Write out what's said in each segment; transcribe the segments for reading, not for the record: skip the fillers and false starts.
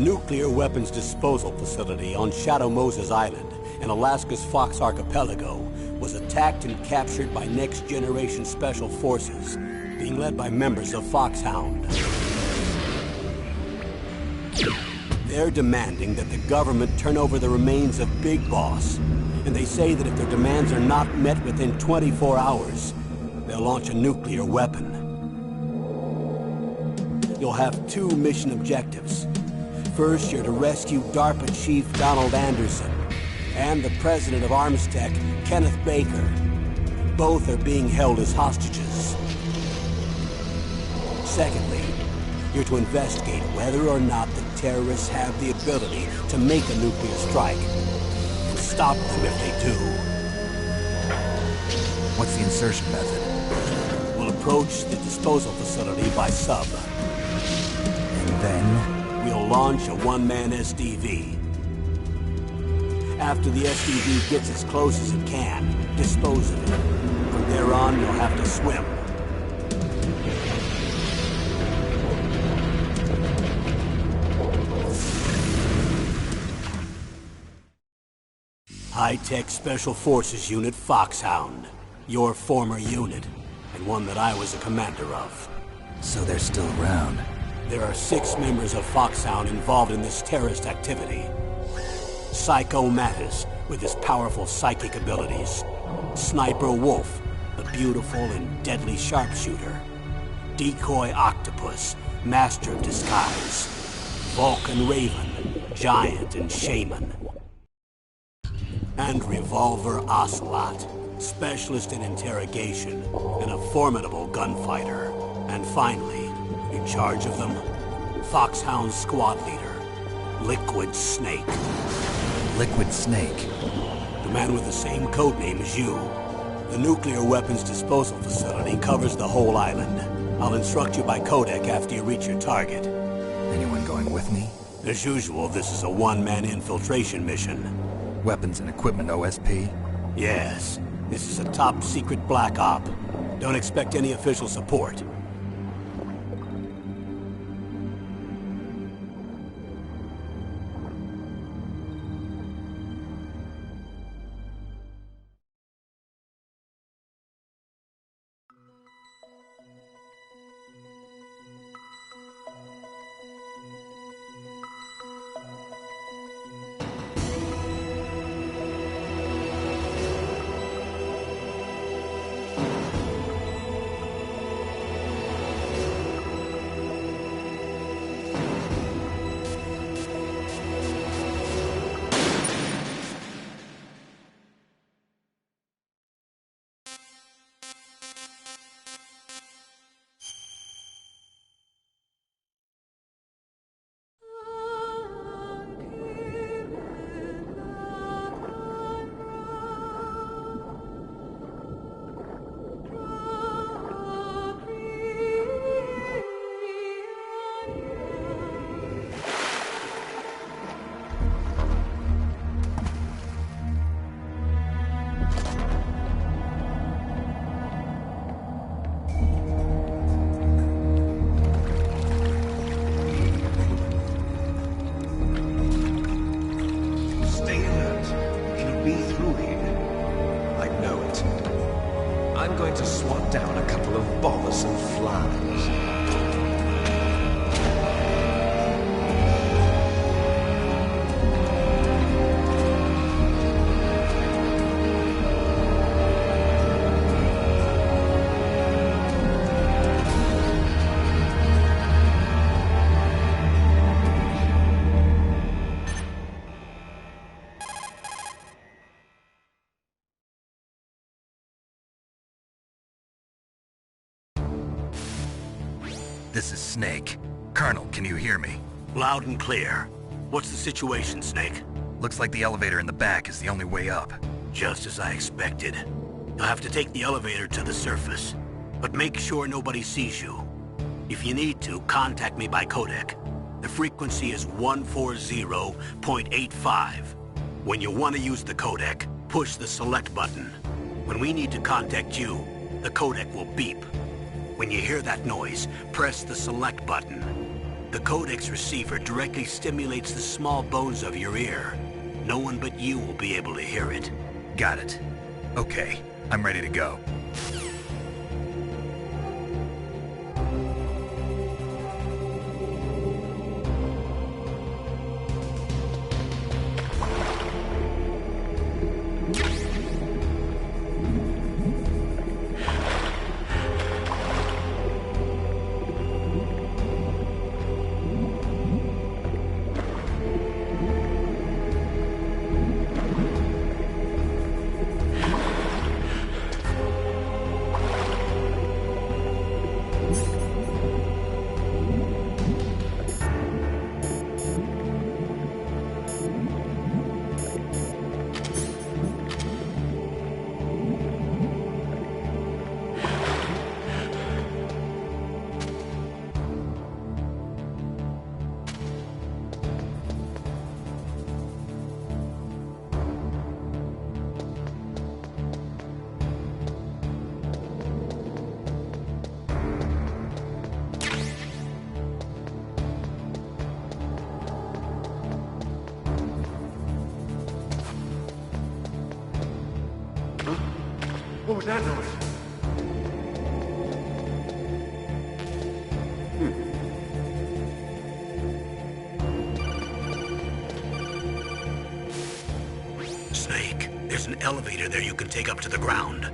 nuclear weapons disposal facility on Shadow Moses Island in Alaska's Fox Archipelago was attacked and captured by next-generation special forces, being led by members of Foxhound. They're demanding that the government turn over the remains of Big Boss, and they say that if their demands are not met within 24 hours, they'll launch a nuclear weapon. You'll have two mission objectives. First, you're to rescue DARPA Chief Donald Anderson and the president of Armstech, Kenneth Baker. Both are being held as hostages. Secondly, you're to investigate whether or not the terrorists have the ability to make a nuclear strike, and stop them if they do. What's the insertion method? We'll approach the disposal facility by sub. And then? We'll launch a one-man SDV. After the SDV gets as close as it can, dispose of it. From there on, you'll have to swim. High-Tech Special Forces Unit Foxhound. Your former unit, and one that I was a commander of. So they're still around. There are 6 members of Foxhound involved in this terrorist activity. Psycho Mattis, with his powerful psychic abilities. Sniper Wolf, the beautiful and deadly sharpshooter. Decoy Octopus, master of disguise. Vulcan Raven, giant and shaman. And Revolver Ocelot, specialist in interrogation and a formidable gunfighter. And finally, in charge of them, Foxhound's squad leader, Liquid Snake. Liquid Snake? The man with the same codename as you. The nuclear weapons disposal facility covers the whole island. I'll instruct you by codec after you reach your target. Anyone going with me? As usual, this is a one-man infiltration mission. Weapons and equipment OSP? Yes. This is a top-secret black op. Don't expect any official support. I'm going to swat down a couple of bothersome flies. This is Snake. Colonel, can you hear me? Loud and clear. What's the situation, Snake? Looks like the elevator in the back is the only way up. Just as I expected. You'll have to take the elevator to the surface. But make sure nobody sees you. If you need to, contact me by codec. The frequency is 140.85. When you want to use the codec, push the select button. When we need to contact you, the codec will beep. When you hear that noise, press the select button. The codex receiver directly stimulates the small bones of your ear. No one but you will be able to hear it. Got it. Okay, I'm ready to go. What was that noise? Snake, there's an elevator there you can take up to the ground.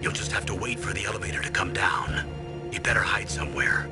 You'll just have to wait for the elevator to come down. You'd better hide somewhere.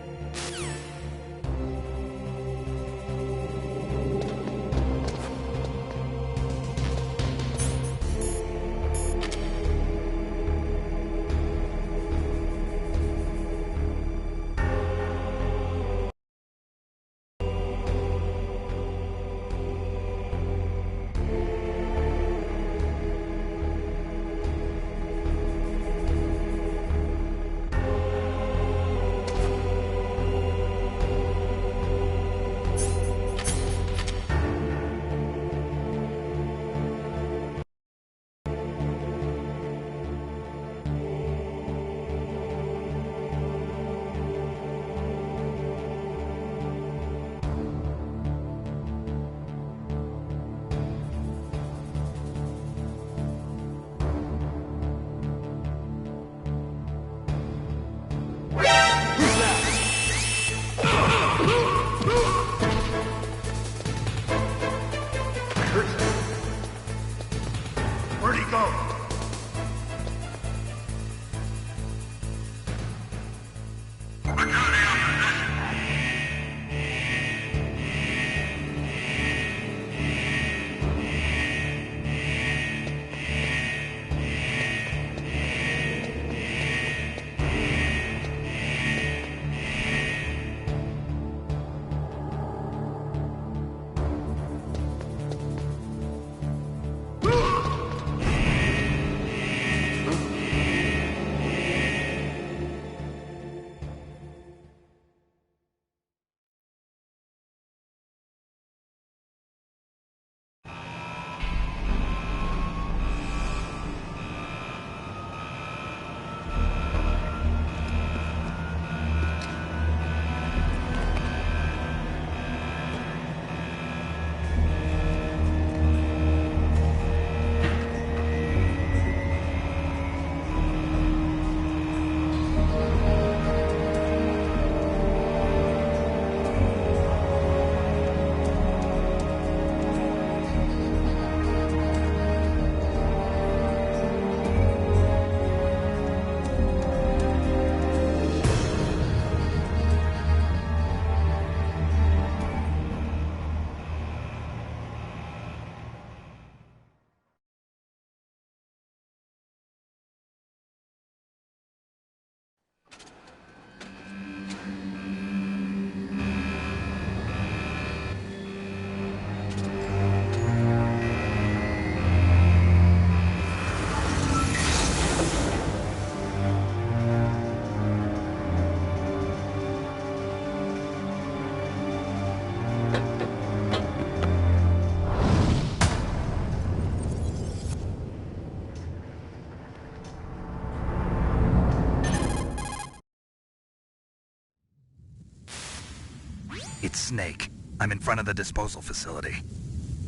It's Snake. I'm in front of the disposal facility.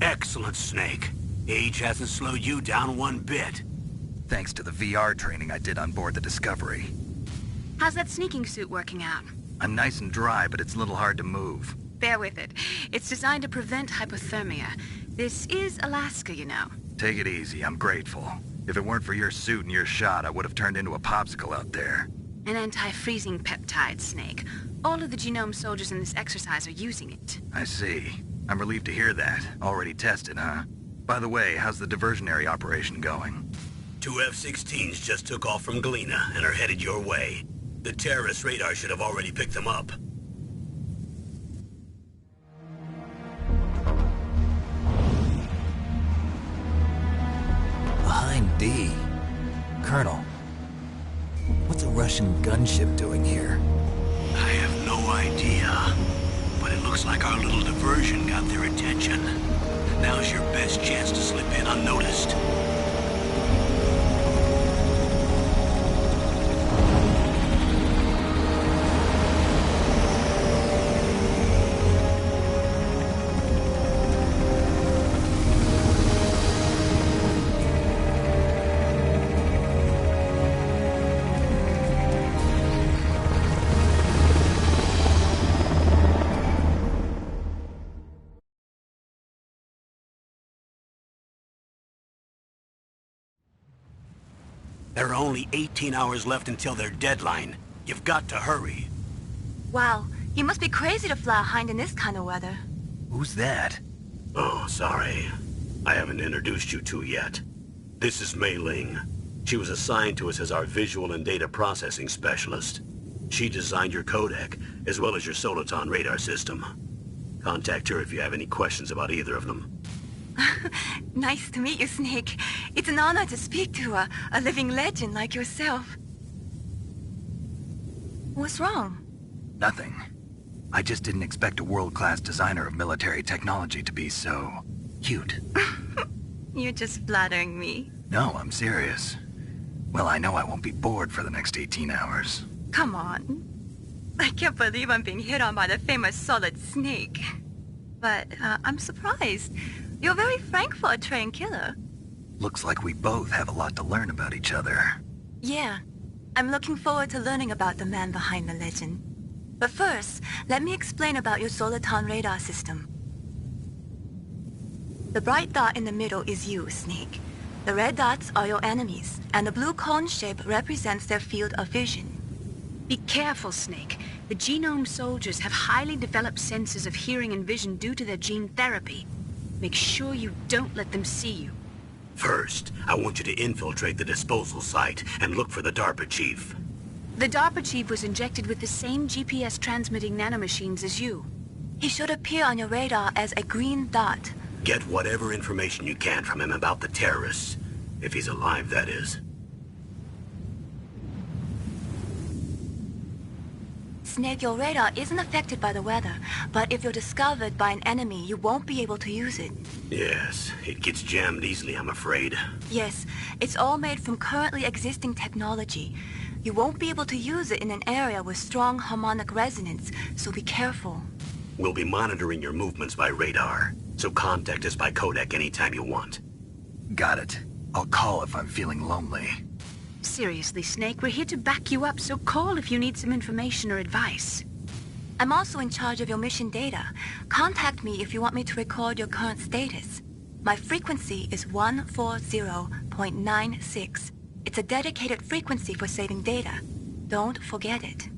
Excellent, Snake. Age hasn't slowed you down one bit. Thanks to the VR training I did on board the Discovery. How's that sneaking suit working out? I'm nice and dry, but it's a little hard to move. Bear with it. It's designed to prevent hypothermia. This is Alaska, you know. Take it easy, I'm grateful. If it weren't for your suit and your shot, I would have turned into a popsicle out there. An anti-freezing peptide, Snake. All of the genome soldiers in this exercise are using it. I see. I'm relieved to hear that. Already tested, huh? By the way, how's the diversionary operation going? 2 F-16s just took off from Galena and are headed your way. The terrorist radar should have already picked them up. Behind D. Colonel, what's a Russian gunship doing here? I have no idea, but it looks like our little diversion got their attention. Now's your best chance to slip in unnoticed. There are only 18 hours left until their deadline. You've got to hurry. Wow, you must be crazy to fly a hind in this kind of weather. Who's that? Oh, sorry. I haven't introduced you two yet. This is Mei Ling. She was assigned to us as our visual and data processing specialist. She designed your codec, as well as your Soliton radar system. Contact her if you have any questions about either of them. Nice to meet you, Snake. It's an honor to speak to a living legend like yourself. What's wrong? Nothing. I just didn't expect a world-class designer of military technology to be so cute. You're just flattering me. No, I'm serious. Well, I know I won't be bored for the next 18 hours. Come on. I can't believe I'm being hit on by the famous Solid Snake. But I'm surprised. You're very frank for a trained killer. Looks like we both have a lot to learn about each other. Yeah. I'm looking forward to learning about the man behind the legend. But first, let me explain about your Soliton radar system. The bright dot in the middle is you, Snake. The red dots are your enemies, and the blue cone shape represents their field of vision. Be careful, Snake. The genome soldiers have highly developed senses of hearing and vision due to their gene therapy. Make sure you don't let them see you. First, I want you to infiltrate the disposal site and look for the DARPA chief. The DARPA chief was injected with the same GPS transmitting nanomachines as you. He should appear on your radar as a green dot. Get whatever information you can from him about the terrorists. If he's alive, that is. Snake, your radar isn't affected by the weather, but if you're discovered by an enemy, you won't be able to use it. Yes, it gets jammed easily, I'm afraid. Yes, it's all made from currently existing technology. You won't be able to use it in an area with strong harmonic resonance, so be careful. We'll be monitoring your movements by radar, so contact us by codec anytime you want. Got it. I'll call if I'm feeling lonely. Seriously, Snake, we're here to back you up, so call if you need some information or advice. I'm also in charge of your mission data. Contact me if you want me to record your current status. My frequency is 140.96. It's a dedicated frequency for saving data. Don't forget it.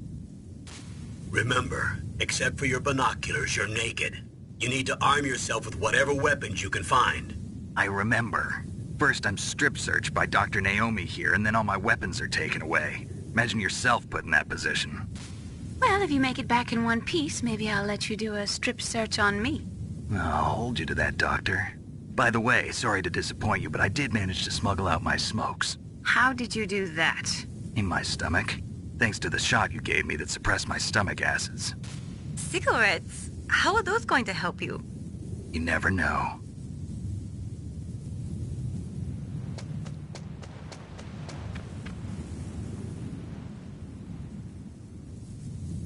Remember, except for your binoculars, you're naked. You need to arm yourself with whatever weapons you can find. I remember. First, I'm strip searched by Dr. Naomi here, and then all my weapons are taken away. Imagine yourself put in that position. Well, if you make it back in one piece, maybe I'll let you do a strip search on me. I'll hold you to that, Doctor. By the way, sorry to disappoint you, but I did manage to smuggle out my smokes. How did you do that? In my stomach. Thanks to the shot you gave me that suppressed my stomach acids. Cigarettes? How are those going to help you? You never know.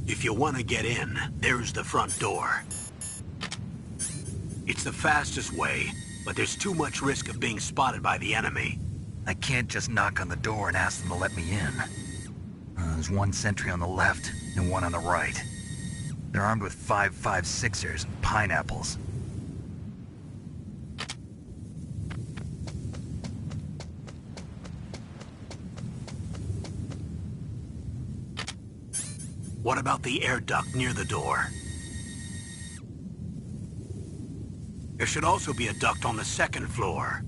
If you want to get in, there's the front door. It's the fastest way, but there's too much risk of being spotted by the enemy. I can't just knock on the door and ask them to let me in. There's one sentry on the left and one on the right. They're armed with 5.56ers and pineapples. What about the air duct near the door? There should also be a duct on the second floor.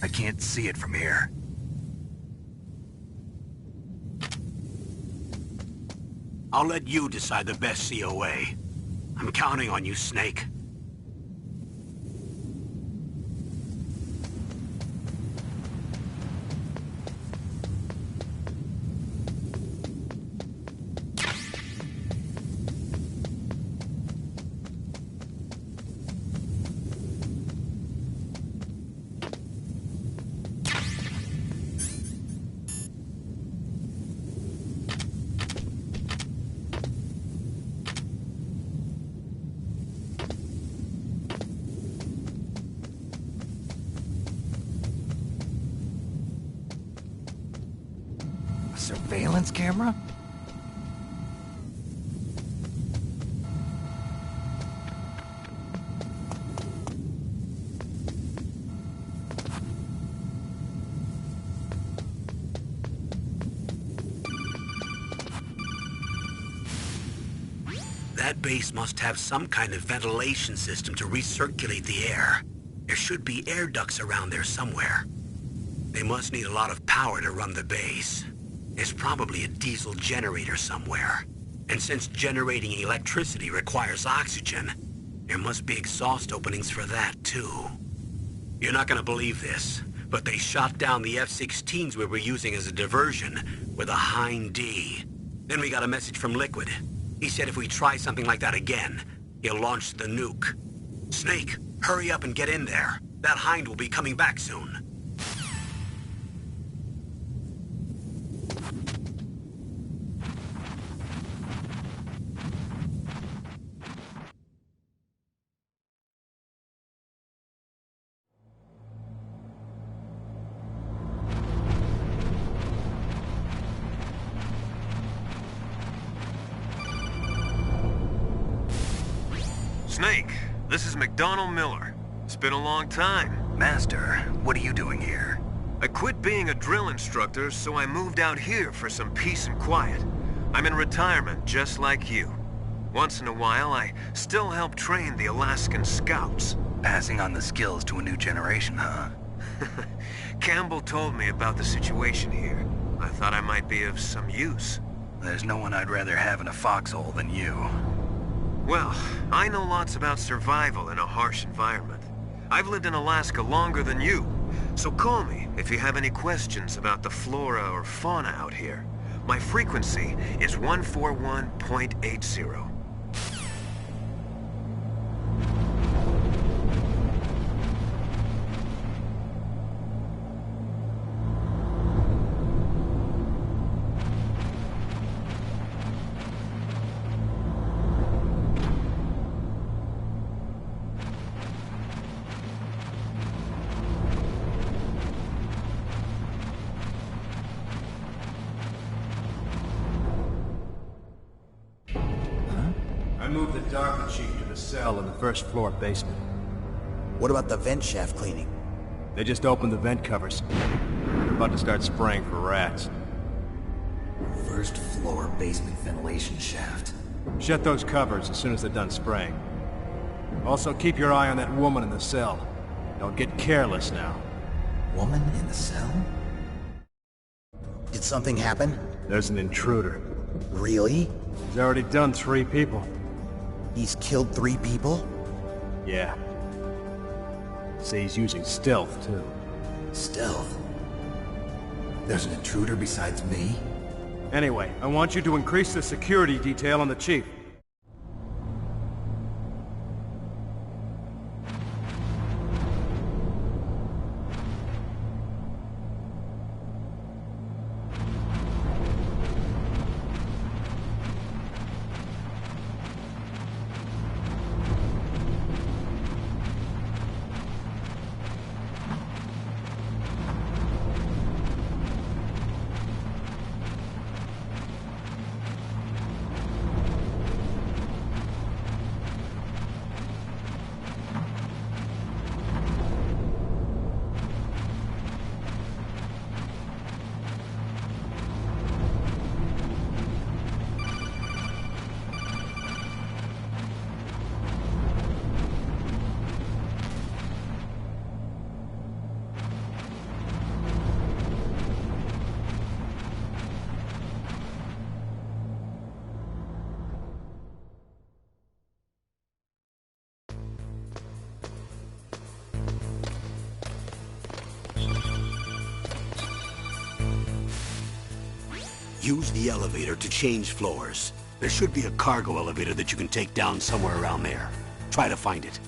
I can't see it from here. I'll let you decide the best COA. I'm counting on you, Snake. Surveillance camera? That base must have some kind of ventilation system to recirculate the air. There should be air ducts around there somewhere. They must need a lot of power to run the base. There's probably a diesel generator somewhere. And since generating electricity requires oxygen, there must be exhaust openings for that too. You're not gonna believe this, but they shot down the F-16s we were using as a diversion with a Hind D. Then we got a message from Liquid. He said if we try something like that again, he'll launch the nuke. Snake, hurry up and get in there. That Hind will be coming back soon. Snake, this is McDonald Miller. It's been a long time. Master, what are you doing here? I quit being a drill instructor, so I moved out here for some peace and quiet. I'm in retirement, just like you. Once in a while, I still help train the Alaskan Scouts. Passing on the skills to a new generation, huh? Campbell told me about the situation here. I thought I might be of some use. There's no one I'd rather have in a foxhole than you. Well, I know lots about survival in a harsh environment. I've lived in Alaska longer than you, so call me if you have any questions about the flora or fauna out here. My frequency is 141.80. I moved the Doctor Chief to the cell in the first floor basement. What about the vent shaft cleaning? They just opened the vent covers. They're about to start spraying for rats. First floor basement ventilation shaft. Shut those covers as soon as they're done spraying. Also, keep your eye on that woman in the cell. Don't get careless now. Woman in the cell? Did something happen? There's an intruder. Really? He's already done 3 people. He's killed 3 people? Yeah. Say he's using stealth, too. Stealth? There's an intruder besides me? Anyway, I want you to increase the security detail on the Chief. Use the elevator to change floors. There should be a cargo elevator that you can take down somewhere around there. Try to find it.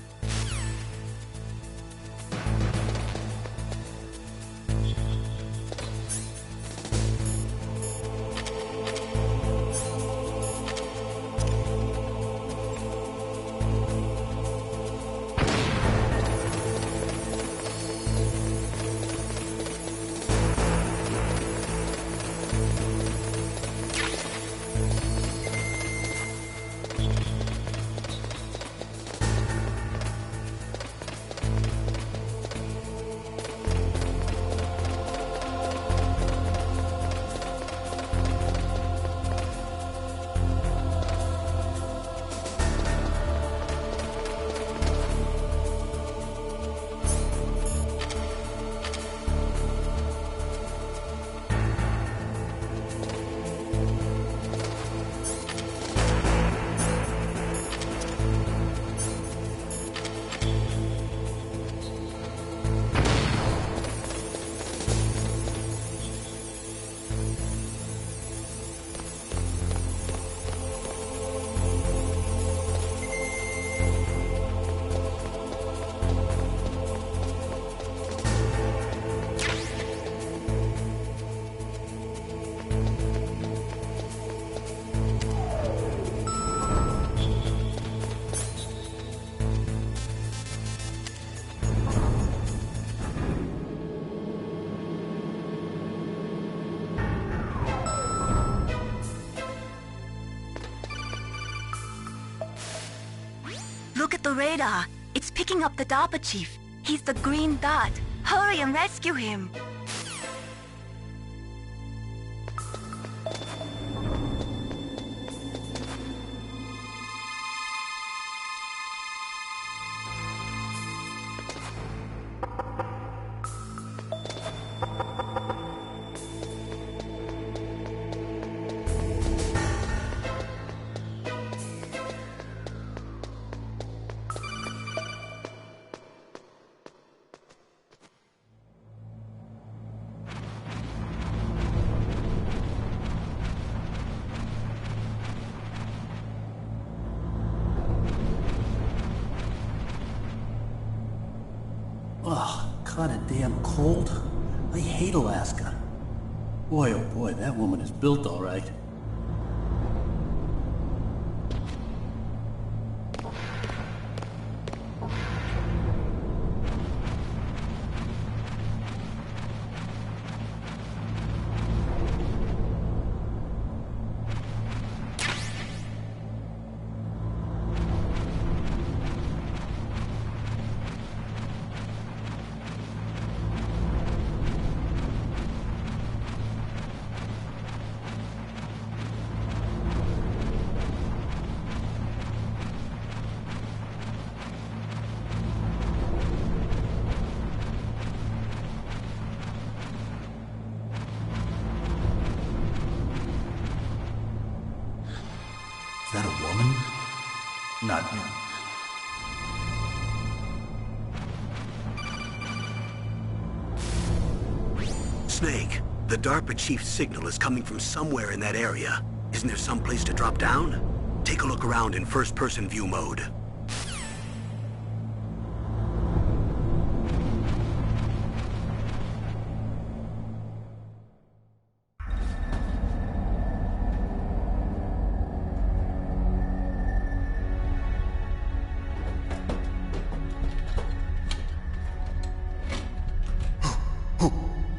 Look at the radar. It's picking up the DARPA chief. He's the green dot. Hurry and rescue him. Ugh, kinda damn cold. I hate Alaska. Boy, oh boy, that woman is built all right. Is that a woman? Not him. Snake, the DARPA chief's signal is coming from somewhere in that area. Isn't there some place to drop down? Take a look around in first-person view mode.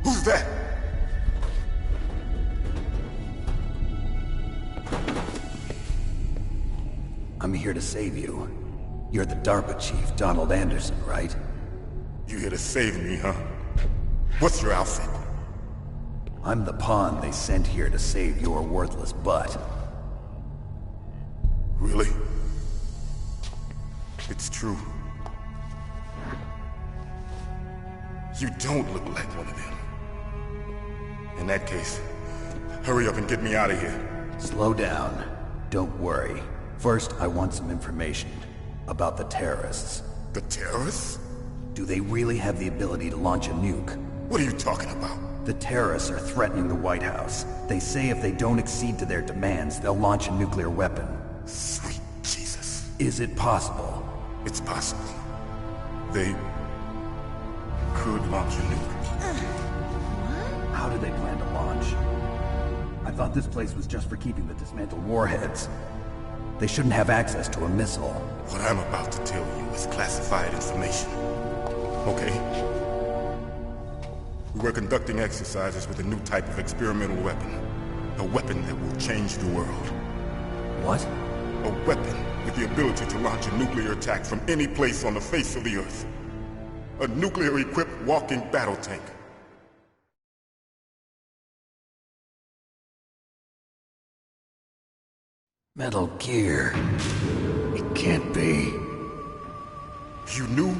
Who's that? I'm here to save you. You're the DARPA chief, Donald Anderson, right? You here to save me, huh? What's your outfit? I'm the pawn they sent here to save your worthless butt. Really? It's true. You don't look like one of them. In that case, hurry up and get me out of here. Slow down. Don't worry. First, I want some information about the terrorists. The terrorists? Do they really have the ability to launch a nuke? What are you talking about? The terrorists are threatening the White House. They say if they don't accede to their demands, they'll launch a nuclear weapon. Sweet Jesus. Is it possible? It's possible. They could launch a nuke. How do they plan to launch? I thought this place was just for keeping the dismantled warheads. They shouldn't have access to a missile. What I'm about to tell you is classified information. Okay? We're conducting exercises with a new type of experimental weapon. A weapon that will change the world. What? A weapon with the ability to launch a nuclear attack from any place on the face of the Earth. A nuclear-equipped walking battle tank. Metal Gear. It can't be. You knew?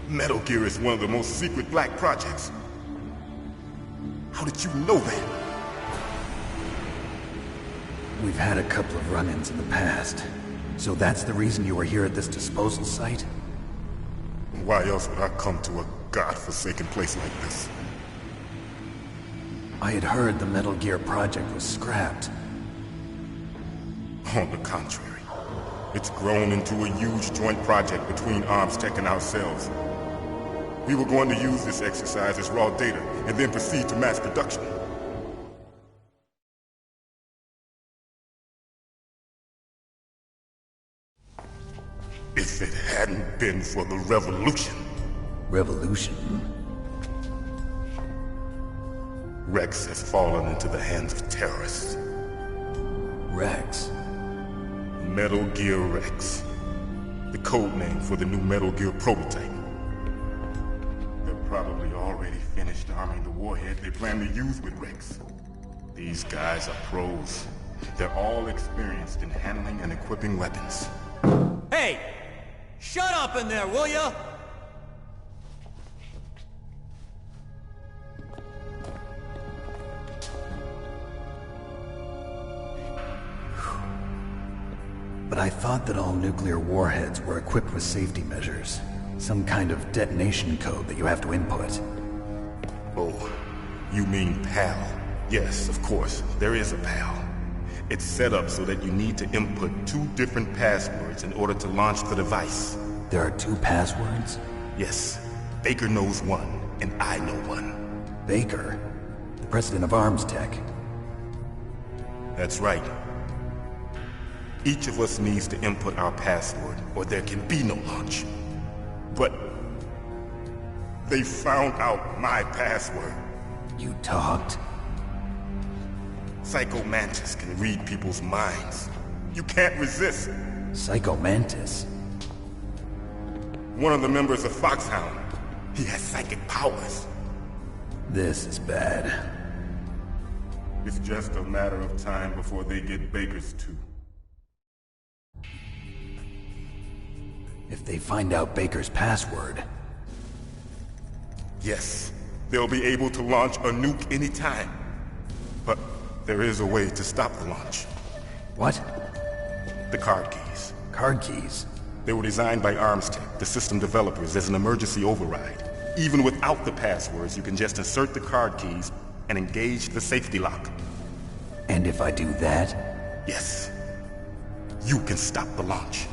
Metal Gear is one of the most secret black projects. How did you know that? We've had a couple of run-ins in the past. So that's the reason you were here at this disposal site? Why else would I come to a godforsaken place like this? I had heard the Metal Gear project was scrapped. On the contrary, it's grown into a huge joint project between ArmsTech and ourselves. We were going to use this exercise as raw data and then proceed to mass production. If it hadn't been for the revolution... Revolution? Rex has fallen into the hands of terrorists. Rex? Metal Gear Rex. The code name for the new Metal Gear prototype. They're probably already finished arming the warhead they plan to use with Rex. These guys are pros. They're all experienced in handling and equipping weapons. Hey! Shut up in there, will ya? But I thought that all nuclear warheads were equipped with safety measures. Some kind of detonation code that you have to input. Oh, you mean PAL? Yes, of course, there is a PAL. It's set up so that you need to input 2 different passwords in order to launch the device. There are 2 passwords? Yes, Baker knows one, and I know one. Baker? The president of ArmsTech? That's right. Each of us needs to input our password, or there can be no launch. But they found out my password. You talked? Psycho Mantis can read people's minds. You can't resist. Psycho Mantis? One of the members of Foxhound. He has psychic powers. This is bad. It's just a matter of time before they get Baker's too. If they find out Baker's password... Yes, they'll be able to launch a nuke anytime. But there is a way to stop the launch. What? The card keys. Card keys? They were designed by ArmsTech, the system developers, as an emergency override. Even without the passwords, you can just insert the card keys and engage the safety lock. And if I do that? Yes. You can stop the launch.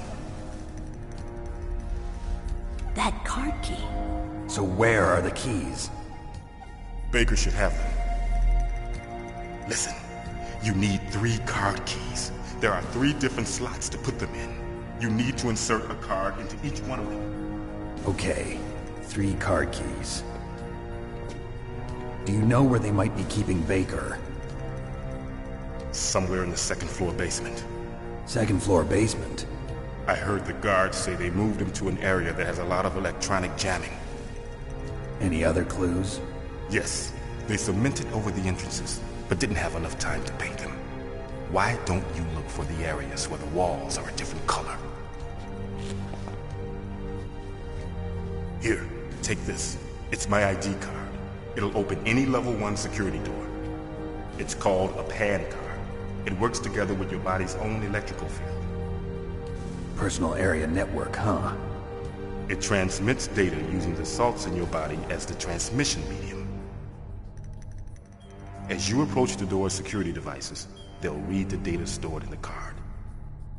That card key. So where are the keys? Baker should have them. Listen, you need 3 card keys. There are 3 different slots to put them in. You need to insert a card into each one of them. Okay, 3 card keys. Do you know where they might be keeping Baker? Somewhere in the 2nd floor basement. 2nd floor basement? I heard the guards say they moved him to an area that has a lot of electronic jamming. Any other clues? Yes, they cemented over the entrances, but didn't have enough time to paint them. Why don't you look for the areas where the walls are a different color? Here, take this. It's my ID card. It'll open any level 1 security door. It's called a PAN card. It works together with your body's own electrical field. Personal area network, huh? It transmits data using the salts in your body as the transmission medium. As you approach the door's security devices, they'll read the data stored in the card.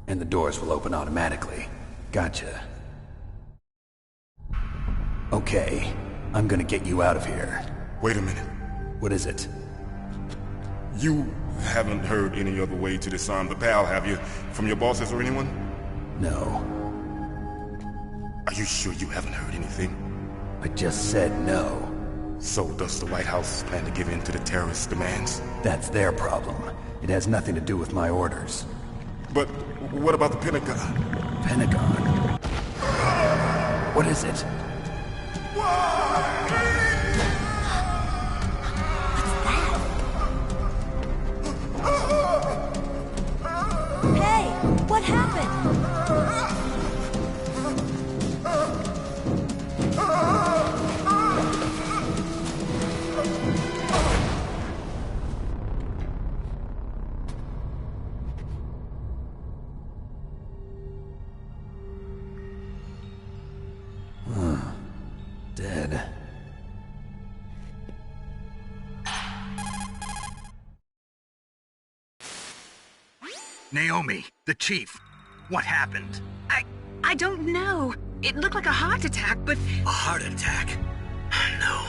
And the doors will open automatically. Gotcha. Okay, I'm gonna get you out of here. Wait a minute. What is it? You haven't heard any other way to disarm the PAL, have you? From your bosses or anyone? No. Are you sure you haven't heard anything? I just said no. So does the White House plan to give in to the terrorists' demands? That's their problem. It has nothing to do with my orders. But what about the Pentagon? Pentagon? What is it? Hey, what happened? Dead. Naomi, the chief. What happened? I don't know. It looked like a heart attack, but... A heart attack? No,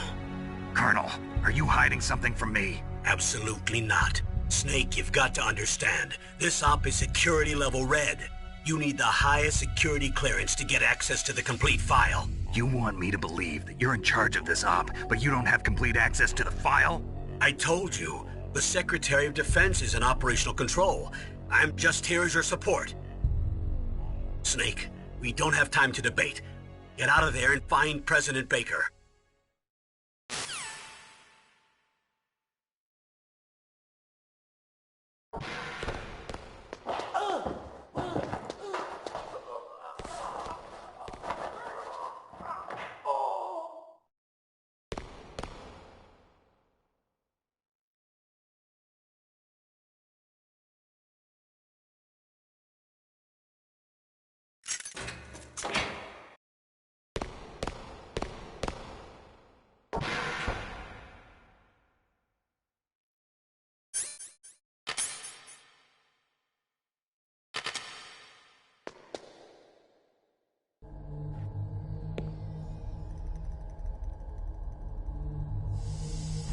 Colonel, are you hiding something from me? absolutely not. Snake, you've got to understand. This op is security level red. You need the highest security clearance to get access to the complete file. You want me to believe that you're in charge of this op, but you don't have complete access to the file? I told you, the Secretary of Defense is in operational control. I'm just here as your support. Snake, we don't have time to debate. Get out of there and find President Baker.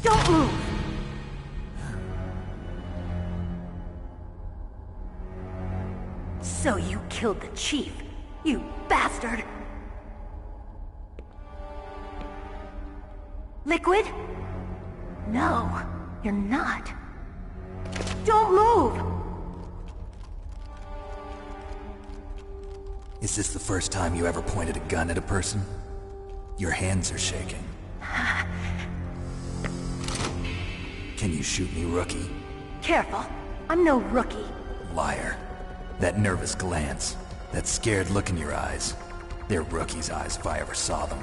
Don't move! So you killed the chief, you bastard! Liquid? No, you're not. Don't move! Is this the first time you ever pointed a gun at a person? Your hands are shaking. Can you shoot me, rookie? Careful, I'm no rookie. Liar. That nervous glance, that scared look in your eyes. They're rookie's eyes if I ever saw them.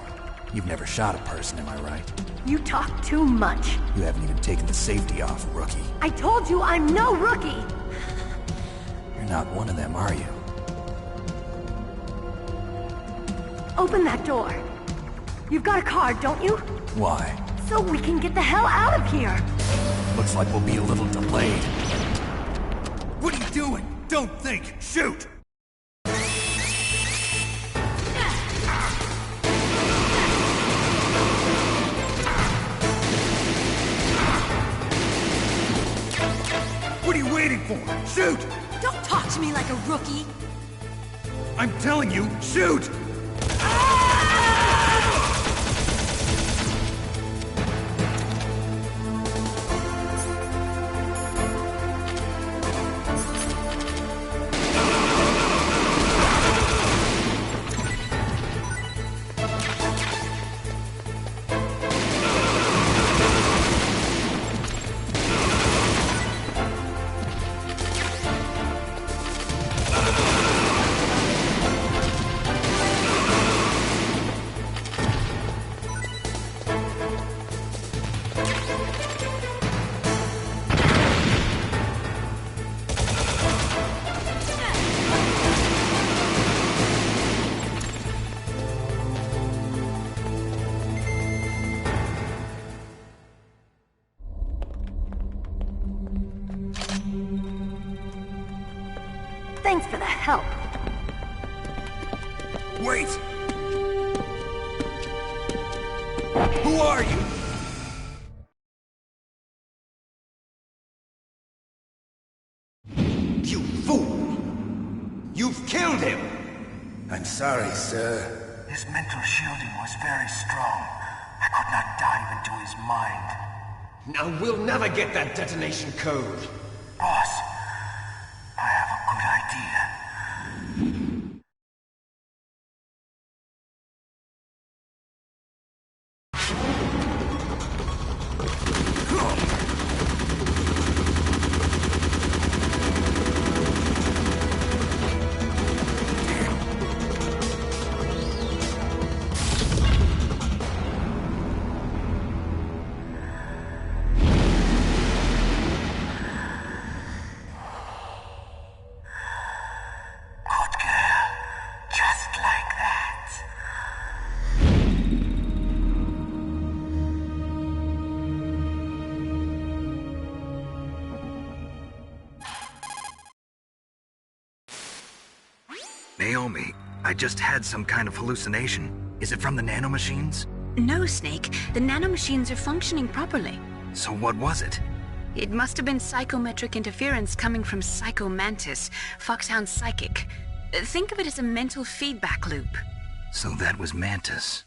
You've never shot a person, am I right? You talk too much. You haven't even taken the safety off, rookie. I told you I'm no rookie! You're not one of them, are you? Open that door. You've got a card, don't you? Why? So we can get the hell out of here! Looks like we'll be a little delayed. What are you doing? Don't think! Shoot! What are you waiting for? Shoot! Don't talk to me like a rookie! I'm telling you, shoot! Thanks for the help. Wait! Who are you? You fool! You've killed him! I'm sorry, sir. His mental shielding was very strong. I could not dive into his mind. Now we'll never get that detonation code. Boss, I have a good idea. Naomi, I just had some kind of hallucination. Is it from the nanomachines? No, Snake. The nanomachines are functioning properly. So what was it? It must have been psychometric interference coming from Psycho Mantis, Foxhound's psychic. Think of it as a mental feedback loop. So that was Mantis.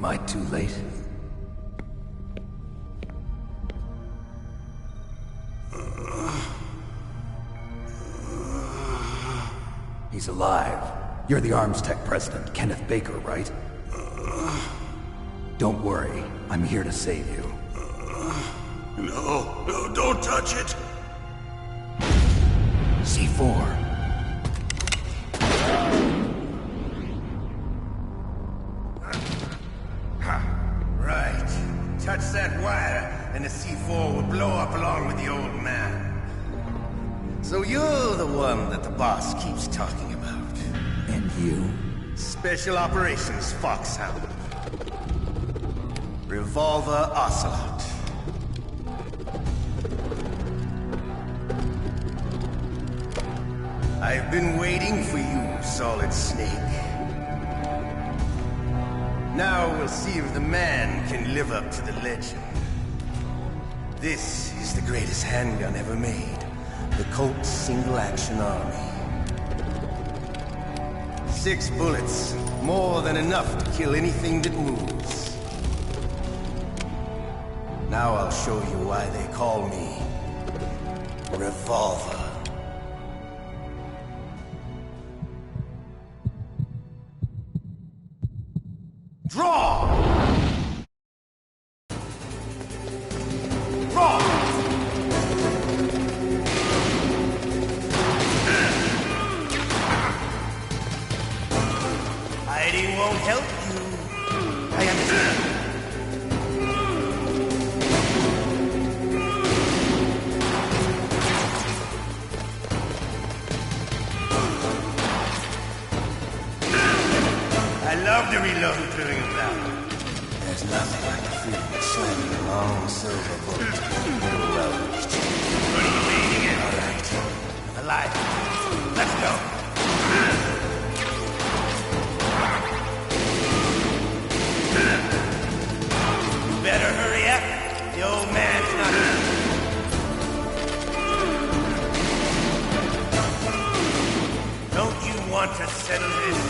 Am I too late? He's alive. You're the Arms Tech president, Kenneth Baker, right? Don't worry. I'm here to save you. No, don't touch it! C4. Right. Touch that wire, and the C4 will blow up along with the old man. So you're the one that the boss keeps talking about. And you? Special Operations Foxhound. Revolver Ocelot. I've been waiting for you, Solid Snake. Now we'll see if the man can live up to the legend. This is the greatest handgun ever made. The Colt Single Action Army. 6 bullets, more than enough to kill anything that moves. Now I'll show you why they call me Revolver. Draw! Draw! Hiding won't help you. I understand. I love to reload during a battle. There's nothing like the feeling of slamming a long silver bullet into a well-reached. What are you aiming at? All right. Alive. Let's go. You better hurry up. The old man's not here. Don't you want to settle this?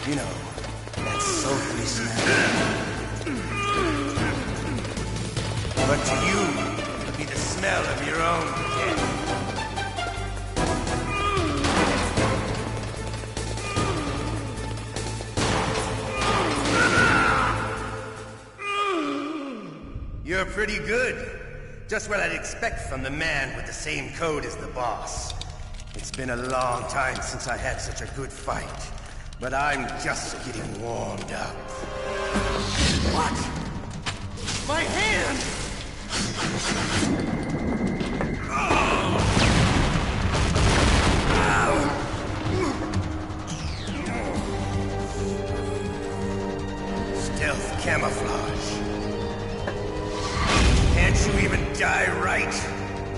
You know, that sultry smell. But to you, it'll be the smell of your own death. You're pretty good. Just what I'd expect from the man with the same code as the boss. It's been a long time since I had such a good fight. But I'm just getting warmed up. What? My hand! Stealth camouflage. Can't you even die right?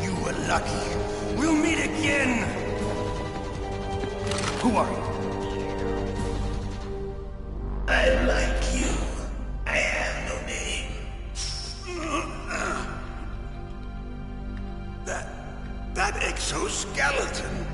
You were lucky. We'll meet again! Who are you? I like you. I have no name. That exoskeleton.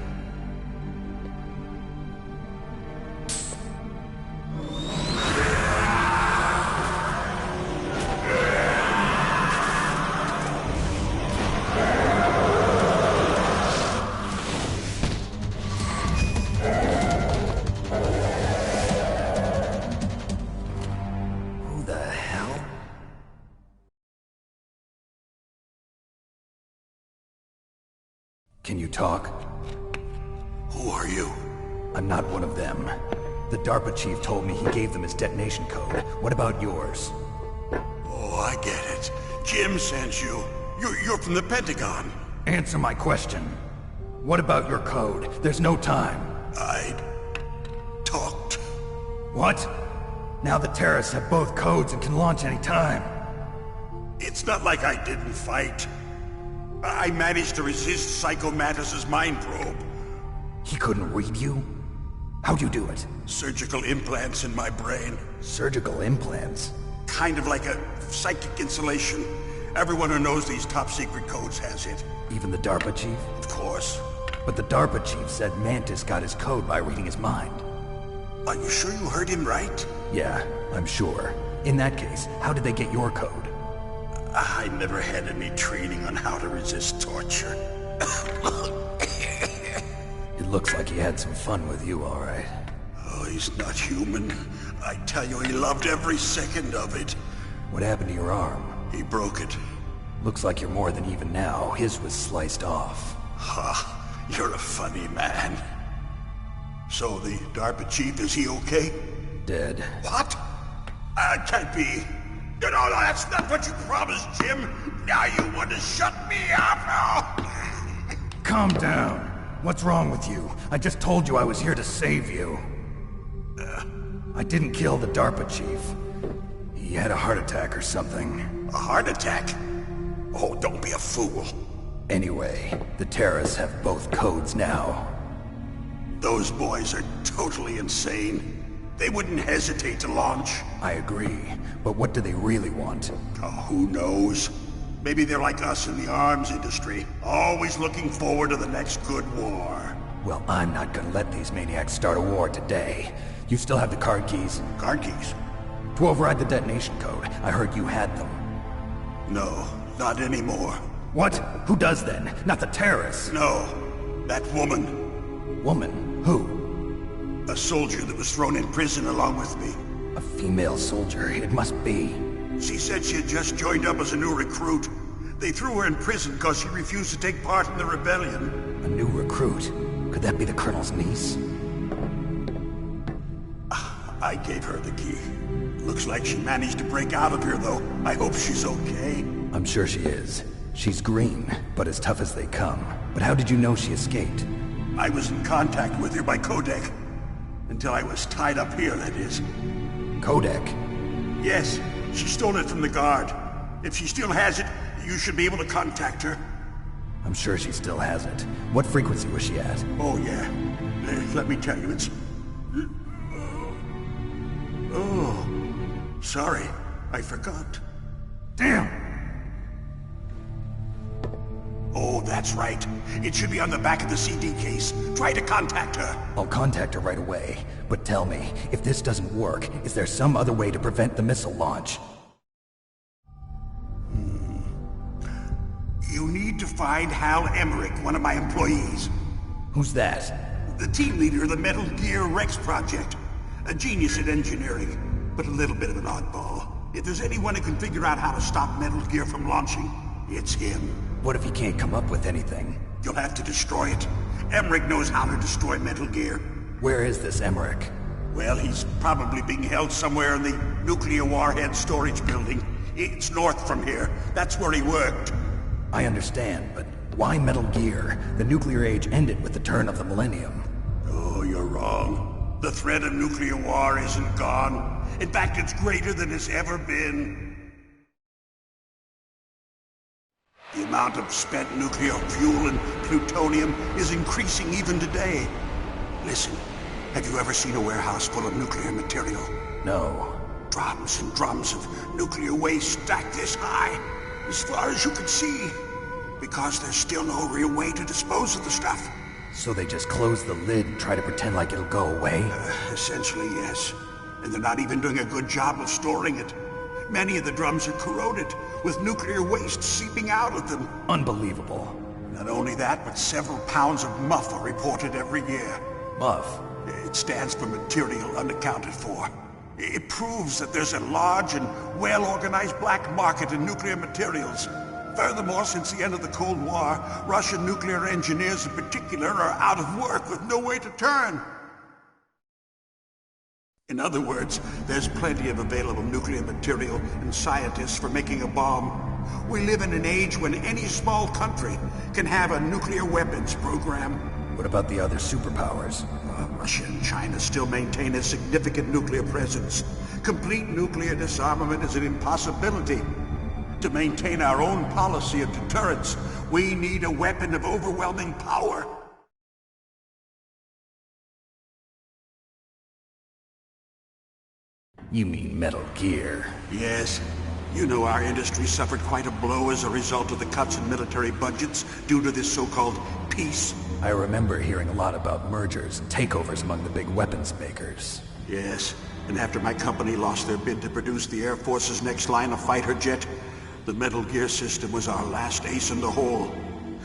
Can you talk? Who are you? I'm not one of them. The DARPA chief told me he gave them his detonation code. What about yours? Oh, I get it. Jim sent you. You're from the Pentagon. Answer my question. What about your code? There's no time. I talked. What? Now the terrorists have both codes and can launch any time. It's not like I didn't fight. I managed to resist Psycho Mattis's mind probe. He couldn't read you? How'd you do it? Surgical implants in my brain. Surgical implants? Kind of like a psychic insulation. Everyone who knows these top-secret codes has it. Even the DARPA chief? Of course. But the DARPA chief said Mantis got his code by reading his mind. Are you sure you heard him right? Yeah, I'm sure. In that case, how did they get your code? I never had any training on how to resist torture. It looks like he had some fun with you, all right. Oh, he's not human. I tell you, he loved every second of it. What happened to your arm? He broke it. Looks like you're more than even now. His was sliced off. Ha, you're a funny man. So the DARPA chief, is he okay? Dead. What? Can't be. No, that's not what you promised, Jim. Now you want to shut me up? Calm down. What's wrong with you? I just told you I was here to save you. I didn't kill the DARPA chief. He had a heart attack or something. A heart attack? Oh, don't be a fool. Anyway, the terrorists have both codes now. Those boys are totally insane. They wouldn't hesitate to launch. I agree, but what do they really want? Oh, who knows? Maybe they're like us in the arms industry, always looking forward to the next good war. Well, I'm not gonna let these maniacs start a war today. You still have the card keys? Card keys? To override the detonation code. I heard you had them. No, not anymore. What? Who does then? Not the terrorists? No, that woman. Woman? Who? A soldier that was thrown in prison along with me. A female soldier, it must be. She said she had just joined up as a new recruit. They threw her in prison because she refused to take part in the rebellion. A new recruit? Could that be the Colonel's niece? I gave her the key. Looks like she managed to break out of here, though. I hope she's okay. I'm sure she is. She's green, but as tough as they come. But how did you know she escaped? I was in contact with her by codec. Until I was tied up here, that is. Codec? Yes, she stole it from the guard. If she still has it, you should be able to contact her. I'm sure she still has it. What frequency was she at? Oh, yeah. Let me tell you, it's... Oh, sorry. I forgot. Damn! Oh, that's right. It should be on the back of the CD case. Try to contact her. I'll contact her right away. But tell me, if this doesn't work, is there some other way to prevent the missile launch? You need to find Hal Emmerich, one of my employees. Who's that? The team leader of the Metal Gear Rex project. A genius at engineering, but a little bit of an oddball. If there's anyone who can figure out how to stop Metal Gear from launching, it's him. What if he can't come up with anything? You'll have to destroy it. Emmerich knows how to destroy Metal Gear. Where is this Emmerich? Well, he's probably being held somewhere in the nuclear warhead storage building. It's north from here. That's where he worked. I understand, but why Metal Gear? The nuclear age ended with the turn of the millennium. Oh, you're wrong. The threat of nuclear war isn't gone. In fact, it's greater than it's ever been. The amount of spent nuclear fuel and plutonium is increasing even today. Listen, have you ever seen a warehouse full of nuclear material? No. Drums and drums of nuclear waste stacked this high, as far as you can see. Because there's still no real way to dispose of the stuff. So they just close the lid and try to pretend like it'll go away? Essentially, yes. And they're not even doing a good job of storing it. Many of the drums are corroded, with nuclear waste seeping out of them. Unbelievable. Not only that, but several pounds of MUF are reported every year. MUF? It stands for material unaccounted for. It proves that there's a large and well-organized black market in nuclear materials. Furthermore, since the end of the Cold War, Russian nuclear engineers in particular are out of work with no way to turn. In other words, there's plenty of available nuclear material and scientists for making a bomb. We live in an age when any small country can have a nuclear weapons program. What about the other superpowers? Russia and China still maintain a significant nuclear presence. Complete nuclear disarmament is an impossibility. To maintain our own policy of deterrence, we need a weapon of overwhelming power. You mean Metal Gear? Yes. You know our industry suffered quite a blow as a result of the cuts in military budgets due to this so-called peace. I remember hearing a lot about mergers and takeovers among the big weapons makers. Yes, and after my company lost their bid to produce the Air Force's next line of fighter jet, the Metal Gear system was our last ace in the hole.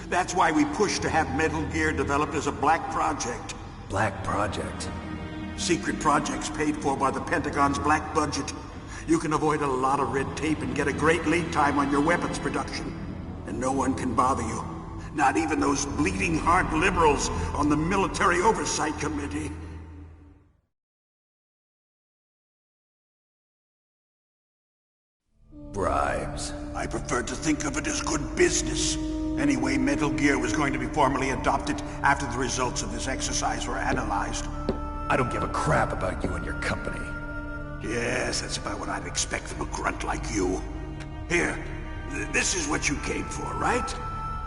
That's why we pushed to have Metal Gear developed as a black project. Black project? Secret projects paid for by the Pentagon's black budget. You can avoid a lot of red tape and get a great lead time on your weapons production. And no one can bother you. Not even those bleeding heart liberals on the Military Oversight Committee. Bribes. I prefer to think of it as good business. Anyway, Metal Gear was going to be formally adopted after the results of this exercise were analyzed. I don't give a crap about you and your company. Yes, that's about what I'd expect from a grunt like you. Here, this is what you came for, right?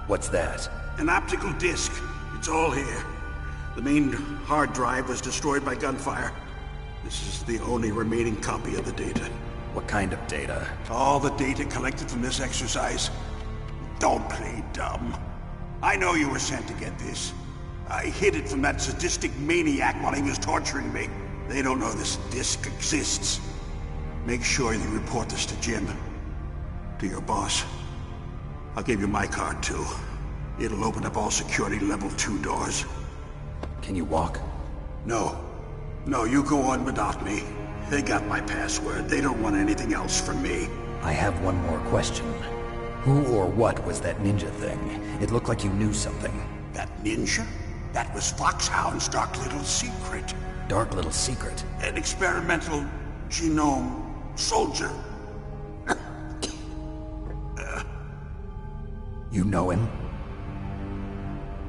What's that? An optical disc. It's all here. The main hard drive was destroyed by gunfire. This is the only remaining copy of the data. What kind of data? All the data collected from this exercise. Don't play dumb. I know you were sent to get this. I hid it from that sadistic maniac while he was torturing me. They don't know this disc exists. Make sure you report this to Jim. To your boss. I'll give you my card too. It'll open up all security level 2 doors. Can you walk? No. No, you go on without me. They got my password. They don't want anything else from me. I have one more question. Who or what was that ninja thing? It looked like you knew something. That ninja? That was Foxhound's dark little secret. Dark little secret? An experimental genome soldier. You know him?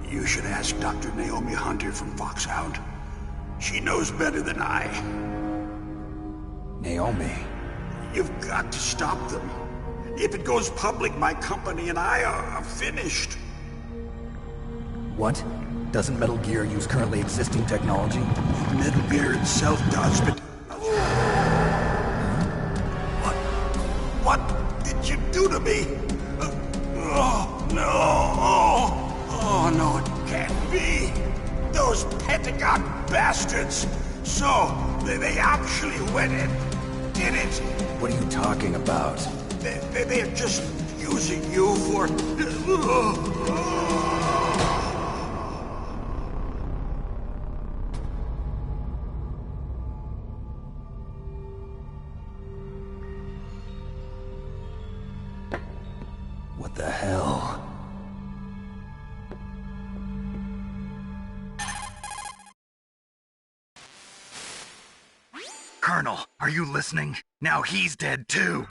You should ask Dr. Naomi Hunter from Foxhound. She knows better than I. Naomi? You've got to stop them. If it goes public, my company and I are finished. What? Doesn't Metal Gear use currently existing technology? Metal Gear itself does, but... What did you do to me? Oh, no. Oh, no, it can't be. Those Pentagon bastards. So, they actually went and did it. What are you talking about? They're just using you for... What the hell? Colonel, are you listening? Now he's dead too.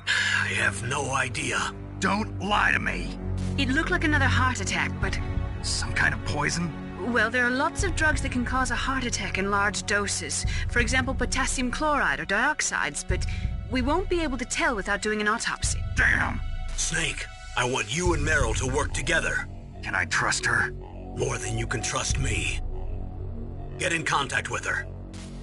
I have no idea. Don't lie to me. It looked like another heart attack, but... Some kind of poison? Well, there are lots of drugs that can cause a heart attack in large doses. For example, potassium chloride or dioxides, but we won't be able to tell without doing an autopsy. Damn! Snake, I want you and Meryl to work together. Can I trust her? More than you can trust me. Get in contact with her.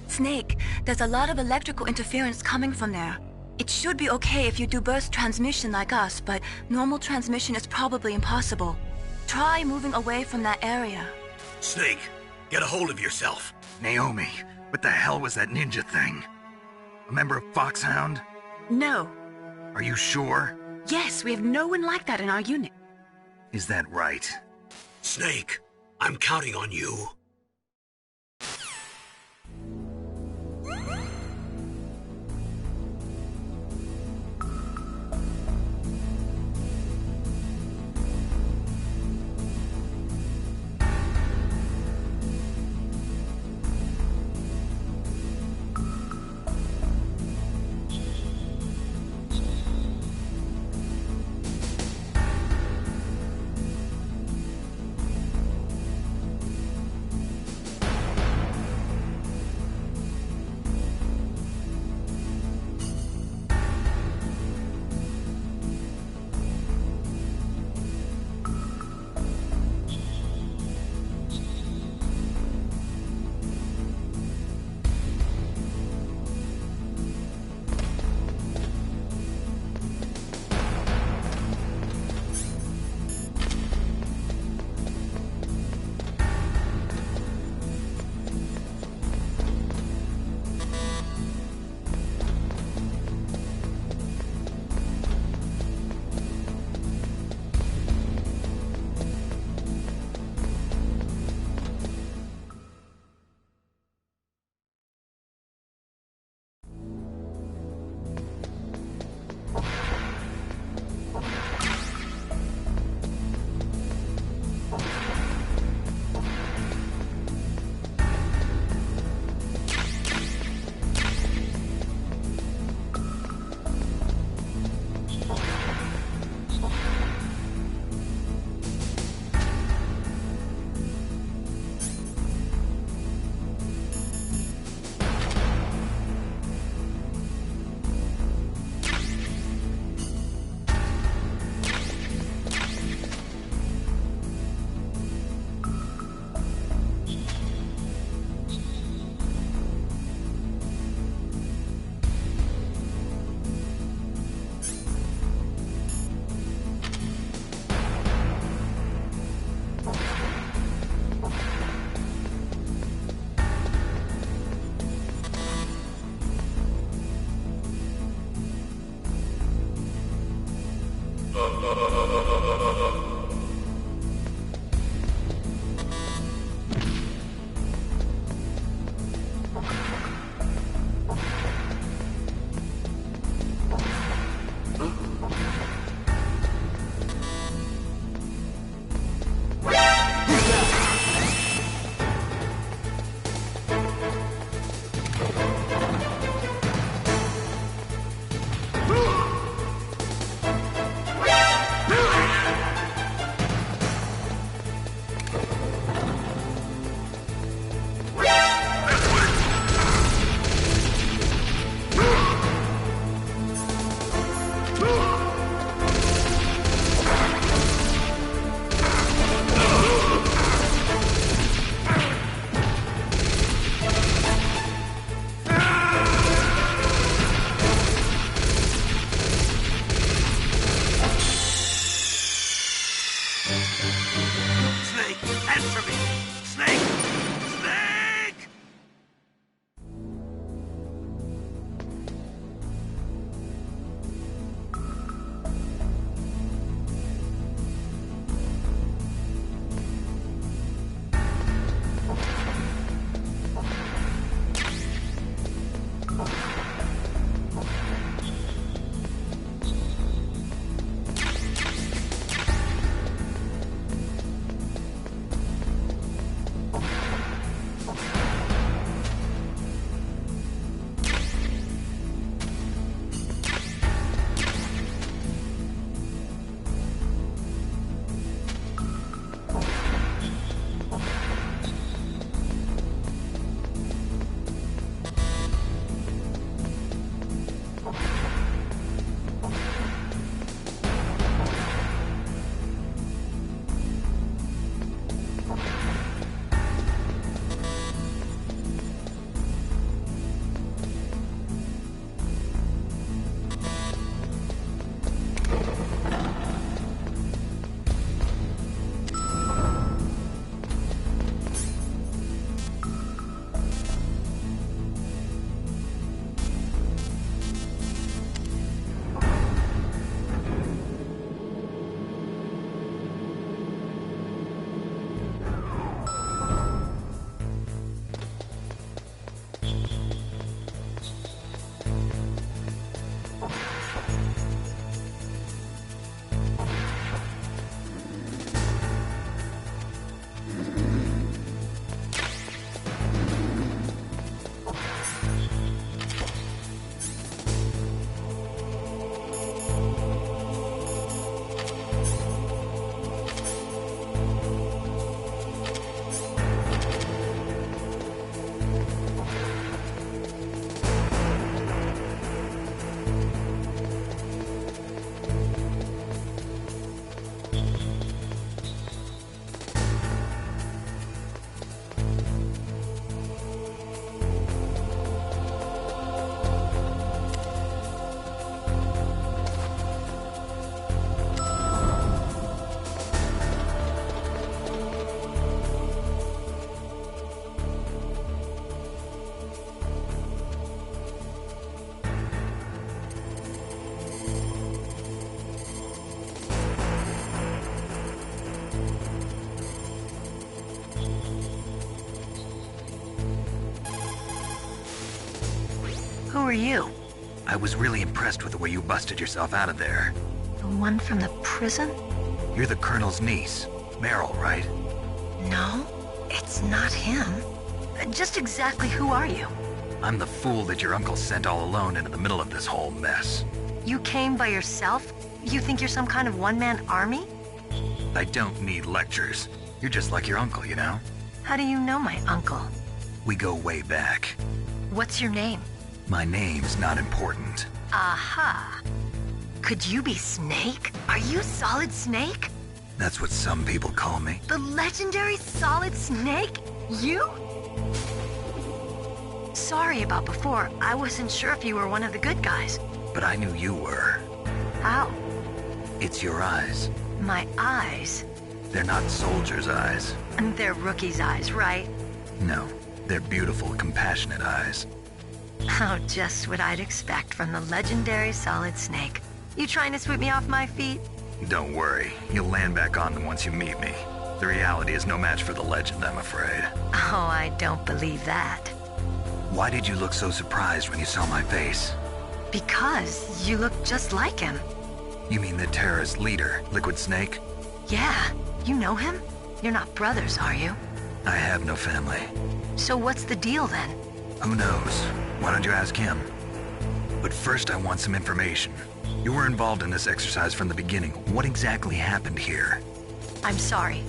Snake, there's a lot of electrical interference coming from there. It should be okay if you do burst transmission like us, but normal transmission is probably impossible. Try moving away from that area. Snake, get a hold of yourself. Naomi, what the hell was that ninja thing? A member of Foxhound? No. Are you sure? Yes, we have no one like that in our unit. Is that right? Snake, I'm counting on you. are you? I was really impressed with the way you busted yourself out of there. The one from the prison? You're the Colonel's niece, Meryl, right? No, it's not him. Just exactly who are you? I'm the fool that your uncle sent all alone into the middle of this whole mess. You came by yourself? You think you're some kind of one-man army? I don't need lectures. You're just like your uncle, you know? How do you know my uncle? We go way back. What's your name? My name's not important. Aha. Could you be Snake? Are you Solid Snake? That's what some people call me. The legendary Solid Snake? You? Sorry about before. I wasn't sure if you were one of the good guys. But I knew you were. How? It's your eyes. My eyes? They're not soldiers' eyes. They're rookies' eyes, right? No, they're beautiful, compassionate eyes. Oh, just what I'd expect from the legendary Solid Snake. You trying to sweep me off my feet? Don't worry, you'll land back on them once you meet me. The reality is no match for the legend, I'm afraid. Oh, I don't believe that. Why did you look so surprised when you saw my face? Because you look just like him. You mean the terrorist leader, Liquid Snake? Yeah, you know him? You're not brothers, are you? I have no family. So what's the deal then? Who knows? Why don't you ask him? But first I want some information. You were involved in this exercise from the beginning. What exactly happened here? I'm sorry.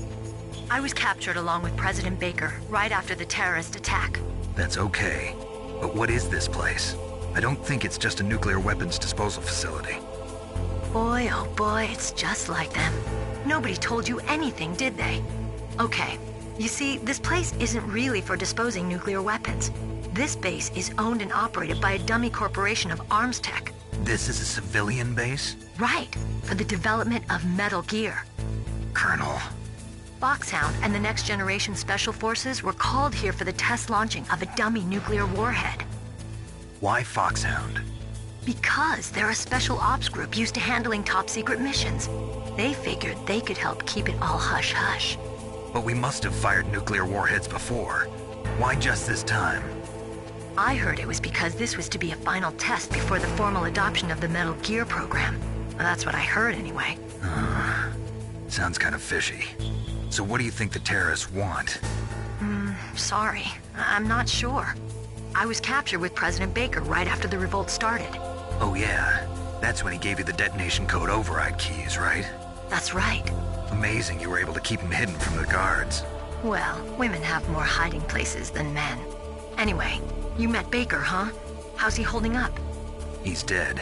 I was captured along with President Baker right after the terrorist attack. That's okay. But what is this place? I don't think it's just a nuclear weapons disposal facility. Boy, oh boy, it's just like them. Nobody told you anything, did they? Okay, you see, this place isn't really for disposing nuclear weapons. This base is owned and operated by a dummy corporation of arms tech. This is a civilian base? Right, for the development of Metal Gear. Colonel. Foxhound and the Next Generation Special Forces were called here for the test launching of a dummy nuclear warhead. Why Foxhound? Because they're a special ops group used to handling top-secret missions. They figured they could help keep it all hush-hush. But we must have fired nuclear warheads before. Why just this time? I heard it was because this was to be a final test before the formal adoption of the Metal Gear program. That's what I heard anyway. Sounds kind of fishy. So what do you think the terrorists want? Sorry. I'm not sure. I was captured with President Baker right after the revolt started. Oh yeah, that's when he gave you the detonation code override keys, right? That's right. Amazing you were able to keep him hidden from the guards. Well, women have more hiding places than men. Anyway, you met Baker, huh? How's he holding up? He's dead.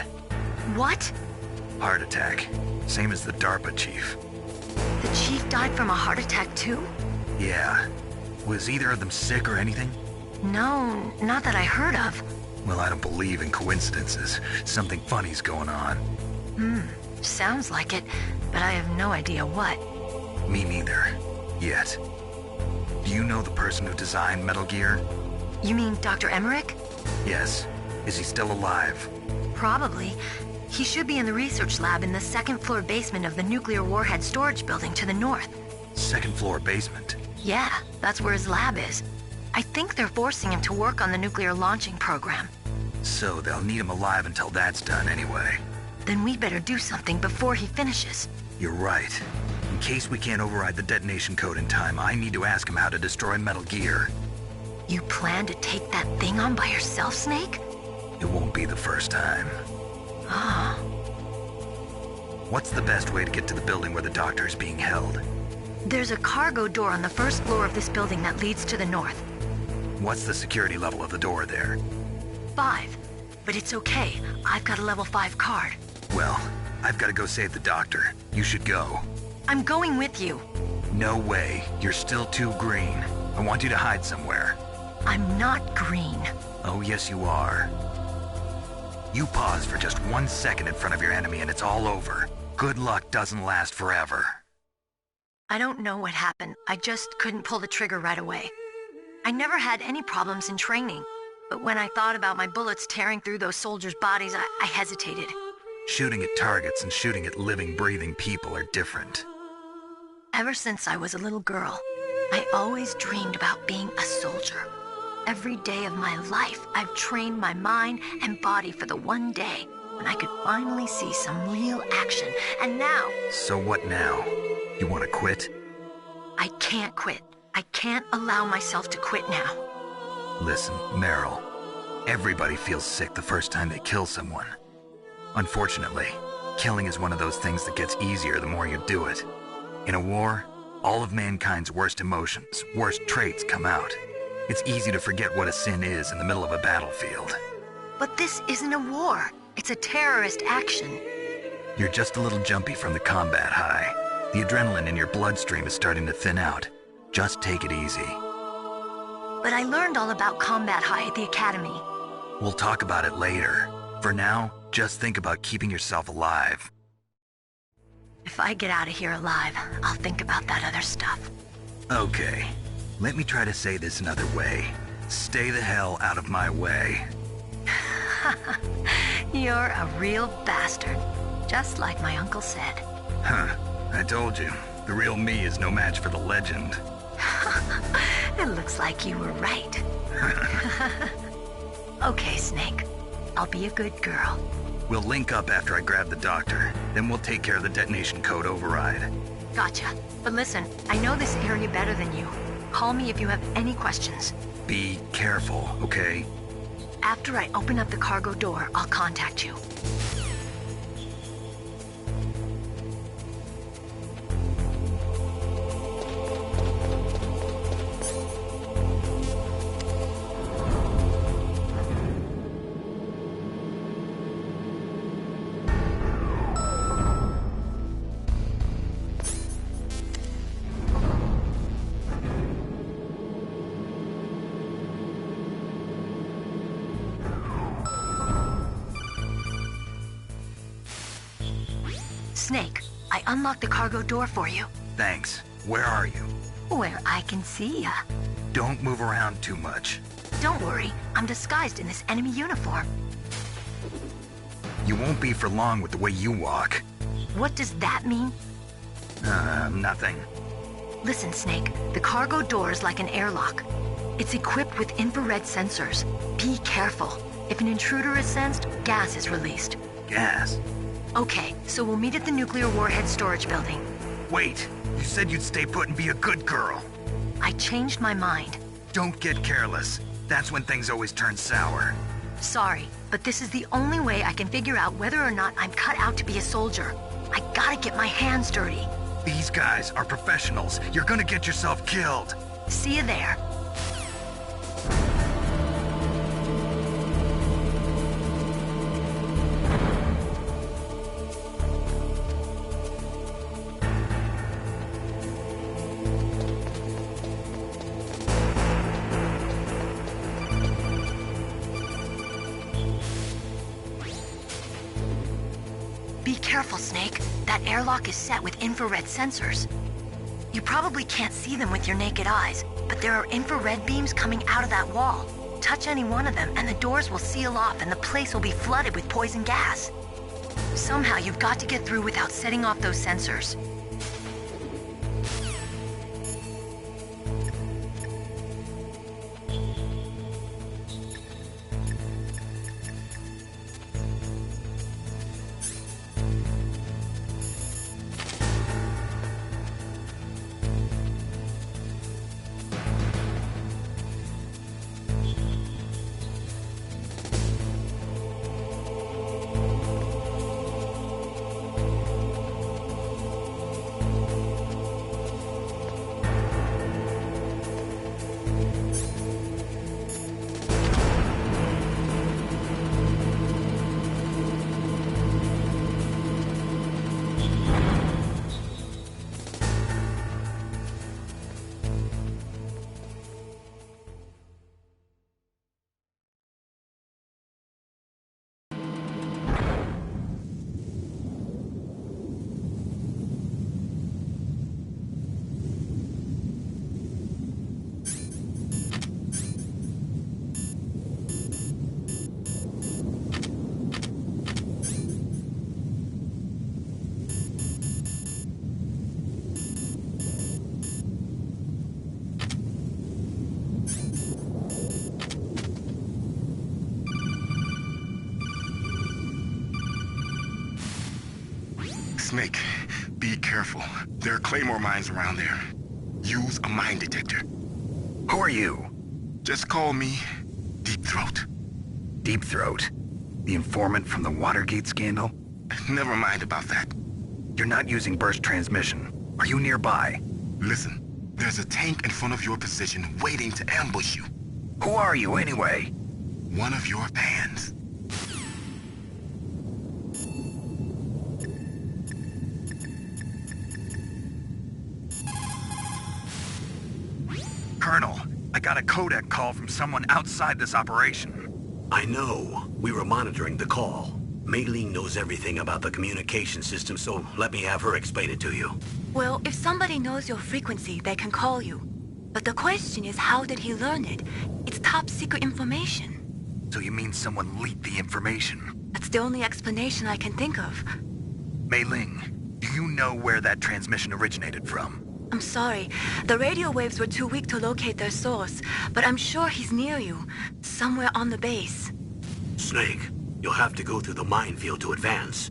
What? Heart attack. Same as the DARPA chief. The chief died from a heart attack too? Yeah. Was either of them sick or anything? No, not that I heard of. Well, I don't believe in coincidences. Something funny's going on. Sounds like it, but I have no idea what. Me neither. Yet. Do you know the person who designed Metal Gear? You mean Dr. Emmerich? Yes. Is he still alive? Probably. He should be in the research lab in the second-floor basement of the nuclear warhead storage building to the north. Second-floor basement? Yeah, that's where his lab is. I think they're forcing him to work on the nuclear launching program. So they'll need him alive until that's done anyway. Then we better do something before he finishes. You're right. In case we can't override the detonation code in time, I need to ask him how to destroy Metal Gear. You plan to take that thing on by yourself, Snake? It won't be the first time. Ah. What's the best way to get to the building where the doctor is being held? There's a cargo door on the first floor of this building that leads to the north. What's the security level of the door there? 5. But it's okay. I've got a level 5 card. Well, I've got to go save the doctor. You should go. I'm going with you. No way. You're still too green. I want you to hide somewhere. I'm not green. Oh, yes you are. You pause for just 1 second in front of your enemy and it's all over. Good luck doesn't last forever. I don't know what happened. I just couldn't pull the trigger right away. I never had any problems in training, but when I thought about my bullets tearing through those soldiers' bodies, I hesitated. Shooting at targets and shooting at living, breathing people are different. Ever since I was a little girl, I always dreamed about being a soldier. Every day of my life, I've trained my mind and body for the one day when I could finally see some real action. And now... So what now? You want to quit? I can't quit. I can't allow myself to quit now. Listen, Meryl. Everybody feels sick the first time they kill someone. Unfortunately, killing is one of those things that gets easier the more you do it. In a war, all of mankind's worst emotions, worst traits come out. It's easy to forget what a sin is in the middle of a battlefield. But this isn't a war. It's a terrorist action. You're just a little jumpy from the combat high. The adrenaline in your bloodstream is starting to thin out. Just take it easy. But I learned all about combat high at the academy. We'll talk about it later. For now, just think about keeping yourself alive. If I get out of here alive, I'll think about that other stuff. Okay. Let me try to say this another way. Stay the hell out of my way. You're a real bastard. Just like my uncle said. Huh. I told you. The real me is no match for the legend. It looks like you were right. Okay, Snake. I'll be a good girl. We'll link up after I grab the doctor. Then we'll take care of the detonation code override. Gotcha. But listen, I know this area better than you. Call me if you have any questions. Be careful, okay? After I open up the cargo door, I'll contact you. Snake, I unlocked the cargo door for you. Thanks. Where are you? Where I can see ya. Don't move around too much. Don't worry, I'm disguised in this enemy uniform. You won't be for long with the way you walk. What does that mean? Nothing. Listen, Snake, the cargo door is like an airlock. It's equipped with infrared sensors. Be careful. If an intruder is sensed, gas is released. Gas? Okay, so we'll meet at the nuclear warhead storage building. Wait, you said you'd stay put and be a good girl. I changed my mind. Don't get careless. That's when things always turn sour. Sorry, but this is the only way I can figure out whether or not I'm cut out to be a soldier. I gotta get my hands dirty. These guys are professionals. You're gonna get yourself killed. See you there. Be careful, Snake. That airlock is set with infrared sensors. You probably can't see them with your naked eyes, but there are infrared beams coming out of that wall. Touch any one of them and the doors will seal off and the place will be flooded with poison gas. Somehow you've got to get through without setting off those sensors. Snake, be careful. There are Claymore mines around there. Use a mine detector. Who are you? Just call me Deep Throat. Deep Throat? The informant from the Watergate scandal? Never mind about that. You're not using burst transmission. Are you nearby? Listen, there's a tank in front of your position waiting to ambush you. Who are you, anyway? One of your fans. Colonel, I got a codec call from someone outside this operation. I know. We were monitoring the call. Mei Ling knows everything about the communication system, so let me have her explain it to you. Well, if somebody knows your frequency, they can call you. But the question is, how did he learn it? It's top secret information. So you mean someone leaked the information? That's the only explanation I can think of. Mei Ling, do you know where that transmission originated from? I'm sorry. The radio waves were too weak to locate their source, but I'm sure he's near you, somewhere on the base. Snake, you'll have to go through the minefield to advance.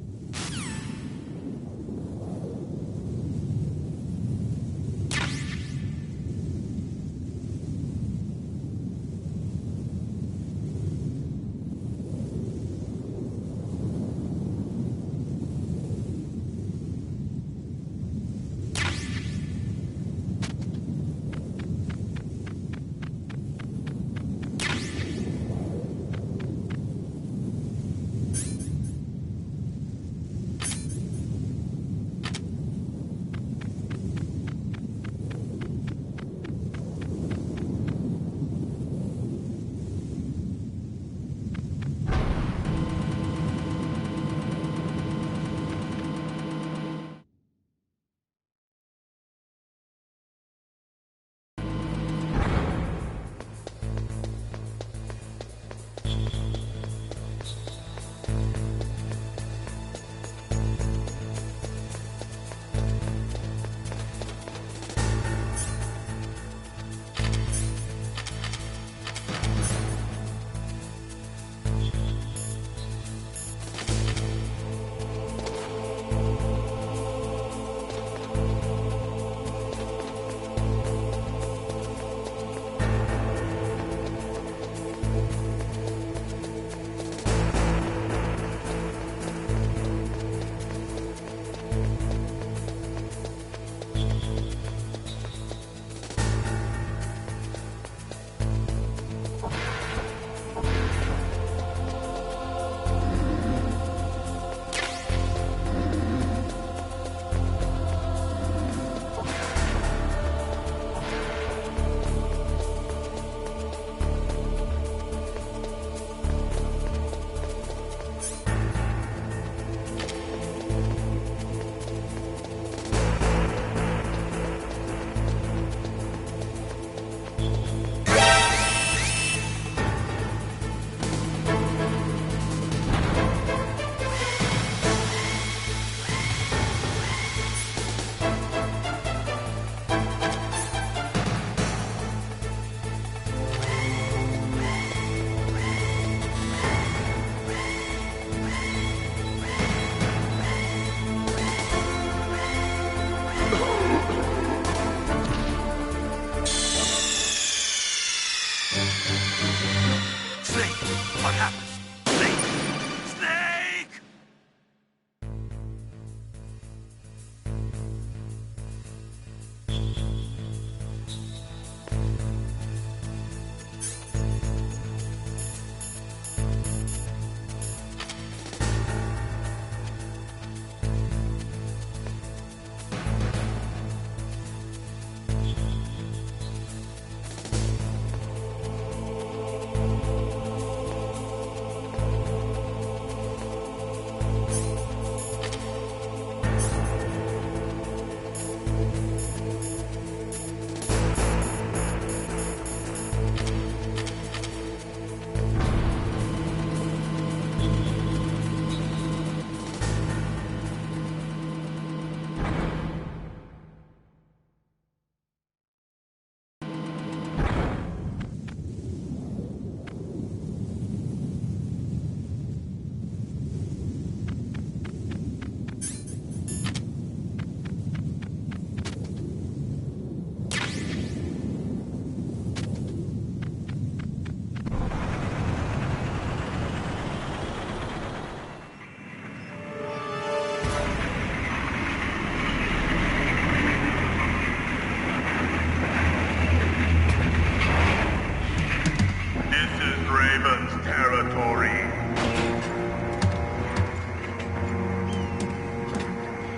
territory.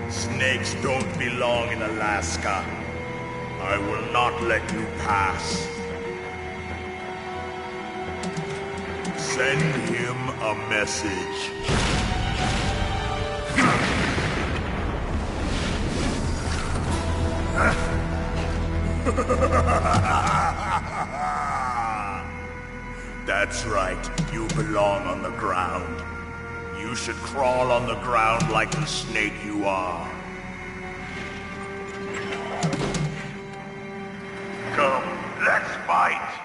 Snakes don't belong in Alaska. I will not let you pass. Send him a message. That's right, you belong on the ground. You should crawl on the ground like the snake you are. Come, let's fight!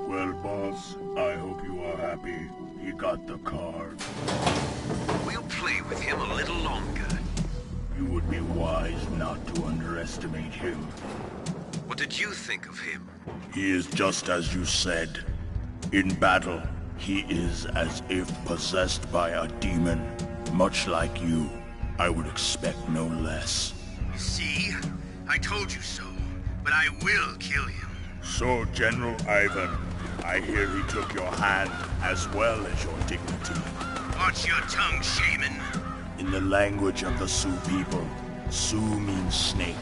Well, boss, I hope you are happy. He got the card. We'll play with him a little longer. You would be wise not to underestimate him. What did you think of him? He is just as you said. In battle, he is as if possessed by a demon. Much like you, I would expect no less. See? I told you so. But I will kill him. So, General Ivan, I hear he took your hand as well as your dignity. Watch your tongue, shaman. In the language of the Sioux people, Sioux means snake.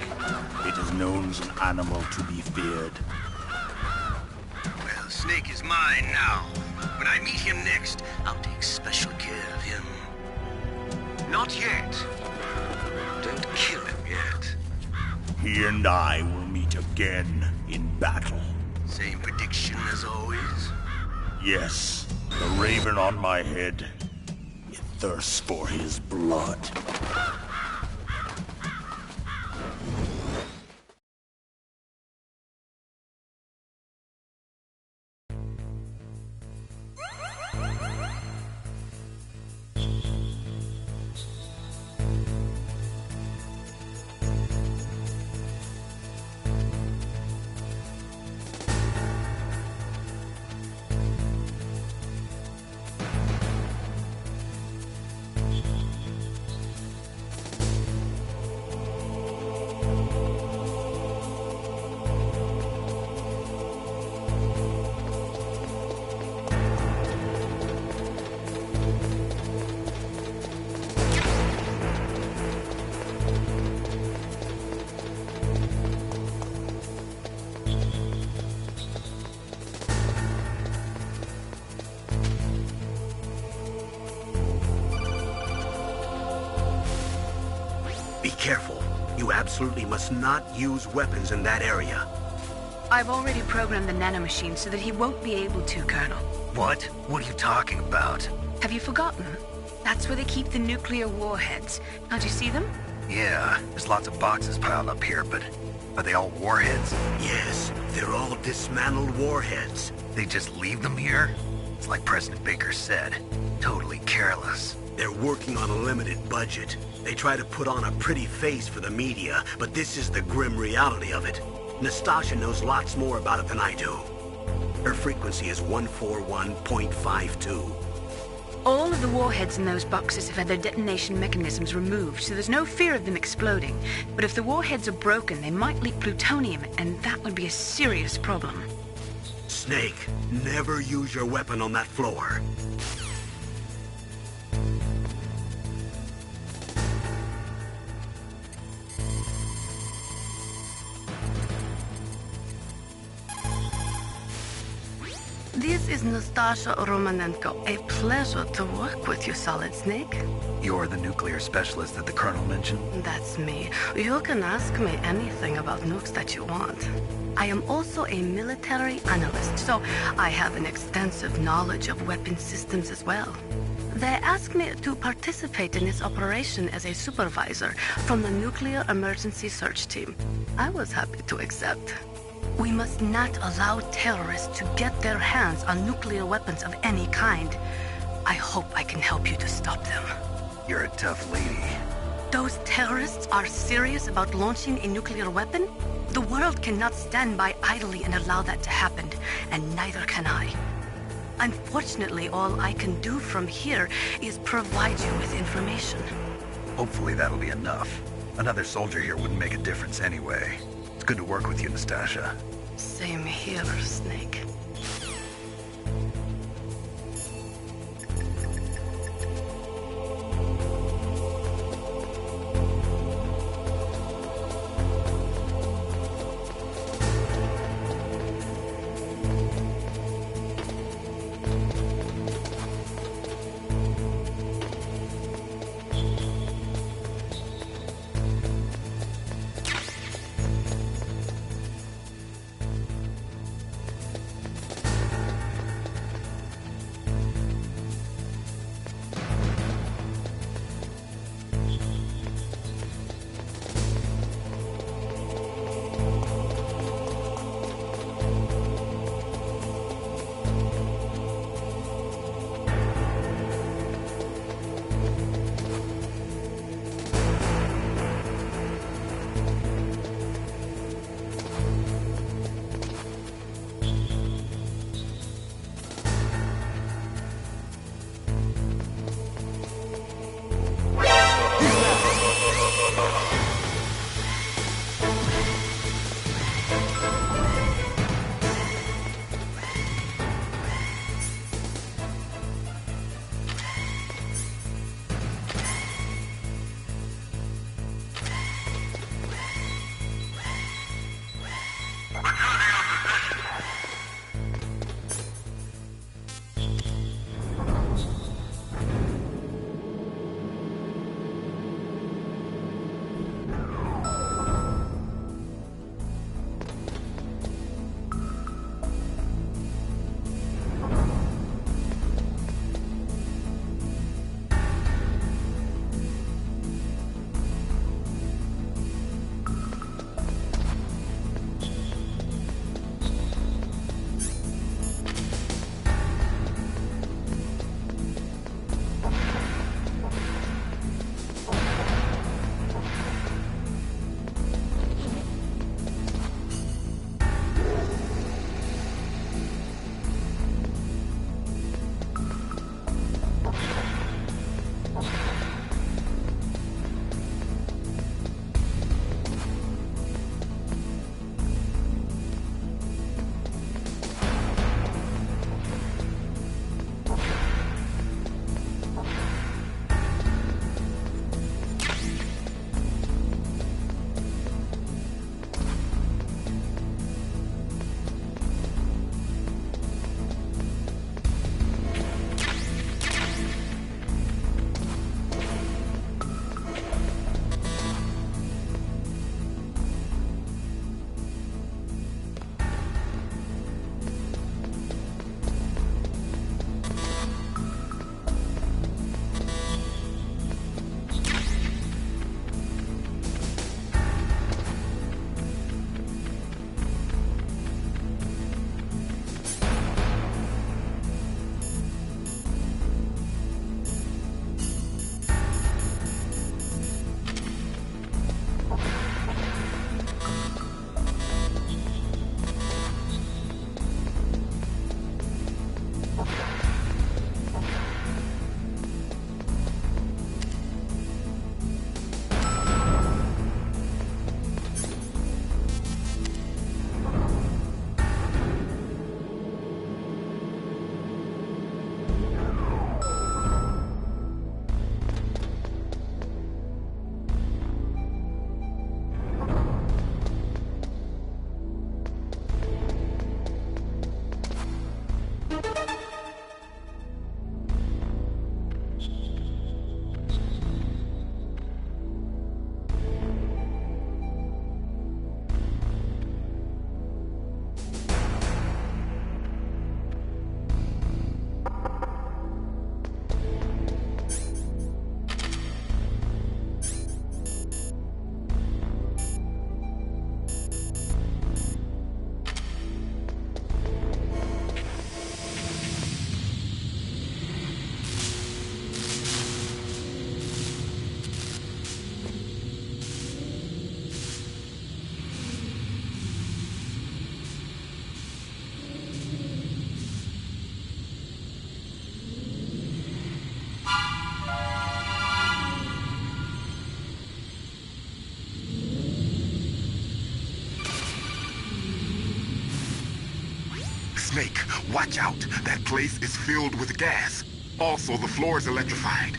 It is known as an animal to be feared. Well, Snake is mine now. When I meet him next, I'll take special care of him. Not yet. Don't kill him yet. He and I will meet again in battle. Same prediction as always? Yes, the raven on my head. It thirsts for his blood. Be careful. You absolutely must not use weapons in that area. I've already programmed the nanomachine so that he won't be able to, Colonel. What? What are you talking about? Have you forgotten? That's where they keep the nuclear warheads. Can't you see them? Yeah, there's lots of boxes piled up here, but are they all warheads? Yes, they're all dismantled warheads. They just leave them here? It's like President Baker said, totally careless. They're working on a limited budget. They try to put on a pretty face for the media, but this is the grim reality of it. Nastasha knows lots more about it than I do. Her frequency is 141.52. All of the warheads in those boxes have had their detonation mechanisms removed, so there's no fear of them exploding. But if the warheads are broken, they might leak plutonium, and that would be a serious problem. Snake, never use your weapon on that floor. This is Nastasha Romanenko. A pleasure to work with you, Solid Snake. You're the nuclear specialist that the Colonel mentioned? That's me. You can ask me anything about nukes that you want. I am also a military analyst, so I have an extensive knowledge of weapon systems as well. They asked me to participate in this operation as a supervisor from the Nuclear Emergency Search Team. I was happy to accept. We must not allow terrorists to get their hands on nuclear weapons of any kind. I hope I can help you to stop them. You're a tough lady. Those terrorists are serious about launching a nuclear weapon? The world cannot stand by idly and allow that to happen, and neither can I. Unfortunately, all I can do from here is provide you with information. Hopefully that'll be enough. Another soldier here wouldn't make a difference anyway. It's good to work with you, Nastasha. Same here, Snake. Snake, watch out. That place is filled with gas. Also, the floor is electrified.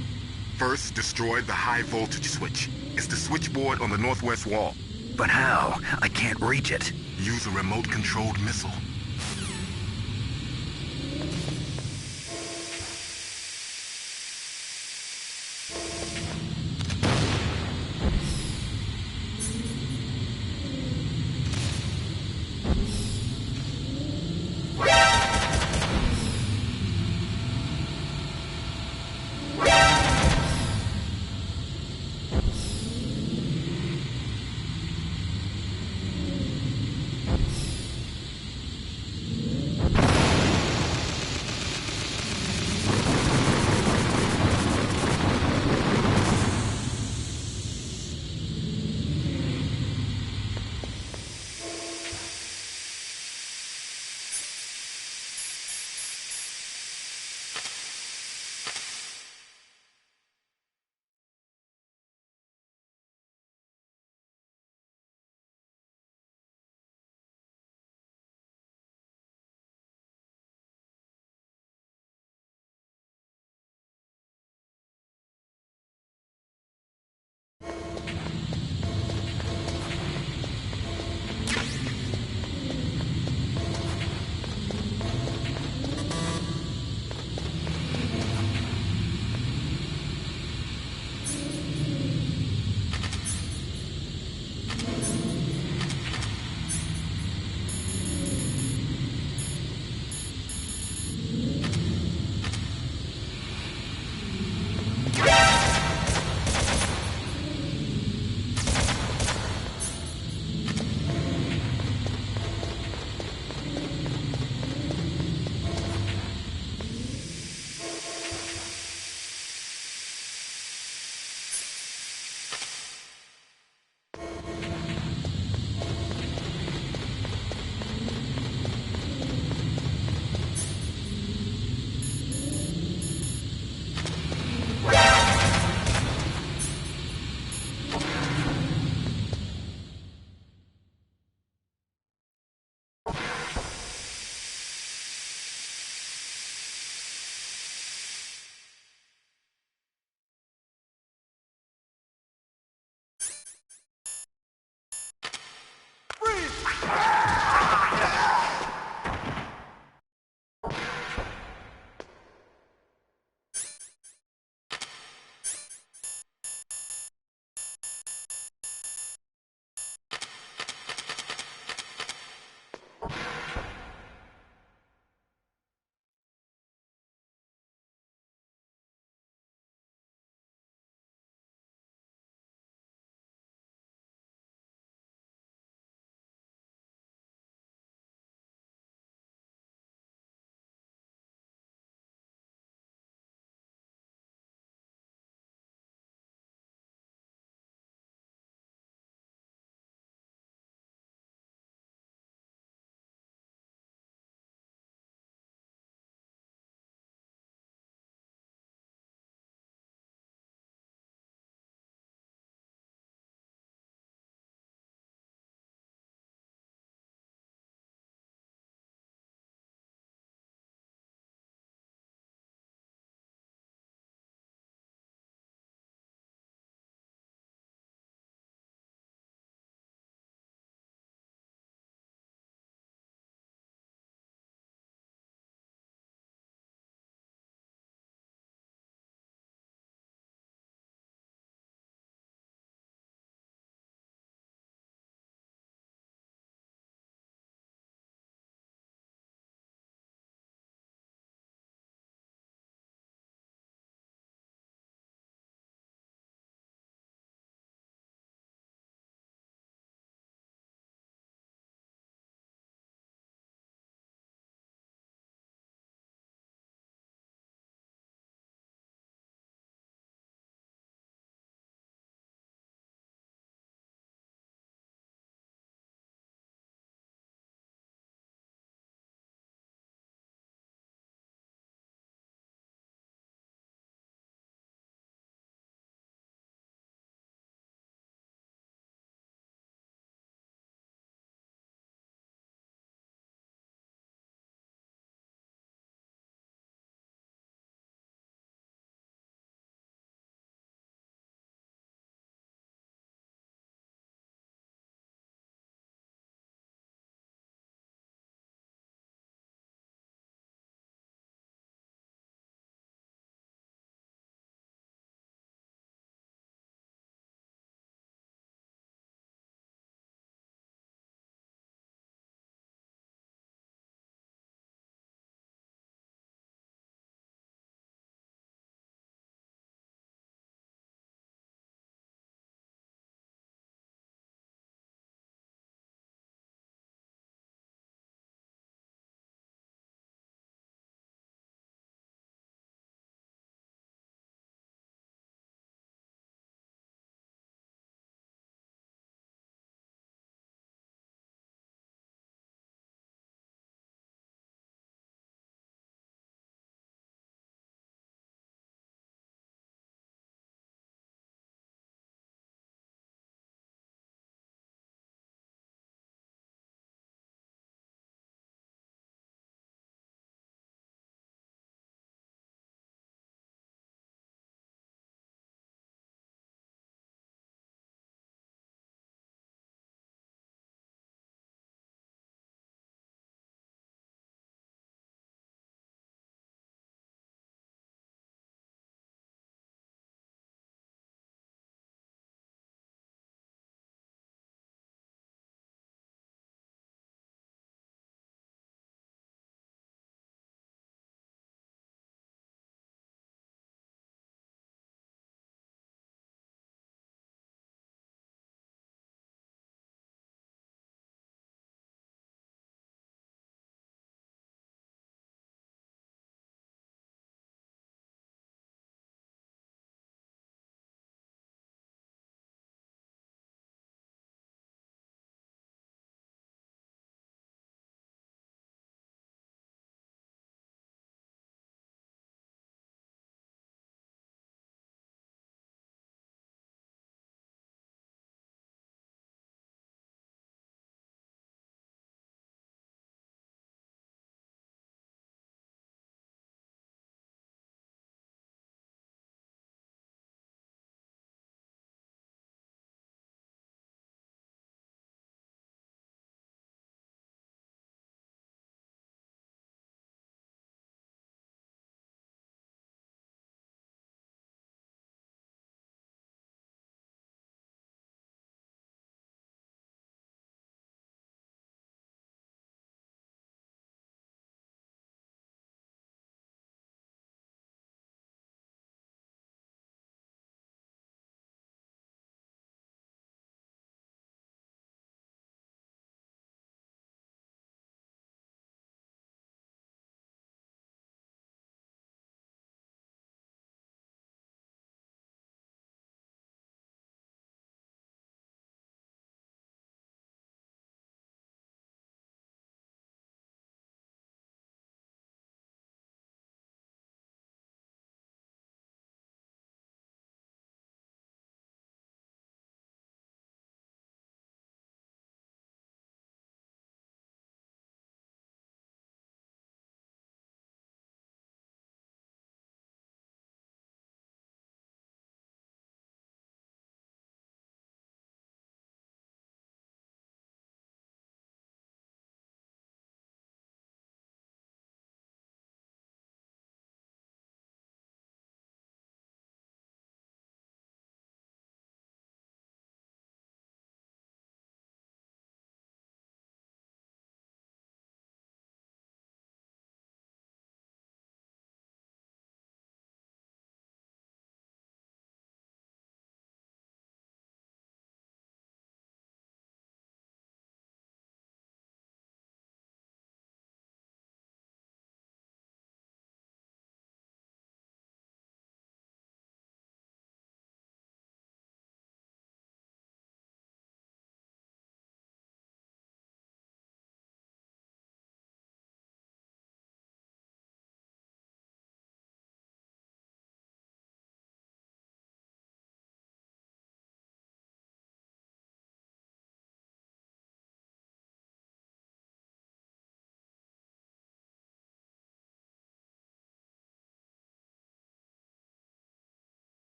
First, destroy the high voltage switch. It's the switchboard on the northwest wall. But how? I can't reach it. Use a remote-controlled missile.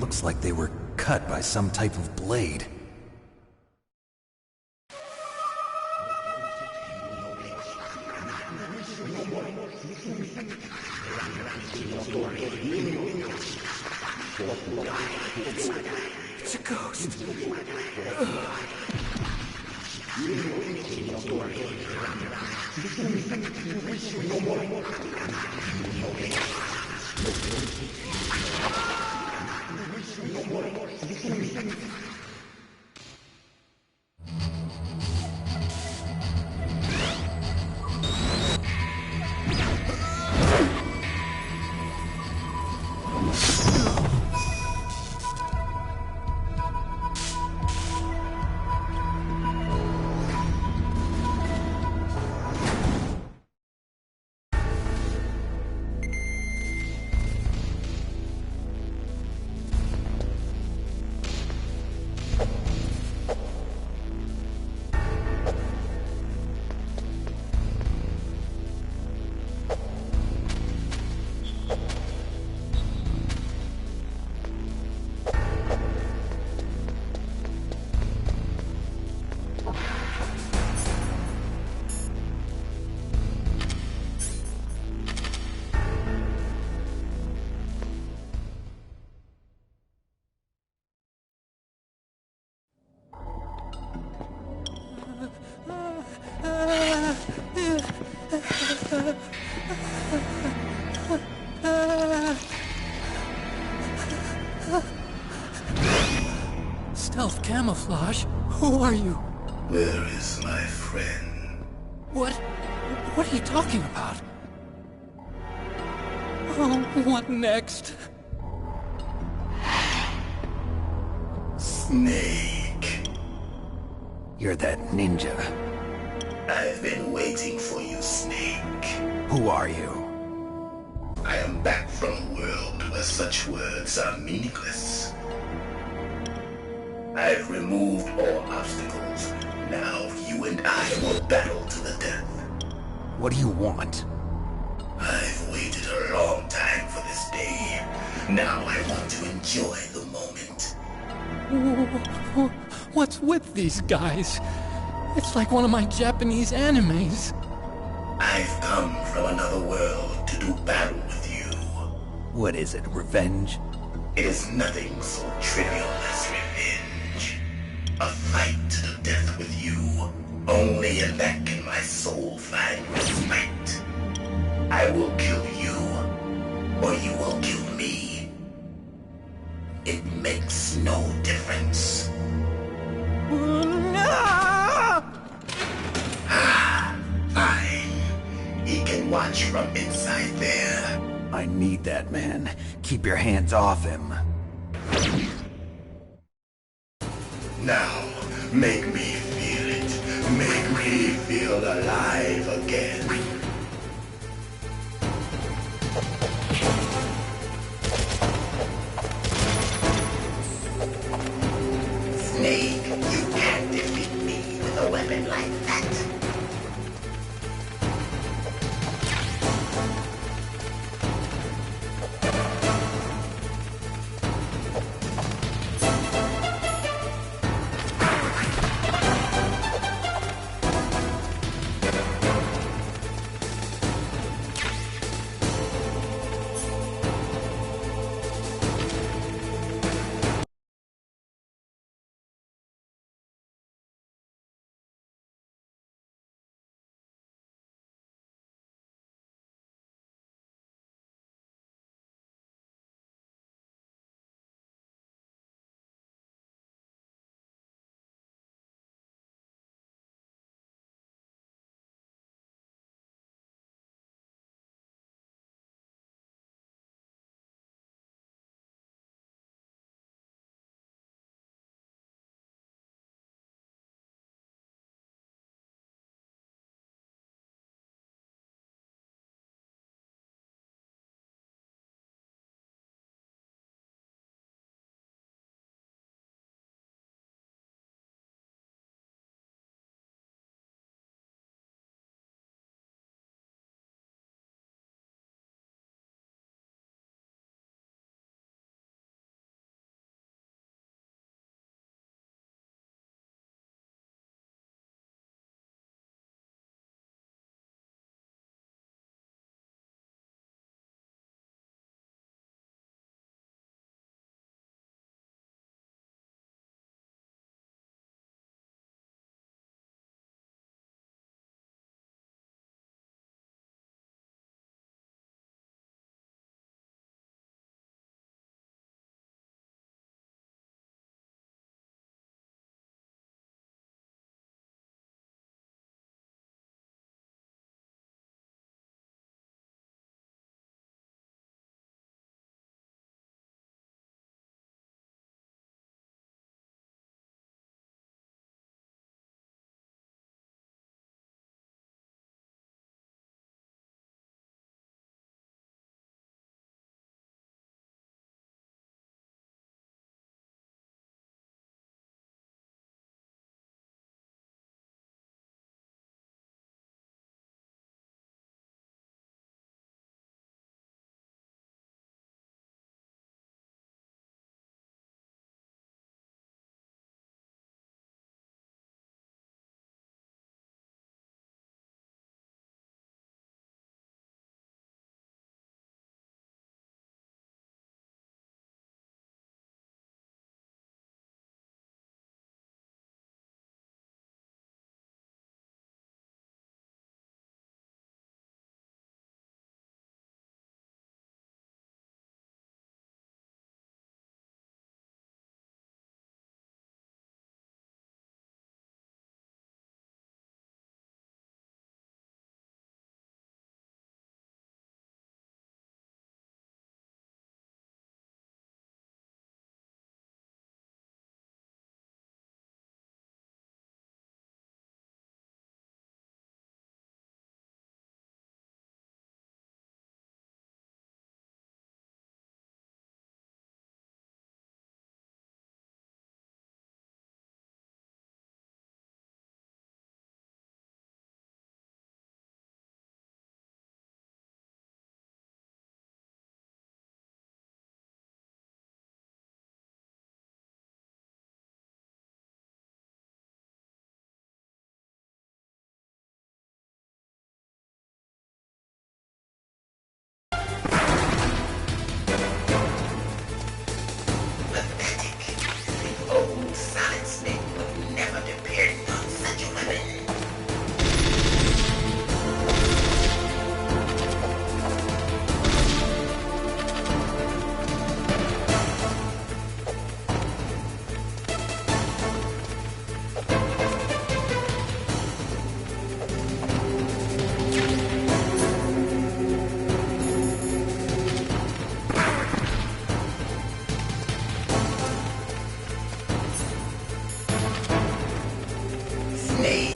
looks like they were cut by some type of blade. It's a ghost. Stealth camouflage? Who are you? Where is my friend? What are you talking about? Oh, what next? Snake. You're that ninja. I've been waiting for you, Snake. Who are you? I am back from a world where such words are meaningless. I've removed all obstacles. Now you and I will battle to the death. What do you want? I've waited a long time for this day. Now I want to enjoy the moment. What's with these guys? It's like one of my Japanese animes. I've come from another world to do battle with you. What is it, revenge? It is nothing so trivial as revenge. A fight to the death with you. Only in that can my soul find respite. I will kill you, or you will kill me. It makes no difference. Fine. He can watch from inside there. I need that man. Keep your hands off him. Now, make me feel it. Make me feel alive again. Snake, you can't defeat me with a weapon like that.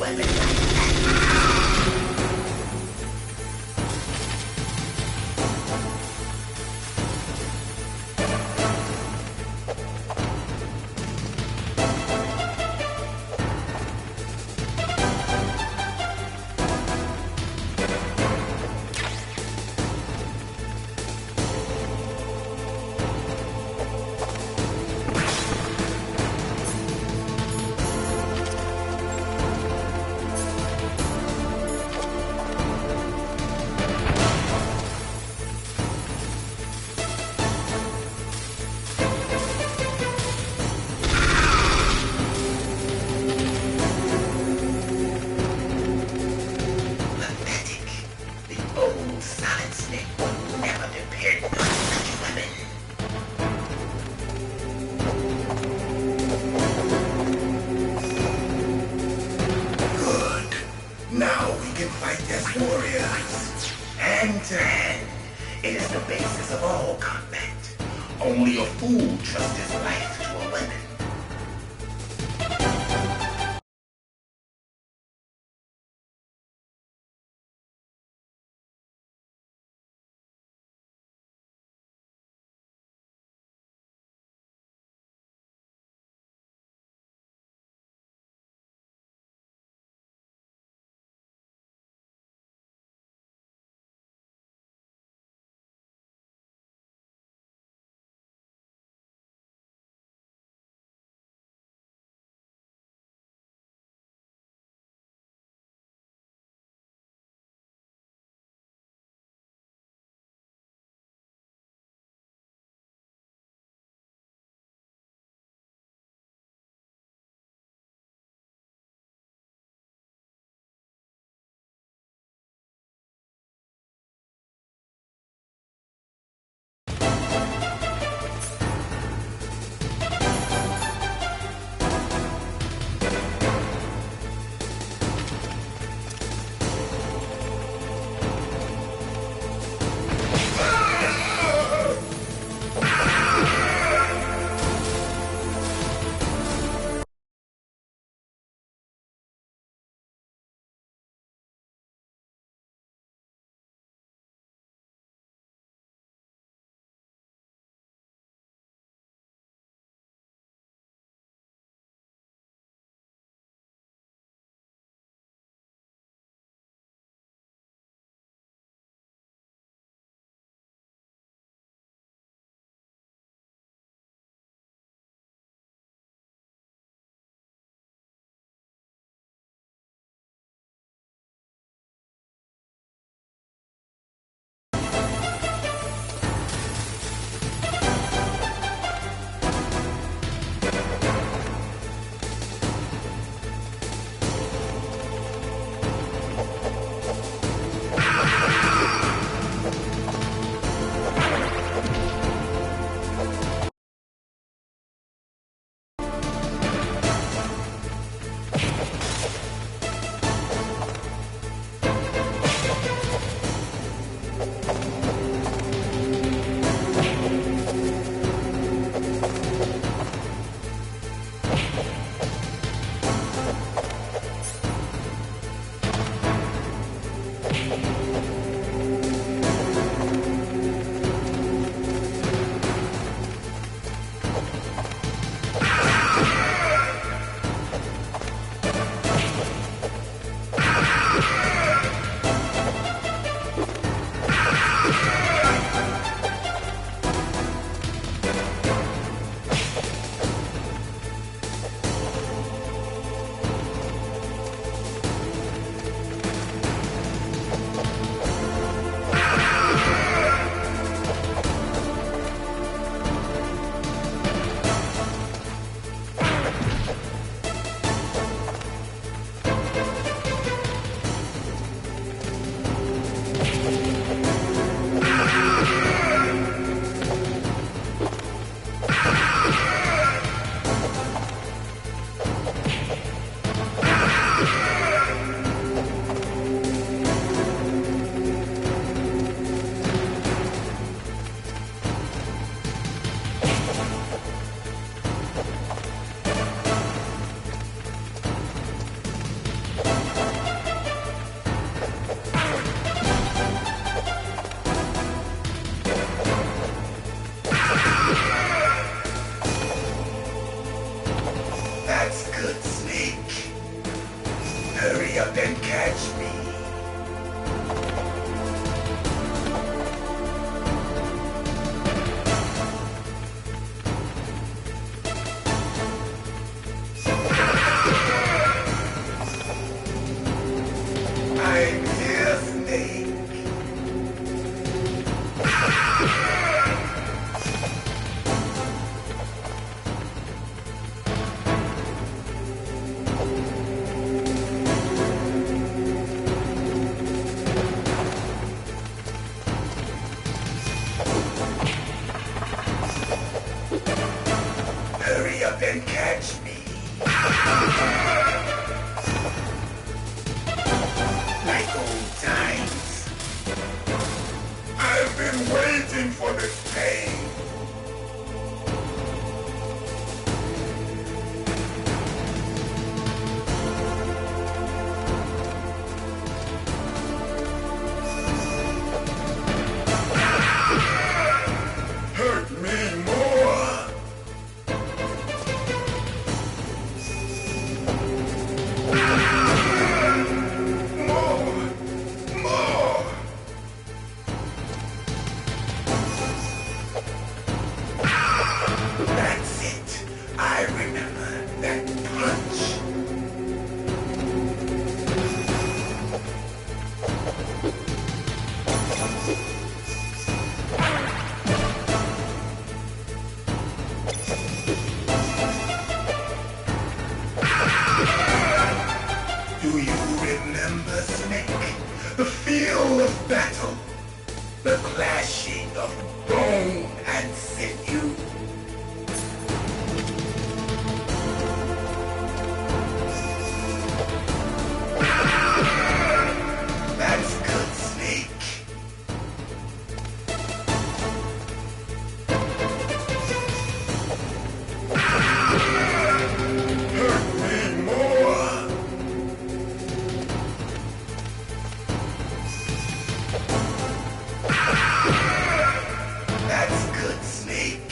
weapon like that. Now we can fight as warriors. Hand to hand. It is the basis of all combat. Only a fool trusts his life to a weapon. That's good, Snake. Hurry up and catch me. I'm here, Snake. Hurry up and catch me. Like old times. I've been waiting for this pain. Hurt me more. More. That's it. I remember that punch. Do you remember, Snake? The feel of battle. The clashing of bone and sinew. That's good, Snake. Hurt me more. That's good, Snake.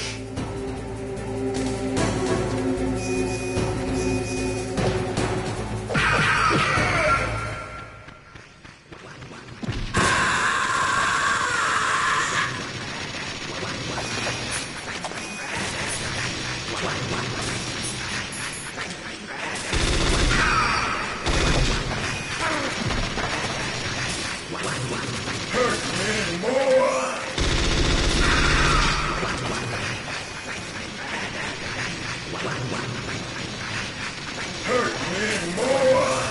Hurt me more. Hurt me more.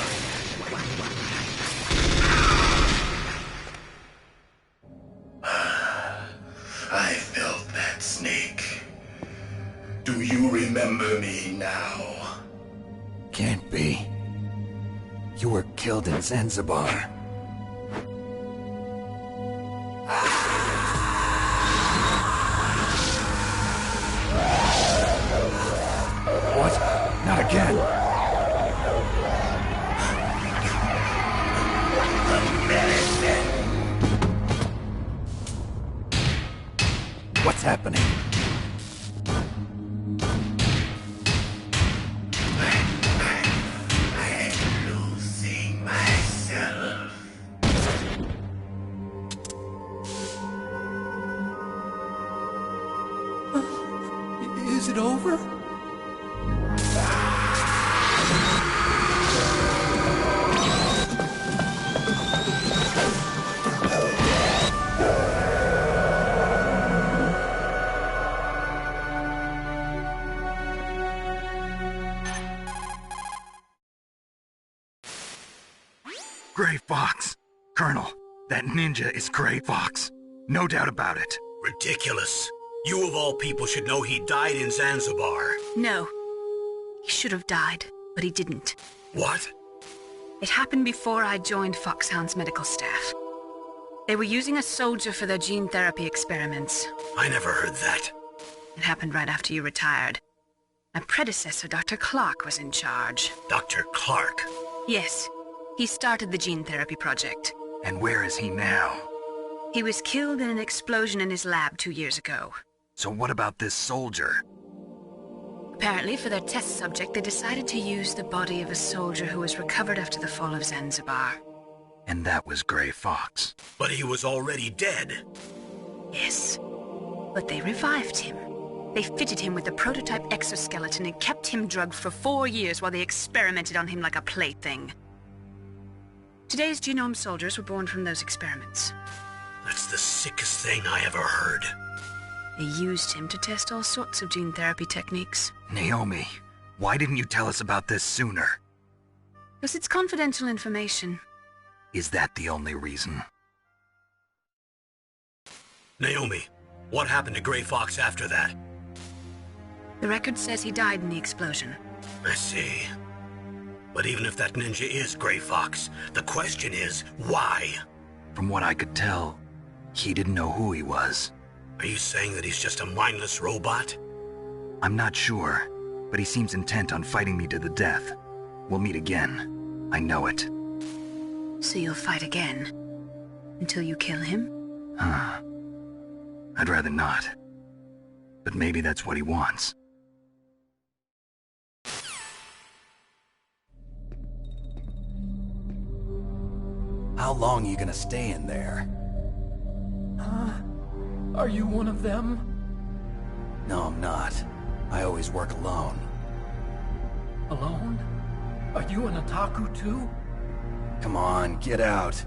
I felt that, Snake. Do you remember me now? Can't be. You were killed in Zanzibar. What? Not again. What's happening? I'm losing myself. Is it over? Gray Fox. Colonel, that ninja is Gray Fox. No doubt about it. Ridiculous. You of all people should know he died in Zanzibar. No. He should have died, but he didn't. What? It happened before I joined Foxhound's medical staff. They were using a soldier for their gene therapy experiments. I never heard that. It happened right after you retired. My predecessor, Dr. Clark, was in charge. Dr. Clark? Yes. He started the gene therapy project. And where is he now? He was killed in an explosion in his lab 2 years ago. So what about this soldier? Apparently, for their test subject, they decided to use the body of a soldier who was recovered after the fall of Zanzibar. And that was Gray Fox. But he was already dead. Yes. But they revived him. They fitted him with the prototype exoskeleton and kept him drugged for 4 years while they experimented on him like a plaything. Today's genome soldiers were born from those experiments. That's the sickest thing I ever heard. They used him to test all sorts of gene therapy techniques. Naomi, why didn't you tell us about this sooner? Because it's confidential information. Is that the only reason? Naomi, what happened to Gray Fox after that? The record says he died in the explosion. I see. But even if that ninja is Gray Fox, the question is, why? From what I could tell, he didn't know who he was. Are you saying that he's just a mindless robot? I'm not sure, but he seems intent on fighting me to the death. We'll meet again. I know it. So you'll fight again? Until you kill him? Huh. I'd rather not. But maybe that's what he wants. How long are you gonna stay in there? Huh? Are you one of them? No, I'm not. I always work alone. Alone? Are you an otaku too? Come on, get out.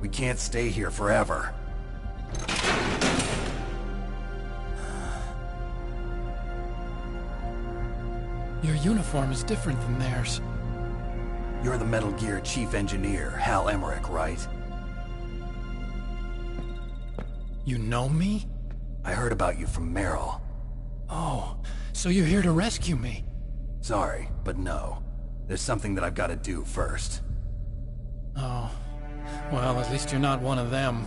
We can't stay here forever. Your uniform is different than theirs. You're the Metal Gear Chief Engineer, Hal Emmerich, right? You know me? I heard about you from Meryl. Oh, so you're here to rescue me? Sorry, but no. There's something that I've got to do first. Oh. Well, at least you're not one of them.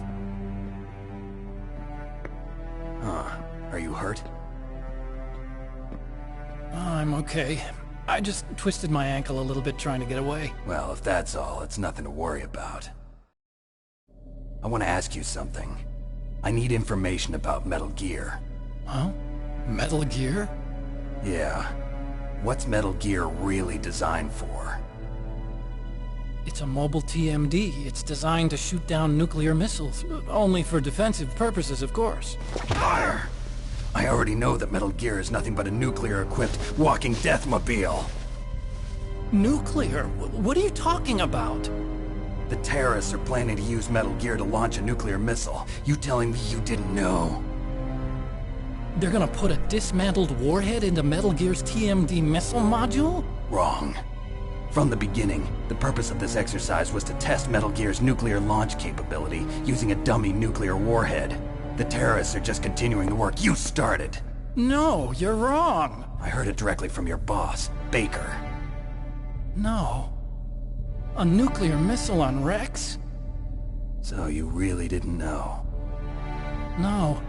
Huh. Are you hurt? I'm okay. I just twisted my ankle a little bit trying to get away. Well, if that's all, it's nothing to worry about. I want to ask you something. I need information about Metal Gear. Huh? Metal Gear? Yeah. What's Metal Gear really designed for? It's a mobile TMD. It's designed to shoot down nuclear missiles. Only for defensive purposes, of course. Fire! I already know that Metal Gear is nothing but a nuclear-equipped walking deathmobile. Nuclear? What are you talking about? The terrorists are planning to use Metal Gear to launch a nuclear missile. You telling me you didn't know? They're gonna put a dismantled warhead into Metal Gear's TMD missile module? Wrong. From the beginning, the purpose of this exercise was to test Metal Gear's nuclear launch capability using a dummy nuclear warhead. The terrorists are just continuing the work you started. No, you're wrong. I heard it directly from your boss, Baker. No. A nuclear missile on Rex? So you really didn't know? No.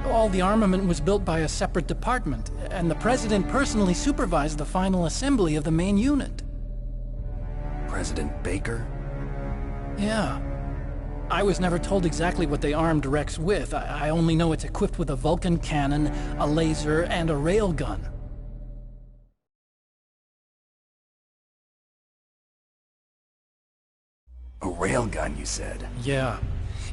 All the armament was built by a separate department, and the President personally supervised the final assembly of the main unit. President Baker? Yeah. I was never told exactly what they armed Rex with. I only know it's equipped with a Vulcan cannon, a laser, and a railgun. A railgun, you said? Yeah.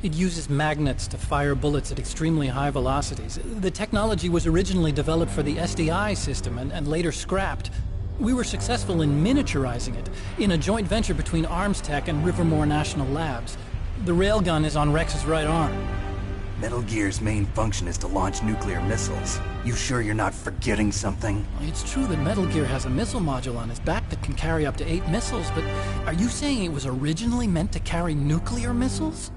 It uses magnets to fire bullets at extremely high velocities. The technology was originally developed for the SDI system and later scrapped. We were successful in miniaturizing it, in a joint venture between Armstech and Rivermore National Labs. The railgun is on Rex's right arm. Metal Gear's main function is to launch nuclear missiles. You sure you're not forgetting something? It's true that Metal Gear has a missile module on his back that can carry up to 8 missiles, but are you saying it was originally meant to carry nuclear missiles?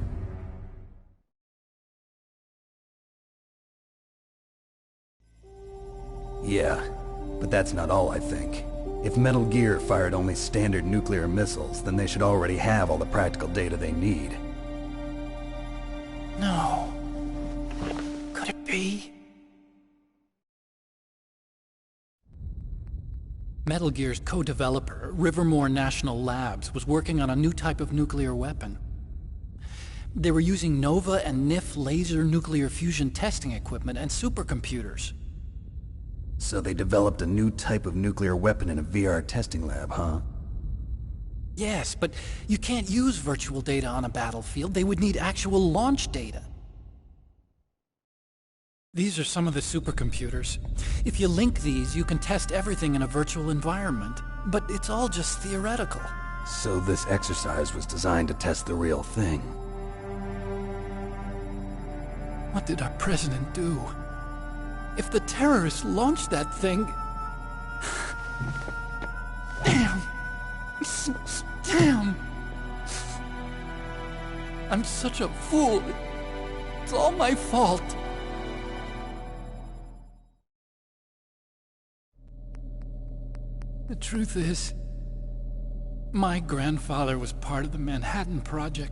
Yeah, but that's not all I think. If Metal Gear fired only standard nuclear missiles, then they should already have all the practical data they need. No. Could it be? Metal Gear's co-developer, Rivermore National Labs, was working on a new type of nuclear weapon. They were using Nova and NIF laser nuclear fusion testing equipment and supercomputers. So they developed a new type of nuclear weapon in a VR testing lab, huh? Yes, but you can't use virtual data on a battlefield. They would need actual launch data. These are some of the supercomputers. If you link these, you can test everything in a virtual environment. But it's all just theoretical. So this exercise was designed to test the real thing. What did our president do? If the terrorists launched that thing... Damn! Damn! I'm such a fool. It's all my fault. The truth is, my grandfather was part of the Manhattan Project.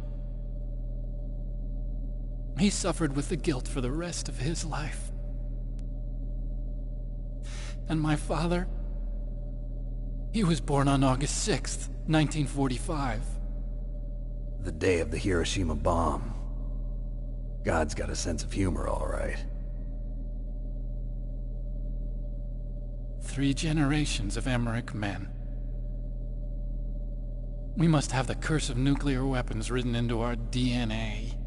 He suffered with the guilt for the rest of his life. And my father, he was born on August 6th, 1945. The day of the Hiroshima bomb. God's got a sense of humor, all right. 3 generations of Emmerich men. We must have the curse of nuclear weapons written into our DNA.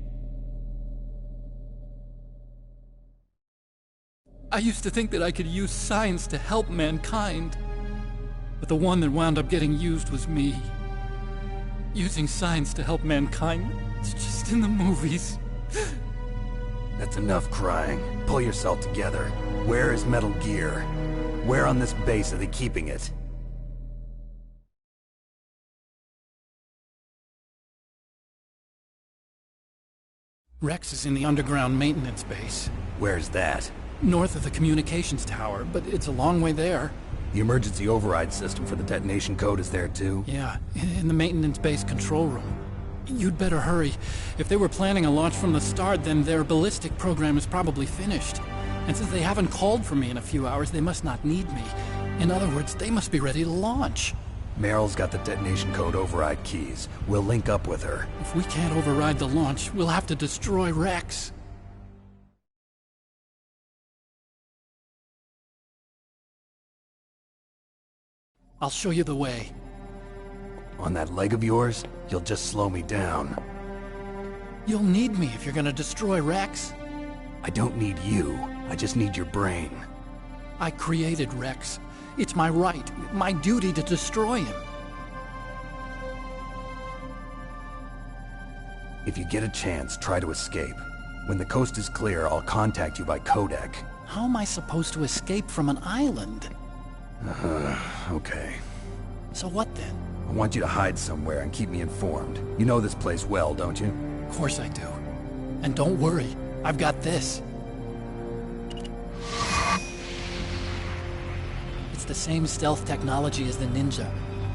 I used to think that I could use science to help mankind. But the one that wound up getting used was me. Using science to help mankind, it's just in the movies. That's enough crying. Pull yourself together. Where is Metal Gear? Where on this base are they keeping it? Rex is in the underground maintenance base. Where's that? North of the communications tower, but it's a long way there. The emergency override system for the detonation code is there too? Yeah, in the maintenance base control room. You'd better hurry. If they were planning a launch from the start, then their ballistic program is probably finished. And since they haven't called for me in a few hours, they must not need me. In other words, they must be ready to launch. Meryl's got the detonation code override keys. We'll link up with her. If we can't override the launch, we'll have to destroy Rex. I'll show you the way. On that leg of yours, you'll just slow me down. You'll need me if you're gonna destroy Rex. I don't need you. I just need your brain. I created Rex. It's my right, my duty to destroy him. If you get a chance, try to escape. When the coast is clear, I'll contact you by codec. How am I supposed to escape from an island? Okay. So what then? I want you to hide somewhere and keep me informed. You know this place well, don't you? Of course I do. And don't worry, I've got this. It's the same stealth technology as the Ninja.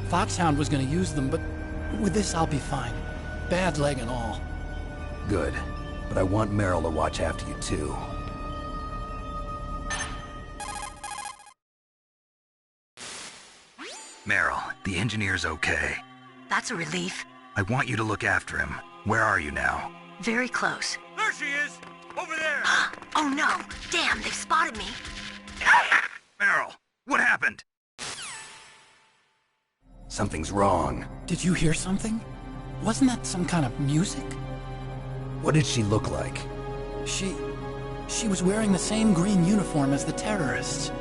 Foxhound was gonna use them, but with this I'll be fine. Bad leg and all. Good. But I want Meryl to watch after you too. Meryl, the engineer's okay. That's a relief. I want you to look after him. Where are you now? Very close. There she is! Over there! Oh no! Damn, they've spotted me! Meryl, what happened? Something's wrong. Did you hear something? Wasn't that some kind of music? What did she look like? She was wearing the same green uniform as the terrorists.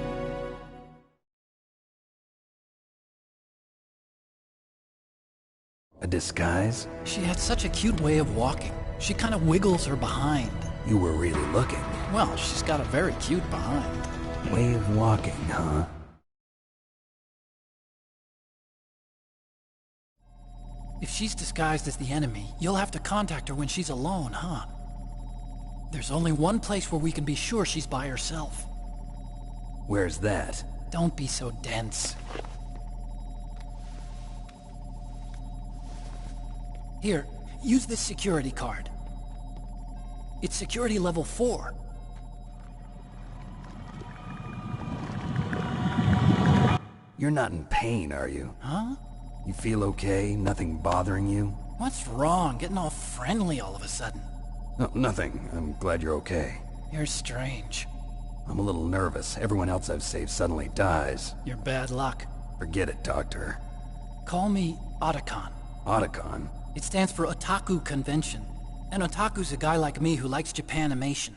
A disguise? She had such a cute way of walking. She kind of wiggles her behind. You were really looking. Well, she's got a very cute behind. Way of walking, huh? If she's disguised as the enemy, you'll have to contact her when she's alone, huh? There's only one place where we can be sure she's by herself. Where's that? Don't be so dense. Here, use this security card. It's security level 4. You're not in pain, are you? Huh? You feel okay? Nothing bothering you? What's wrong? Getting all friendly all of a sudden. No, nothing. I'm glad you're okay. You're strange. I'm a little nervous. Everyone else I've saved suddenly dies. You're bad luck. Forget it, Doctor. Call me Otacon. Otacon? It stands for Otaku Convention. An otaku's a guy like me who likes Japanimation.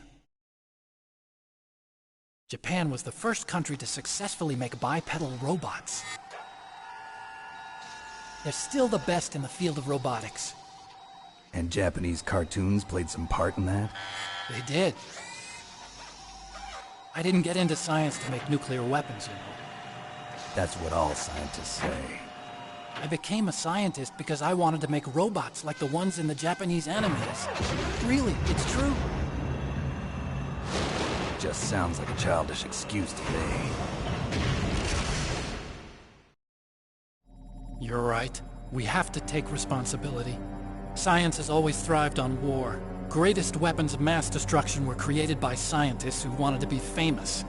Japan was the first country to successfully make bipedal robots. They're still the best in the field of robotics. And Japanese cartoons played some part in that? They did. I didn't get into science to make nuclear weapons, you know. That's what all scientists say. I became a scientist because I wanted to make robots like the ones in the Japanese animes. Really, it's true. Just sounds like a childish excuse to me. You're right. We have to take responsibility. Science has always thrived on war. Greatest weapons of mass destruction were created by scientists who wanted to be famous.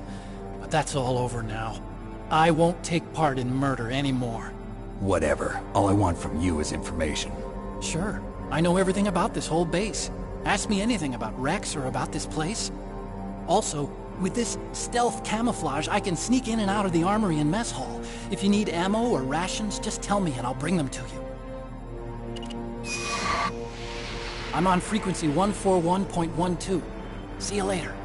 But that's all over now. I won't take part in murder anymore. Whatever. All I want from you is information. Sure. I know everything about this whole base. Ask me anything about Rex or about this place. Also, with this stealth camouflage, I can sneak in and out of the armory and mess hall. If you need ammo or rations, just tell me and I'll bring them to you. I'm on frequency 141.12. See you later.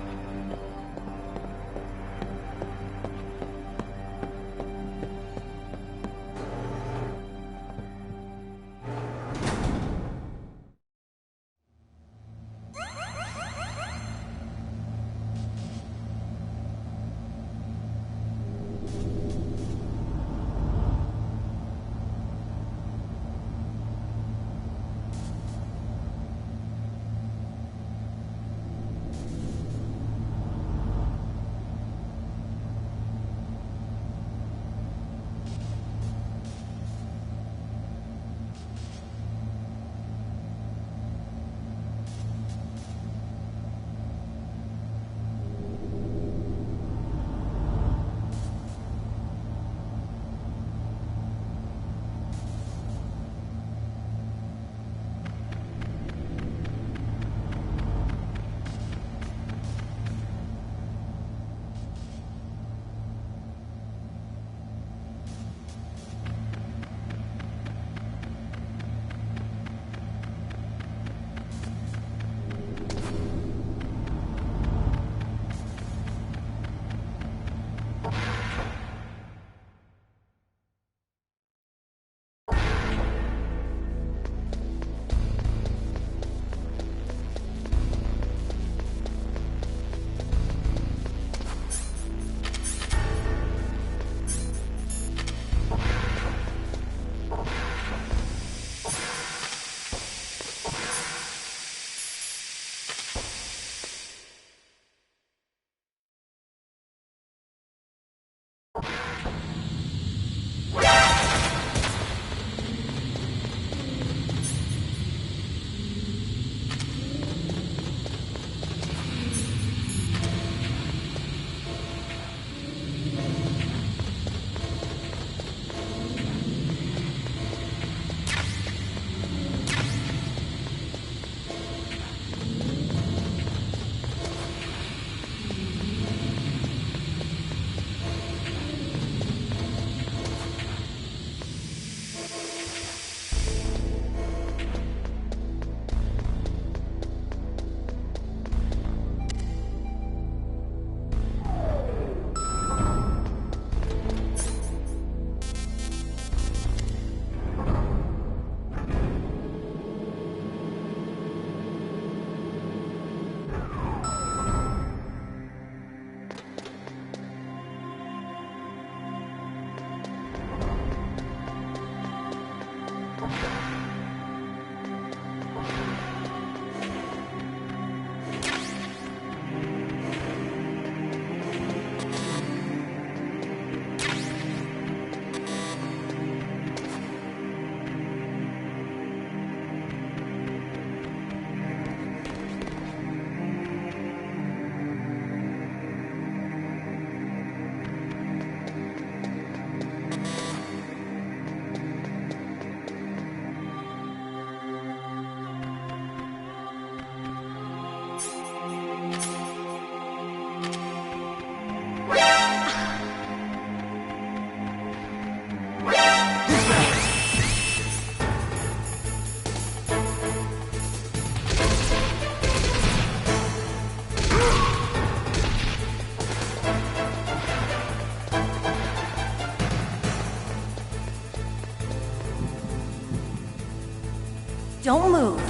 Don't move.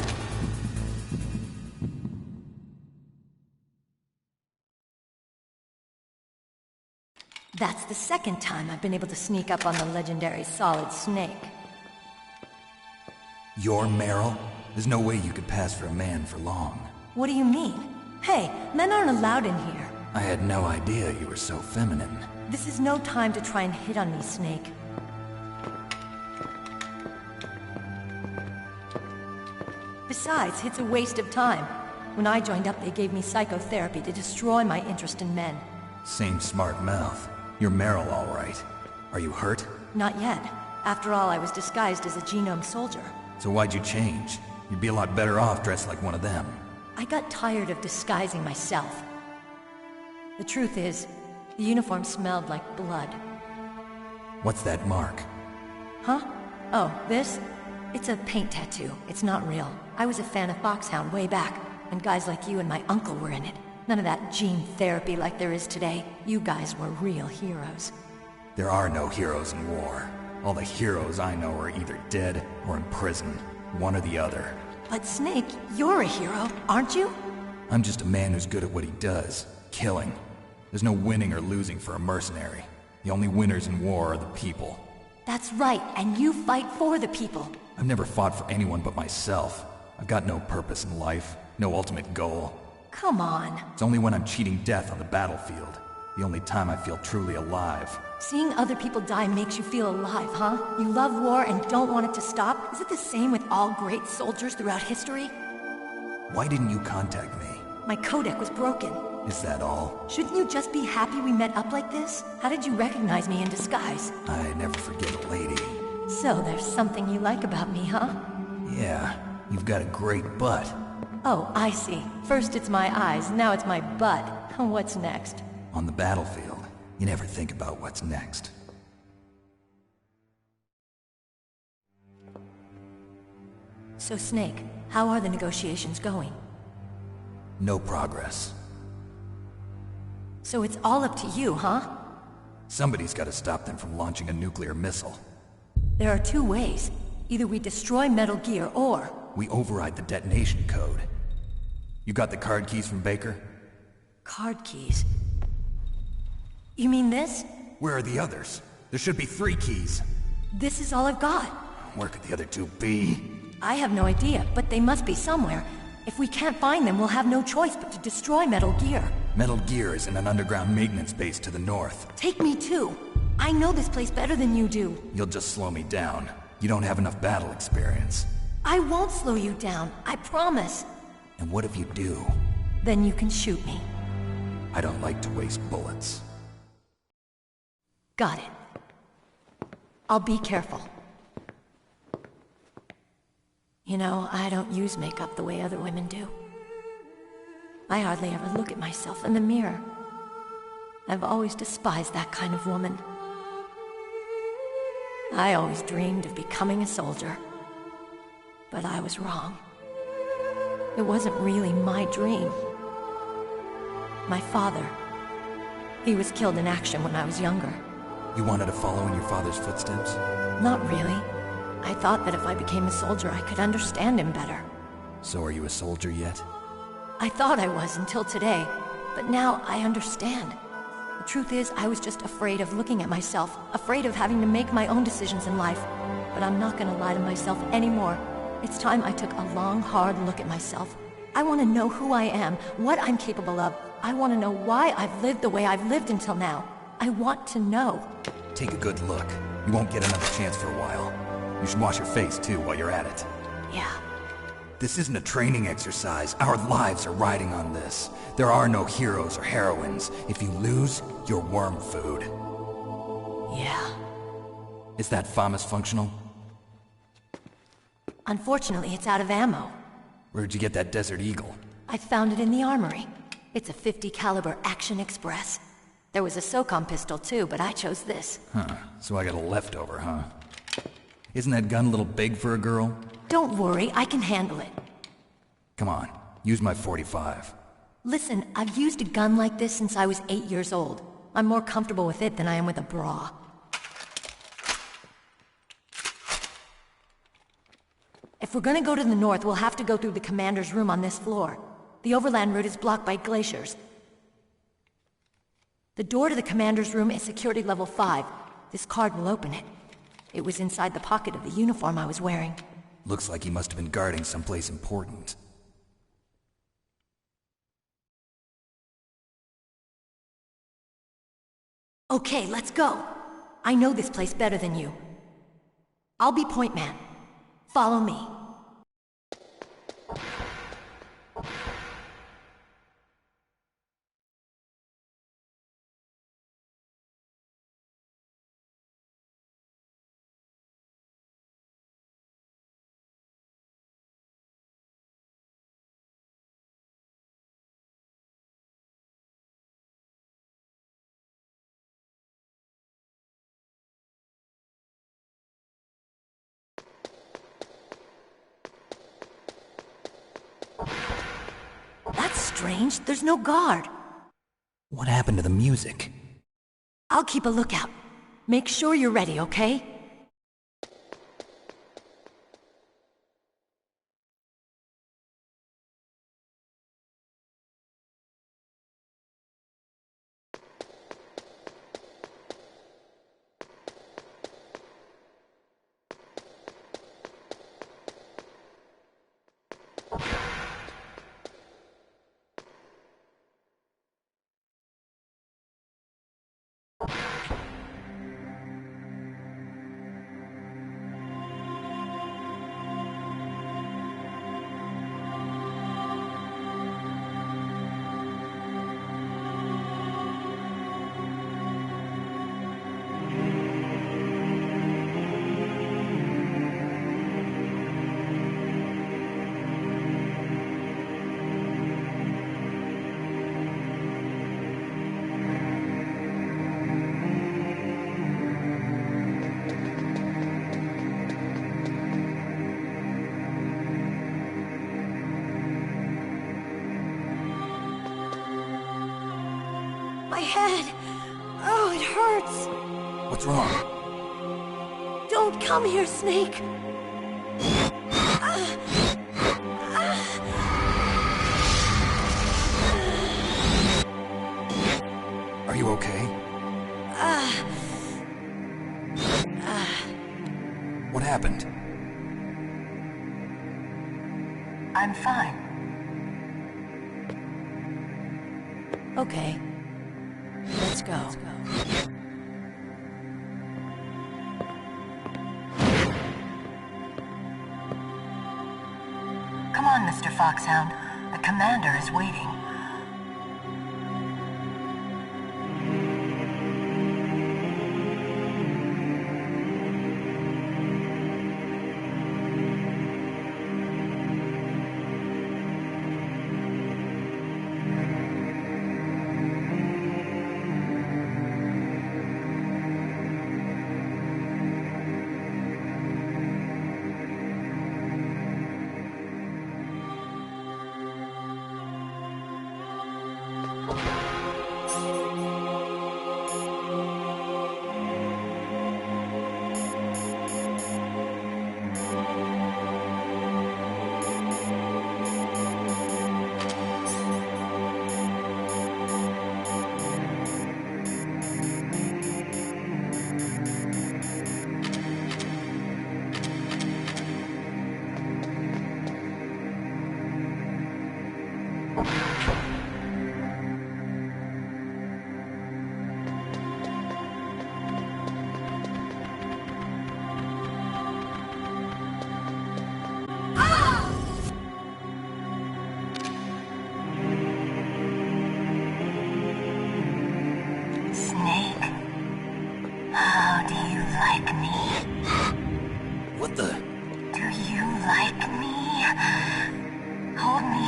That's the second time I've been able to sneak up on the legendary Solid Snake. You're Meryl? There's no way you could pass for a man for long. What do you mean? Hey, men aren't allowed in here. I had no idea you were so feminine. This is no time to try and hit on me, Snake. Besides, it's a waste of time. When I joined up, they gave me psychotherapy to destroy my interest in men. Same smart mouth. You're Meryl, all right. Are you hurt? Not yet. After all, I was disguised as a genome soldier. So why'd you change? You'd be a lot better off dressed like one of them. I got tired of disguising myself. The truth is, the uniform smelled like blood. What's that mark? Huh? Oh, this? It's a paint tattoo. It's not real. I was a fan of Foxhound way back, and guys like you and my uncle were in it. None of that gene therapy like there is today. You guys were real heroes. There are no heroes in war. All the heroes I know are either dead or in prison. One or the other. But Snake, you're a hero, aren't you? I'm just a man who's good at what he does. Killing. There's no winning or losing for a mercenary. The only winners in war are the people. That's right, and you fight for the people. I've never fought for anyone but myself. I've got no purpose in life, no ultimate goal. Come on. It's only when I'm cheating death on the battlefield. The only time I feel truly alive. Seeing other people die makes you feel alive, huh? You love war and don't want it to stop? Is it the same with all great soldiers throughout history? Why didn't you contact me? My codec was broken. Is that all? Shouldn't you just be happy we met up like this? How did you recognize me in disguise? I never forget a lady. So there's something you like about me, huh? Yeah, you've got a great butt. Oh, I see. First it's my eyes, now it's my butt. What's next? On the battlefield, you never think about what's next. So Snake, how are the negotiations going? No progress. So it's all up to you, huh? Somebody's got to stop them from launching a nuclear missile. There are two ways. Either we destroy Metal Gear, or... we override the detonation code. You got the card keys from Baker? Card keys? You mean this? Where are the others? There should be 3 keys. This is all I've got. Where could the other 2 be? I have no idea, but they must be somewhere. If we can't find them, we'll have no choice but to destroy Metal Gear. Metal Gear is in an underground maintenance base to the north. Take me too. I know this place better than you do. You'll just slow me down. You don't have enough battle experience. I won't slow you down, I promise. And what if you do? Then you can shoot me. I don't like to waste bullets. Got it. I'll be careful. You know, I don't use makeup the way other women do. I hardly ever look at myself in the mirror. I've always despised that kind of woman. I always dreamed of becoming a soldier. But I was wrong. It wasn't really my dream. My father, he was killed in action when I was younger. You wanted to follow in your father's footsteps? Not really. I thought that if I became a soldier, I could understand him better. So are you a soldier yet? I thought I was until today, but now I understand. The truth is, I was just afraid of looking at myself, afraid of having to make my own decisions in life. But I'm not gonna lie to myself anymore. It's time I took a long, hard look at myself. I want to know who I am, what I'm capable of. I want to know why I've lived the way I've lived until now. I want to know. Take a good look. You won't get another chance for a while. You should wash your face, too, while you're at it. Yeah. This isn't a training exercise. Our lives are riding on this. There are no heroes or heroines. If you lose, you're worm food. Yeah. Is that FAMAS functional? Unfortunately, it's out of ammo. Where'd you get that Desert Eagle? I found it in the armory. It's a .50 caliber Action Express. There was a SOCOM pistol too, but I chose this. Huh, so I got a leftover, huh? Isn't that gun a little big for a girl? Don't worry, I can handle it. Come on, use my .45. Listen, I've used a gun like this since I was 8 years old. I'm more comfortable with it than I am with a bra. If we're gonna go to the north, we'll have to go through the commander's room on this floor. The overland route is blocked by glaciers. The door to the commander's room is security level 5. This card will open it. It was inside the pocket of the uniform I was wearing. Looks like he must have been guarding someplace important. Okay, let's go. I know this place better than you. I'll be point man. Follow me. That's strange. There's no guard. What happened to the music? I'll keep a lookout. Make sure you're ready, okay? My head! Oh, it hurts! What's wrong? Don't come here, Snake! Are you okay? What happened? I'm fine. Okay. Let's go. Come on, Mr. Foxhound. The commander is waiting. What the? Do you like me? Hold me,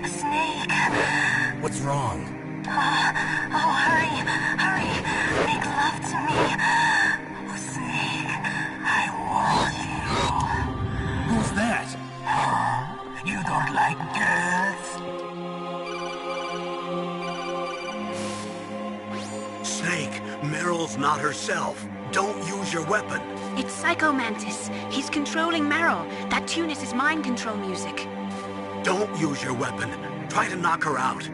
Snake. What's wrong? Oh, hurry, hurry. Make love to me. Oh, Snake, I want you. Who's that? You don't like girls? Snake, Meryl's not not herself. Don't use your weapon. It's Psycho Mantis. He's controlling Meryl. That tune is his mind control music. Don't use your weapon. Try to knock her out.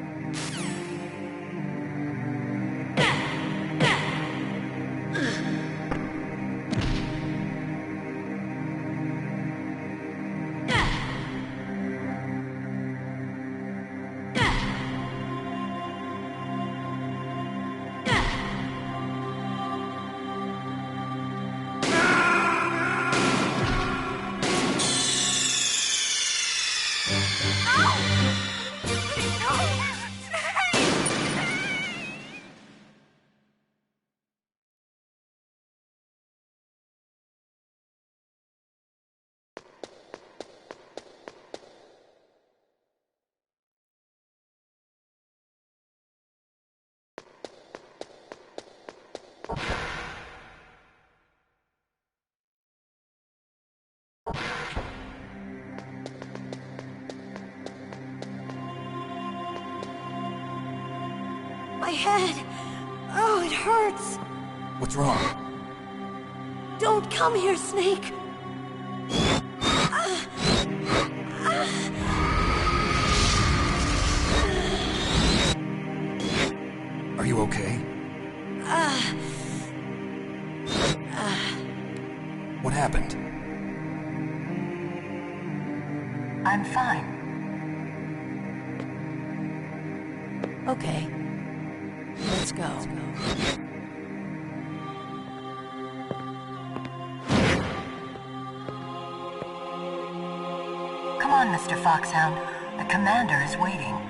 My head. Oh, it hurts. What's wrong? Don't come here, Snake. Are you okay? What happened? I'm fine. Okay. Let's go. Come on, Mr. Foxhound. The commander is waiting.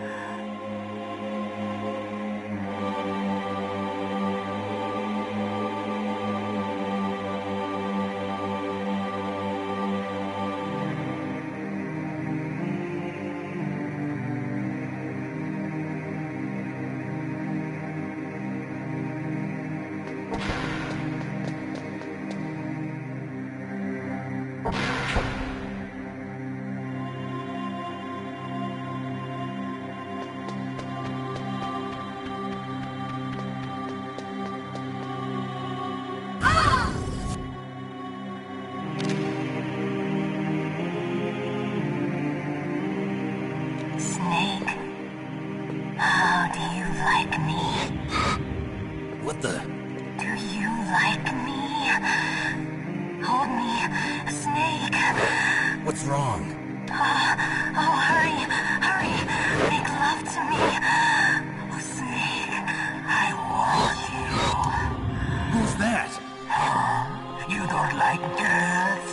Snake, how do you like me? What the? Do you like me? Hold me, Snake. What's wrong? Oh, hurry, hurry. Make love to me. Oh, Snake, I want you. Who's that? You don't like girls?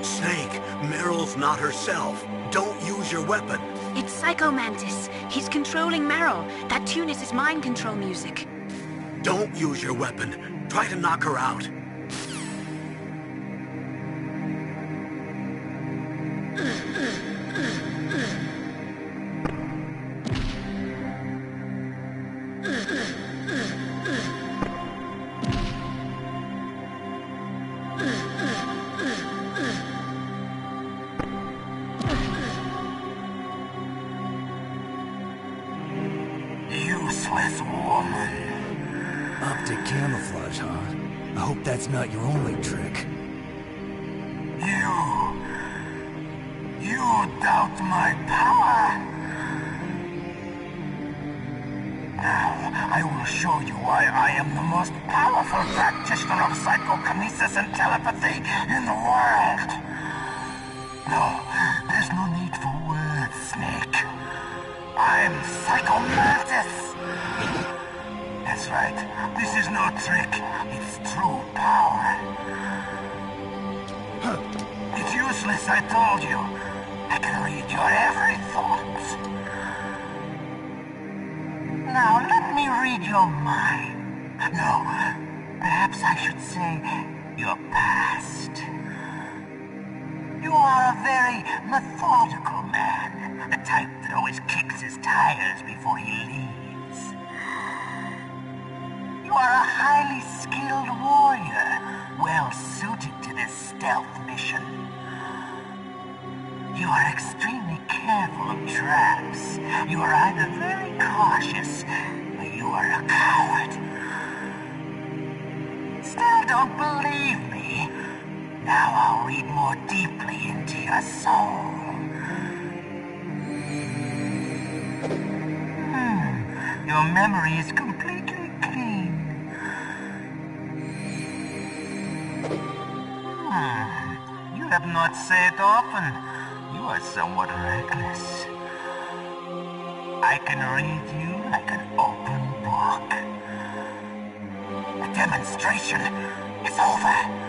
Snake, Meryl's not herself. Don't use your weapon. It's Psycho Mantis. He's controlling Meryl. That tune is his mind control music. Don't use your weapon. Try to knock her out. Useless woman. Optic camouflage, huh? I hope that's not your only trick. You doubt my power? Now, I will show you why I am the most powerful practitioner of psychokinesis and telepathy in the world. No, there's no need for words, Snake. I'm Psycho Mantis. That's right. This is no trick. It's true power. It's useless, I told you. I can read your every thought. Now, let me read your mind. No, perhaps I should say your past. You are a very methodical man. The type that always kicks his tires before he leaves. You are a highly skilled warrior, well suited to this stealth mission. You are extremely careful of traps. You are either very cautious, or you are a coward. Still don't believe me? Now I'll read more deeply into your soul. Your memory is completely clean. You have not said often. You are somewhat reckless. I can read you like an open book. The demonstration is over.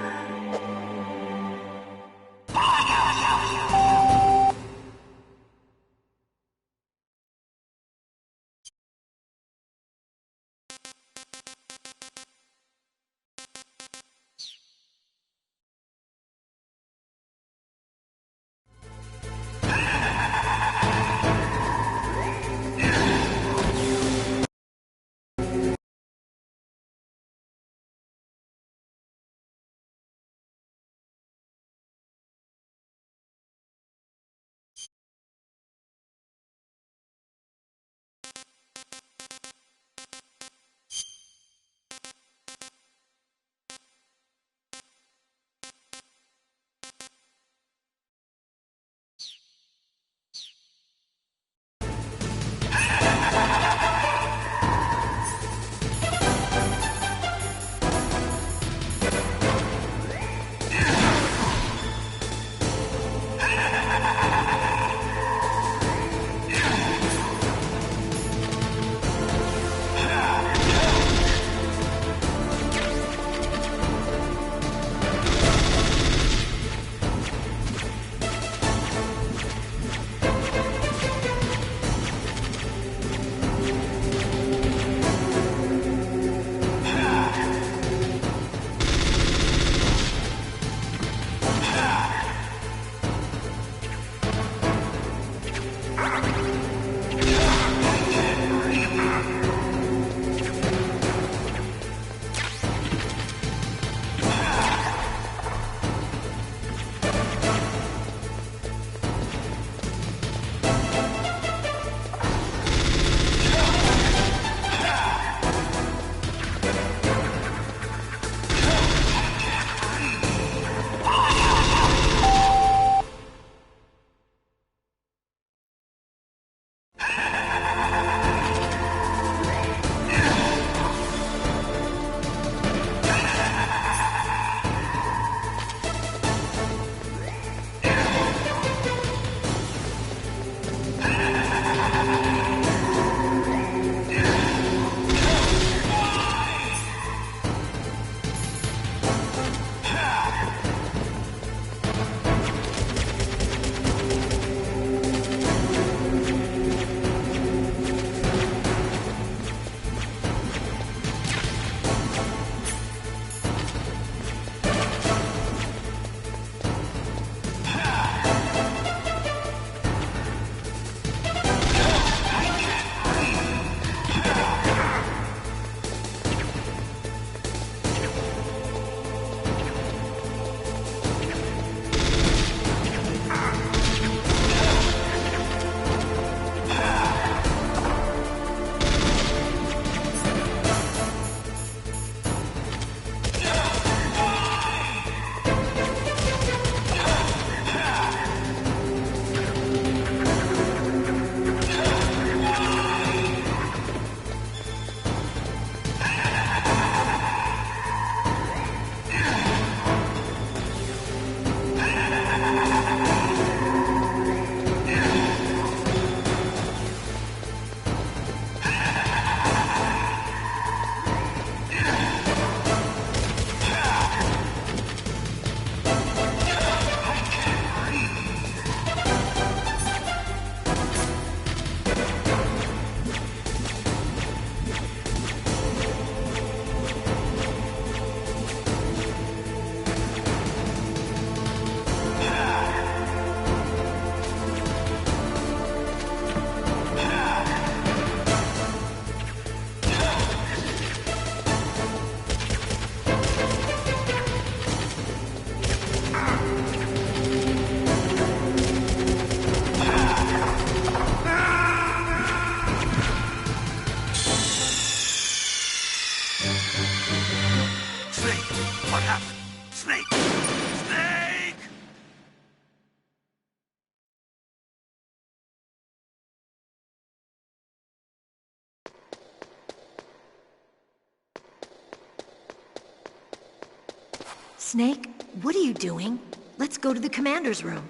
Snake, what are you doing? Let's go to the commander's room.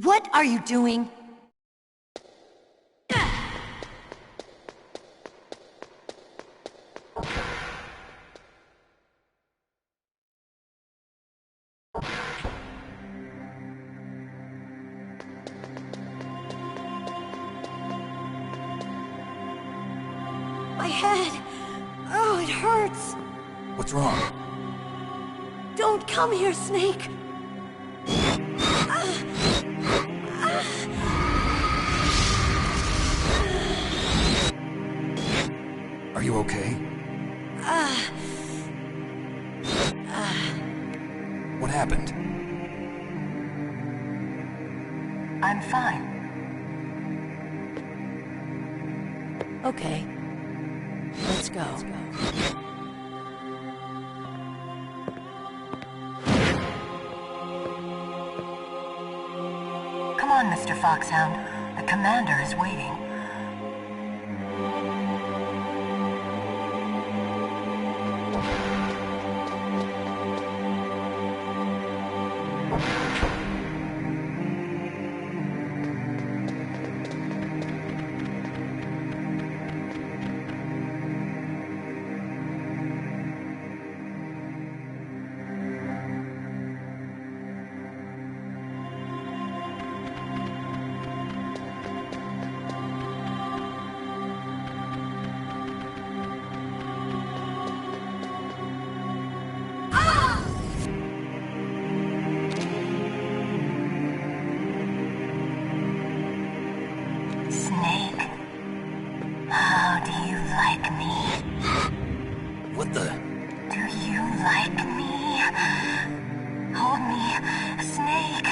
What are you doing? My head. Oh, it hurts. What's wrong? Don't come here, Snake. Are you okay? What happened? I'm fine. Okay. Let's go. Come on, Mr. Foxhound. The commander is waiting. Snake, how do you like me? What the? Do you like me? Hold me, Snake.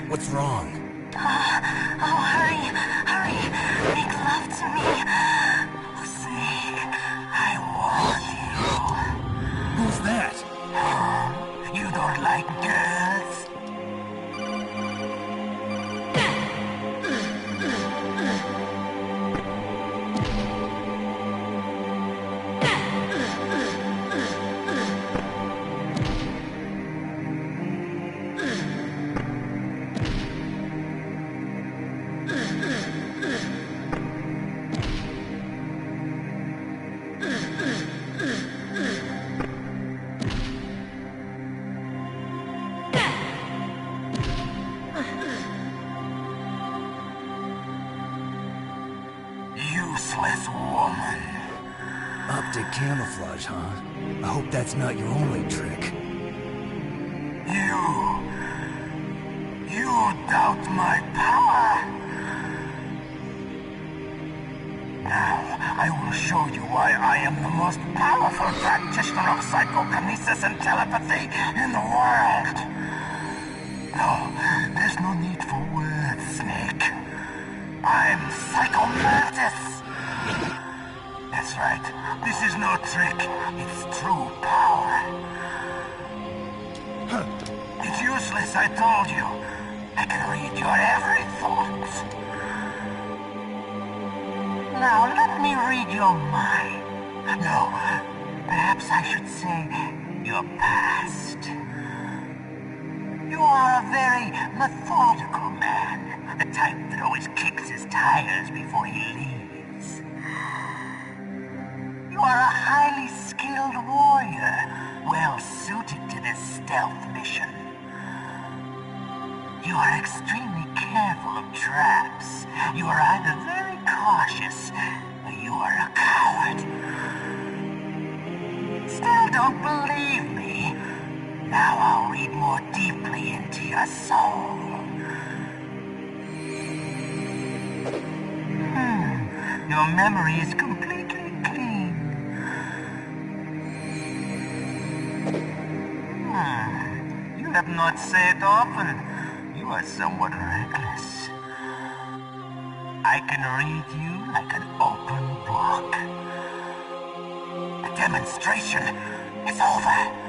What's wrong? Oh, hurry, hurry. Make love to me. Oh, Snake, I want you. Who's that? Oh, you don't like girls? Useless woman. Optic camouflage, huh? I hope that's not your only trick. You doubt my power? Now, I will show you why I am the most powerful practitioner of psychokinesis and telepathy in the world. No, there's no need for words, Snake. I'm Psychomantis. That's right. This is no trick. It's true power. It's useless, I told you. I can read your every thought. Now, let me read your mind. No, perhaps I should say your past. You are a very methodical man. The type that always kicks his tires before he leaves. You are a highly skilled warrior, well suited to this stealth mission. You are extremely careful careful of traps. You are either very cautious, or you are a coward. Still don't believe me? Now I'll read more deeply into your soul. Your memory is completely clean. You have not said often. You are somewhat reckless. I can read you like an open book. The demonstration is over.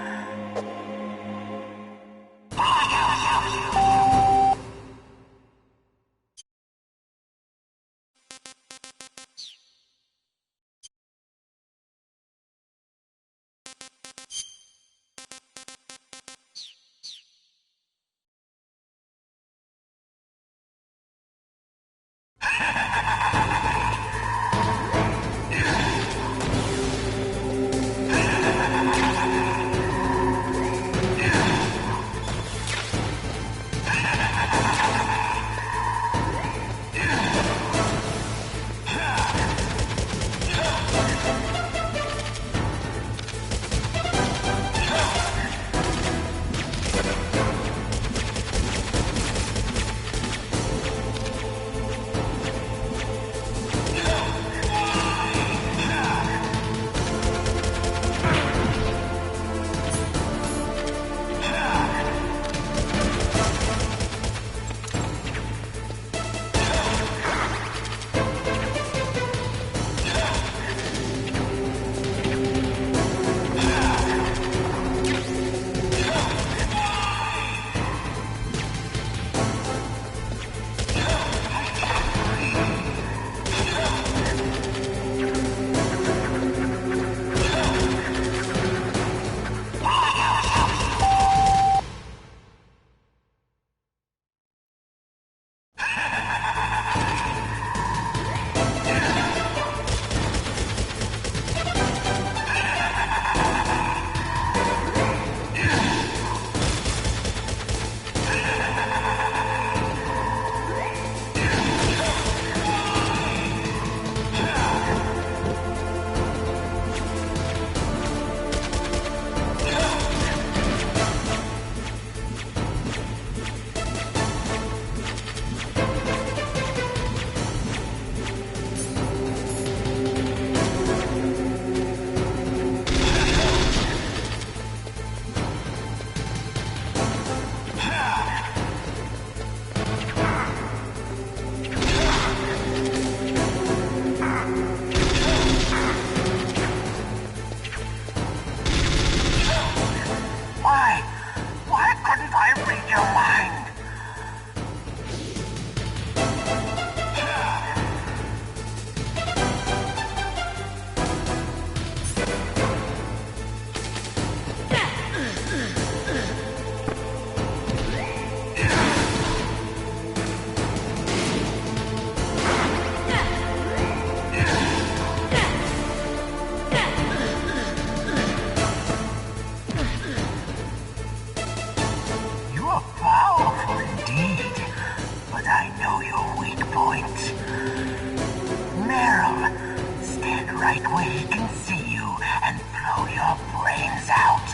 right where he can see you and blow your brains out.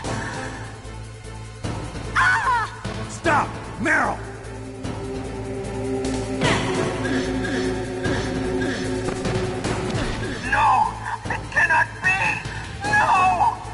Ah! Stop! Meryl! No! It cannot be! No!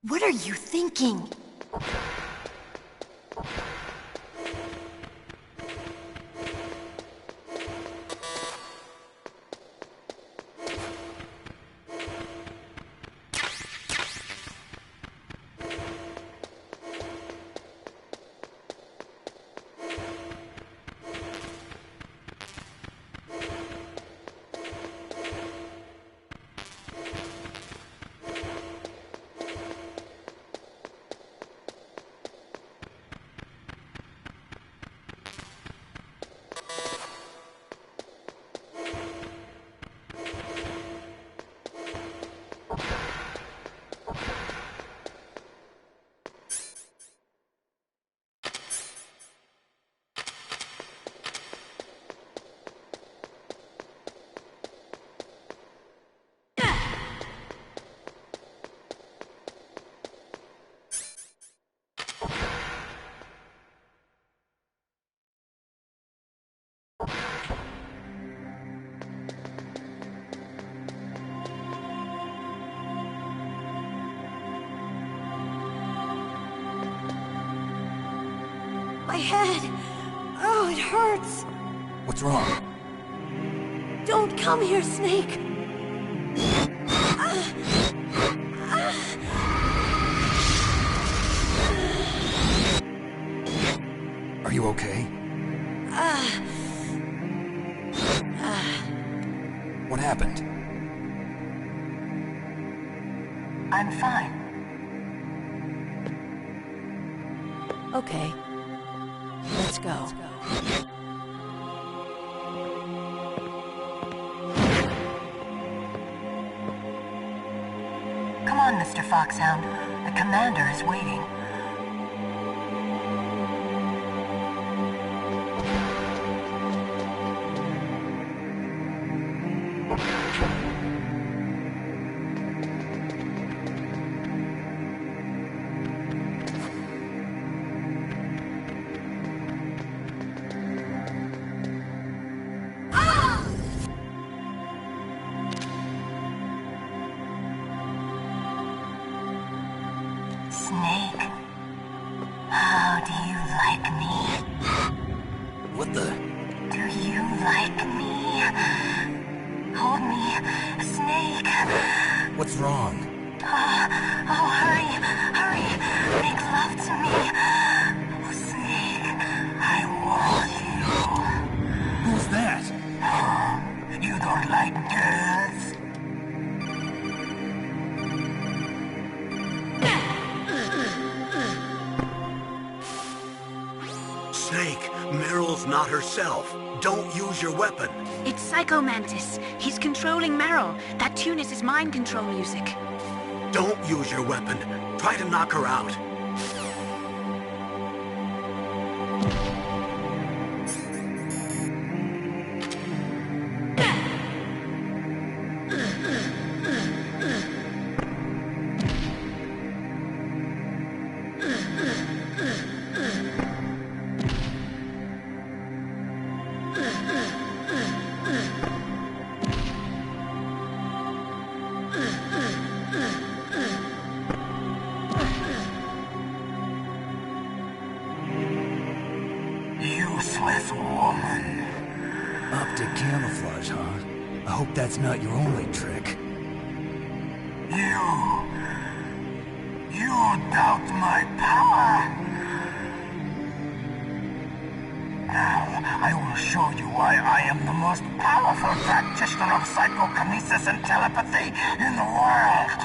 What are you thinking? My head! Oh, it hurts! What's wrong? Don't come here, Snake! Are you okay? What happened? I'm fine. Okay. Let's go. Come on, Mr. Foxhound. The commander is waiting. Snake, how do you like me? What the? Do you like me? Hold me, Snake. What's wrong? Oh, hurry, hurry. Make love to me. Oh, Snake, I want you. Who's that? You don't like girls? Snake, Meryl's not herself. Don't use your weapon. It's Psycho Mantis. He's controlling Meryl. That tune is his mind control music. Don't use your weapon. Try to knock her out. Useless woman. Optic camouflage, huh? I hope that's not your only trick. You doubt my power? Now, I will show you why I am the most powerful practitioner of psychokinesis and telepathy in the world.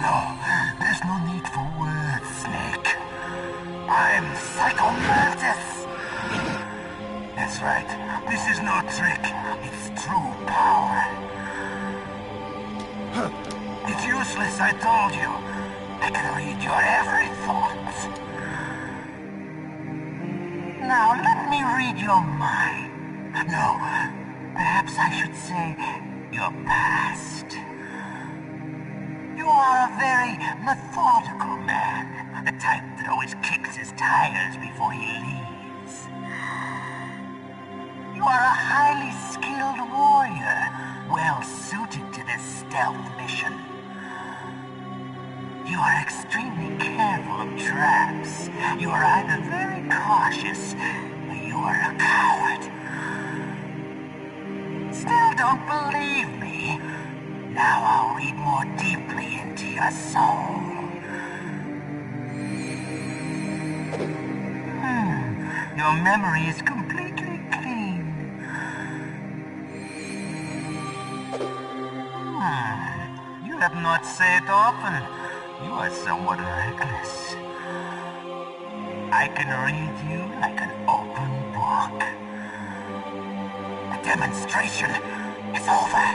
No, there's no need for words, Snake. I'm Psycho Mantis. That's right. This is no trick. It's true power. It's useless, I told you. I can read your every thought. Now, let me read your mind. No, perhaps I should say your past. You are a very methodical man. The type that always kicks his tires before he leaves. You are a highly skilled warrior, well suited to this stealth mission. You are extremely careful of traps. You are either very cautious, or you are a coward. Still don't believe me? Now I'll read more deeply into your soul. Your memory is completely clean. You have not said often. You are somewhat reckless. I can read you like an open book. The demonstration is over.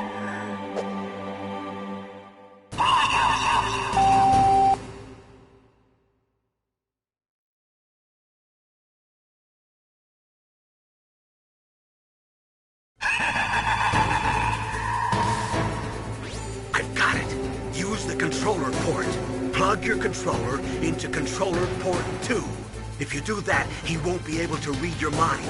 I've got it. Use the controller port. Plug your controller into controller port 2. If you do that, he won't be able to read your mind.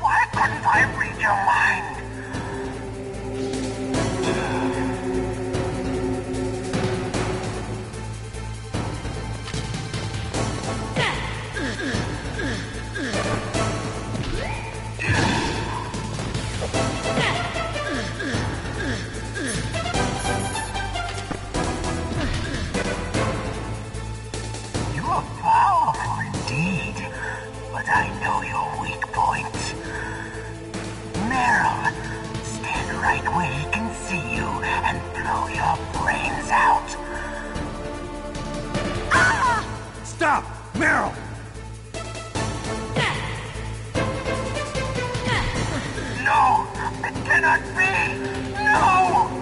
Why couldn't I read your mind? You are powerful indeed, but I know your weak point. Meryl, stand right where he can see you and blow your brains out. Stop! Meryl! No! It cannot be! No!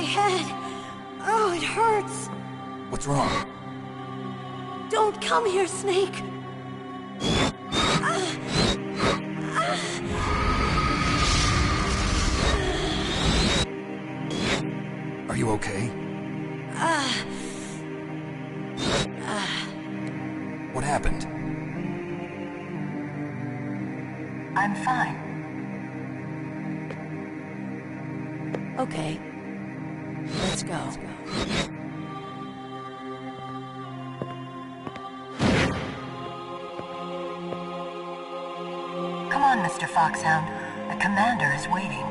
My head. Oh, it hurts. What's wrong? Don't come here, Snake. Are you okay? What happened? I'm fine. Okay. Let's go. Come on, Mr. Foxhound. The commander is waiting.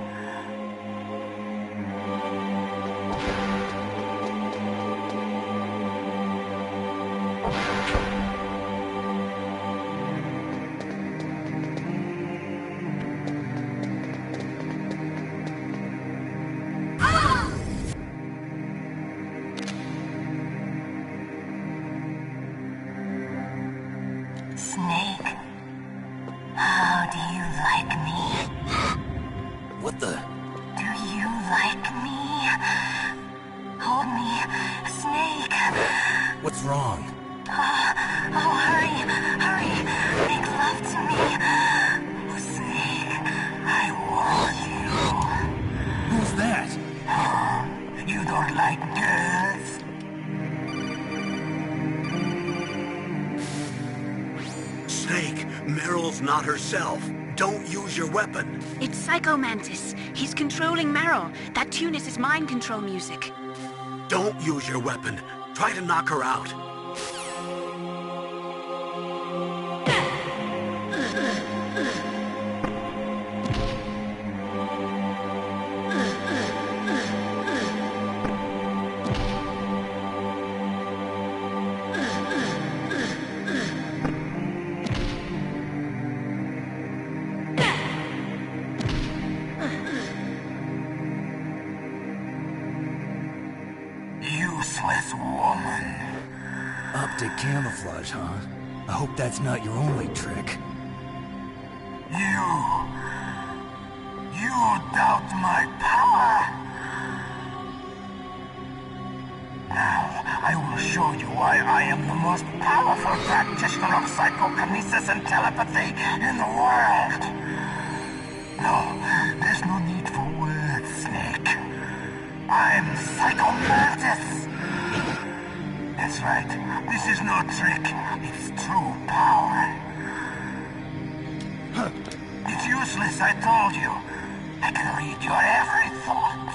Snake, how do you like me? What the? Do you like me? Hold me, Snake. What's wrong? Oh, hurry, hurry. Make love to me. Oh, Snake, I want you. Who's that? Oh, you don't like girls? Snake, Meryl's not herself. Don't use your weapon. It's Psycho Mantis. He's controlling Meryl. That tune is his mind control music. Don't use your weapon. Try to knock her out. Useless woman. Optic camouflage, huh? I hope that's not your only trick. You doubt my power? Now, I will show you why I am the most powerful practitioner of psychokinesis and telepathy in the world. No, there's no need for words, Snake. I'm Psycho Mantis. That's right. This is no trick. It's true power. It's useless, I told you. I can read your every thought.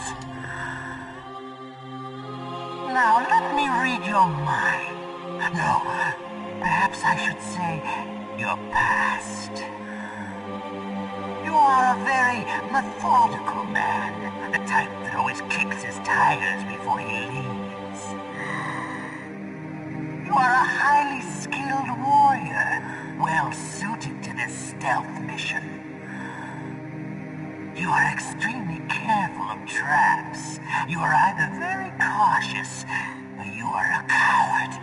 Now, let me read your mind. No, perhaps I should say your past. You are a very methodical man. The type that always kicks his tires before he leaves. You are a highly skilled warrior, well suited to this stealth mission. You are extremely careful of traps. You are either very cautious, or you are a coward.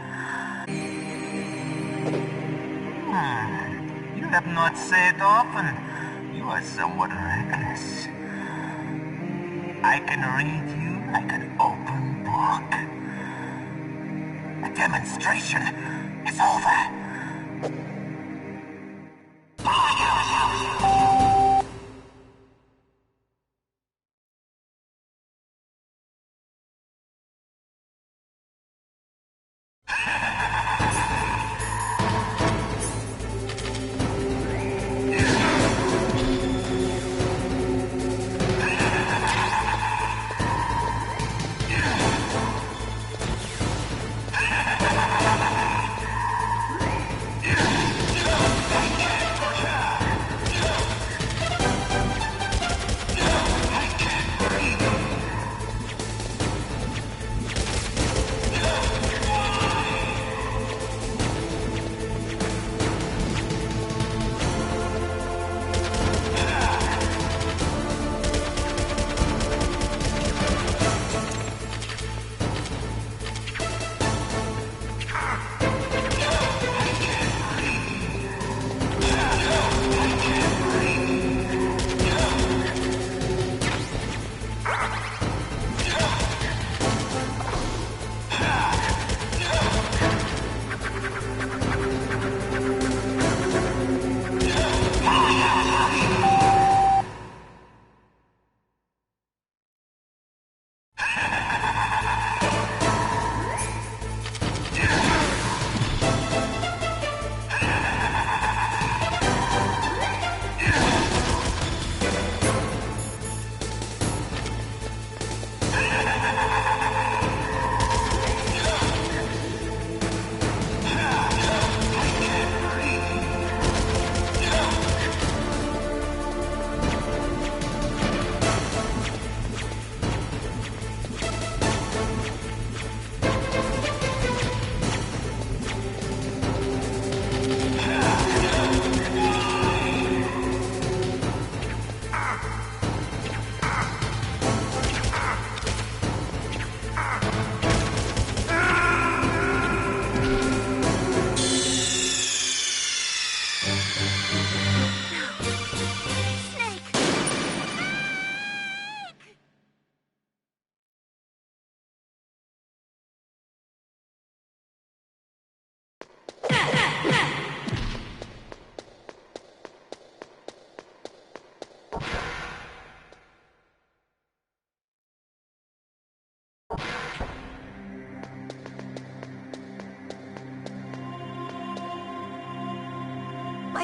You have not said often. You are somewhat reckless. I can read you like an open book. The demonstration is over.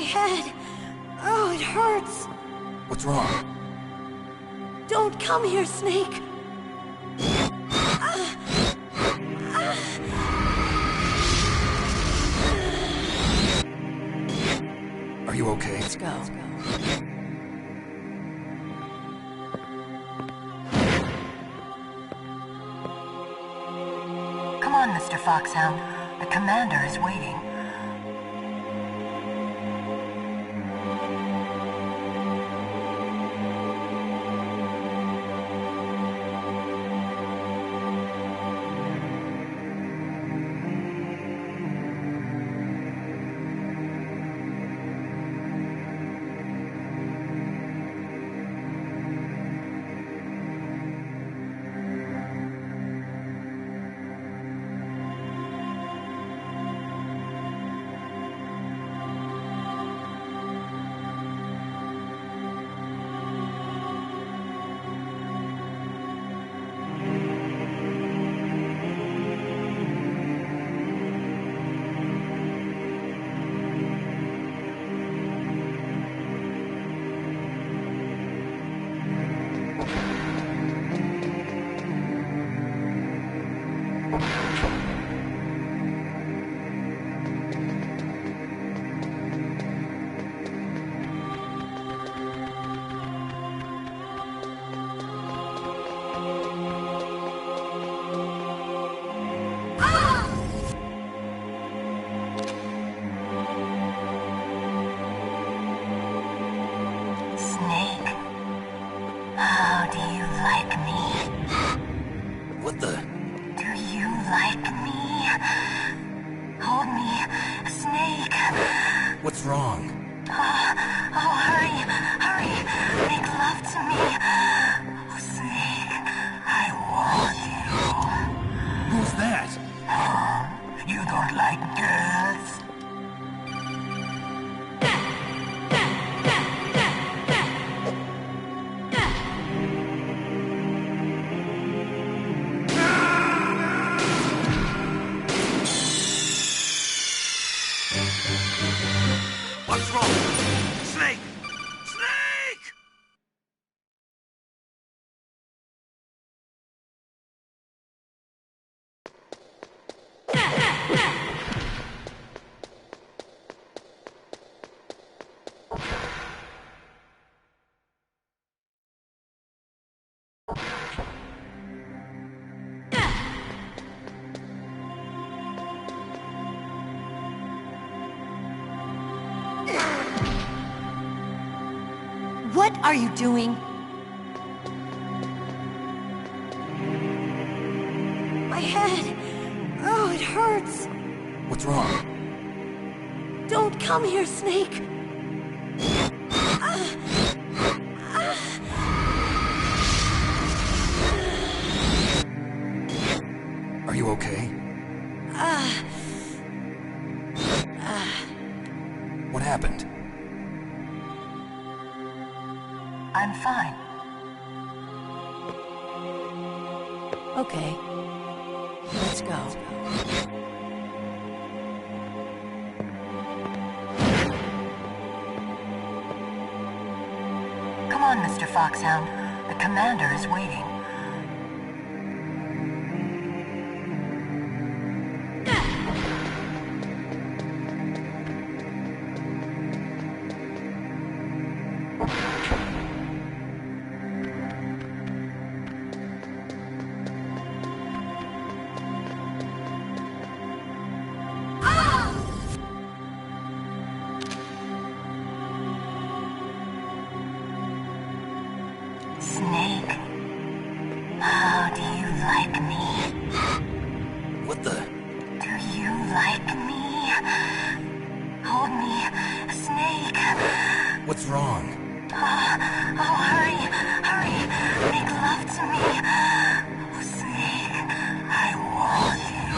head. Oh, it hurts. What's wrong? Don't come here, Snake. Are you okay? Let's go. Come on, Mr. Foxhound. The commander is waiting. Snake, how do you like me? What the? Do you like me? Hold me, Snake. What's wrong? Oh, hurry, hurry. Make love to me. Oh, Snake, I want you. Who's that? You don't like girls? What's wrong? Snake! Snake! What are you doing? My head. Oh, it hurts. What's wrong? Don't come here, Snake. Are you okay? What happened? I'm fine. Okay. Let's go. Come on, Mr. Foxhound. The commander is waiting. Snake, how do you like me? What the? Do you like me? Hold me, Snake. What's wrong? Oh, hurry, hurry. Make love to me. Oh, Snake, I want you.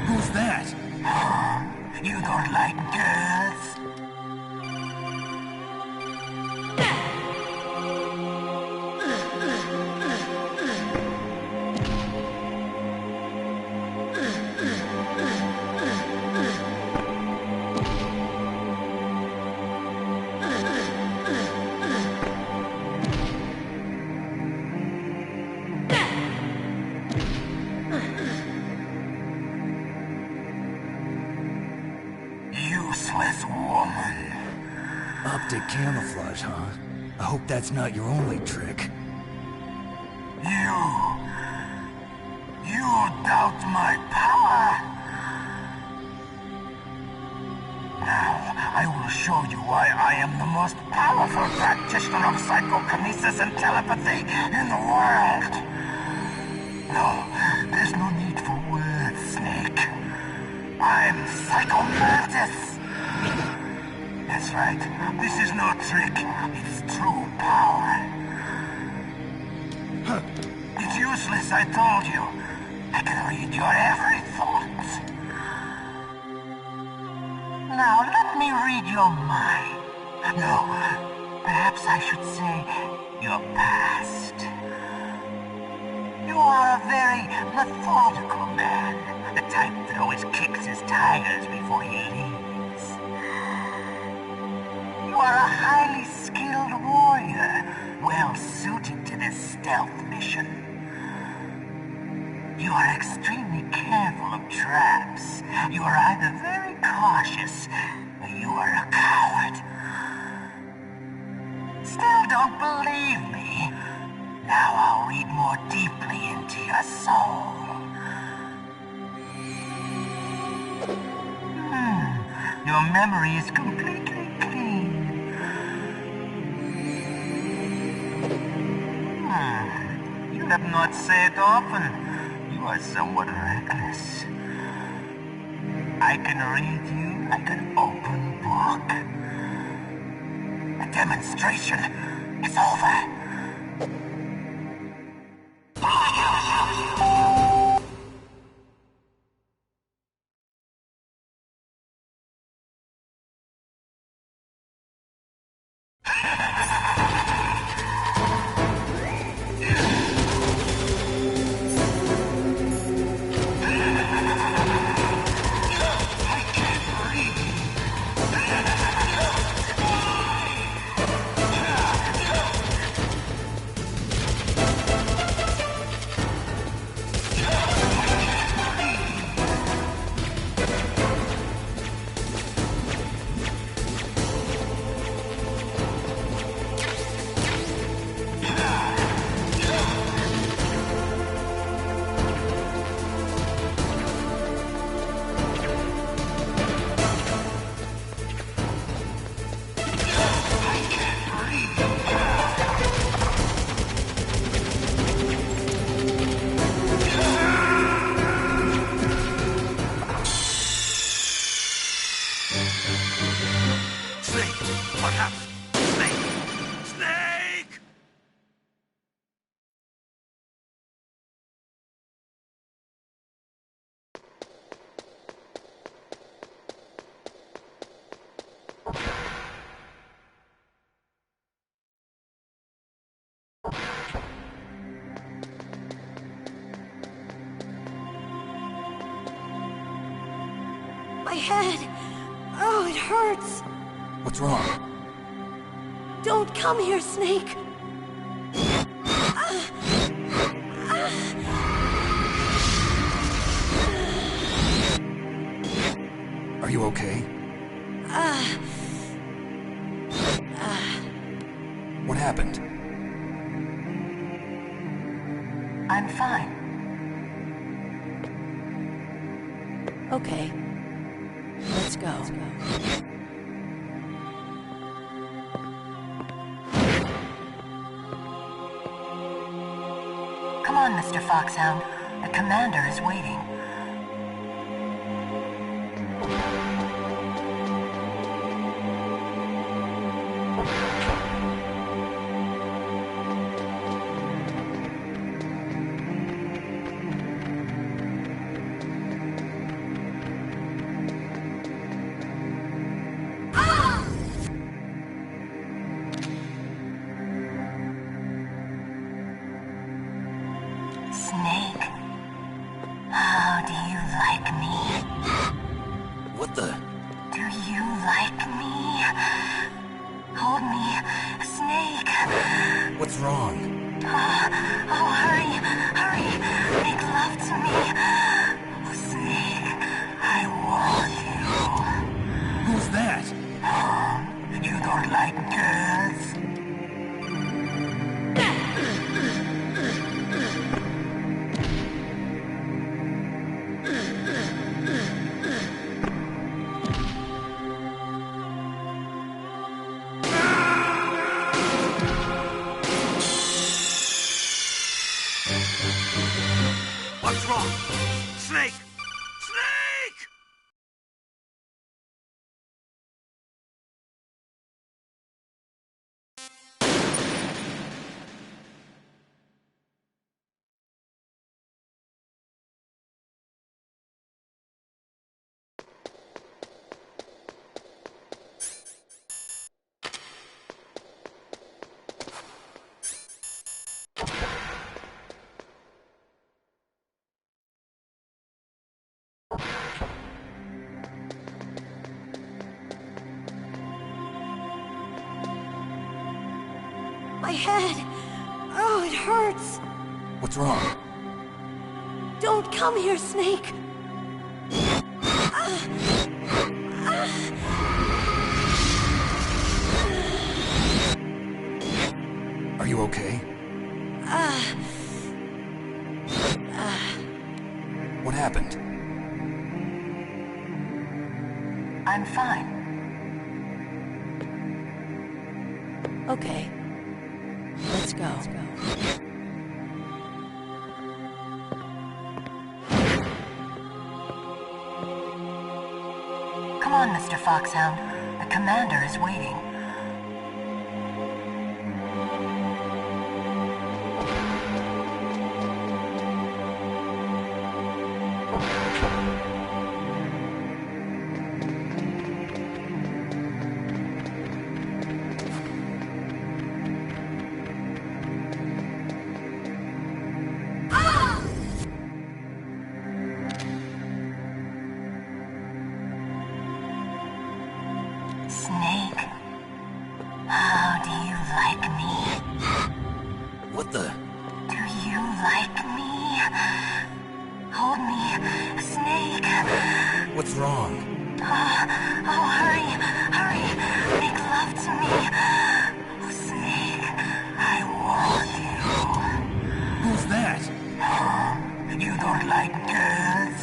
Who's that? You don't like girls? Optic camouflage, huh? I hope that's not your only trick. You doubt my power? Now, I will show you why I am the most powerful practitioner of psychokinesis and telepathy in the world. No, there's no need for words, Snake. I'm Psychomantis. That's right. This is no trick. It's true power. It's useless, I told you. I can read your every thought. Now, let me read your mind. No, perhaps I should say your past. You are a very methodical man. The type that always kicks his tigers before he leaves. You are a highly skilled warrior, well suited to this stealth mission. You are extremely careful of traps. You are either very cautious, or you are a coward. Still don't believe me? Now I'll read more deeply into your soul. Your memory is completely clean. You have not said often. You are somewhat reckless. I can read you like an open book. The demonstration is over. My head! Oh, it hurts! What's wrong? Don't come here, Snake! Are you okay? What happened? I'm fine. Okay. Let's go. Come on, Mr. Foxhound. The commander is waiting. Snake, how do you like me? What the? Do you like me? Hold me, Snake. What's wrong? Oh, hurry, hurry. Make love to me. Oh, Snake, I want you. Who's that? You don't like girls? What's wrong? Snake! Snake! My head! Oh, it hurts! What's wrong? Don't come here, Snake! Are you okay? What happened? I'm fine. Okay. Let's go. Come on, Mr. Foxhound. The commander is waiting. Snake, how do you like me? What the? Do you like me? Hold me, Snake. What's wrong? Oh, hurry, hurry. Make love to me. Oh, Snake, I want you. Who's that? You don't like girls?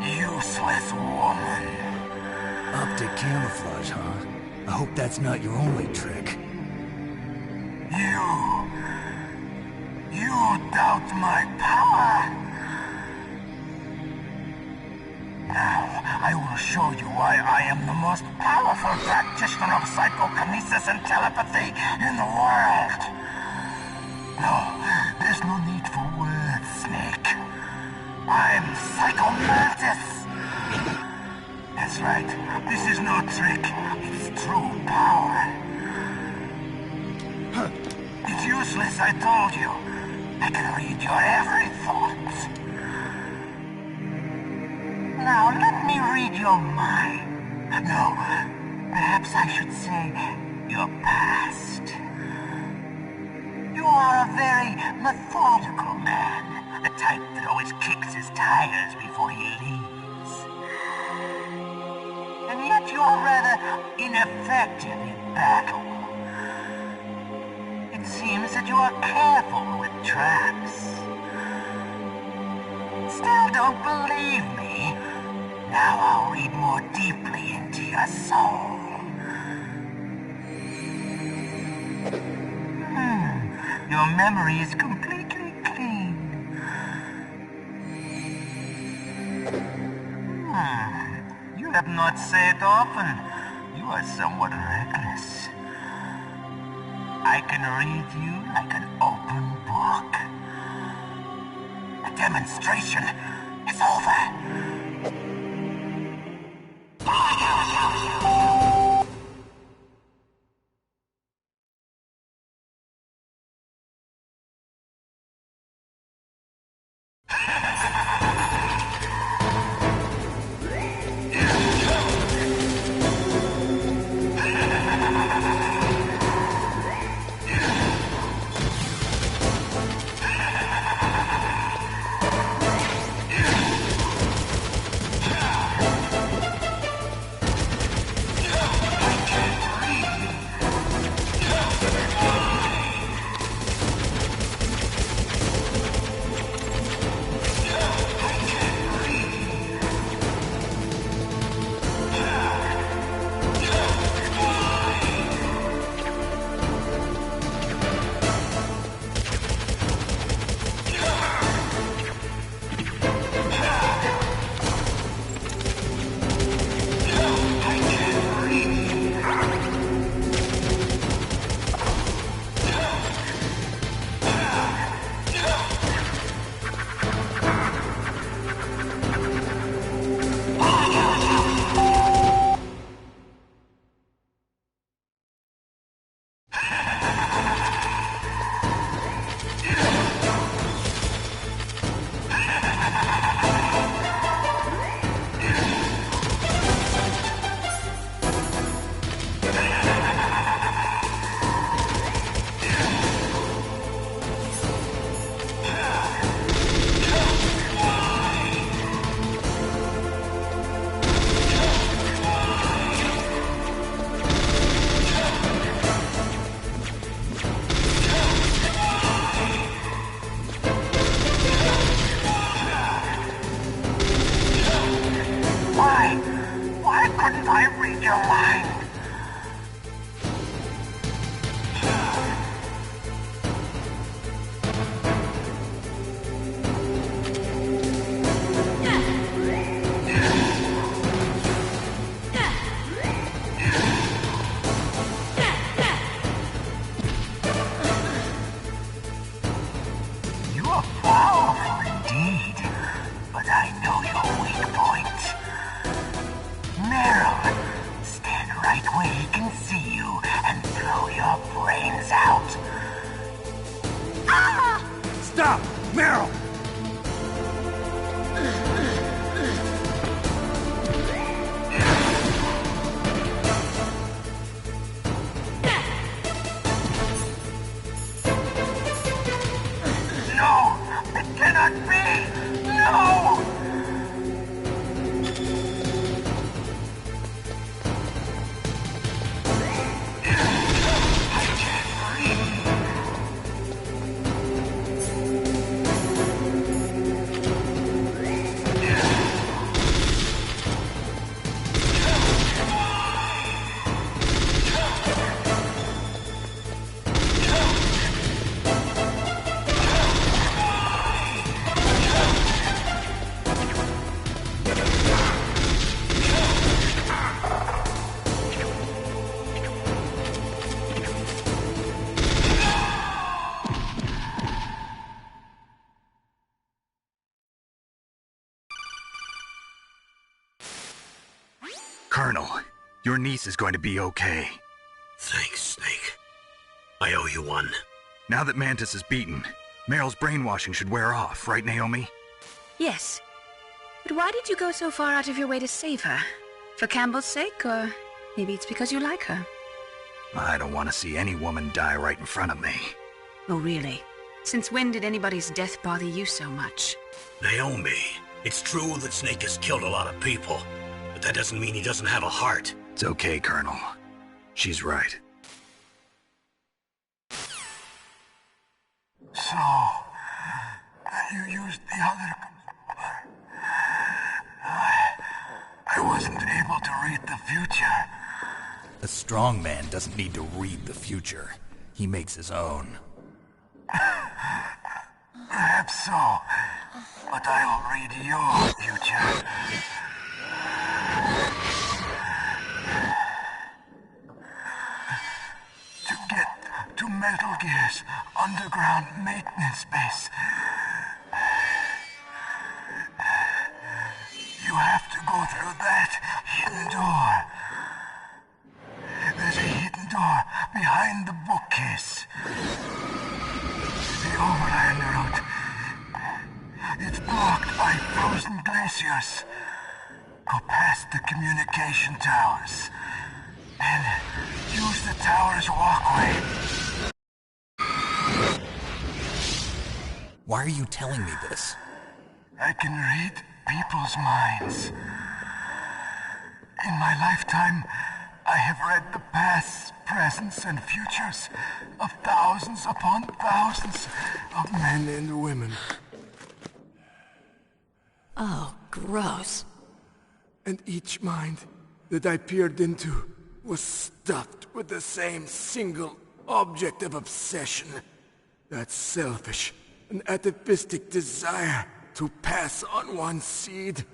Useless woman. Optic camouflage, huh? I hope that's not your only trick. You doubt my power? Now, I will show you why I am the most powerful practitioner of psychokinesis and telepathy in the world. No, there's no need for words, Snake. I'm Psychomantis. That's right. This is no trick. It's true power. It's useless, I told you. I can read your every thought. Now, let me read your mind. No, perhaps I should say your past. You are a very methodical man. The type that always kicks his tires before he leaves. And yet you are rather ineffective in battle. It seems that you are careful with traps. Still don't believe me? Now I'll read more deeply into your soul. Your memory is completely clean. You have not said often. You are somewhat reckless. I can read you like an open book. The demonstration is over. You're powerful indeed, but I know your weak point. Meryl, stand right where he can see you and blow your brains out. Ah! Stop! Meryl! No! It cannot be! No! Colonel, your niece is going to be okay. Thanks, Snake. I owe you one. Now that Mantis is beaten, Meryl's brainwashing should wear off, right, Naomi? Yes. But why did you go so far out of your way to save her? For Campbell's sake, or maybe it's because you like her? I don't want to see any woman die right in front of me. Oh, really? Since when did anybody's death bother you so much? Naomi, it's true that Snake has killed a lot of people, but that doesn't mean he doesn't have a heart. It's okay, Colonel. She's right. So, you used the other... I wasn't able to read the future. A strong man doesn't need to read the future. He makes his own. Perhaps so, but I will read your future. To get to Metal Gear's underground maintenance base, you have to go through that hidden door. There's a hidden door behind the bookcase. The Overland route. It's blocked by frozen glaciers. Go past the communication towers. And use the tower's walkway. Why are you telling me this? I can read people's minds. In my lifetime, I have read the pasts, presents, and futures of thousands upon thousands of men and women. Oh, gross. And each mind that I peered into was stuffed with the same single object of obsession. That selfish and atavistic desire to pass on one's seed.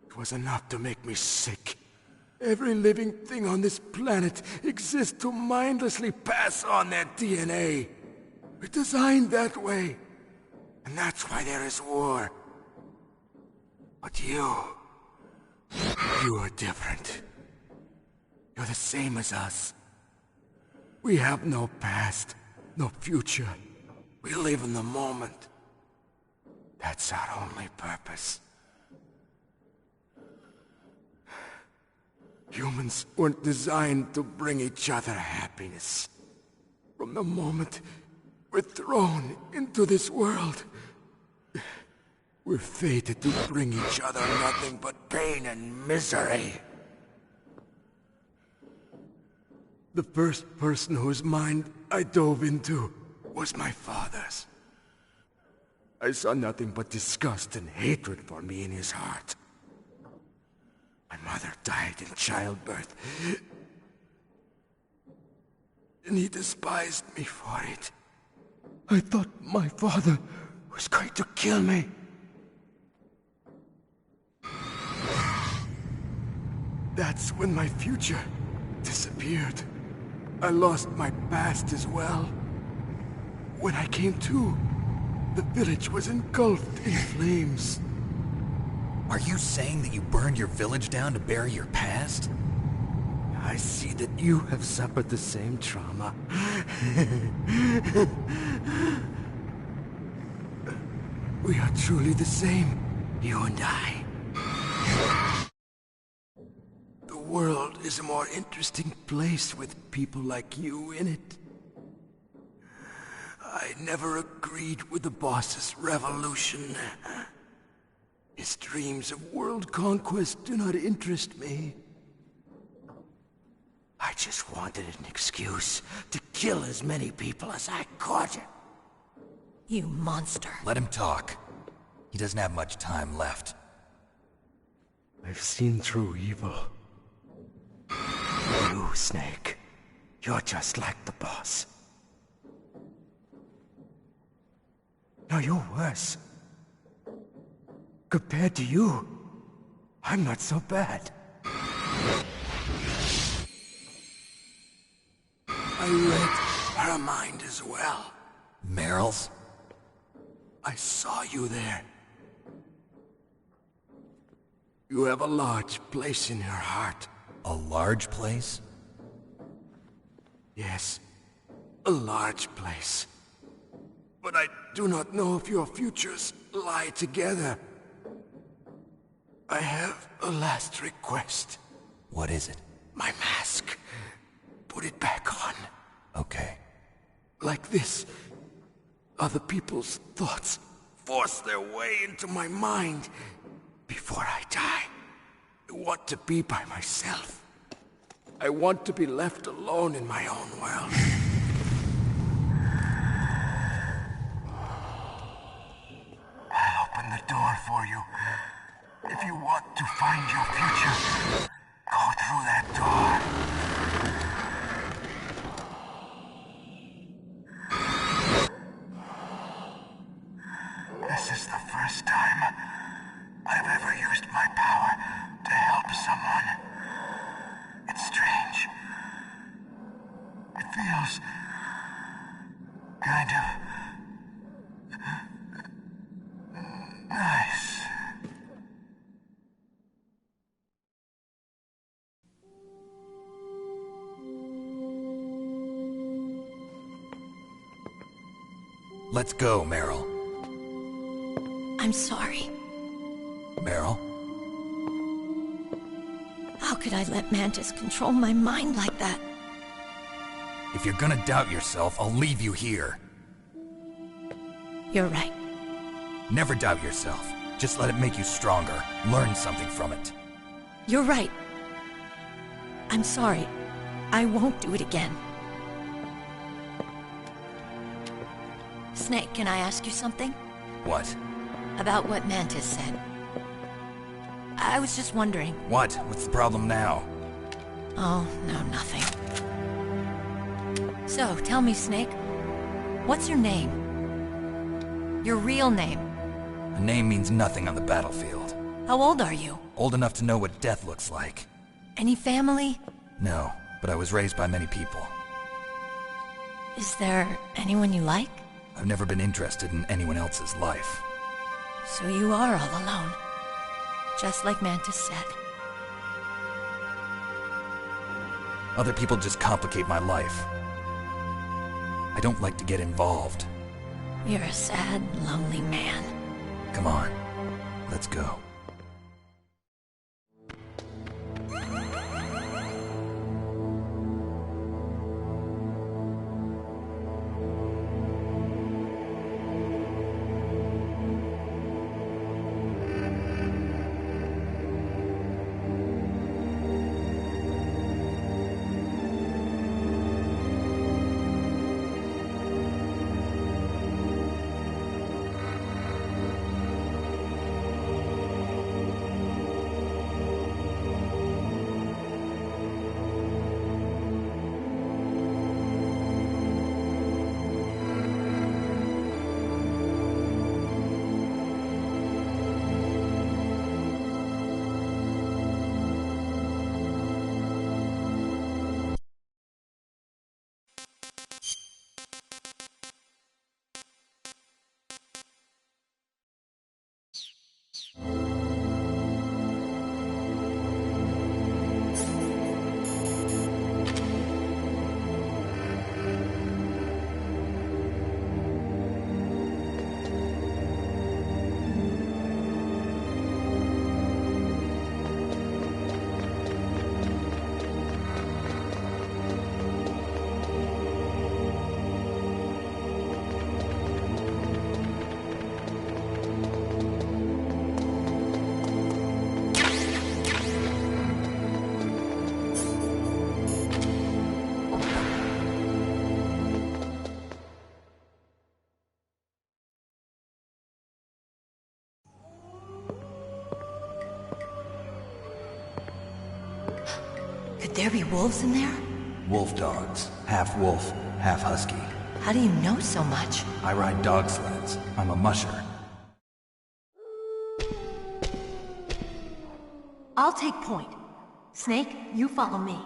It was enough to make me sick. Every living thing on this planet exists to mindlessly pass on their DNA. We're designed that way. And that's why there is war. But you are different. You're the same as us. We have no past, no future. We live in the moment. That's our only purpose. Humans weren't designed to bring each other happiness. From the moment we're thrown into this world, we're fated to bring each other nothing but pain and misery. The first person whose mind I dove into was my father's. I saw nothing but disgust and hatred for me in his heart. My mother died in childbirth, and he despised me for it. I thought my father was going to kill me. That's when my future disappeared. I lost my past as well. When I came to, The village was engulfed in flames. Are you saying that you burned your village down to bury your past? I see that you have suffered the same trauma. We are truly the same, you and I. The world is a more interesting place with people like you in it. I never agreed with the boss's revolution. His dreams of world conquest do not interest me. I just wanted an excuse to kill as many people as I could. You monster. Let him talk. He doesn't have much time left. I've seen through evil. You, Snake. You're just like the boss. No, you're worse. Compared to you, I'm not so bad. I read her mind as well. Meryl's? I saw you there. You have a large place in her heart. A large place? Yes, a large place. But I do not know if your futures lie together. I have a last request. What is it? My mask. Put it back on. Okay. Like this, other people's thoughts force their way into my mind. Before I die, I want to be by myself. I want to be left alone in my own world. I'll open the door for you. If you want to find your future, go through that door. This is the first time I've ever used my power to help someone. It's strange. It feels kind of nice. Let's go, Meryl. I'm sorry. Meryl? How could I let Mantis control my mind like that? If you're gonna doubt yourself, I'll leave you here. You're right. Never doubt yourself. Just let it make you stronger. Learn something from it. You're right. I'm sorry. I won't do it again. Snake, can I ask you something? What? About what Mantis said. I was just wondering. What? What's the problem now? Oh, no, nothing. So, tell me, Snake. What's your name? Your real name? A name means nothing on the battlefield. How old are you? Old enough to know what death looks like. Any family? No, but I was raised by many people. Is there anyone you like? I've never been interested in anyone else's life. So you are all alone. Just like Mantis said. Other people just complicate my life. I don't like to get involved. You're a sad, lonely man. Come on, let's go. Could there be wolves in there? Wolf dogs. Half wolf, half husky. How do you know so much? I ride dog sleds. I'm a musher. I'll take point. Snake, you follow me.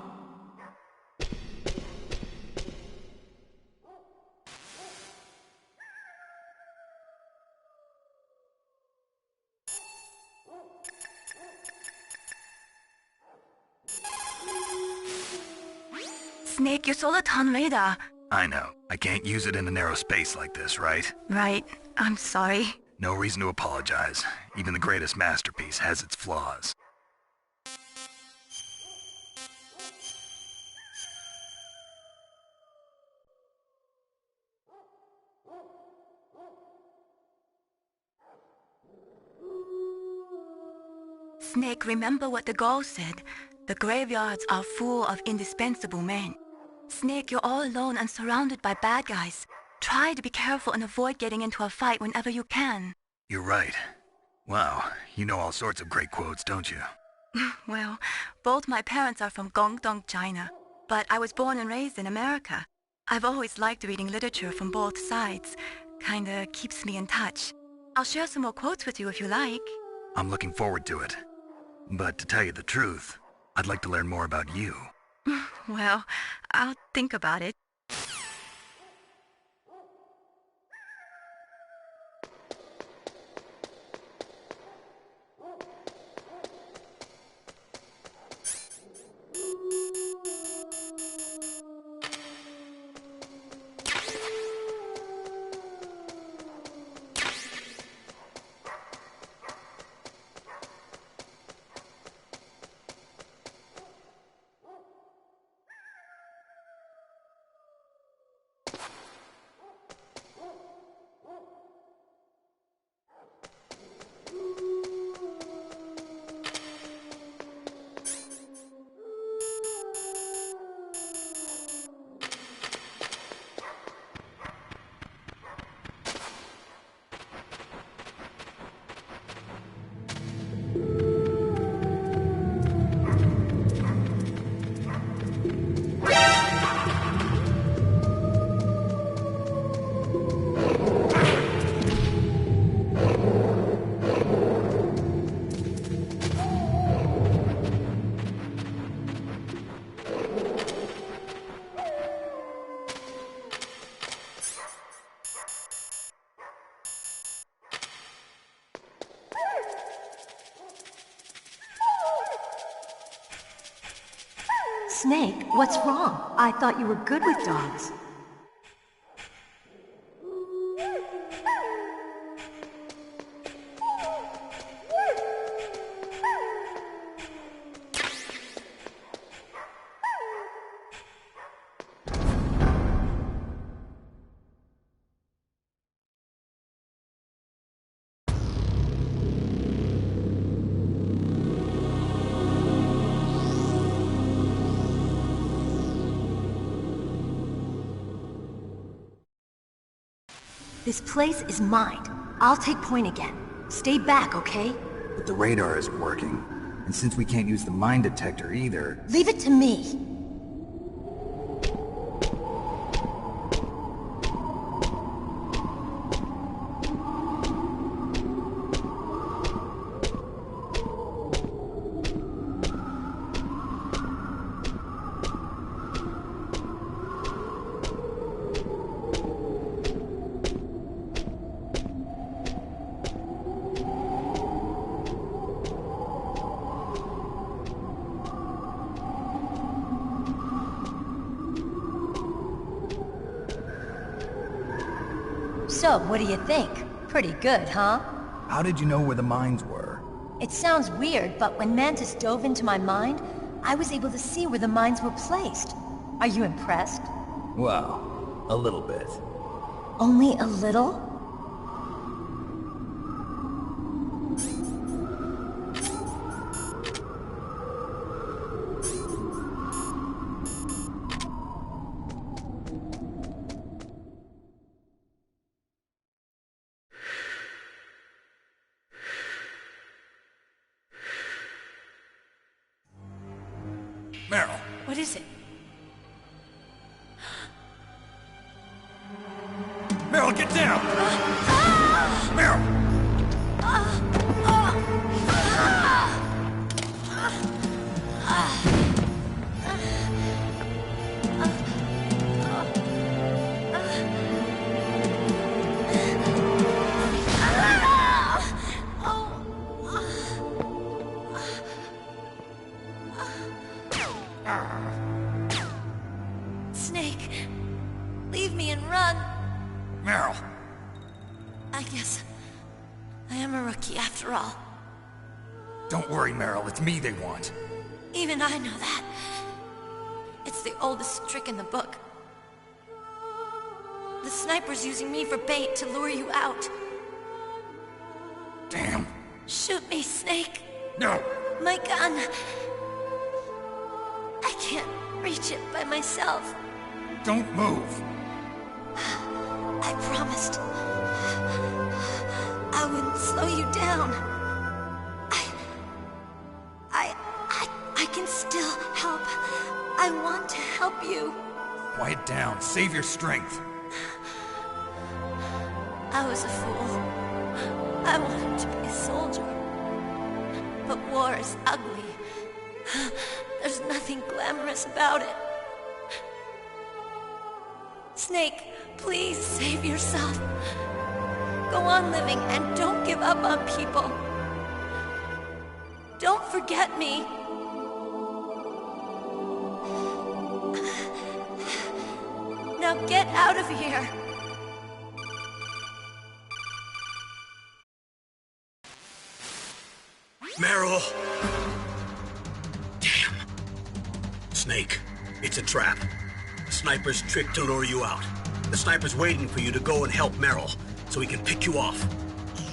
Snake, your solar-ton radar. I know. I can't use it in a narrow space like this, right? Right. I'm sorry. No reason to apologize. Even the greatest masterpiece has its flaws. Snake, remember what the Gaul said. The graveyards are full of indispensable men. Snake, you're all alone and surrounded by bad guys. Try to be careful and avoid getting into a fight whenever you can. You're right. Wow, you know all sorts of great quotes, don't you? Well, both my parents are from Guangdong, China. But I was born and raised in America. I've always liked reading literature from both sides. Kinda keeps me in touch. I'll share some more quotes with you if you like. I'm looking forward to it. But to tell you the truth, I'd like to learn more about you. Well, I'll think about it. Snake, what's wrong? I thought you were good with dogs. This place is mine. I'll take point again. Stay back, okay? But the radar isn't working. And since we can't use the mine detector either... Leave it to me. So, what do you think? Pretty good, huh? How did you know where the mines were? It sounds weird, but when Mantis dove into my mind, I was able to see where the mines were placed. Are you impressed? Well, a little bit. Only a little? Meryl, What is it? Meryl, get down! Meryl! Snake, leave me and run. Meryl! I guess I am a rookie after all. Don't worry, Meryl. It's me they want. Even I know that. It's the oldest trick in the book. The sniper's using me for bait to lure you out. Damn. Shoot me, Snake. No! My gun. I can't reach it by myself. Don't move. I promised. I wouldn't slow you down. I can still help. I want to help you. Quiet down. Save your strength. I was a fool. I wanted to be a soldier. But war is ugly. There's nothing glamorous about it. Snake, please save yourself. Go on living and don't give up on people. Don't forget me. Now get out of here. Meryl! Damn. Snake, it's a trap. The sniper's trick to lure you out. The sniper's waiting for you to go and help Meryl, so he can pick you off.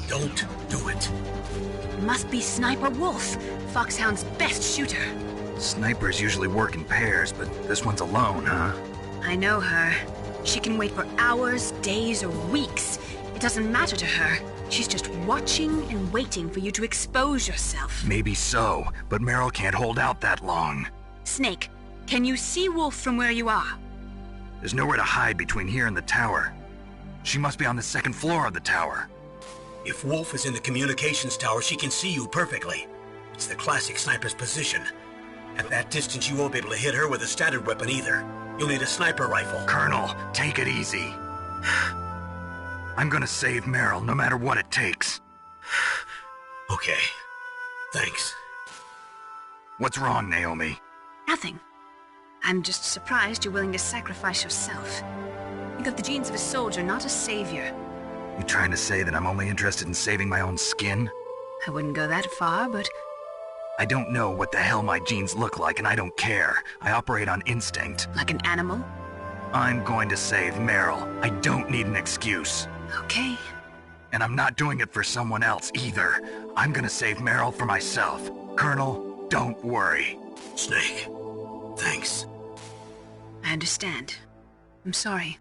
Don't do it. It must be Sniper Wolf, Foxhound's best shooter. Snipers usually work in pairs, but this one's alone, huh? I know her. She can wait for hours, days, or weeks. It doesn't matter to her. She's just watching and waiting for you to expose yourself. Maybe so, but Meryl can't hold out that long. Snake, can you see Wolf from where you are? There's nowhere to hide between here and the tower. She must be on the second floor of the tower. If Wolf is in the communications tower, she can see you perfectly. It's the classic sniper's position. At that distance, you won't be able to hit her with a standard weapon either. You'll need a sniper rifle. Colonel, take it easy. I'm gonna save Meryl, no matter what it takes. Okay. Thanks. What's wrong, Naomi? Nothing. I'm just surprised you're willing to sacrifice yourself. You got the genes of a soldier, not a savior. You trying to say that I'm only interested in saving my own skin? I wouldn't go that far, but... I don't know what the hell my genes look like, and I don't care. I operate on instinct. Like an animal? I'm going to save Meryl. I don't need an excuse. Okay. And I'm not doing it for someone else, either. I'm gonna save Meryl for myself. Colonel, don't worry. Snake, thanks. I understand. I'm sorry.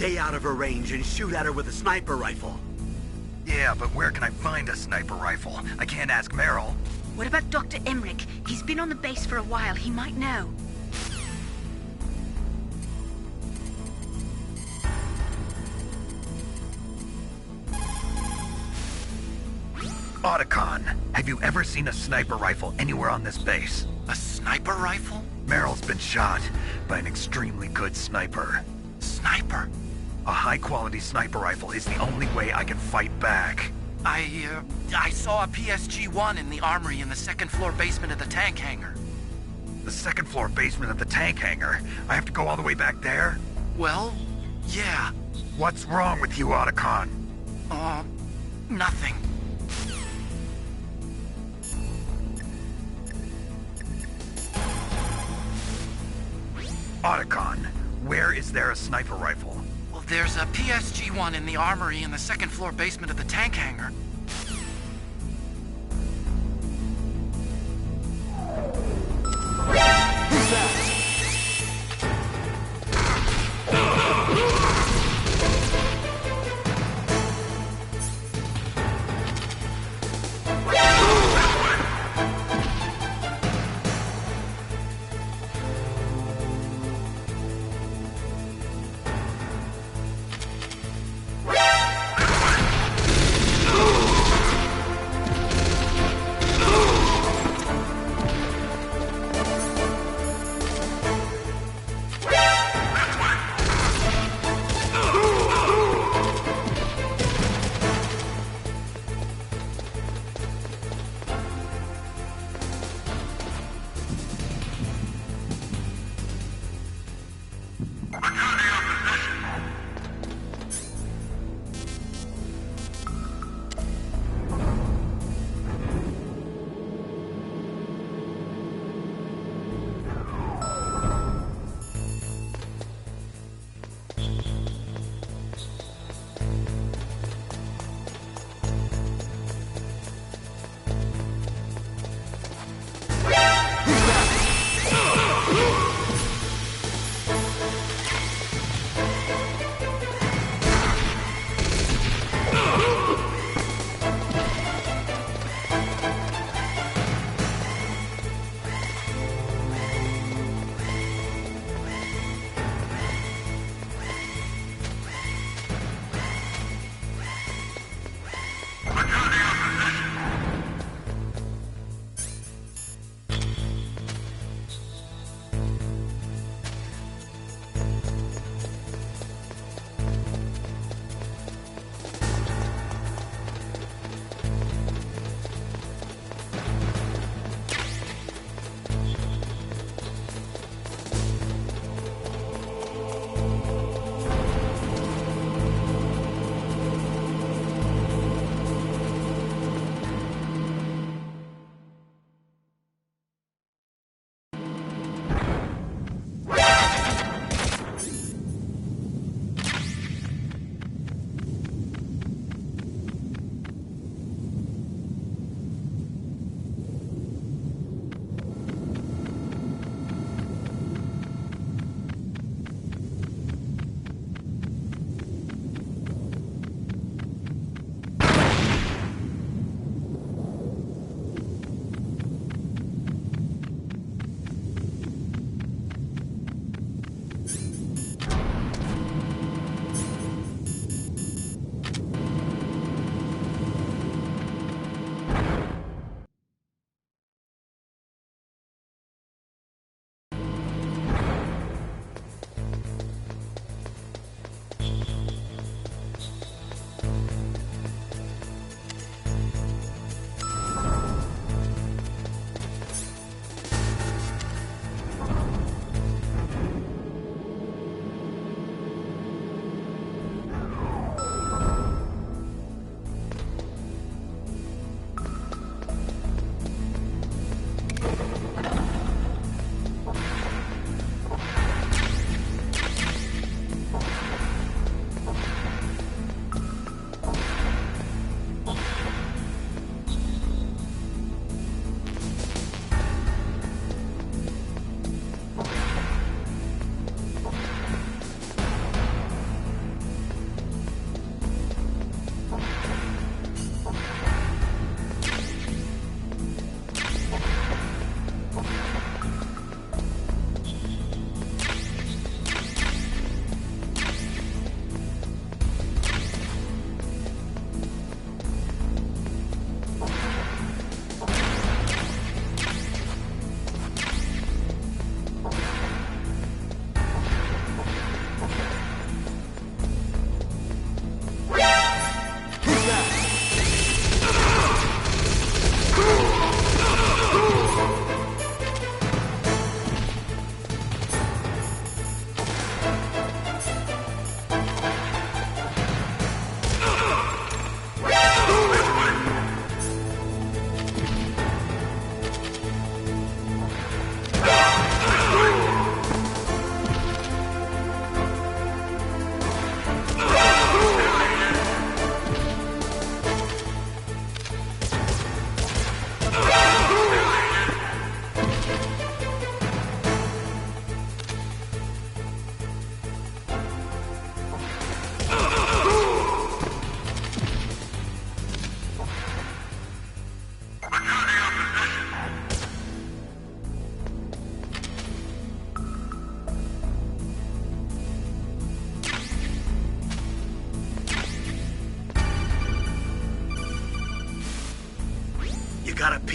stay out of her range and shoot at her with a sniper rifle. Yeah, but where can I find a sniper rifle? I can't ask Meryl. What about Dr. Emmerich? He's been on the base for a while. He might know. Otacon, have you ever seen a sniper rifle anywhere on this base? A sniper rifle? Meryl's been shot by an extremely good sniper. Sniper? A high-quality sniper rifle is the only way I can fight back. I saw a PSG-1 in the armory in the second-floor basement of the tank hangar. The second-floor basement of the tank hangar? I have to go all the way back there? Well, yeah. What's wrong with you, Otacon? Nothing. Otacon, where is there a sniper rifle? Well, there's a PSG-1 in the armory in the second-floor basement of the tank hangar. Who's that?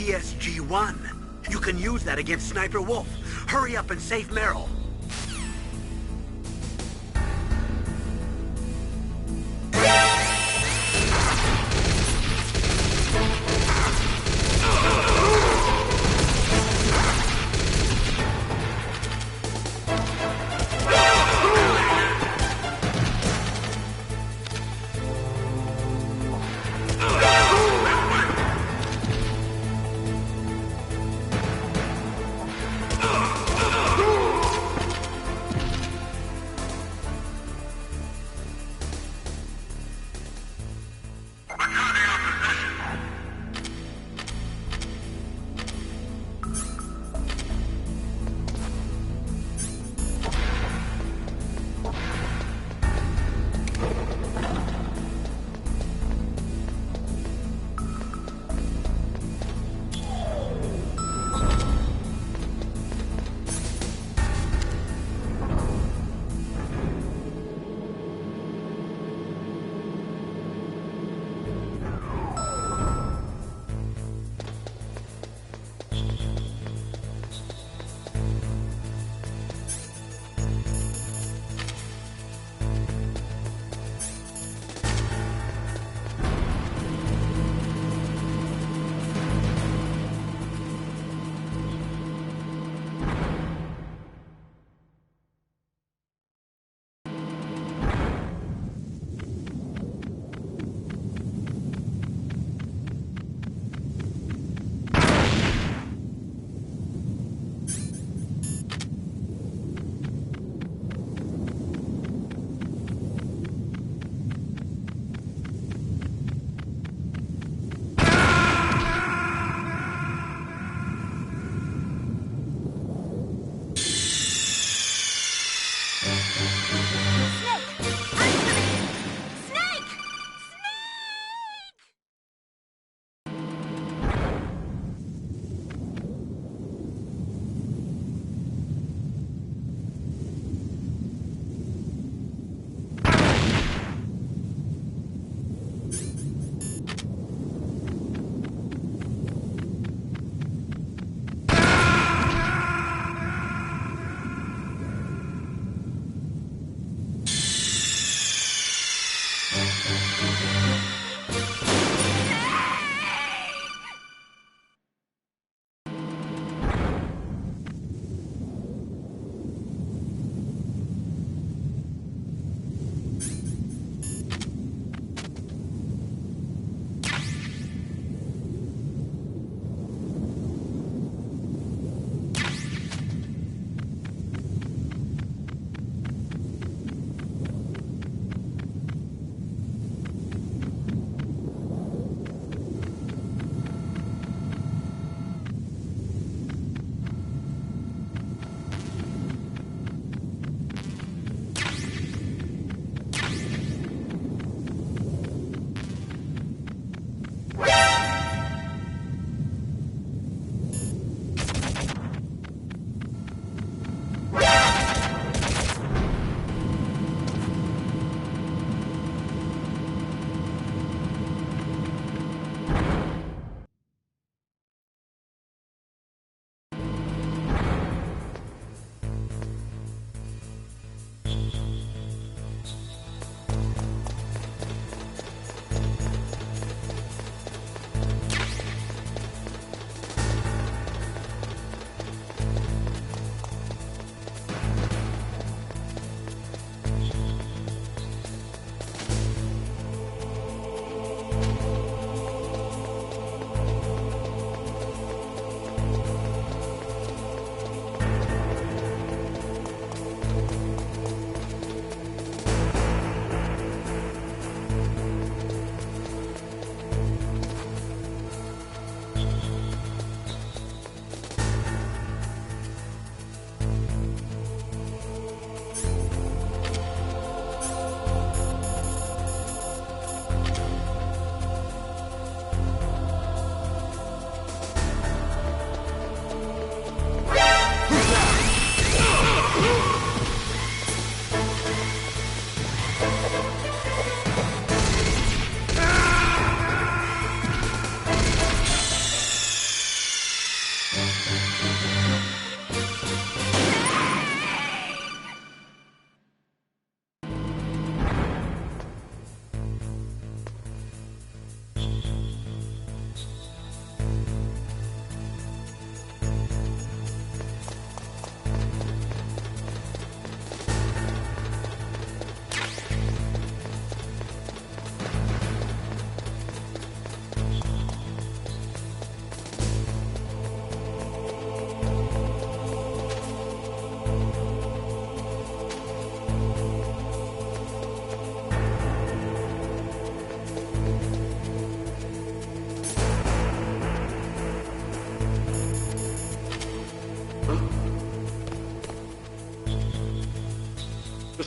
PSG-1. You can use that against Sniper Wolf. Hurry up and save Meryl.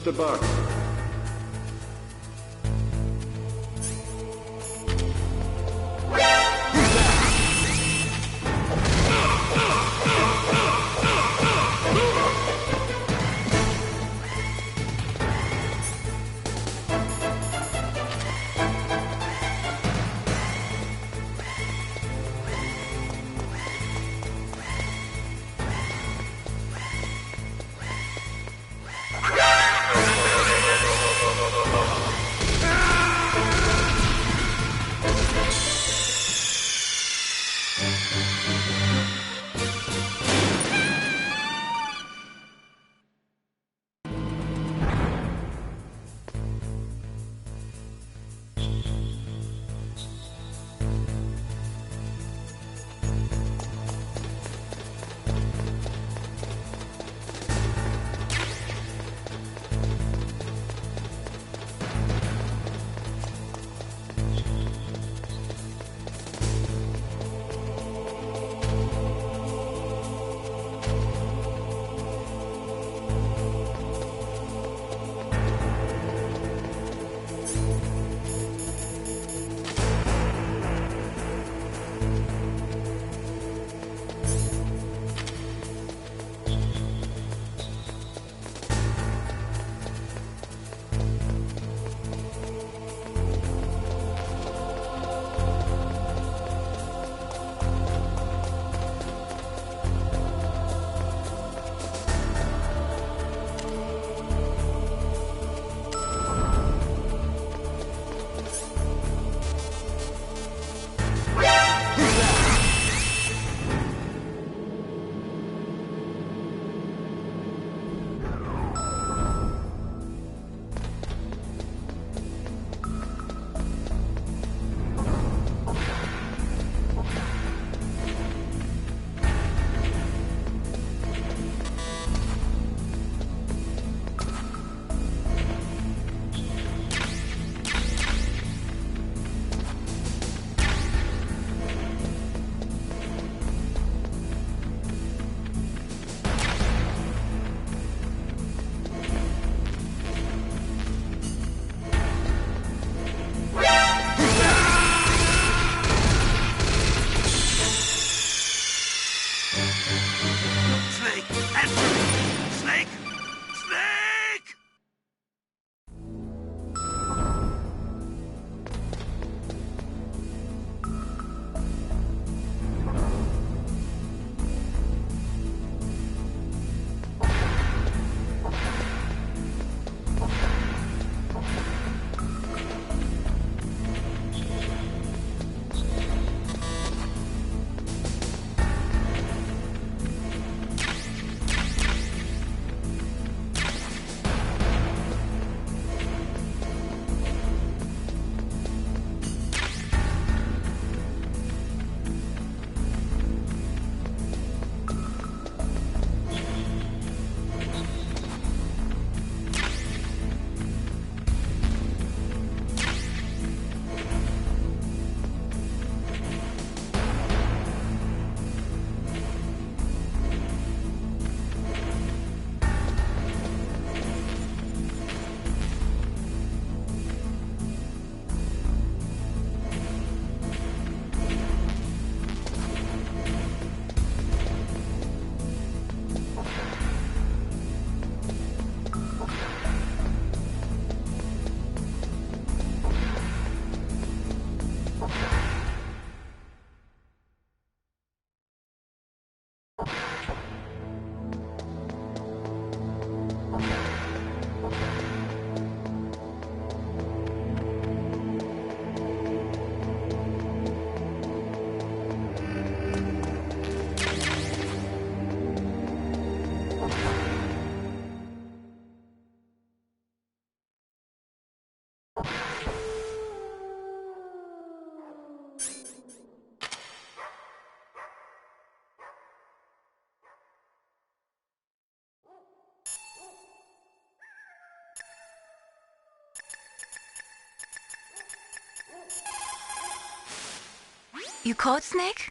Just a box. You called, Snake?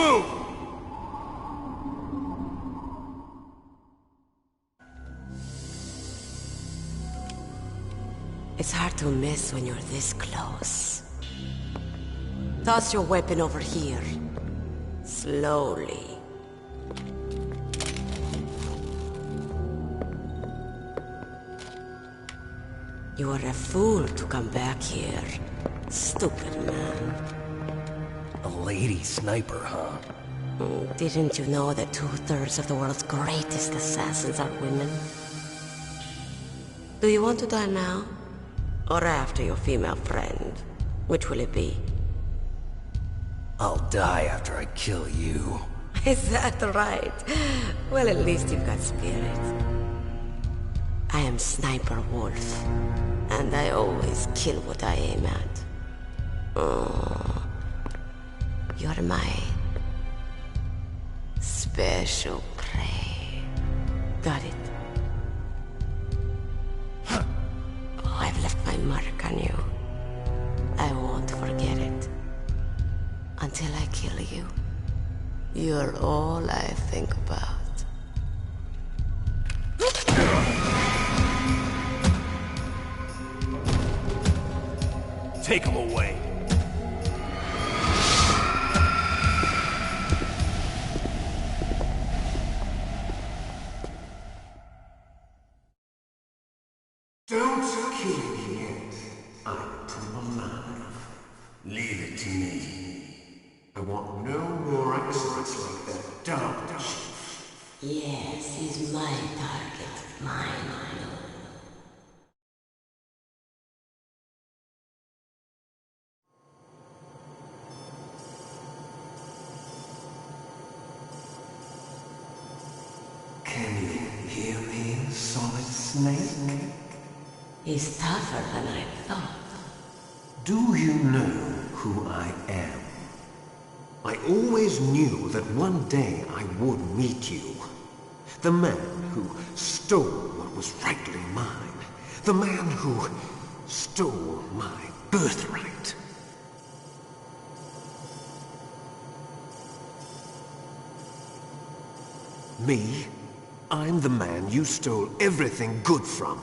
move! It's hard to miss when you're this close. Toss your weapon over here. Slowly. You are a fool to come back here. Stupid man. A lady sniper, huh? Didn't you know that 2/3 of the world's greatest assassins are women? Do you want to die now? Or after your female friend? Which will it be? I'll die after I kill you. Is that right? Well, at least you've got spirit. I am Sniper Wolf, and I always kill what I aim at. Oh, you're my special prey. Got it? Oh, I've left my mark on you. I won't forget it. Until I kill you. You're all I think about. Take him away. Don't kill me yet. I'm too alive. Leave it to me. I want no more accidents like that dark chief. Yes, he's my target. Mine alone. Can you hear me, Solid Snake? He's tougher than I thought. Do you know who I am? I always knew that one day I would meet you. The man who stole what was rightly mine. The man who stole my birthright. Me? I'm the man you stole everything good from.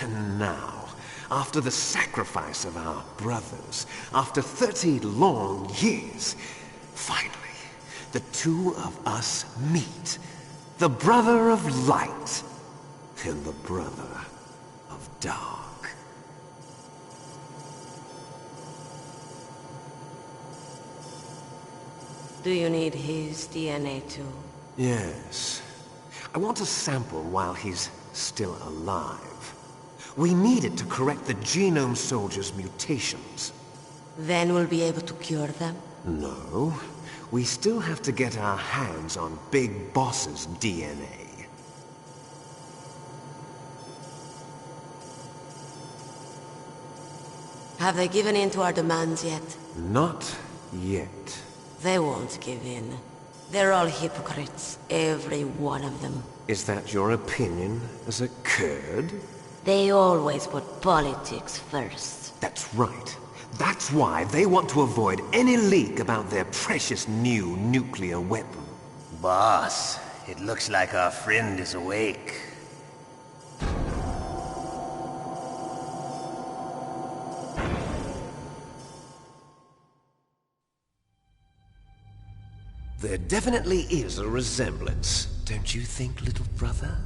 And now, after the sacrifice of our brothers, after 30 long years, finally, the two of us meet. The brother of light and the brother of dark. Do you need his DNA too? Yes. I want a sample while he's still alive. We need it to correct the Genome Soldier's mutations. Then we'll be able to cure them? No. We still have to get our hands on Big Boss's DNA. Have they given in to our demands yet? Not yet. They won't give in. They're all hypocrites, every one of them. Is that your opinion as a Kurd? They always put politics first. That's right. That's why they want to avoid any leak about their precious new nuclear weapon. Boss, it looks like our friend is awake. There definitely is a resemblance, don't you think, little brother?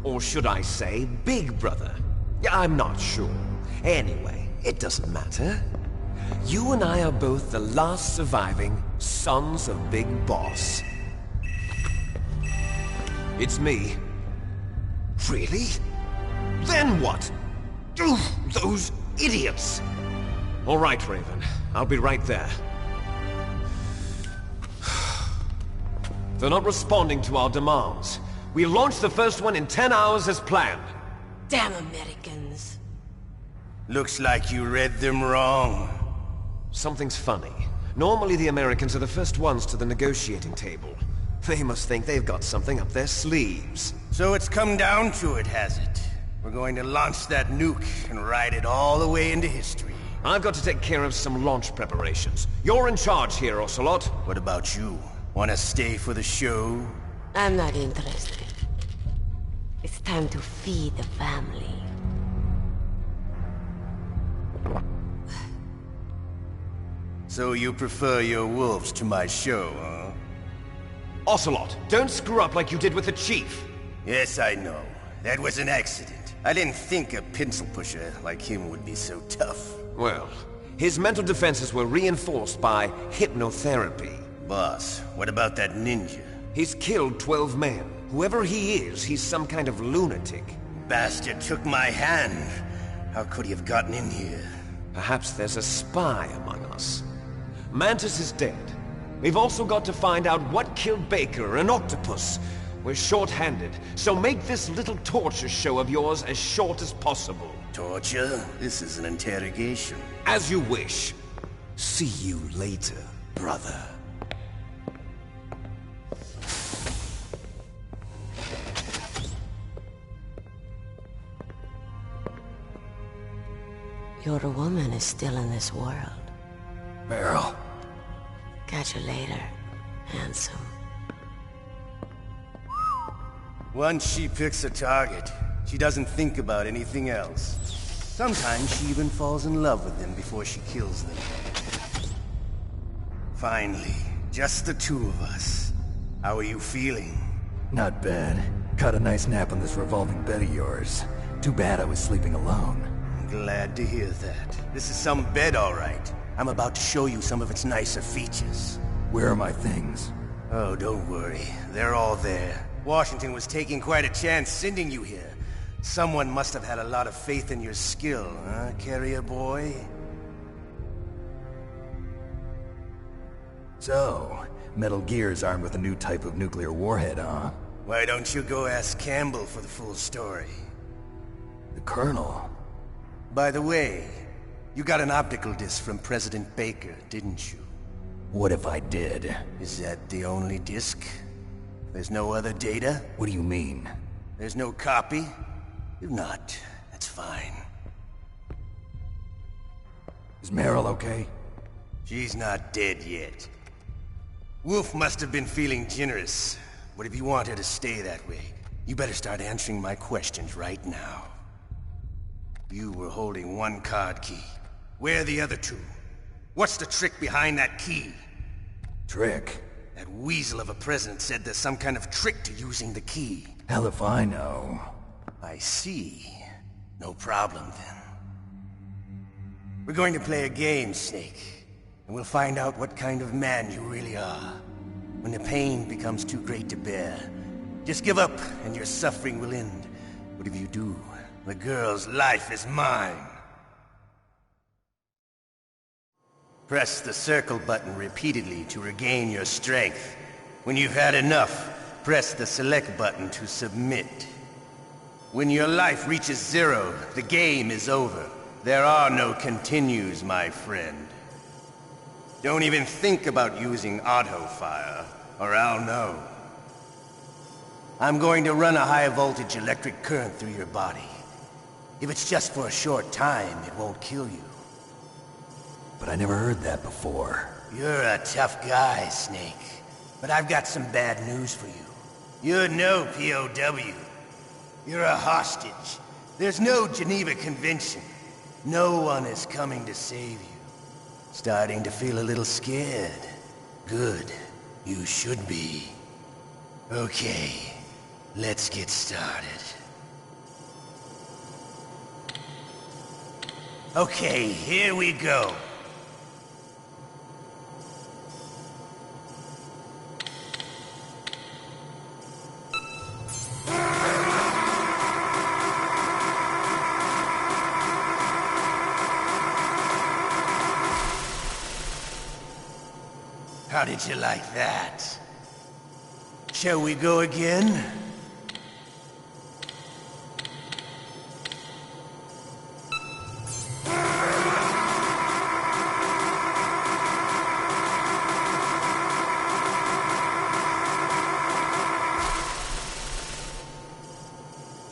Or should I say, big brother? I'm not sure. Anyway, it doesn't matter. You and I are both the last surviving sons of Big Boss. It's me. Really? Then what? Those idiots! All right, Raven. I'll be right there. They're not responding to our demands. We launched the first one in 10 hours as planned. Damn Americans. Looks like you read them wrong. Something's funny. Normally the Americans are the first ones to the negotiating table. They must think they've got something up their sleeves. So it's come down to it, has it? We're going to launch that nuke and ride it all the way into history. I've got to take care of some launch preparations. You're in charge here, Ocelot. What about you? Wanna stay for the show? I'm not interested. It's time to feed the family. So you prefer your wolves to my show, huh? Ocelot, don't screw up like you did with the Chief. Yes, I know. That was an accident. I didn't think a pencil pusher like him would be so tough. Well, his mental defenses were reinforced by hypnotherapy. Boss, what about that ninja? He's killed 12 men. Whoever he is, he's some kind of lunatic. Bastard took my hand. How could he have gotten in here? Perhaps there's a spy among us. Mantis is dead. We've also got to find out what killed Baker, an octopus. We're short-handed, so make this little torture show of yours as short as possible. Torture? This is an interrogation. As you wish. See you later, brother. Your woman is still in this world. Meryl. Catch you later, handsome. Once she picks a target, she doesn't think about anything else. Sometimes she even falls in love with them before she kills them. Finally, just the two of us. How are you feeling? Not bad. Caught a nice nap on this revolving bed of yours. Too bad I was sleeping alone. Glad to hear that. This is some bed, all right. I'm about to show you some of its nicer features. Where are my things? Oh, don't worry. They're all there. Washington was taking quite a chance sending you here. Someone must have had a lot of faith in your skill, huh, carrier boy? So, Metal Gear's armed with a new type of nuclear warhead, huh? Why don't you go ask Campbell for the full story? The Colonel? By the way, you got an optical disc from President Baker, didn't you? What if I did? Is that the only disc? There's no other data? What do you mean? There's no copy? If not, that's fine. Is Meryl okay? She's not dead yet. Wolf must have been feeling generous, but if you want her to stay that way, you better start answering my questions right now. You were holding one card key. Where are the other two? What's the trick behind that key? Trick? That weasel of a president said there's some kind of trick to using the key. Hell if I know. I see. No problem then. We're going to play a game, Snake. And we'll find out what kind of man you really are. When the pain becomes too great to bear, just give up and your suffering will end. But if you do, the girl's life is mine. Press the circle button repeatedly to regain your strength. When you've had enough, press the select button to submit. When your life reaches 0, the game is over. There are no continues, my friend. Don't even think about using auto fire, or I'll know. I'm going to run a high-voltage electric current through your body. If it's just for a short time, it won't kill you. But I never heard that before. You're a tough guy, Snake. But I've got some bad news for you. You're no POW. You're a hostage. There's no Geneva Convention. No one is coming to save you. Starting to feel a little scared. Good. You should be. Okay. Let's get started. Okay, here we go. How did you like that? Shall we go again?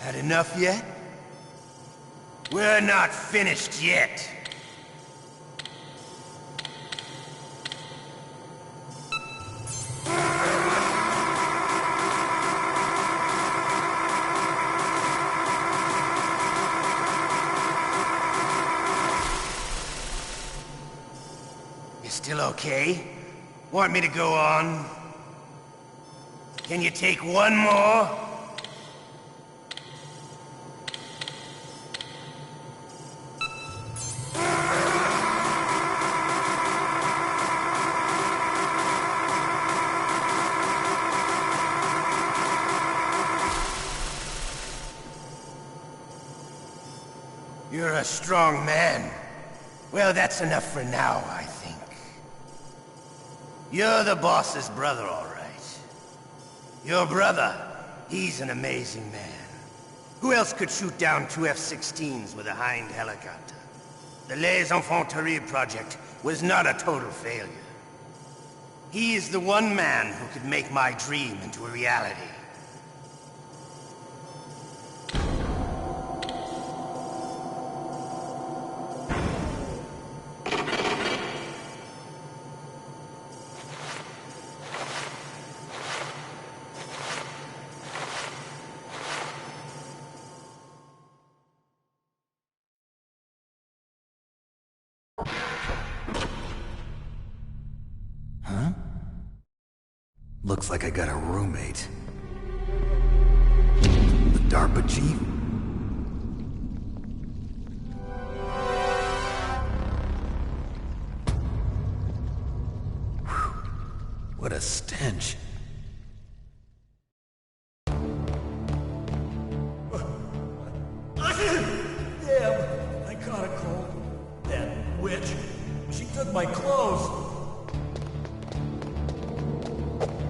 Had enough yet? We're not finished yet. Still okay? Want me to go on? Can you take one more? You're a strong man. Well, that's enough for now, I think. You're the boss's brother, all right. Your brother, he's an amazing man. Who else could shoot down 2 F-16s with a Hind helicopter? The Les Infanteries project was not a total failure. He is the one man who could make my dream into a reality. Looks like I got a roommate. The DARPA chief? Whew. What a stench. Damn, I caught a cold. That witch. She took my clothes.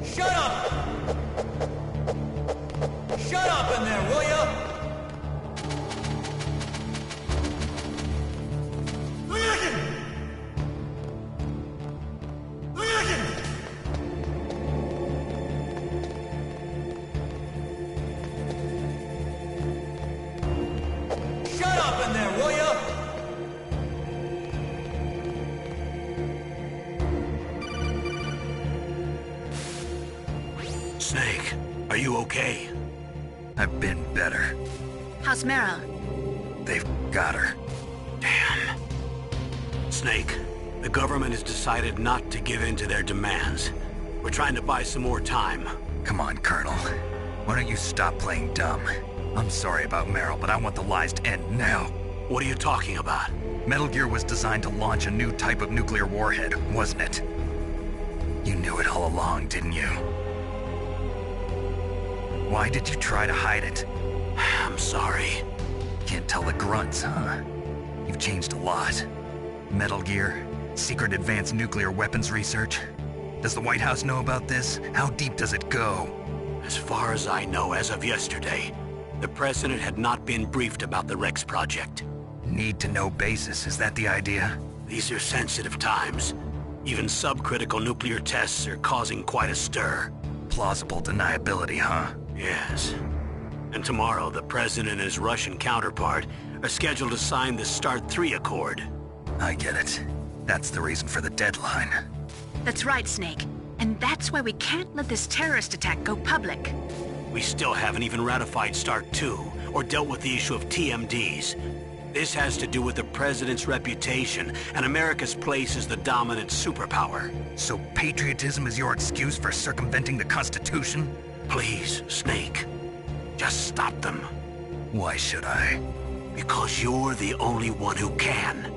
Shut up! Shut up in there, will ya? Shut up in there, will ya? Snake, are you okay? I've been better. How's Meryl? They've got her. Damn. Snake, the government has decided not to give in to their demands. We're trying to buy some more time. Come on, Colonel. Why don't you stop playing dumb? I'm sorry about Meryl, but I want the lies to end now. What are you talking about? Metal Gear was designed to launch a new type of nuclear warhead, wasn't it? You knew it all along, didn't you? Why did you try to hide it? I'm sorry. Can't tell the grunts, huh? You've changed a lot. Metal Gear, secret advanced nuclear weapons research. Does the White House know about this? How deep does it go? As far as I know, as of yesterday, the President had not been briefed about the Rex project. Need-to-know basis, is that the idea? These are sensitive times. Even subcritical nuclear tests are causing quite a stir. Plausible deniability, huh? Yes. And tomorrow, the President and his Russian counterpart are scheduled to sign the START 3 Accord. I get it. That's the reason for the deadline. That's right, Snake. And that's why we can't let this terrorist attack go public. We still haven't even ratified START 2 or dealt with the issue of TMDs. This has to do with the President's reputation and America's place as the dominant superpower. So patriotism is your excuse for circumventing the Constitution? Please, Snake. Just stop them. Why should I? Because you're the only one who can.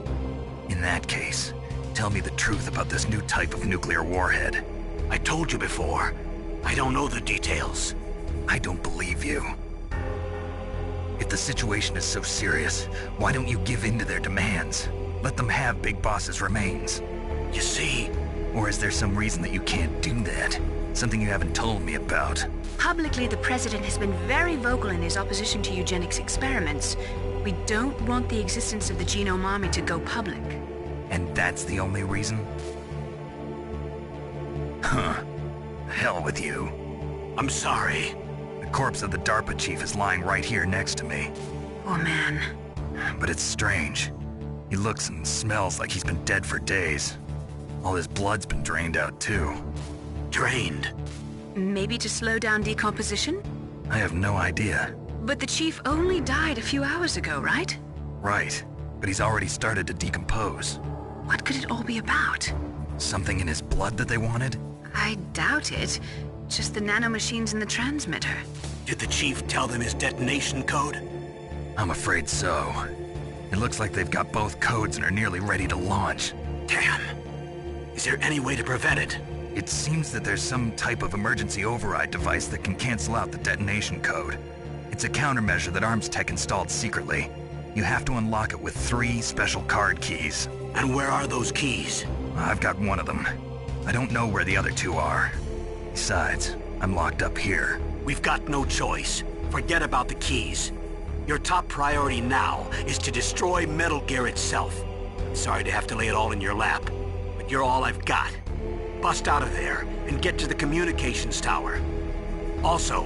In that case, tell me the truth about this new type of nuclear warhead. I told you before. I don't know the details. I don't believe you. If the situation is so serious, why don't you give in to their demands? Let them have Big Boss's remains. You see? Or is there some reason that you can't do that? Something you haven't told me about? Publicly, the President has been very vocal in his opposition to eugenics experiments. We don't want the existence of the Genome Army to go public. And that's the only reason? Huh. Hell with you. I'm sorry. The corpse of the DARPA chief is lying right here next to me. Oh, man. But it's strange. He looks and smells like he's been dead for days. All his blood's been drained out, too. Drained? Maybe to slow down decomposition? I have no idea. But the chief only died a few hours ago, right? Right. But he's already started to decompose. What could it all be about? Something in his blood that they wanted? I doubt it. Just the nanomachines in the transmitter. Did the Chief tell them his detonation code? I'm afraid so. It looks like they've got both codes and are nearly ready to launch. Damn. Is there any way to prevent it? It seems that there's some type of emergency override device that can cancel out the detonation code. It's a countermeasure that Arms Tech installed secretly. You have to unlock it with 3 special card keys. And where are those keys? I've got one of them. I don't know where the other 2 are. Besides, I'm locked up here. We've got no choice. Forget about the keys. Your top priority now is to destroy Metal Gear itself. Sorry to have to lay it all in your lap, but you're all I've got. Bust out of there and get to the communications tower. Also...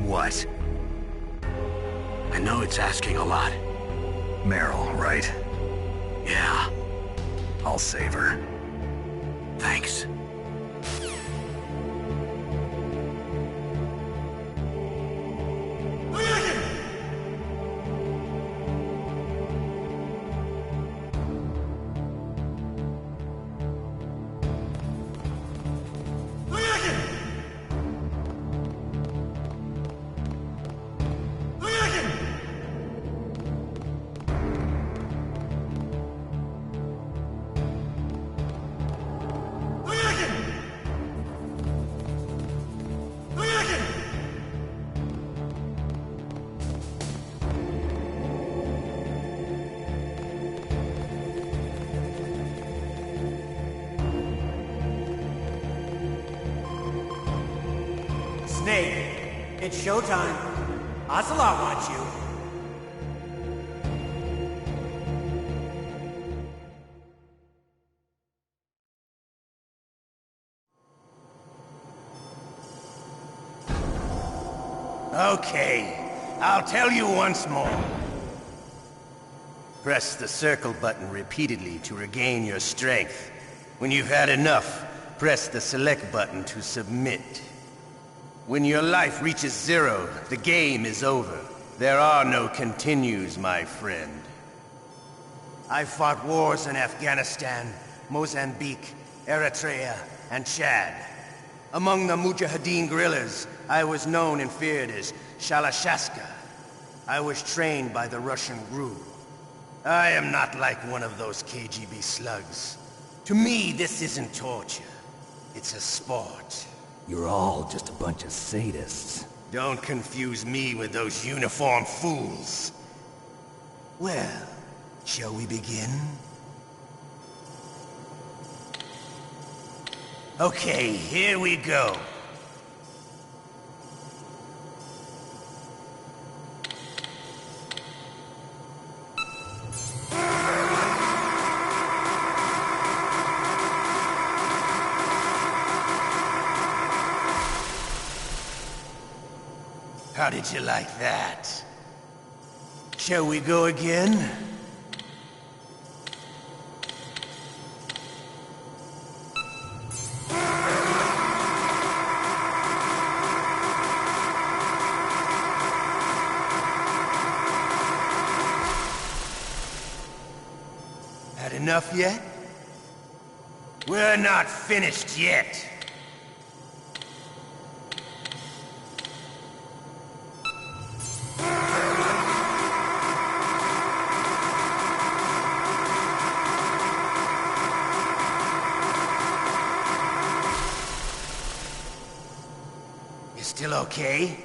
What? I know it's asking a lot. Meryl, right? Yeah. I'll save her. Thanks. Snake, it's showtime. Ocelot wants you. Okay, I'll tell you once more. Press the circle button repeatedly to regain your strength. When you've had enough, press the select button to submit. When your life reaches 0, the game is over. There are no continues, my friend. I fought wars in Afghanistan, Mozambique, Eritrea, and Chad. Among the Mujahideen guerrillas, I was known and feared as Shalashaska. I was trained by the Russian GRU. I am not like one of those KGB slugs. To me, this isn't torture. It's a sport. You're all just a bunch of sadists. Don't confuse me with those uniformed fools. Well, shall we begin? Okay, here we go. How did you like that? Shall we go again? Had enough yet? We're not finished yet. Still okay?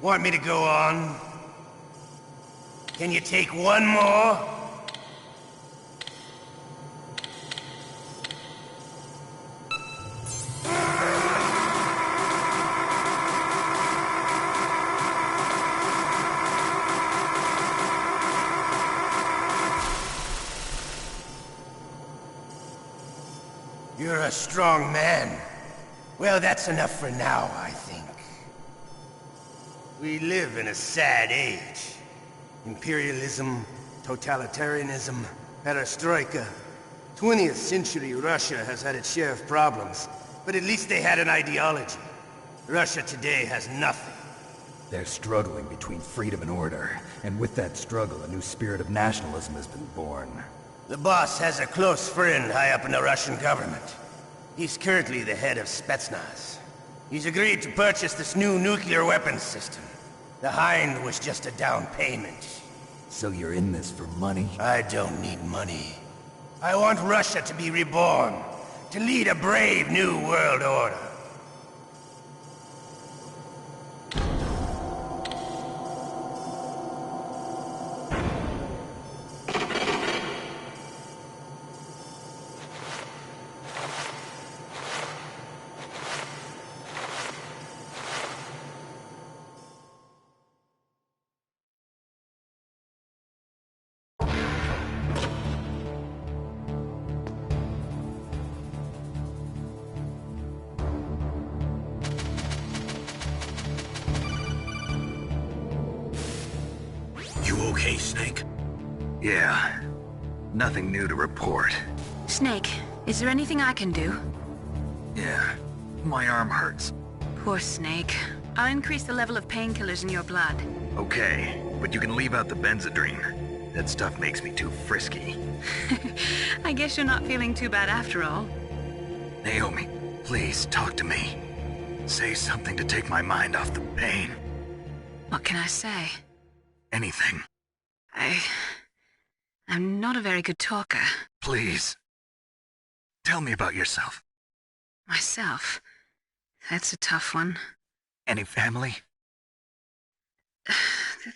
Want me to go on? Can you take one more? You're a strong man. Well, that's enough for now, I think. We live in a sad age. Imperialism, totalitarianism, perestroika. 20th century Russia has had its share of problems, but at least they had an ideology. Russia today has nothing. They're struggling between freedom and order, and with that struggle, a new spirit of nationalism has been born. The boss has a close friend high up in the Russian government. He's currently the head of Spetsnaz. He's agreed to purchase this new nuclear weapons system. The Hind was just a down payment. So you're in this for money? I don't need money. I want Russia to be reborn, to lead a brave new world order. Okay, Snake? Yeah. Nothing new to report. Snake, is there anything I can do? Yeah. My arm hurts. Poor Snake. I'll increase the level of painkillers in your blood. Okay, but you can leave out the Benzedrine. That stuff makes me too frisky. I guess you're not feeling too bad after all. Naomi, please talk to me. Say something to take my mind off the pain. What can I say? Anything. I'm not a very good talker. Please. Tell me about yourself. Myself? That's a tough one. Any family?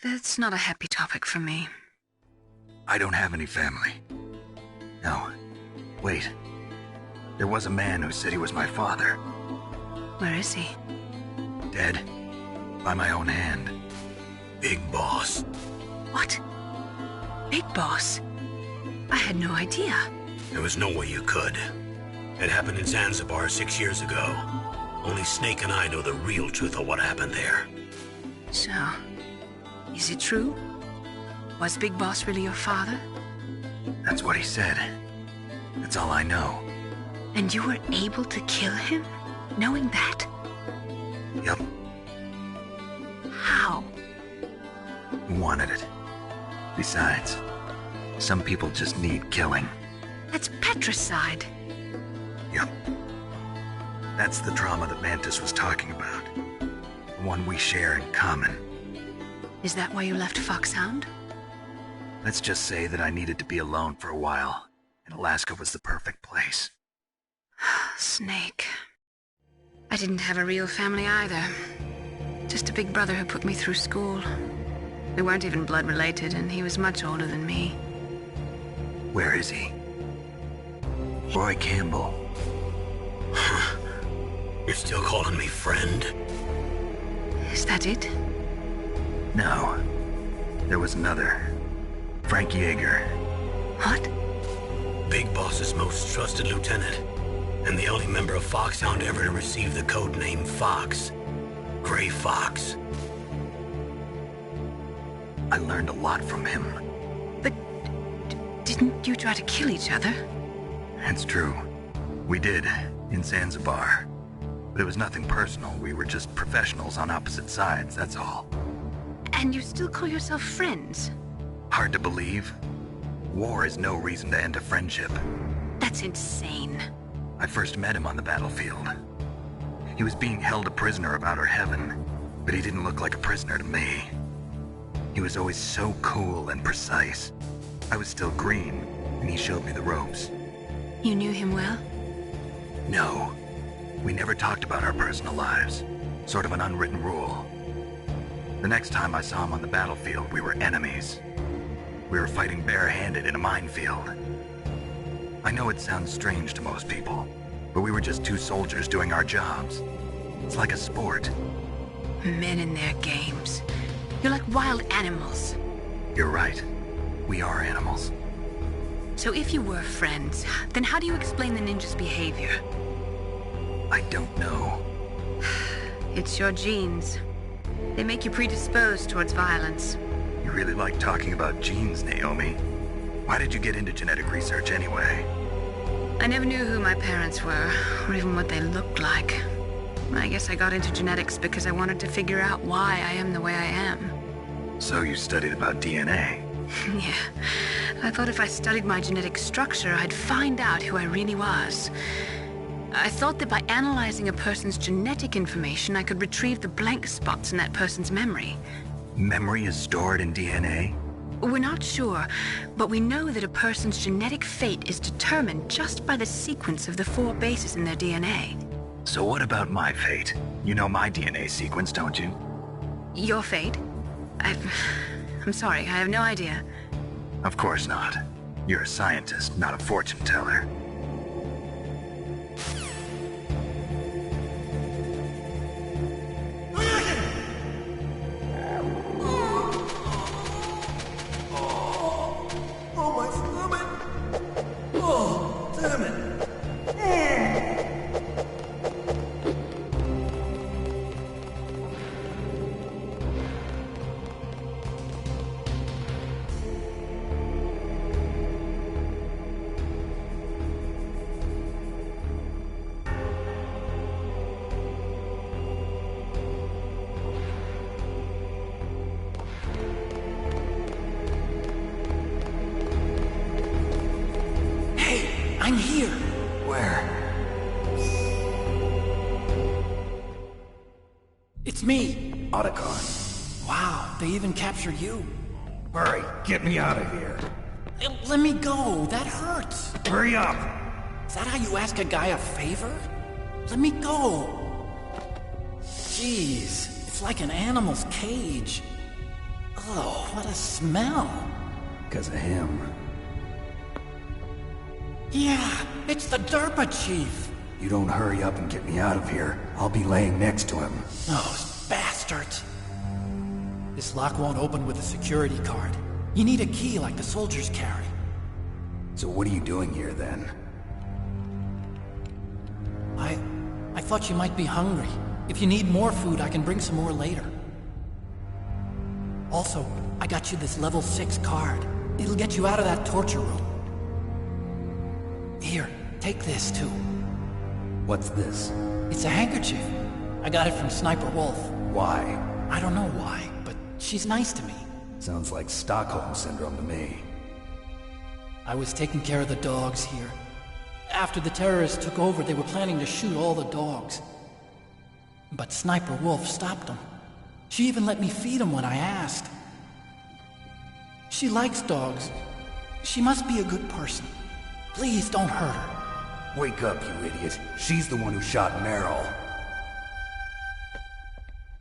That's not a happy topic for me. I don't have any family. No. Wait. There was a man who said he was my father. Where is he? Dead. By my own hand. Big Boss. What? Big Boss? I had no idea. There was no way you could. It happened in Zanzibar 6 years ago. Only Snake and I know the real truth of what happened there. So, is it true? Was Big Boss really your father? That's what he said. That's all I know. And you were able to kill him, knowing that? Yep. How? He wanted it. Besides, some people just need killing. That's patricide. Yep. That's the trauma that Mantis was talking about. The one we share in common. Is that why you left Foxhound? Let's just say that I needed to be alone for a while, and Alaska was the perfect place. Snake. I didn't have a real family either. Just a big brother who put me through school. We weren't even blood related, and he was much older than me. Where is he? Roy Campbell. You're still calling me friend? Is that it? No. There was another. Frank Yeager. What? Big Boss's most trusted lieutenant, and the only member of Foxhound ever to receive the code name Fox. Gray Fox. I learned a lot from him. But didn't you try to kill each other? It's true. We did, in Zanzibar. But it was nothing personal. We were just professionals on opposite sides, that's all. And you still call yourself friends? Hard to believe. War is no reason to end a friendship. That's insane. I first met him on the battlefield. He was being held a prisoner of outer heaven, but he didn't look like a prisoner to me. He was always so cool and precise. I was still green, and he showed me the ropes. You knew him well? No. We never talked about our personal lives. Sort of an unwritten rule. The next time I saw him on the battlefield, we were enemies. We were fighting barehanded in a minefield. I know it sounds strange to most people, but we were just two soldiers doing our jobs. It's like a sport. Men and their games. You're like wild animals. You're right. We are animals. So if you were friends, then how do you explain the ninja's behavior? I don't know. It's your genes. They make you predisposed towards violence. You really like talking about genes, Naomi. Why did you get into genetic research anyway? I never knew who my parents were, or even what they looked like. I guess I got into genetics because I wanted to figure out why I am the way I am. So you studied about DNA? Yeah. I thought if I studied my genetic structure, I'd find out who I really was. I thought that by analyzing a person's genetic information, I could retrieve the blank spots in that person's memory. Memory is stored in DNA? We're not sure, but we know that a person's genetic fate is determined just by the sequence of the 4 bases in their DNA. So what about my fate? You know my DNA sequence, don't you? Your fate? I'm sorry, I have no idea. Of course not. You're a scientist, not a fortune teller. I'm here! Where? It's me! Otacon. Wow, they even captured you. Hurry, get me out of here. Let me go, that hurts. Hurry up! Is that how you ask a guy a favor? Let me go. Jeez, it's like an animal's cage. Oh, what a smell. Because of him. Yeah, it's the DARPA chief. You don't hurry up and get me out of here, I'll be laying next to him. Those bastards. This lock won't open with a security card. You need a key like the soldiers carry. So what are you doing here then? I thought you might be hungry. If you need more food, I can bring some more later. Also, I got you this level 6 card. It'll get you out of that torture room. Here, take this too. What's this? It's a handkerchief. I got it from Sniper Wolf. Why? I don't know why, but she's nice to me. Sounds like Stockholm Syndrome to me. I was taking care of the dogs here. After the terrorists took over, they were planning to shoot all the dogs. But Sniper Wolf stopped them. She even let me feed them when I asked. She likes dogs. She must be a good person. Please don't hurt her. Wake up, you idiot. She's the one who shot Meryl.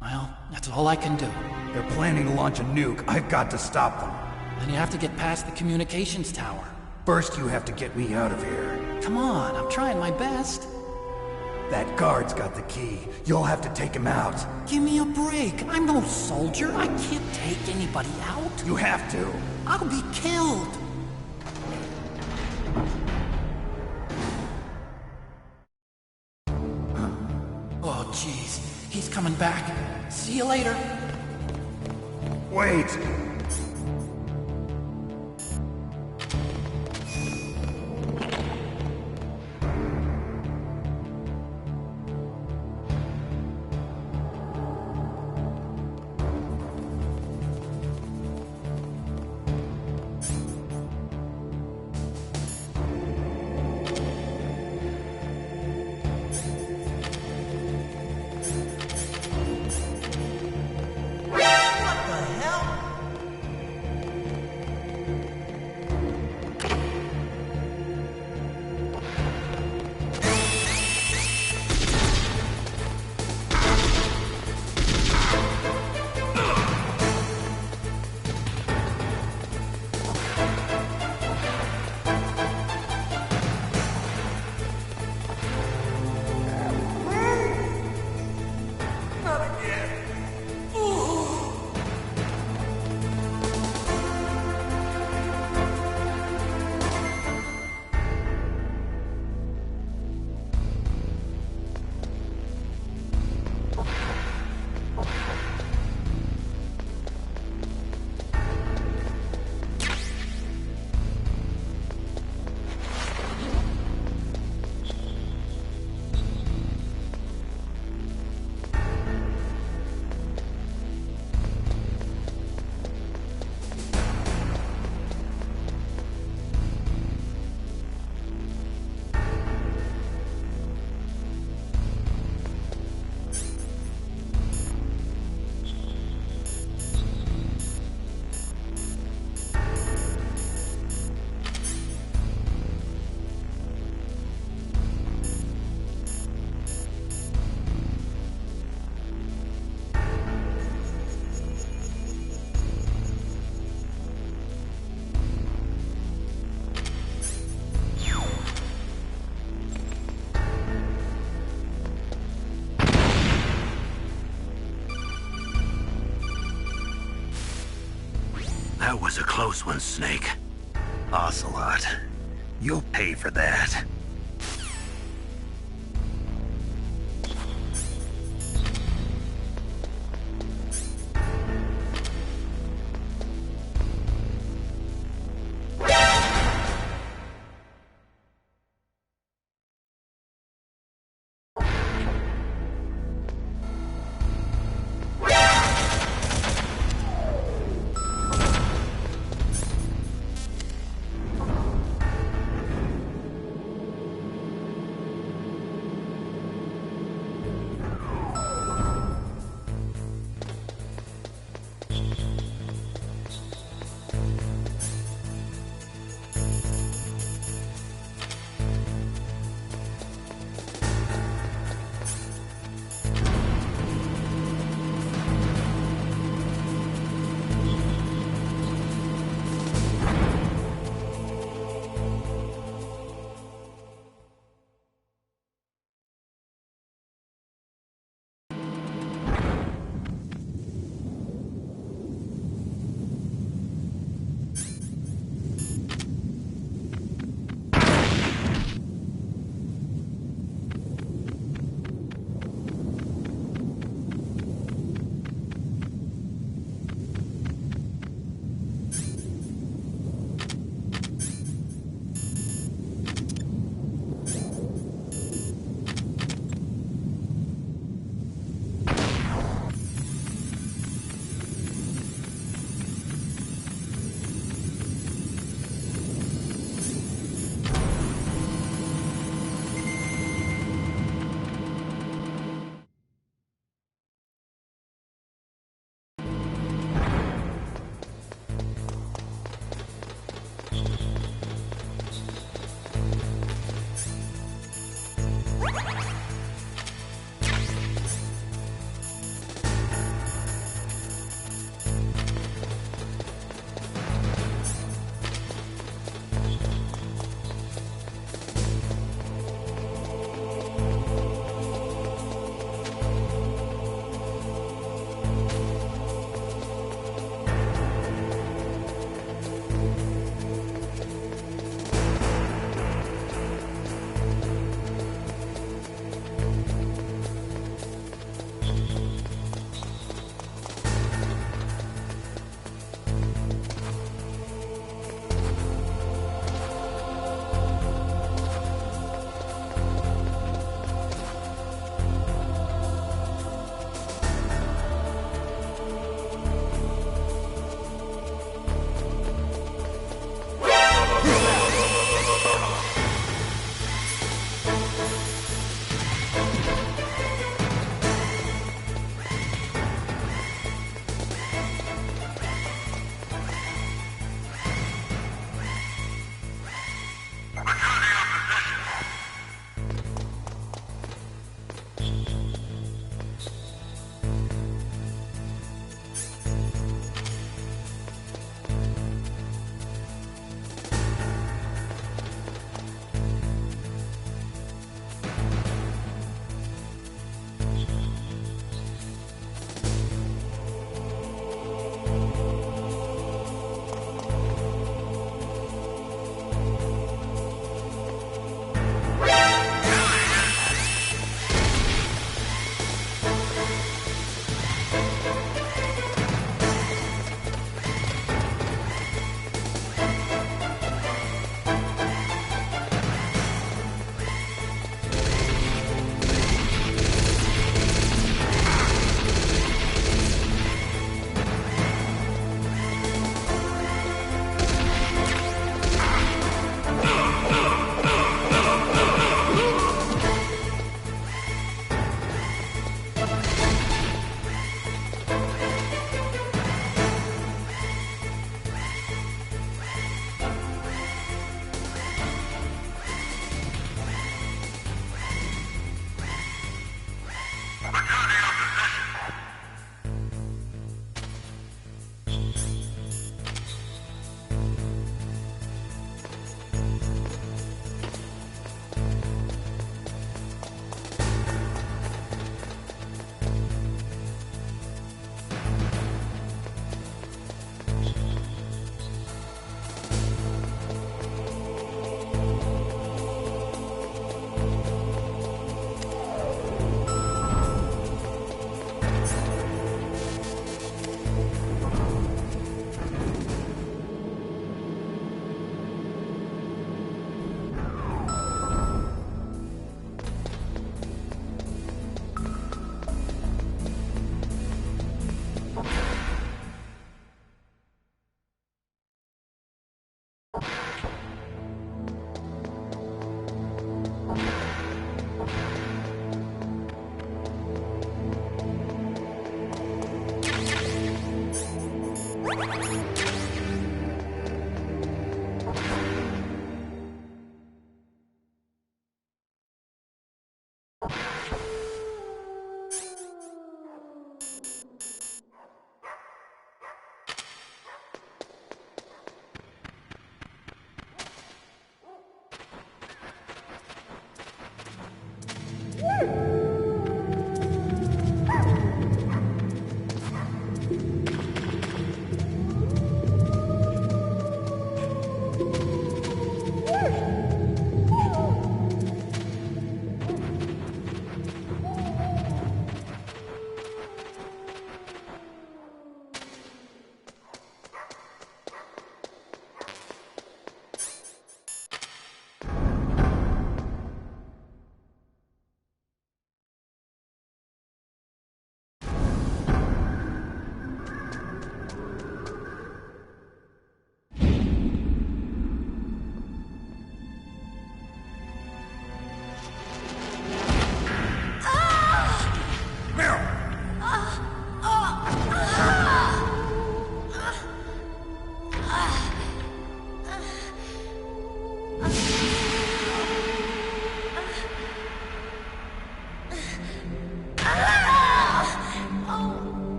Well, that's all I can do. They're planning to launch a nuke. I've got to stop them. Then you have to get past the communications tower. First, you have to get me out of here. Come on, I'm trying my best. That guard's got the key. You'll have to take him out. Give me a break. I'm no soldier. I can't take anybody out. You have to. I'll be killed. Oh, jeez. He's coming back. See you later. Wait! was a close one, Snake. Ocelot, you'll pay for that.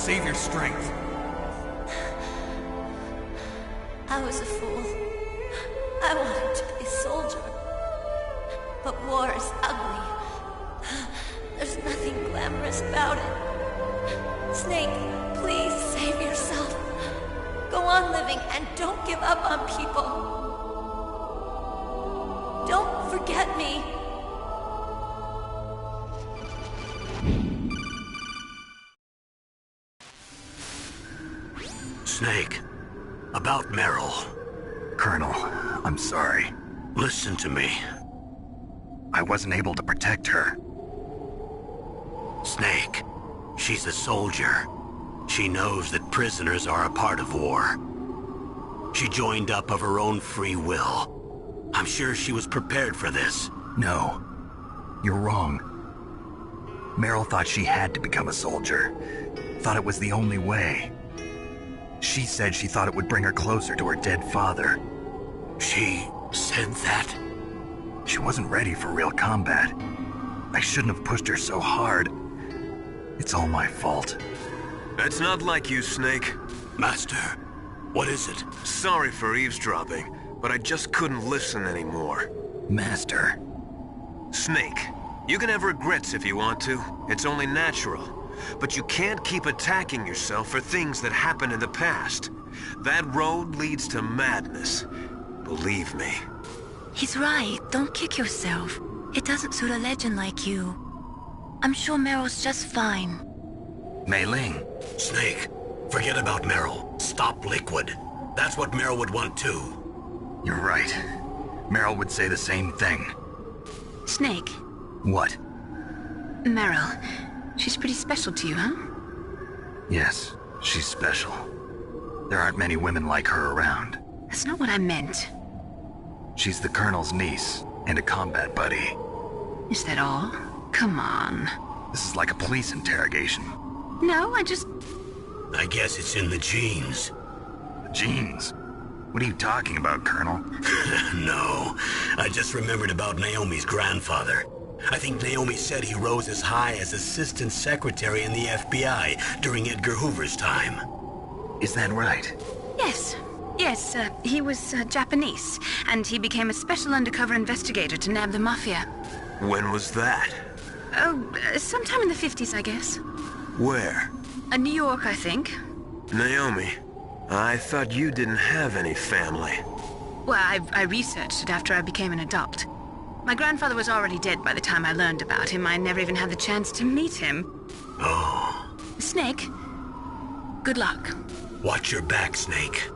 save your strength. I was a fool. I wanted to be a soldier. But war is ugly. There's nothing glamorous about it. Snake, please save yourself. Go on living and don't give up on people. Don't forget me. Snake, about Meryl. Colonel, I'm sorry. Listen to me. I wasn't able to protect her. Snake, she's a soldier. She knows that prisoners are a part of war. She joined up of her own free will. I'm sure she was prepared for this. No, you're wrong. Meryl thought she had to become a soldier. Thought it was the only way. She said she thought it would bring her closer to her dead father. She said that? She wasn't ready for real combat. I shouldn't have pushed her so hard. It's all my fault. That's not like you, Snake. Master, what is it? Sorry for eavesdropping, but I just couldn't listen anymore. Master. Snake, you can have regrets if you want to. It's only natural. But you can't keep attacking yourself for things that happened in the past. That road leads to madness. Believe me. He's right. Don't kick yourself. It doesn't suit a legend like you. I'm sure Meryl's just fine. Mei Ling. Snake, forget about Meryl. Stop Liquid. That's what Meryl would want too. You're right. Meryl would say the same thing. Snake. What? Meryl. She's pretty special to you, huh? Yes, she's special. There aren't many women like her around. That's not what I meant. She's the Colonel's niece and a combat buddy. Is that all? Come on. This is like a police interrogation. No, I guess it's in the genes. The genes? What are you talking about, Colonel? No, I just remembered about Naomi's grandfather. I think Naomi said he rose as high as assistant secretary in the FBI during Edgar Hoover's time. Is that right? Yes. Yes, he was Japanese, and he became a special undercover investigator to nab the Mafia. When was that? Oh, sometime in the 50s, I guess. Where? New York, I think. Naomi, I thought you didn't have any family. Well, I researched it after I became an adult. My grandfather was already dead by the time I learned about him. I never even had the chance to meet him. Oh. Snake, good luck. Watch your back, Snake.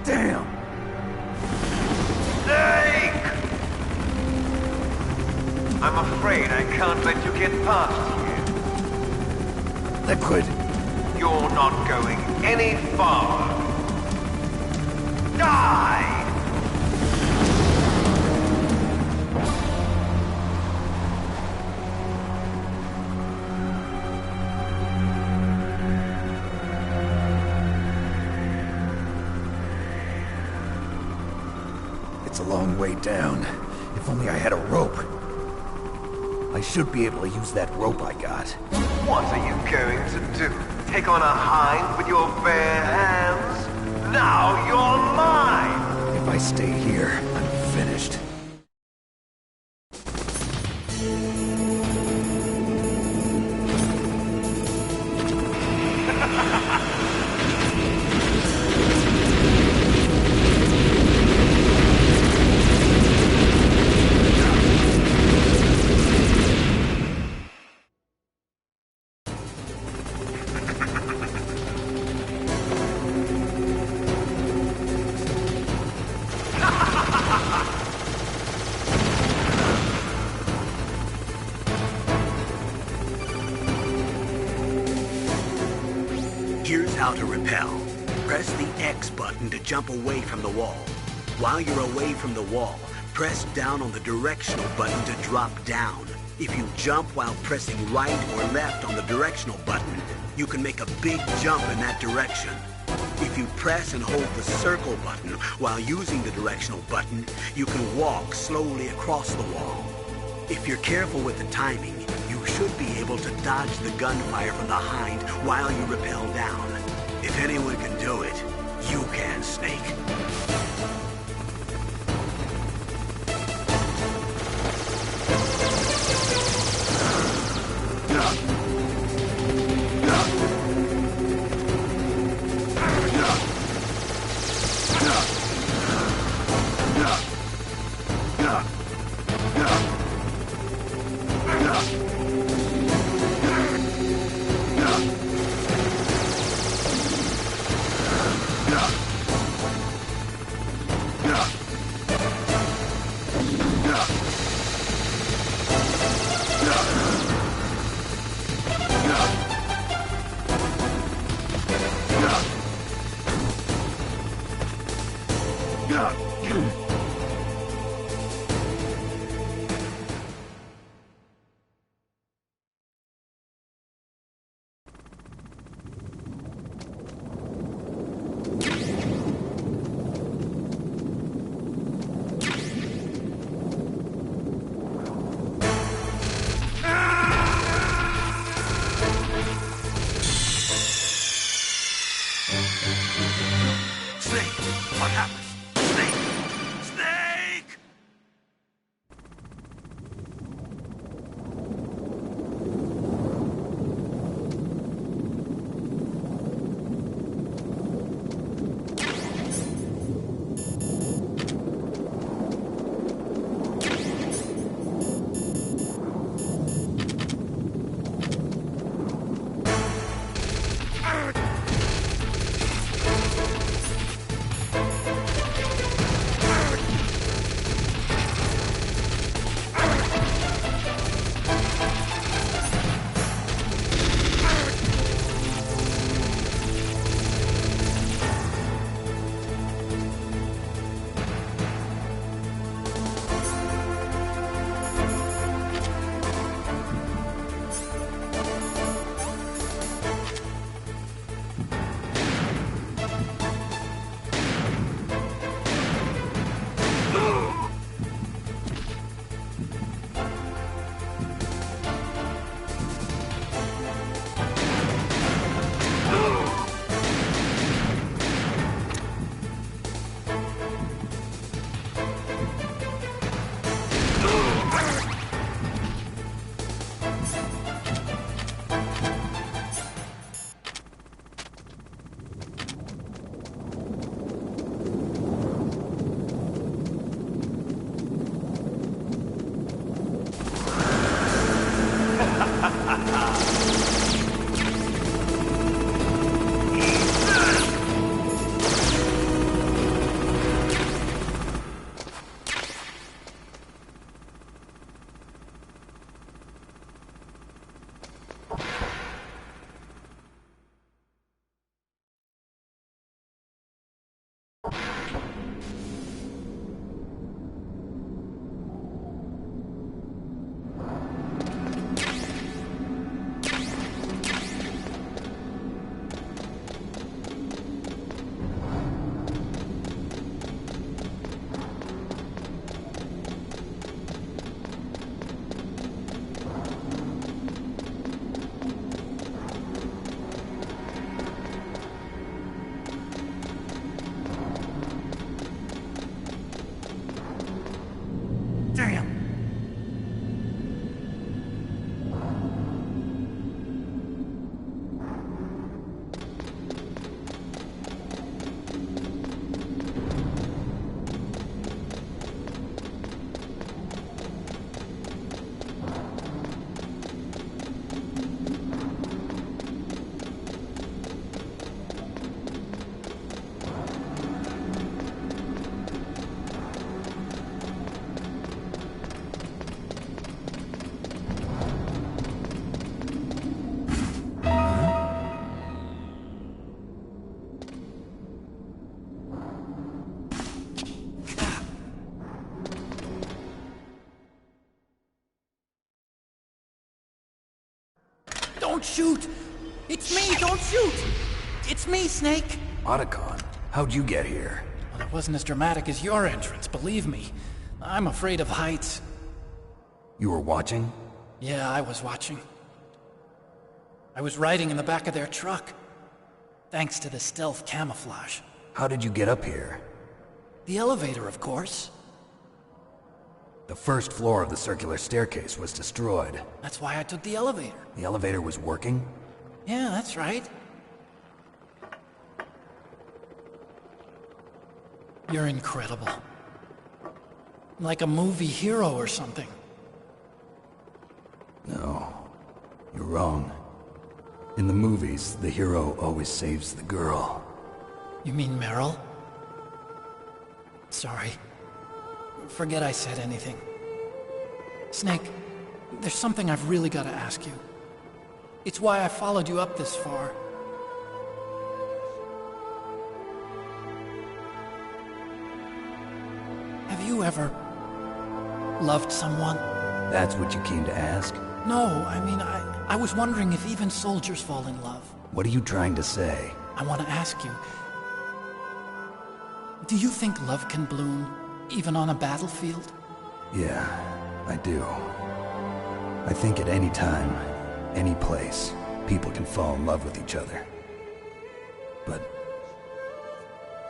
Damn! Snake! I'm afraid I can't let you get past here. Liquid! You're not going any farther. Die! It's a long way down. If only I had a rope. I should be able to use that rope I got. What are you going to do? Take on a hind with your bare hands? Now you're mine! If I stay here, I'm finished. Here's how to repel. Press the X button to jump away from the wall. While you're away from the wall, press down on the directional button to drop down. If you jump while pressing right or left on the directional button, you can make a big jump in that direction. If you press and hold the circle button while using the directional button, you can walk slowly across the wall. If you're careful with the timing, you should be able to dodge the gunfire from the hind while you rappel down. If anyone can do it, you can, Snake. What happened? Snake! Snake! Don't shoot! It's me, don't shoot! It's me, Snake! Otacon, how'd you get here? Well, it wasn't as dramatic as your entrance, believe me. I'm afraid of heights. You were watching? Yeah, I was watching. I was riding in the back of their truck. Thanks to the stealth camouflage. How did you get up here? The elevator, of course. The first floor of the circular staircase was destroyed. That's why I took the elevator. The elevator was working? Yeah, that's right. You're incredible. Like a movie hero or something. No, you're wrong. In the movies, the hero always saves the girl. You mean Meryl? Sorry. Forget I said anything. Snake, there's something I've really got to ask you. It's why I followed you up this far. Have you ever loved someone? That's what you came to ask? No, I mean, I was wondering if even soldiers fall in love. What are you trying to say? I want to ask you, do you think love can bloom, even on a battlefield? Yeah, I do. I think at any time, any place, people can fall in love with each other. But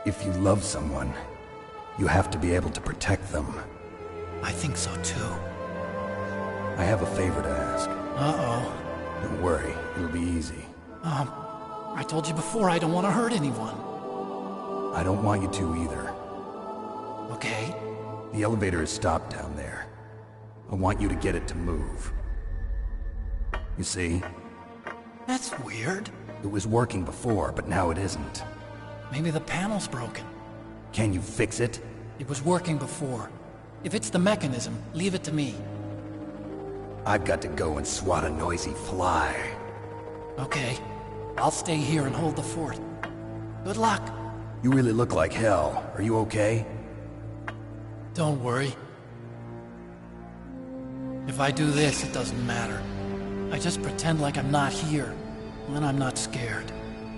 if you love someone, you have to be able to protect them. I think so too. I have a favor to ask. Uh-oh. Don't worry, it'll be easy. I told you before I don't want to hurt anyone. I don't want you to either. Okay. The elevator is stopped down there. I want you to get it to move. You see? That's weird. It was working before, but now it isn't. Maybe the panel's broken. Can you fix it? It was working before. If it's the mechanism, leave it to me. I've got to go and swat a noisy fly. Okay. I'll stay here and hold the fort. Good luck. You really look like hell. Are you okay? Don't worry. If I do this, it doesn't matter. I just pretend like I'm not here. Then I'm not scared.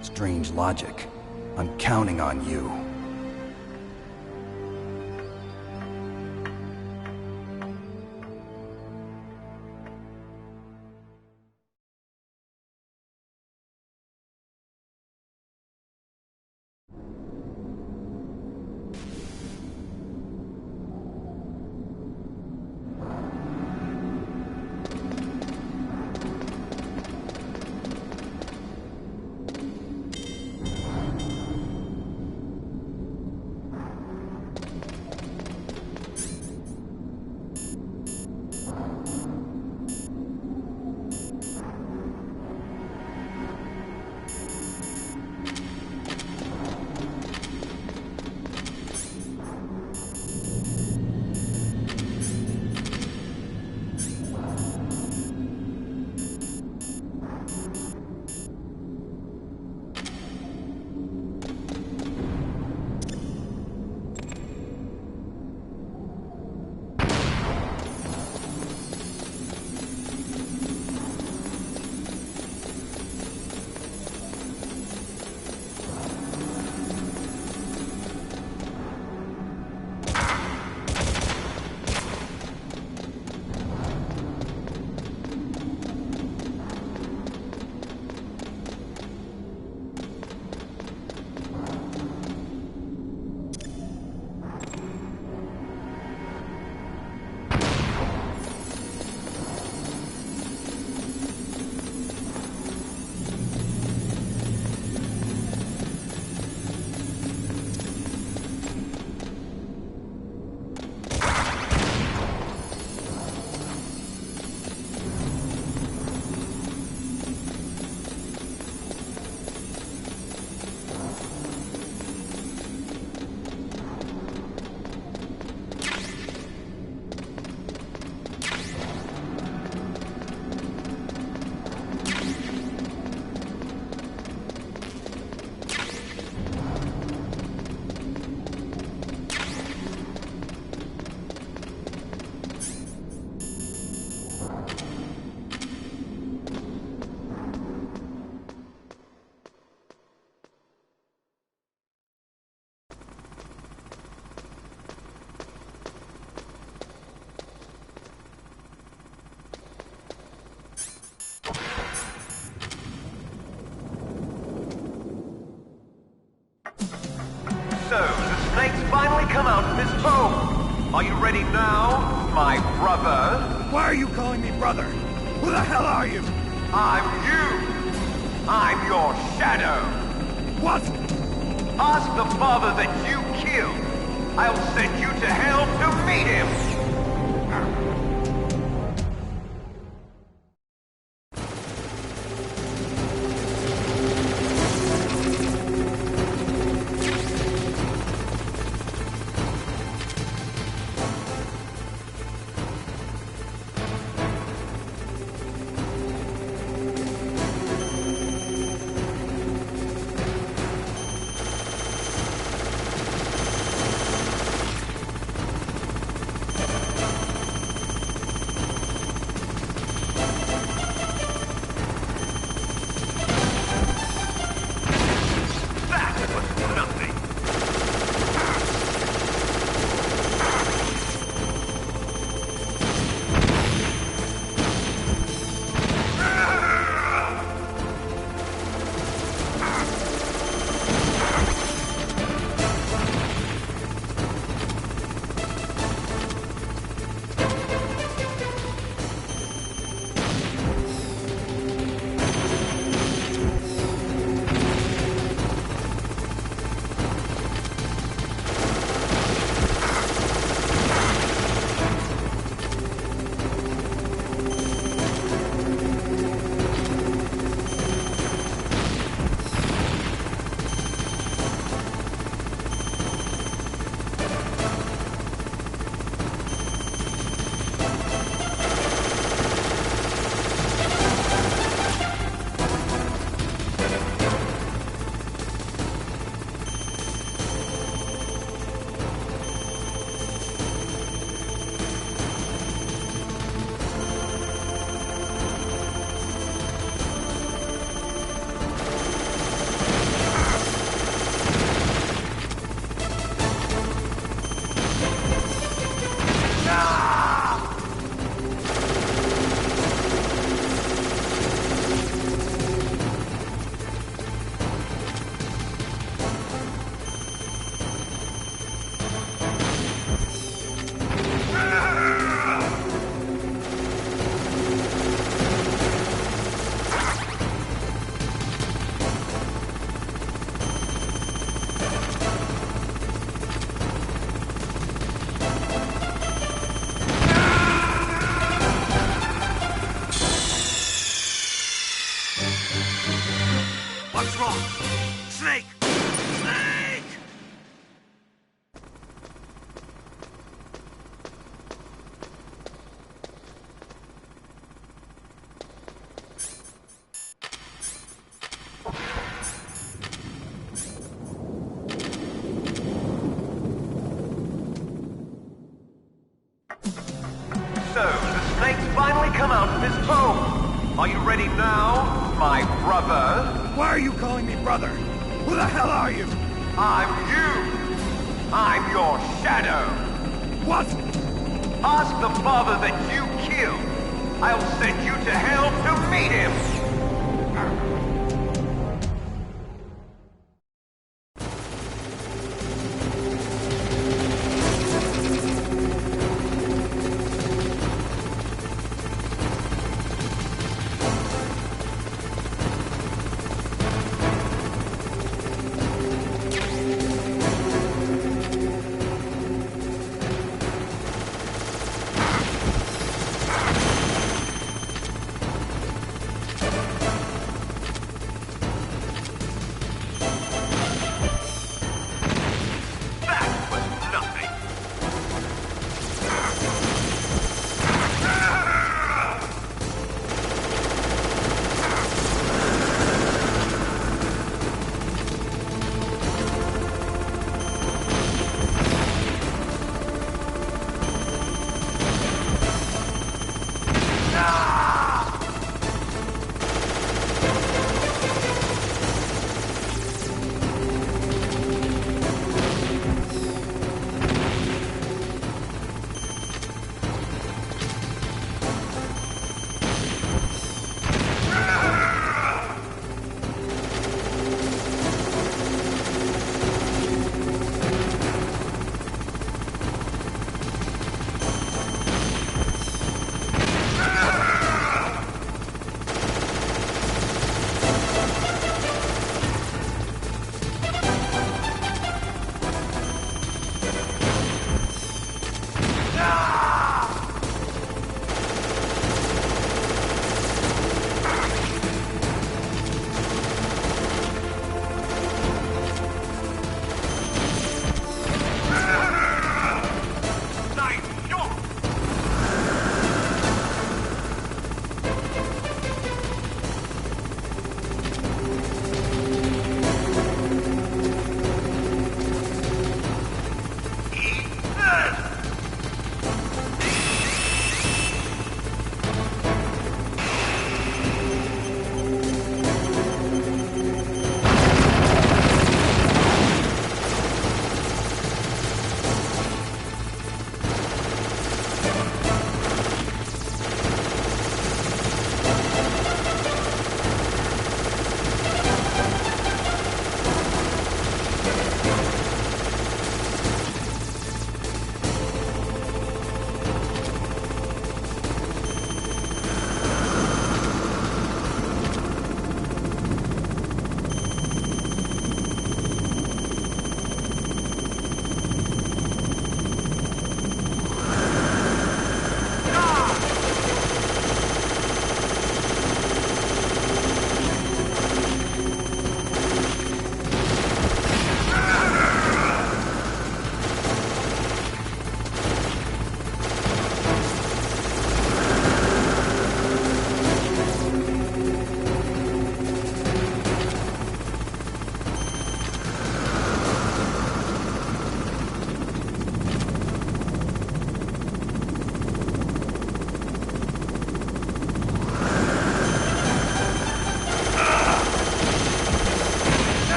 Strange logic. I'm counting on you. come out of this home. Are you ready now, my brother? Why are you calling me brother? Who the hell are you? I'm you. I'm your shadow. What? Ask the father that you killed. I'll send you to hell to meet him. What's wrong? Snake! Snake! So, the snake's finally come out of his home. Are you ready now, my brother? Why are you calling me brother? Who the hell are you? I'm you. I'm your shadow. What? Ask the father that you killed. I'll send you to hell to meet him.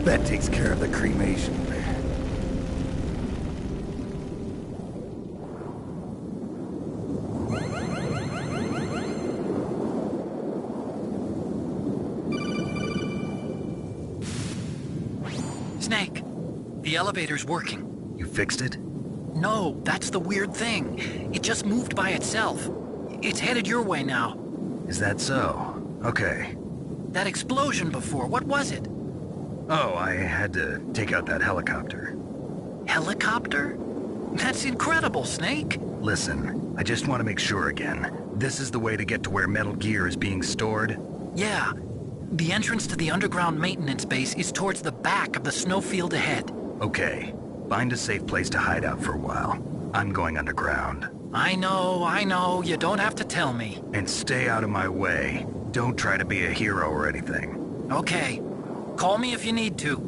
That takes care of the cremation. Snake, the elevator's working. You fixed it? No, that's the weird thing. It just moved by itself. It's headed your way now. Is that so? Okay. That explosion before, what was it? Oh, I had to take out that helicopter. Helicopter? That's incredible, Snake. Listen, I just want to make sure again. This is the way to get to where Metal Gear is being stored? Yeah. The entrance to the underground maintenance base is towards the back of the snowfield ahead. Okay. Find a safe place to hide out for a while. I'm going underground. I know. You don't have to tell me. And stay out of my way. Don't try to be a hero or anything. Okay. Call me if you need to.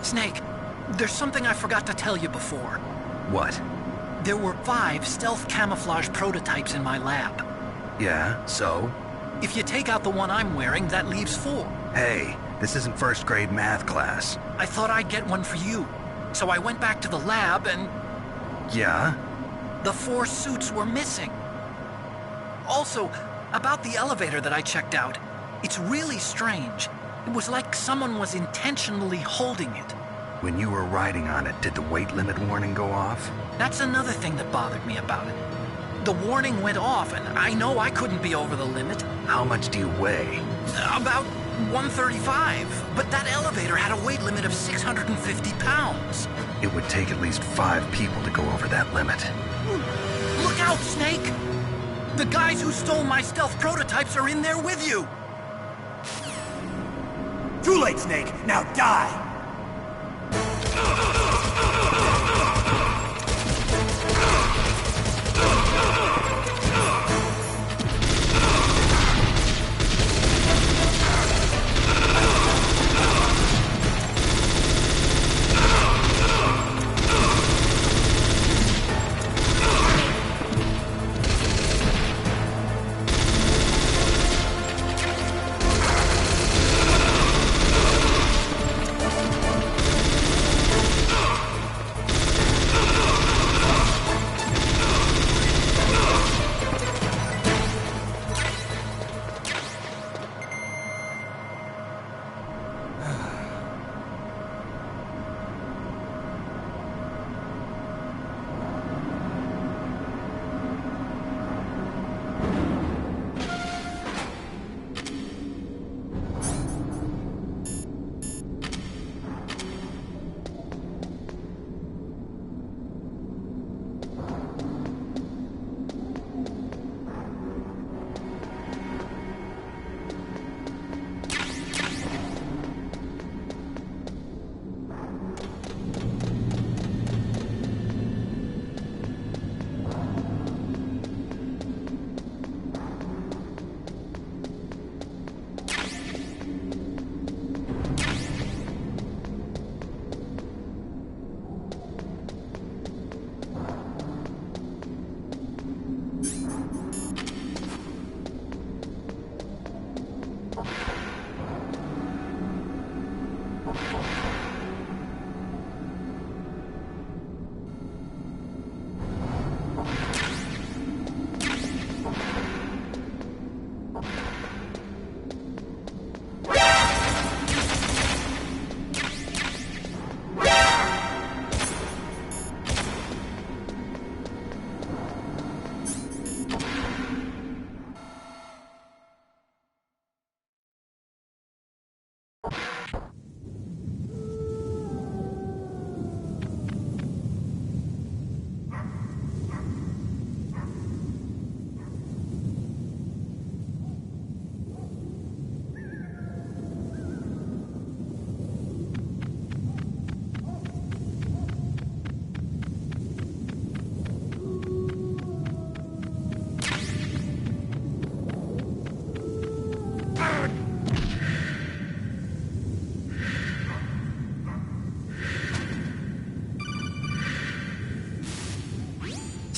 Snake, there's something I forgot to tell you before. What? There were 5 stealth camouflage prototypes in my lab. Yeah, so? If you take out the one I'm wearing, that leaves 4. Hey, this isn't first grade math class. I thought I'd get one for you. So I went back to the lab and... Yeah? The 4 suits were missing. Also, about the elevator that I checked out, it's really strange. It was like someone was intentionally holding it. When you were riding on it, did the weight limit warning go off? That's another thing that bothered me about it. The warning went off, and I know I couldn't be over the limit. How much do you weigh? About 135, but that elevator had a weight limit of 650 pounds. It would take at least 5 people to go over that limit. Look out, Snake! The guys who stole my stealth prototypes are in there with you! Too late, Snake! Now die!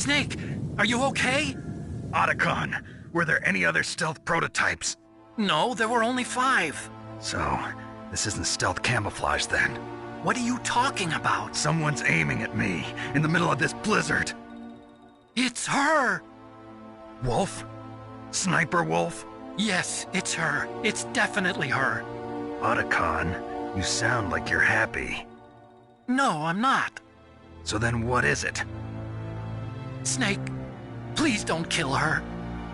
Snake, are you okay? Otacon, were there any other stealth prototypes? No, there were only 5. So, this isn't stealth camouflage then? What are you talking about? Someone's aiming at me, in the middle of this blizzard. It's her! Wolf? Sniper Wolf? Yes, it's her. It's definitely her. Otacon, you sound like you're happy. No, I'm not. So then what is it? Snake, please don't kill her.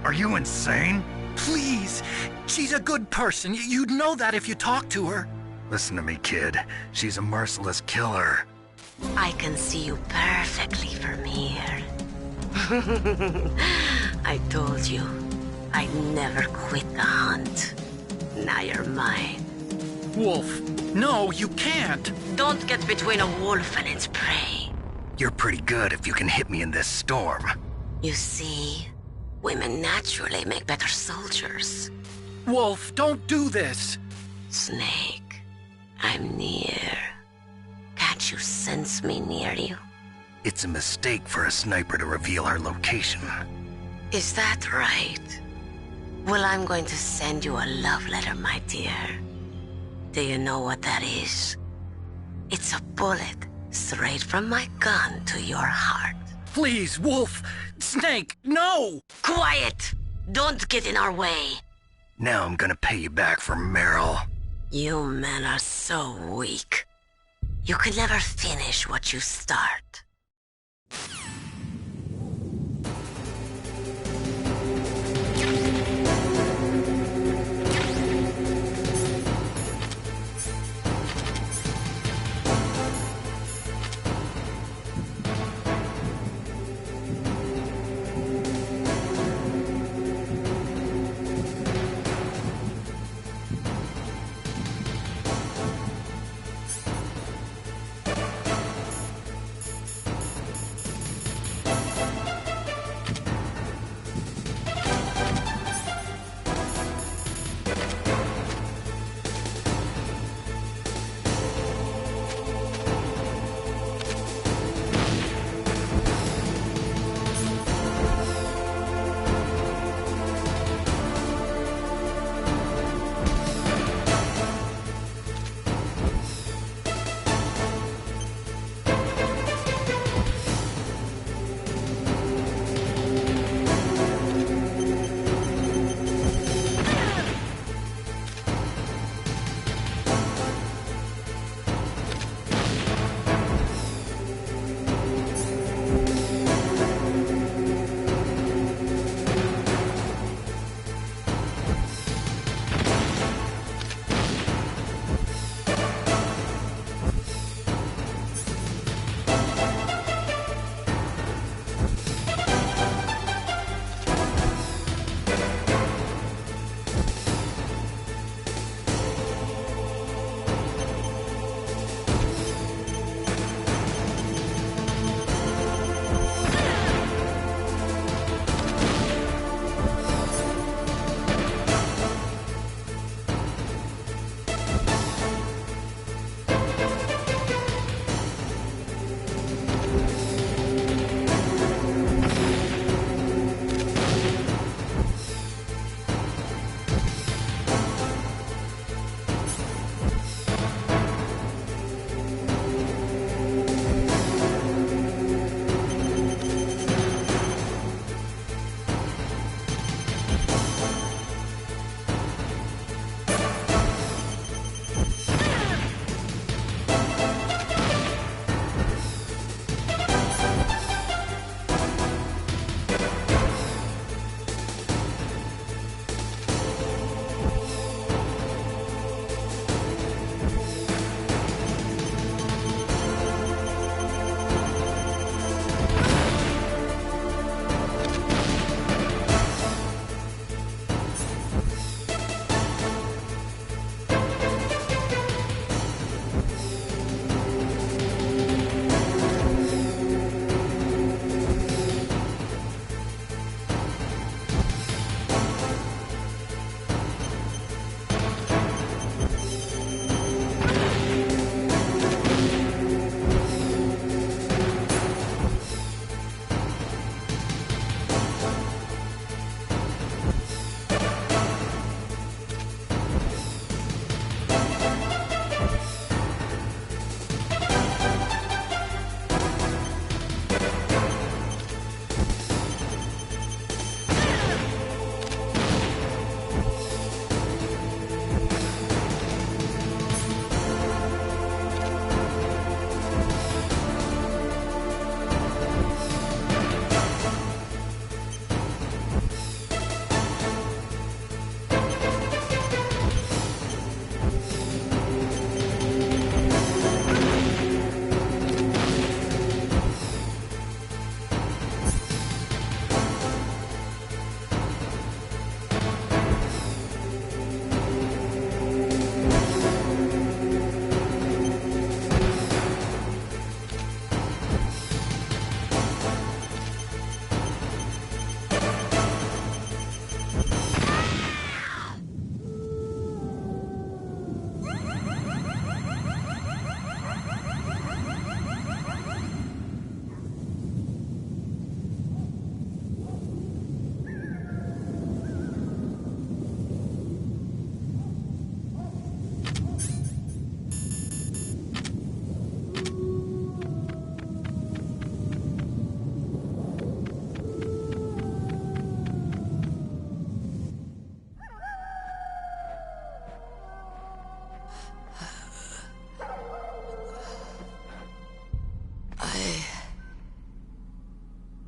Are you insane? Please. She's a good person. You'd know that if you talked to her. Listen to me, kid. She's a merciless killer. I can see you perfectly from here. I told you, I'd never quit the hunt. Now you're mine. Wolf, no, you can't. Don't get between a wolf and its prey. You're pretty good if you can hit me in this storm. You see, women naturally make better soldiers. Wolf, don't do this. Snake, I'm near. Can't you sense me near you? It's a mistake for a sniper to reveal her location. Is that right? Well, I'm going to send you a love letter, my dear. Do you know what that is? It's a bullet straight from my gun to your heart. Please, Wolf! Snake, no! Quiet! Don't get in our way. Now I'm gonna pay you back for Meryl. You men are so weak. You can never finish what you start.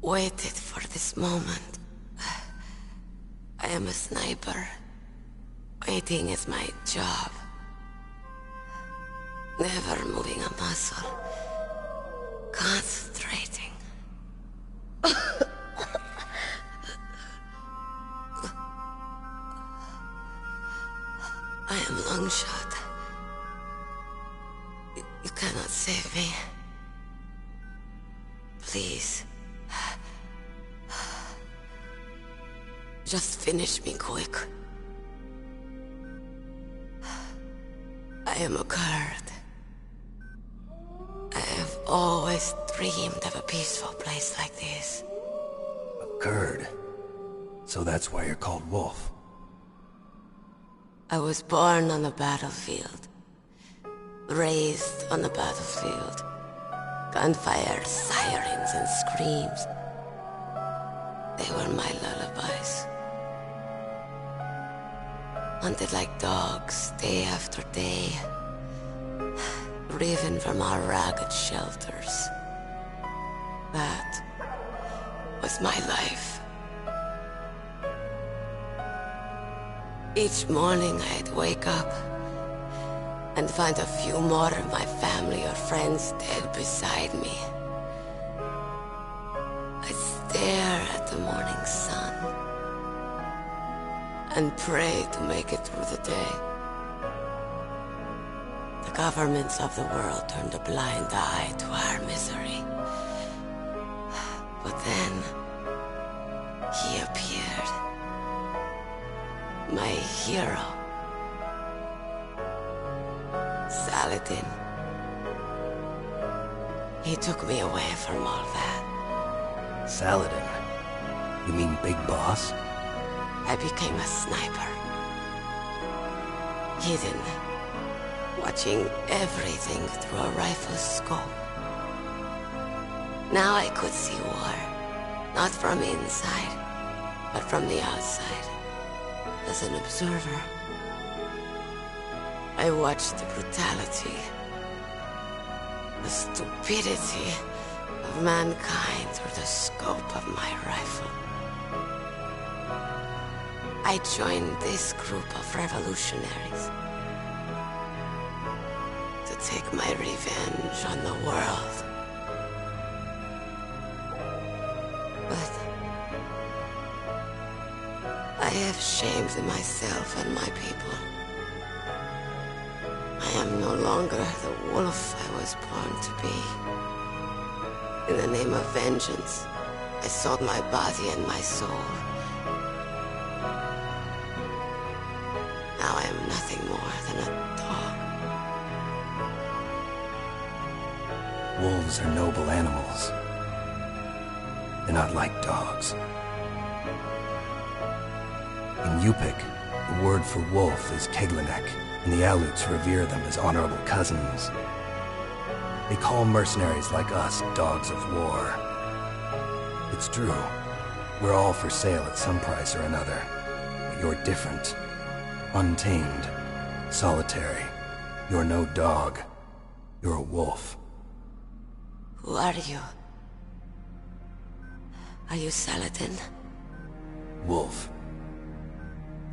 waited for this moment. I am a sniper. Waiting is my job. Never moving a muscle. Concentrating. I am Longshot. You cannot save me. Please. Just finish me quick. I am a Kurd. I have always dreamed of a peaceful place like this. A Kurd? So that's why you're called Wolf. I was born on the battlefield. Raised on the battlefield. Gunfire, sirens, and screams. They were my lullabies. Hunted like dogs, day after day. Driven from our ragged shelters. That was my life. Each morning I'd wake up and find a few more of my family or friends dead beside me. I'd stare at the morning sun and pray to make it through the day. The governments of the world turned a blind eye to our misery. But then, he appeared. My hero. Saladin. He took me away from all that. Saladin? You mean Big Boss? I became a sniper. Hidden. Watching everything through a rifle's scope. Now I could see war. Not from inside, but from the outside. As an observer. I watched the brutality, the stupidity of mankind through the scope of my rifle. I joined this group of revolutionaries to take my revenge on the world. But I have shamed myself and my people. I am no longer the wolf I was born to be. In the name of vengeance, I sold my body and my soul. Now I am nothing more than a dog. Wolves are noble animals. They're not like dogs. In Yupik, the word for wolf is Keglanek, and the Aleuts revere them as honorable cousins. They call mercenaries like us dogs of war. It's true, we're all for sale at some price or another, but you're different. Untamed, solitary. You're no dog. You're a wolf. Who are you? Are you Saladin? Wolf.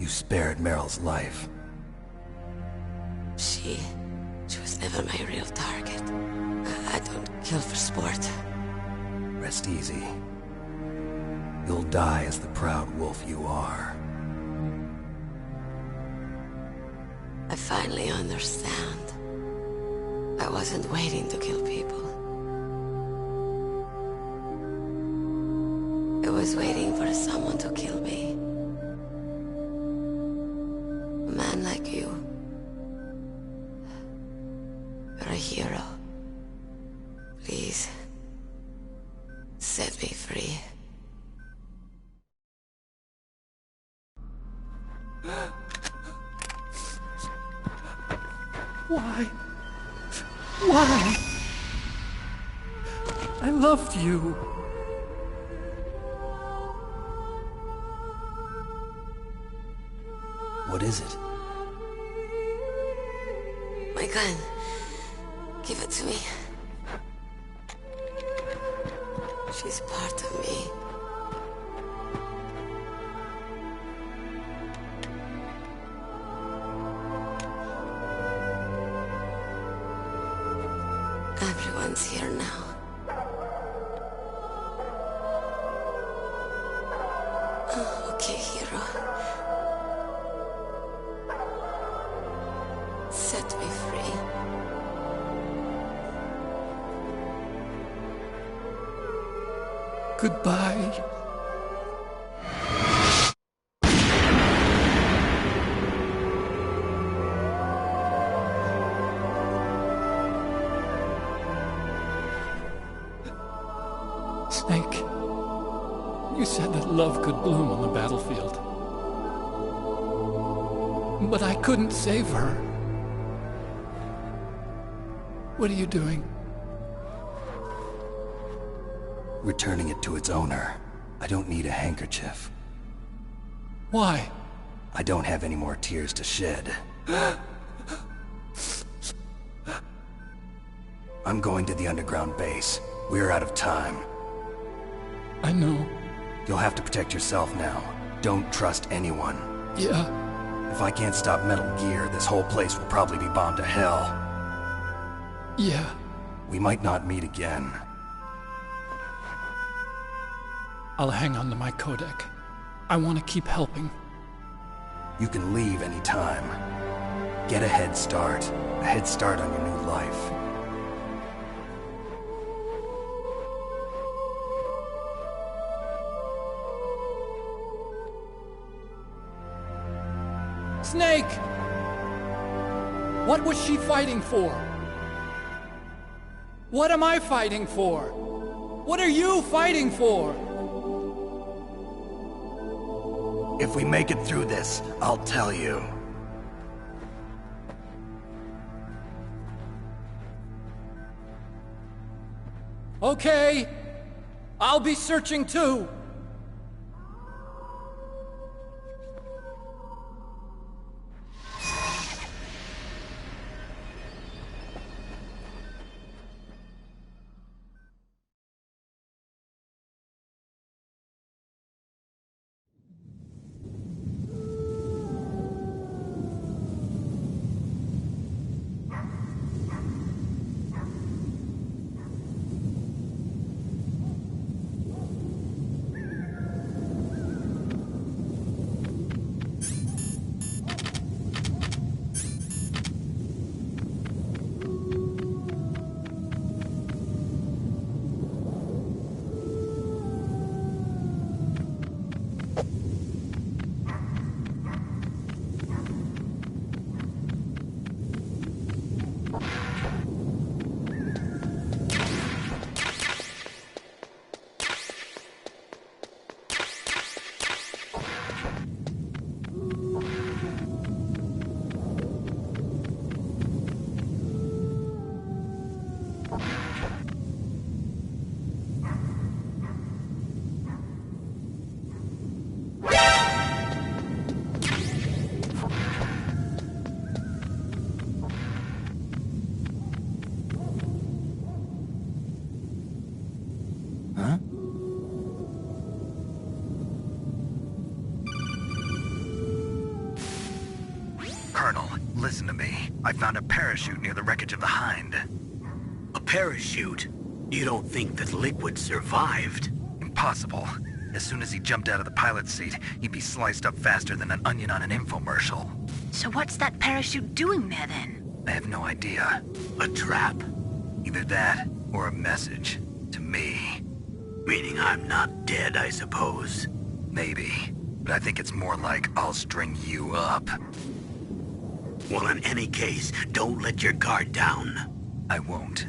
You spared Meryl's life. She was never my real target. I don't kill for sport. Rest easy. You'll die as the proud wolf you are. I finally understand. I wasn't waiting to kill people. I was waiting for someone to kill me. A man like you. You're a hero. Please, set me free. Why? Why? I loved you. What is it? My gun. Give it to me. She's part of me. Everyone's here now. Okay, hero. Set me free. Goodbye. Snake, you said that love could bloom on the battlefield. But I couldn't save her. What are you doing? Returning it to its owner. I don't need a handkerchief. Why? I don't have any more tears to shed. I'm going to the underground base. We're out of time. I know. You'll have to protect yourself now. Don't trust anyone. Yeah. If I can't stop Metal Gear, this whole place will probably be bombed to hell. Yeah. We might not meet again. I'll hang on to my codec. I want to keep helping. You can leave anytime. Get a head start. A head start on your new life. Snake! What was she fighting for? What am I fighting for? What are you fighting for? If we make it through this, I'll tell you. Okay. I'll be searching too. Colonel, listen to me. I found a parachute near the wreckage of the Hind. A parachute? You don't think that Liquid survived? Impossible. As soon as he jumped out of the pilot's seat, he'd be sliced up faster than an onion on an infomercial. So what's that parachute doing there then? I have no idea. A trap? Either that, or a message. To me. Meaning I'm not dead, I suppose. Maybe. But I think it's more like I'll string you up. Well, in any case, don't let your guard down. I won't.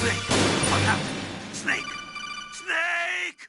Snake! What happened? Snake! Snake!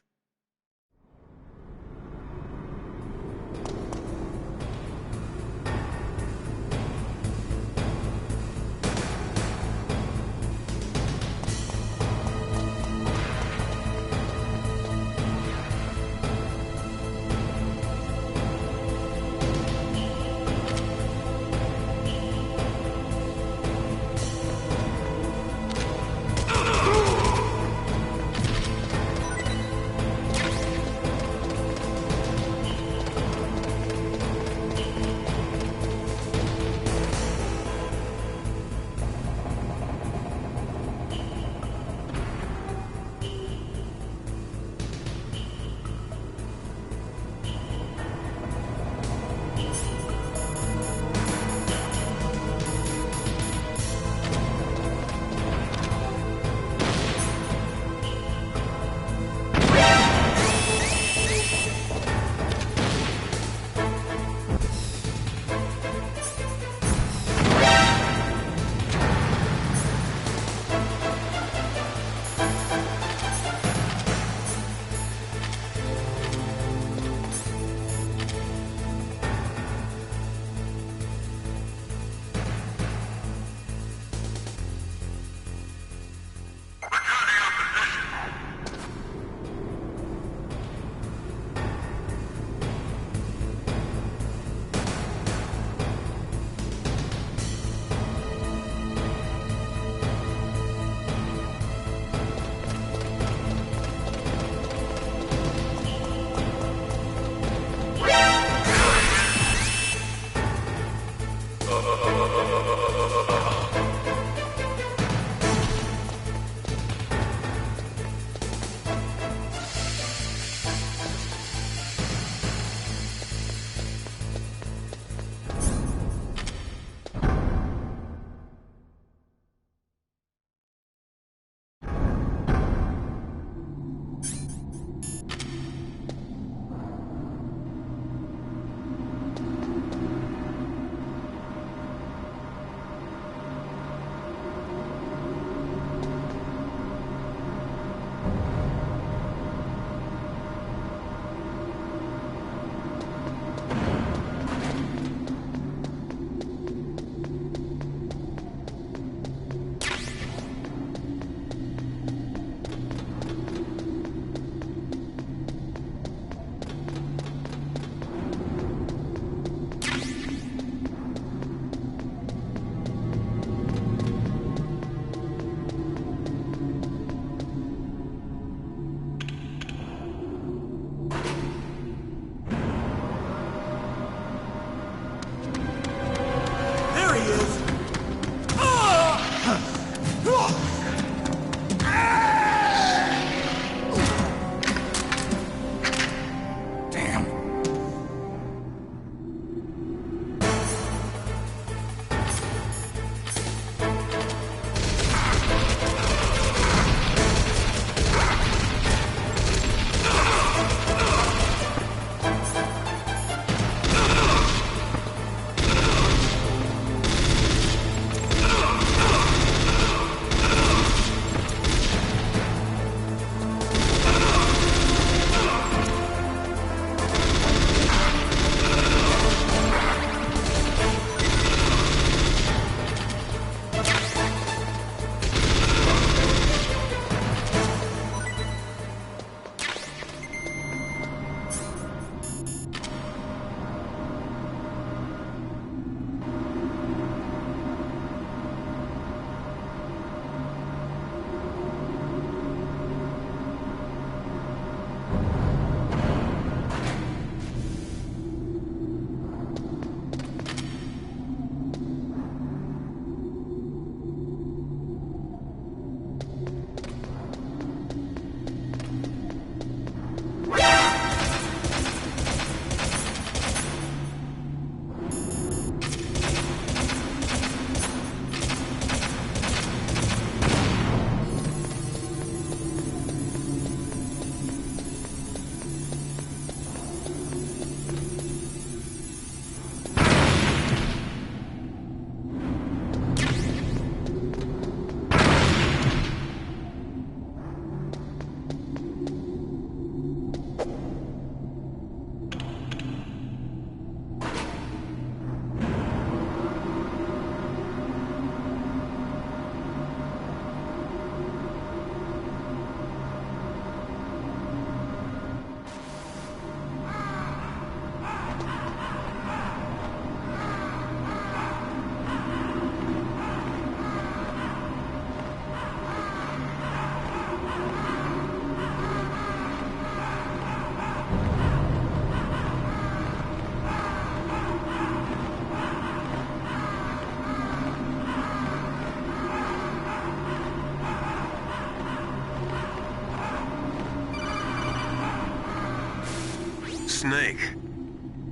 Snake,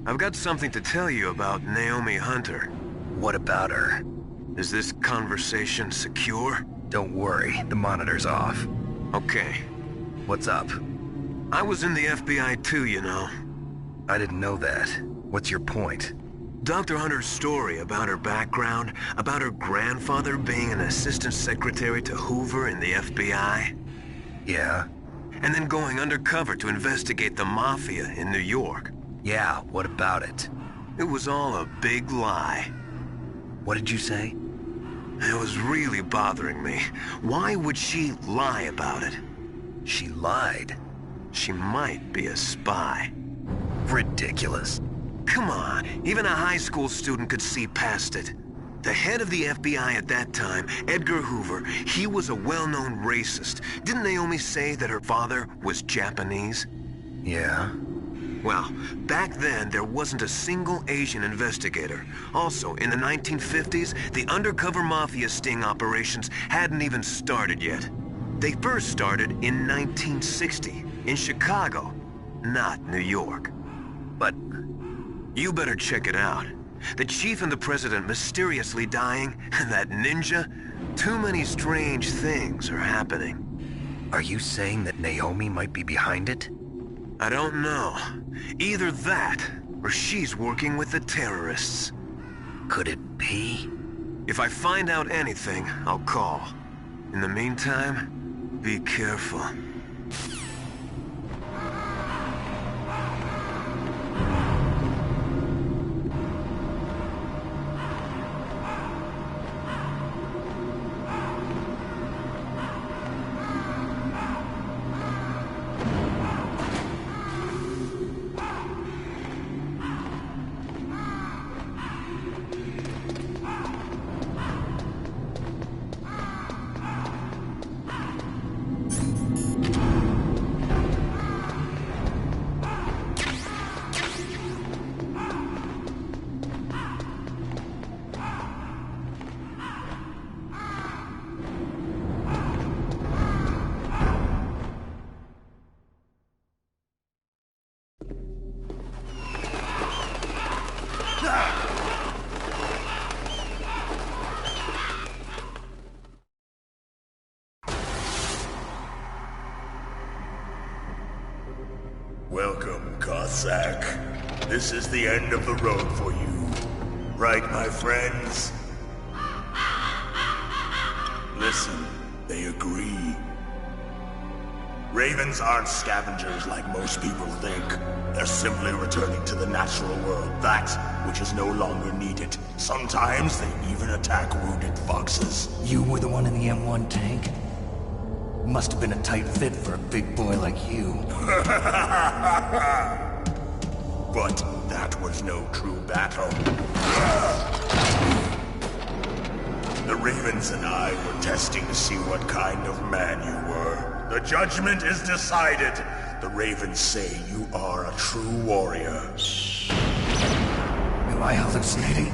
I've got something to tell you about Naomi Hunter. What about her? Is this conversation secure? Don't worry, the monitor's off. Okay. What's up? I was in the FBI too, you know. I didn't know that. What's your point? Dr. Hunter's story about her background, about her grandfather being an assistant secretary to Hoover in the FBI. Yeah? And then going undercover to investigate the Mafia in New York. Yeah, what about it? It was all a big lie. What did you say? It was really bothering me. Why would she lie about it? She lied? She might be a spy. Ridiculous. Come on, even a high school student could see past it. The head of the FBI at that time, Edgar Hoover, he was a well-known racist. Didn't Naomi say that her father was Japanese? Yeah. Well, back then, there wasn't a single Asian investigator. Also, in the 1950s, the undercover mafia sting operations hadn't even started yet. They first started in 1960, in Chicago, not New York. But you better check it out. The chief and the president mysteriously dying, and that ninja, too many strange things are happening. Are you saying that Naomi might be behind it? I don't know. Either that, or she's working with the terrorists. Could it be? If I find out anything, I'll call. In the meantime, be careful. Welcome, Cossack. This is the end of the road for you. Right, my friends? Listen, they agree. Ravens aren't scavengers like most people think. They're simply returning to the natural world, that which is no longer needed. Sometimes they even attack wounded foxes. You were the one in the M1 tank? Must have been a tight fit for a big boy like you. But that was no true battle. The Ravens and I were testing to see what kind of man you were. The judgment is decided. The Ravens say you are a true warrior. Am I hallucinating?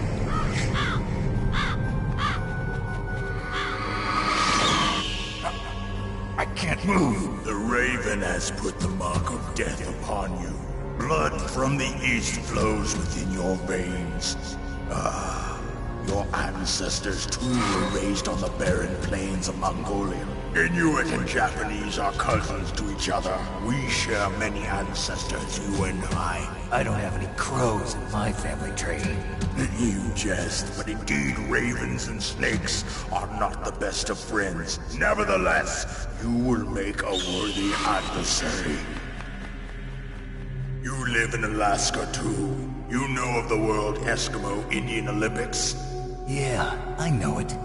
I can't move. The Raven has put the mark of death upon you. Blood from the east flows within your veins. Ah, your ancestors too were raised on the barren plains of Mongolia. Inuit and Japanese are cousins to each other. We share many ancestors, you and I. I don't have any crows in my family tree. You jest, but indeed ravens and snakes are not the best of friends. Nevertheless, you will make a worthy adversary. You live in Alaska too. You know of the World Eskimo Indian Olympics? Yeah, I know it.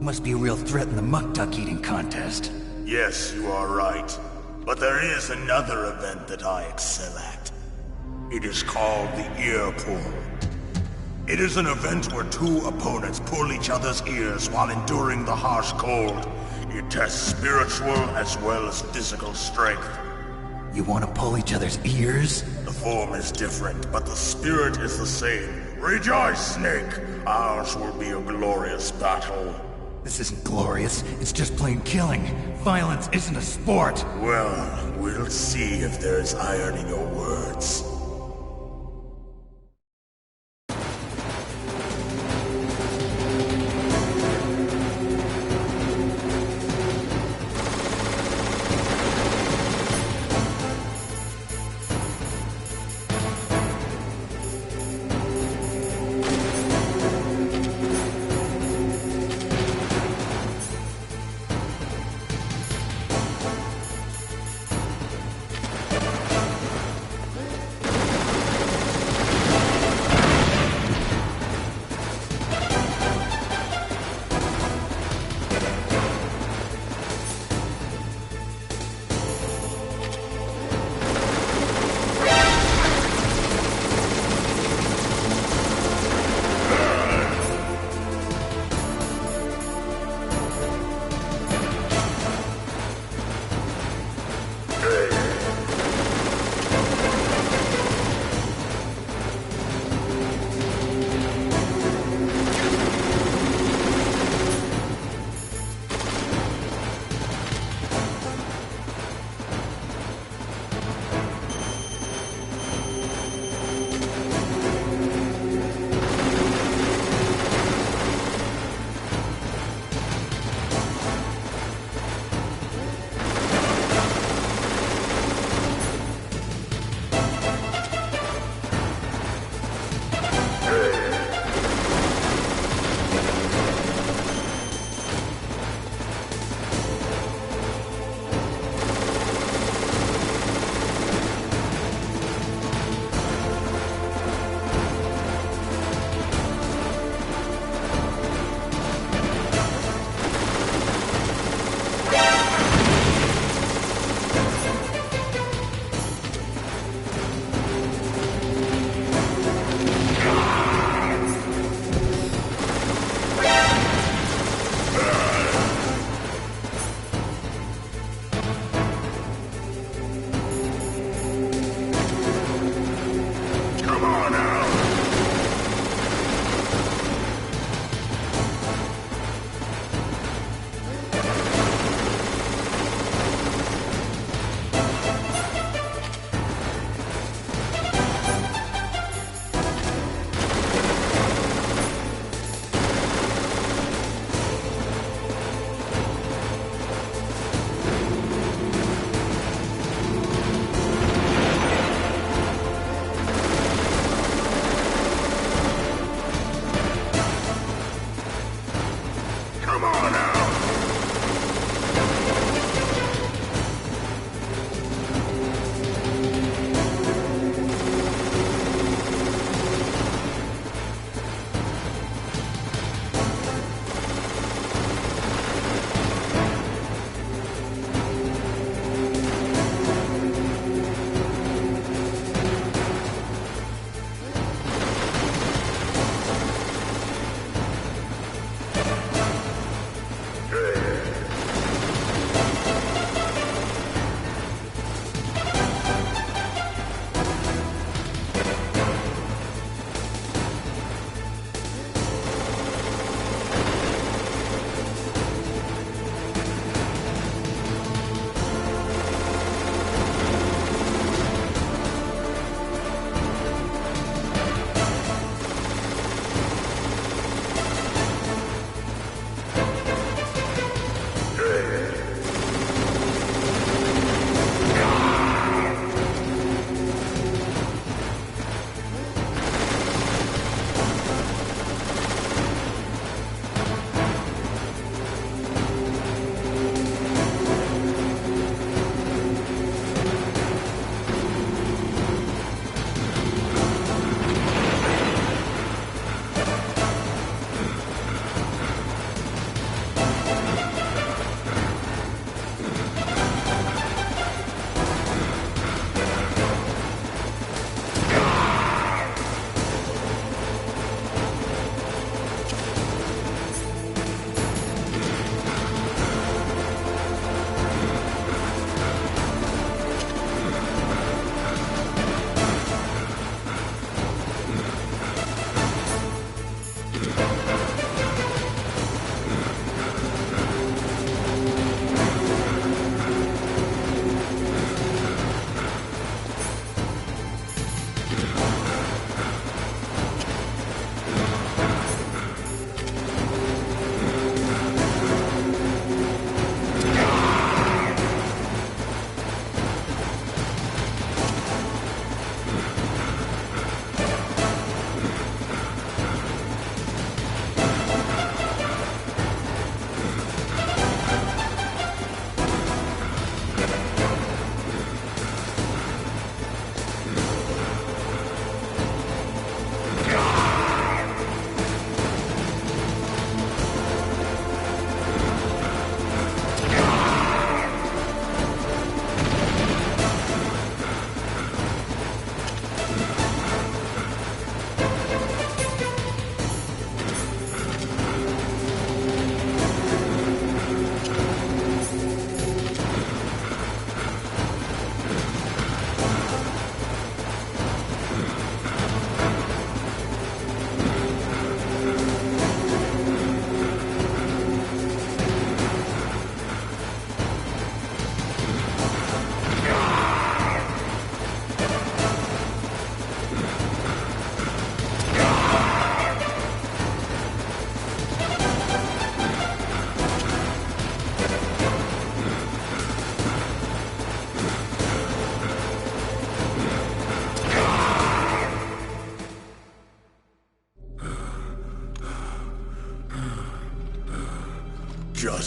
Must be a real threat in the muck duck eating contest. Yes, you are right. But there is another event that I excel at. It is called the ear pull. It is an event where two opponents pull each other's ears while enduring the harsh cold. It tests spiritual as well as physical strength. You want to pull each other's ears? The form is different, but the spirit is the same. Rejoice, Snake! Ours will be a glorious battle. This isn't glorious. It's just plain killing. Violence isn't a sport. Well, we'll see if there's iron in your words.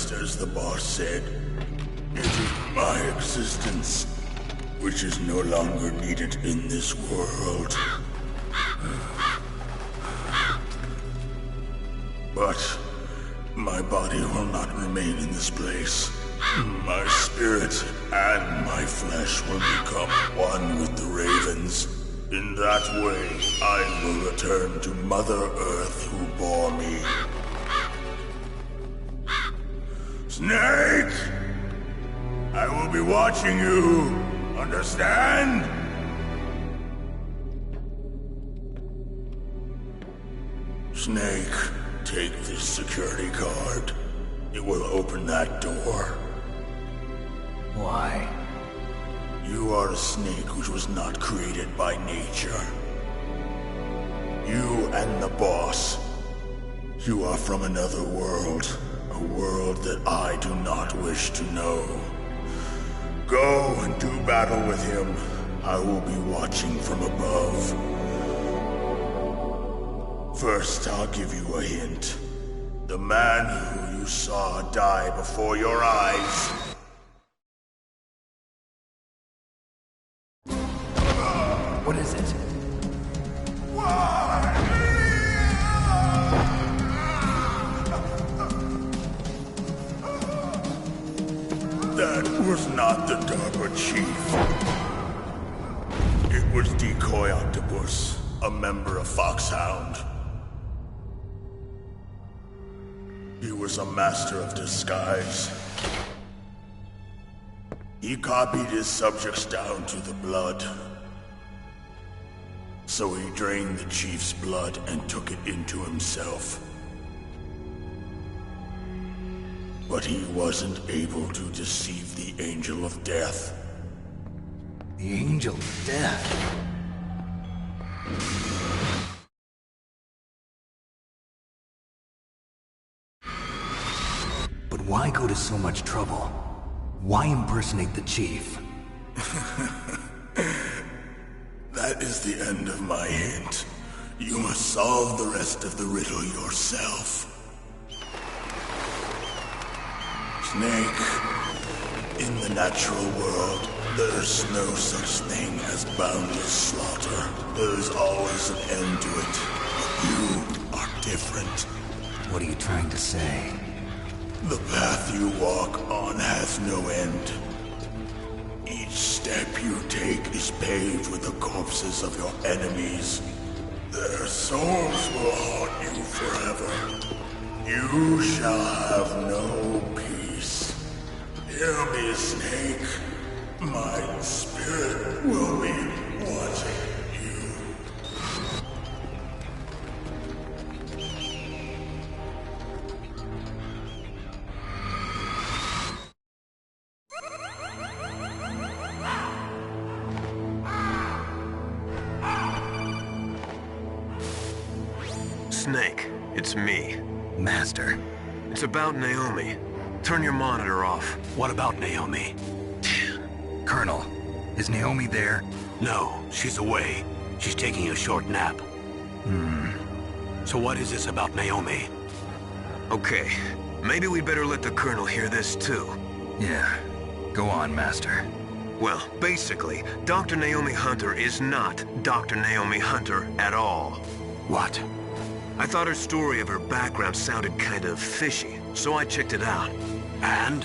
just as the boss said. It is my existence which is no longer needed in this world. But my body will not remain in this place. My spirit and my flesh will become one with the ravens. In that way, I will return to Mother Earth who bore me. Snake! I will be watching you. Understand? Snake, take this security card. It will open that door. Why? You are a snake which was not created by nature. You and the boss. You are from another world. A world that I do not wish to know. Go and do battle with him. I will be watching from above. First, I'll give you a hint. The man who you saw die before your eyes. What is it? That was not the DARPA chief. It was Decoy Octopus, a member of Foxhound. He was a master of disguise. He copied his subjects down to the blood. So he drained the chief's blood and took it into himself. But he wasn't able to deceive the Angel of Death. The Angel of Death? But why go to so much trouble? Why impersonate the chief? That is the end of my hint. You must solve the rest of the riddle yourself. Snake, in the natural world, there's no such thing as boundless slaughter. There's always an end to it. But you are different. What are you trying to say? The path you walk on has no end. Each step you take is paved with the corpses of your enemies. Their souls will haunt you forever. You shall have no peace. Hear me, Snake. My spirit will be watching you. Snake, it's me. Master. It's about Naomi. Turn your monitor off. What about Naomi? Colonel, is Naomi there? No, she's away. She's taking a short nap. So what is this about Naomi? Okay, maybe we'd better let the Colonel hear this too. Yeah, go on, Master. Well, basically, Dr. Naomi Hunter is not Dr. Naomi Hunter at all. What? I thought her story of her background sounded kind of fishy, so I checked it out. And?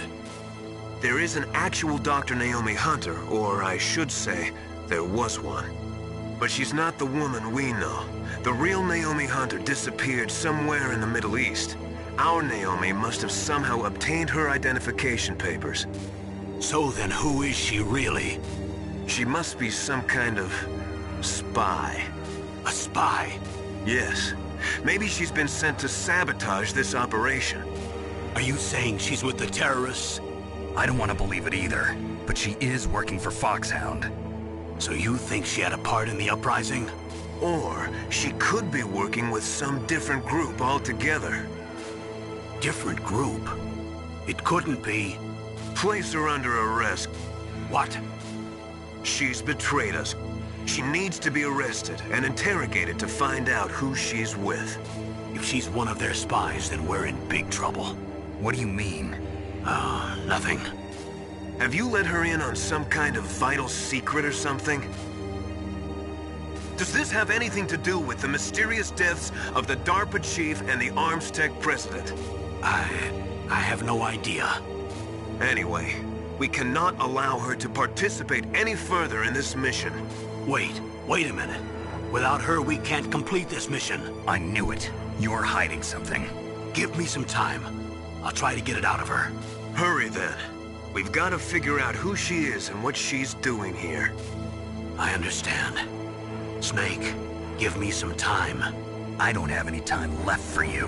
There is an actual Dr. Naomi Hunter, or I should say, there was one. But she's not the woman we know. The real Naomi Hunter disappeared somewhere in the Middle East. Our Naomi must have somehow obtained her identification papers. So then who is she really? She must be some kind of spy. A spy? Yes. Maybe she's been sent to sabotage this operation. Are you saying she's with the terrorists? I don't want to believe it either, but she is working for Foxhound. So you think she had a part in the uprising? Or she could be working with some different group altogether. Different group? It couldn't be. Place her under arrest. What? She's betrayed us. She needs to be arrested and interrogated to find out who she's with. If she's one of their spies, then we're in big trouble. What do you mean? Oh, nothing. Have you let her in on some kind of vital secret or something? Does this have anything to do with the mysterious deaths of the DARPA chief and the Arms Tech president? I have no idea. Anyway, we cannot allow her to participate any further in this mission. Wait a minute. Without her, we can't complete this mission. I knew it. You're hiding something. Give me some time. I'll try to get it out of her. Hurry then. We've got to figure out who she is and what she's doing here. I understand. Snake, give me some time. I don't have any time left for you.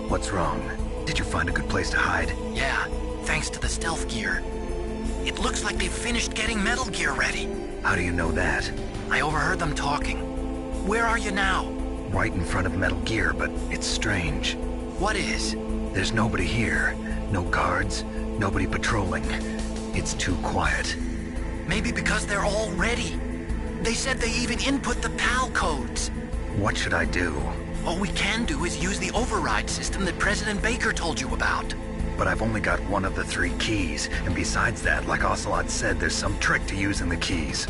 What's wrong? Did you find a good place to hide? Yeah, thanks to the stealth gear. It looks like they've finished getting Metal Gear ready. How do you know that? I overheard them talking. Where are you now? Right in front of Metal Gear, but it's strange. What is? There's nobody here. No guards, nobody patrolling. It's too quiet. Maybe because they're all ready. They said they even input the PAL codes. What should I do? All we can do is use the override system that President Baker told you about. But I've only got one of the 3 keys, and besides that, like Ocelot said, there's some trick to using the keys.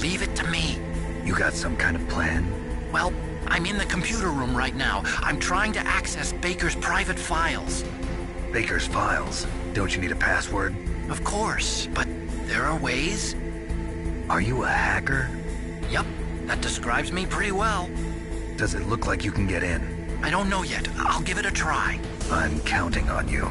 Leave it to me. You got some kind of plan? Well, I'm in the computer room right now. I'm trying to access Baker's private files. Baker's files? Don't you need a password? Of course, but there are ways. Are you a hacker? Yep, that describes me pretty well. Does it look like you can get in? I don't know yet. I'll give it a try. I'm counting on you.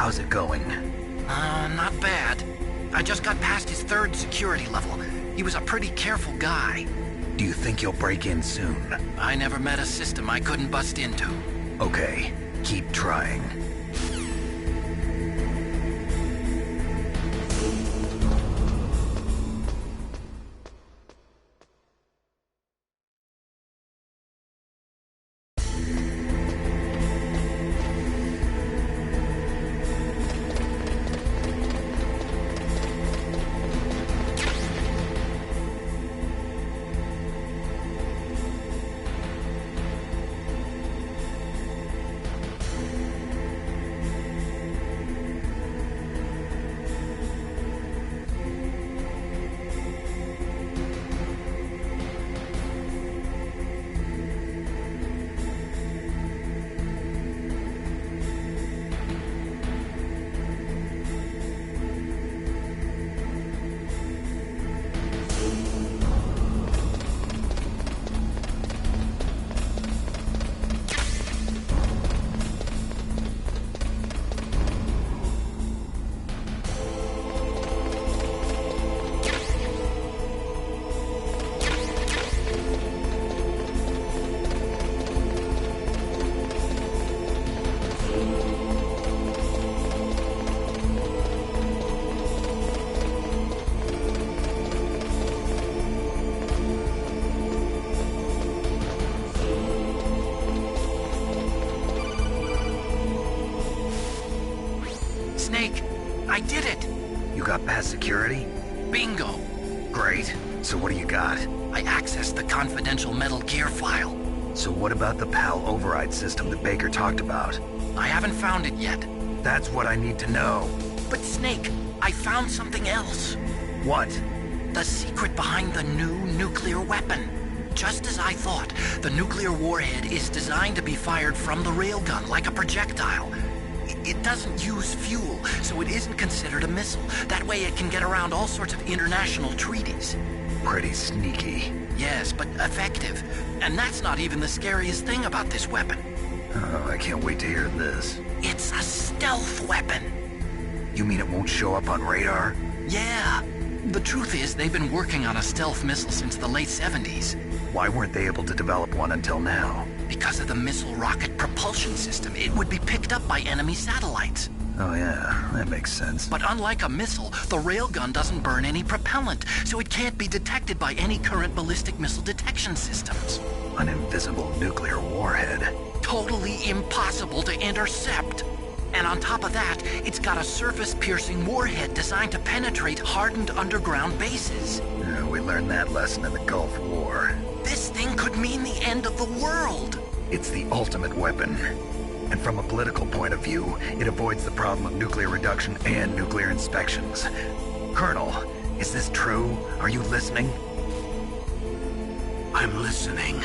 How's it going? Not bad. I just got past his 3rd security level. He was a pretty careful guy. Do you think you'll break in soon? I never met a system I couldn't bust into. Okay, keep trying. Snake, I did it! You got past security? Bingo! Great. So what do you got? I accessed the confidential Metal Gear file. So what about the PAL override system that Baker talked about? I haven't found it yet. That's what I need to know. But Snake, I found something else. What? The secret behind the new nuclear weapon. Just as I thought, the nuclear warhead is designed to be fired from the railgun like a projectile. It doesn't use fuel, so it isn't considered a missile. That way it can get around all sorts of international treaties. Pretty sneaky. Yes, but effective. And that's not even the scariest thing about this weapon. Oh, I can't wait to hear this. It's a stealth weapon. You mean it won't show up on radar? Yeah. The truth is, they've been working on a stealth missile since the late 70s. Why weren't they able to develop one until now? Because of the missile rocket propulsion system, it would be picked up by enemy satellites. Oh yeah, that makes sense. But unlike a missile, the railgun doesn't burn any propellant, so it can't be detected by any current ballistic missile detection systems. An invisible nuclear warhead. Totally impossible to intercept. And on top of that, it's got a surface-piercing warhead designed to penetrate hardened underground bases. Yeah, we learned that lesson in the Gulf War. This thing could mean the end of the world. It's the ultimate weapon. And from a political point of view, it avoids the problem of nuclear reduction and nuclear inspections. Colonel, is this true? Are you listening? I'm listening.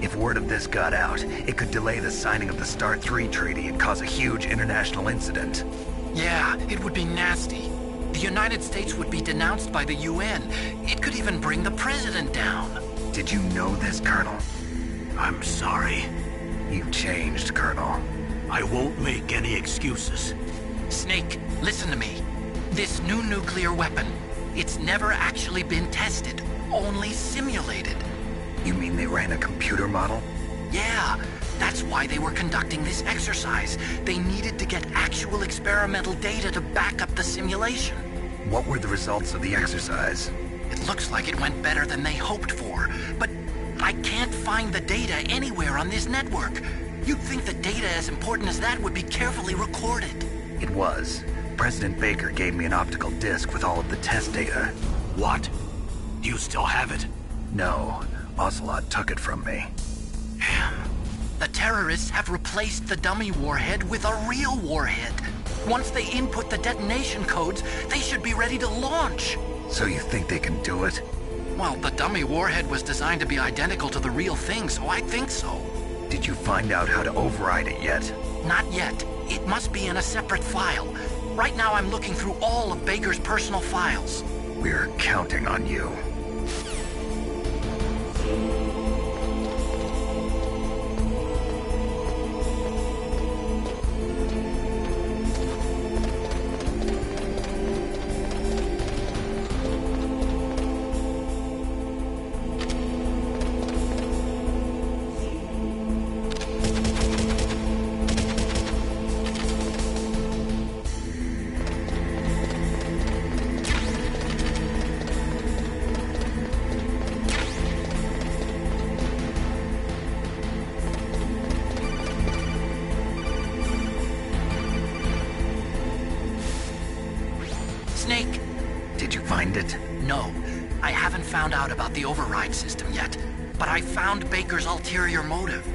If word of this got out, it could delay the signing of the START III treaty and cause a huge international incident. Yeah, it would be nasty. The United States would be denounced by the UN. It could even bring the president down. Did you know this, Colonel? I'm sorry. You've changed, Colonel. I won't make any excuses. Snake, listen to me. This new nuclear weapon, it's never actually been tested, only simulated. You mean they ran a computer model? Yeah, that's why they were conducting this exercise. They needed to get actual experimental data to back up the simulation. What were the results of the exercise? It looks like it went better than they hoped for, but I can't find the data anywhere on this network. You'd think that data as important as that would be carefully recorded. It was. President Baker gave me an optical disc with all of the test data. What? Do you still have it? No. Ocelot took it from me. Damn. The terrorists have replaced the dummy warhead with a real warhead. Once they input the detonation codes, they should be ready to launch. So you think they can do it? Well, the dummy warhead was designed to be identical to the real thing, so I think so. Did you find out how to override it yet? Not yet. It must be in a separate file. Right now I'm looking through all of Baker's personal files. We're counting on you. find it? No, I haven't found out about the override system yet, but I found Baker's ulterior motive.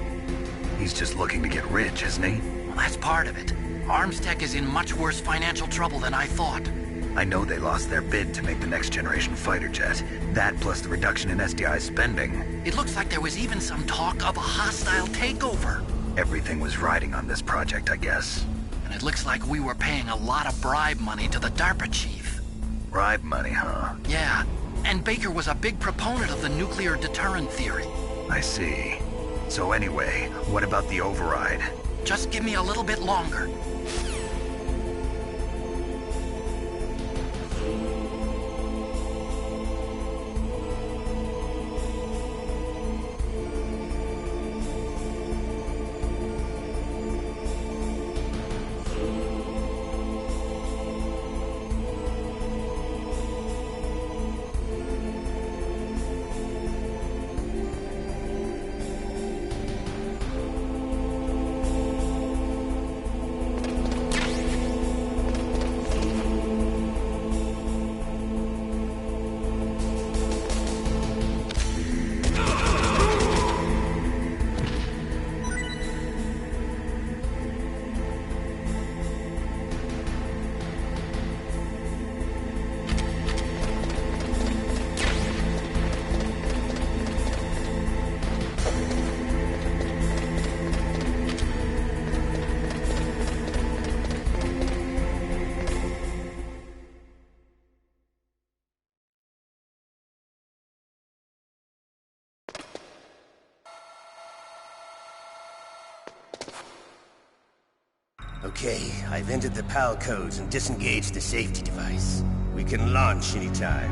He's just looking to get rich, isn't he? Well, that's part of it. Armstech is in much worse financial trouble than I thought. I know they lost their bid to make the next generation fighter jet. That plus the reduction in SDI spending. It looks like there was even some talk of a hostile takeover. Everything was riding on this project, I guess. And it looks like we were paying a lot of bribe money to the DARPA chief. Bribe money, huh? Yeah, and Baker was a big proponent of the nuclear deterrent theory. I see. So anyway, what about the override? Just give me a little bit longer. Okay, I've entered the PAL codes and disengaged the safety device. We can launch anytime.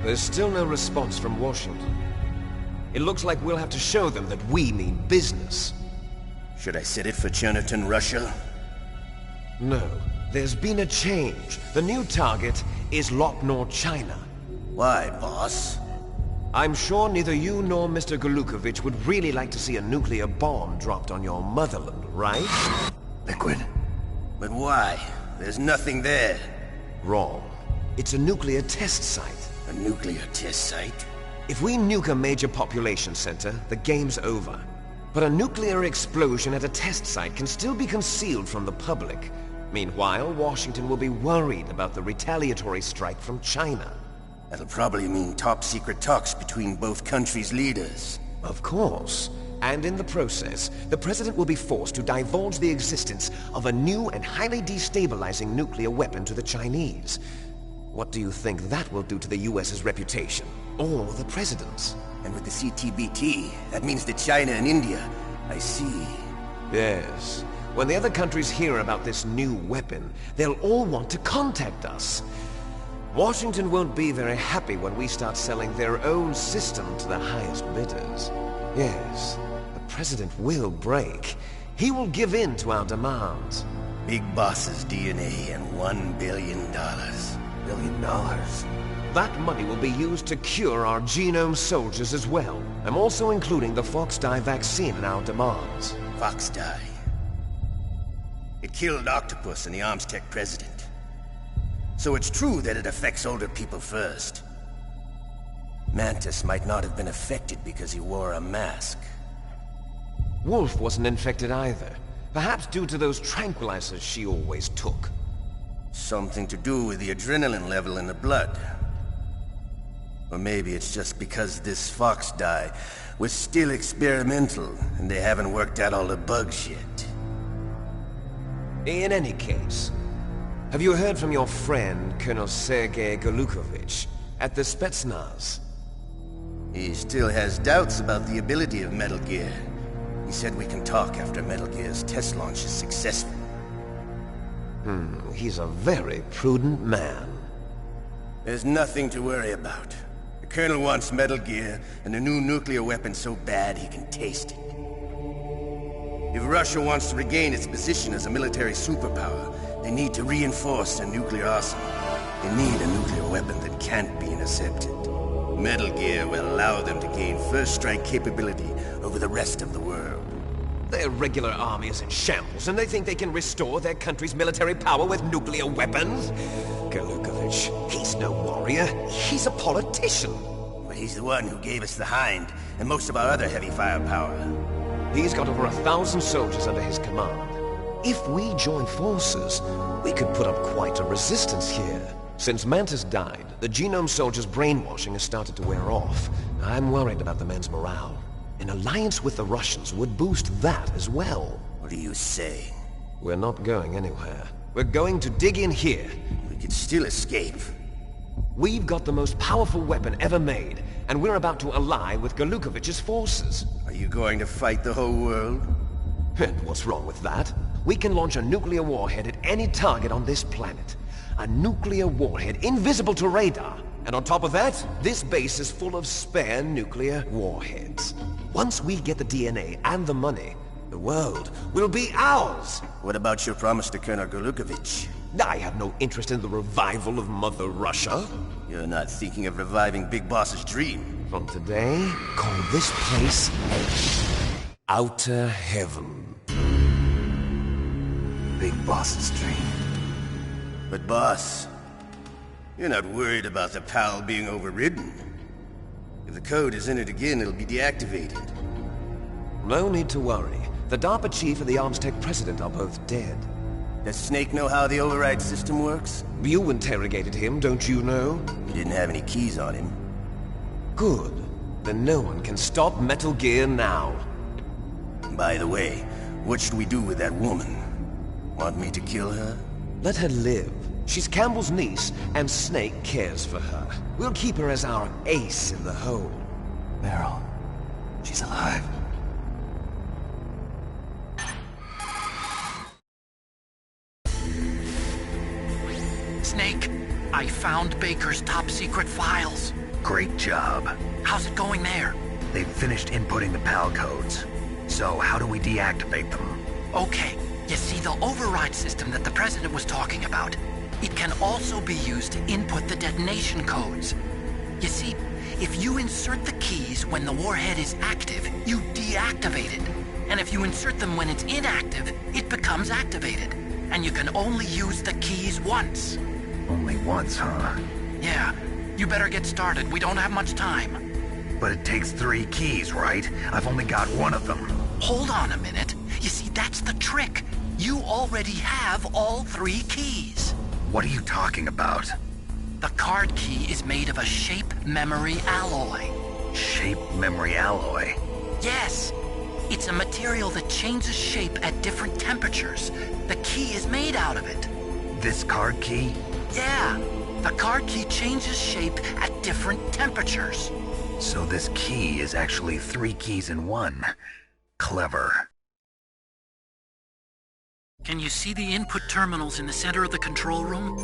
There's still no response from Washington. It looks like we'll have to show them that we mean business. Should I set it for Cherniton, Russia? No. There's been a change. The new target is Lopnor, China. Why, boss? I'm sure neither you nor Mr. Golukovich would really like to see a nuclear bomb dropped on your motherland, right? Liquid. But why? There's nothing there. Wrong. It's a nuclear test site. A nuclear test site? If we nuke a major population center, the game's over. But a nuclear explosion at a test site can still be concealed from the public. Meanwhile, Washington will be worried about the retaliatory strike from China. That'll probably mean top-secret talks between both countries' leaders. Of course. And in the process, the President will be forced to divulge the existence of a new and highly destabilizing nuclear weapon to the Chinese. What do you think that will do to the US's reputation? Or the President's? And with the CTBT, that means that China and India... I see. Yes. When the other countries hear about this new weapon, they'll all want to contact us. Washington won't be very happy when we start selling their own system to the highest bidders. Yes, the President will break. He will give in to our demands. Big Boss's DNA and $1 billion. $1 billion? That money will be used to cure our genome soldiers as well. I'm also including the Fox-Die vaccine in our demands. Fox-Die? It killed Octopus and the Armstech president. So it's true that it affects older people first. Mantis might not have been affected because he wore a mask. Wolf wasn't infected either. Perhaps due to those tranquilizers she always took. Something to do with the adrenaline level in the blood. Or maybe it's just because this Fox-Die was still experimental and they haven't worked out all the bugs yet. In any case, have you heard from your friend, Colonel Sergei Golukovich, at the Spetsnaz? He still has doubts about the ability of Metal Gear. He said we can talk after Metal Gear's test launch is successful. He's a very prudent man. There's nothing to worry about. The Colonel wants Metal Gear and a new nuclear weapon so bad he can taste it. If Russia wants to regain its position as a military superpower, they need to reinforce their nuclear arsenal. They need a nuclear weapon that can't be intercepted. Metal Gear will allow them to gain first strike capability over the rest of the world. Their regular army is in shambles, and they think they can restore their country's military power with nuclear weapons? Galukovich. He's no warrior. He's a politician. But he's the one who gave us the Hind and most of our other heavy firepower. He's got over 1,000 soldiers under his command. If we join forces, we could put up quite a resistance here. Since Mantis died, the Genome Soldiers' brainwashing has started to wear off. I'm worried about the men's morale. An alliance with the Russians would boost that as well. What are you saying? We're not going anywhere. We're going to dig in here. We could still escape. We've got the most powerful weapon ever made, and we're about to ally with Galukovich's forces. Are you going to fight the whole world? And what's wrong with that? We can launch a nuclear warhead at any target on this planet. A nuclear warhead invisible to radar. And on top of that, this base is full of spare nuclear warheads. Once we get the DNA and the money, the world will be ours! What about your promise to Colonel Galukovich? I have no interest in the revival of Mother Russia. You're not thinking of reviving Big Boss's dream. From today, call this place Outer Heaven. Big Boss's dream. But boss, you're not worried about the PAL being overridden. If the code is entered again, it'll be deactivated. No need to worry. The DARPA chief and the Arms Tech president are both dead. Does Snake know how the override system works? You interrogated him, don't you know? He didn't have any keys on him. Good. Then no one can stop Metal Gear now. By the way, what should we do with that woman? Want me to kill her? Let her live. She's Campbell's niece, and Snake cares for her. We'll keep her as our ace in the hole. Meryl, she's alive. Snake, I found Baker's top-secret files. Great job. How's it going there? They've finished inputting the PAL codes. So how do we deactivate them? Okay, you see the override system that the President was talking about? It can also be used to input the detonation codes. You see, if you insert the keys when the warhead is active, you deactivate it. And if you insert them when it's inactive, it becomes activated. And you can only use the keys once. Only once, huh? Yeah, you better get started. We don't have much time. But it takes 3 keys, right? I've only got 1 of them. Hold on a minute. You see, that's the trick. You already have all 3 keys. What are you talking about? The card key is made of a shape memory alloy. Shape memory alloy? Yes. It's a material that changes shape at different temperatures. The key is made out of it. This card key? Yeah. The card key changes shape at different temperatures. So this key is actually 3 keys in 1. Clever. Can you see the input terminals in the center of the control room?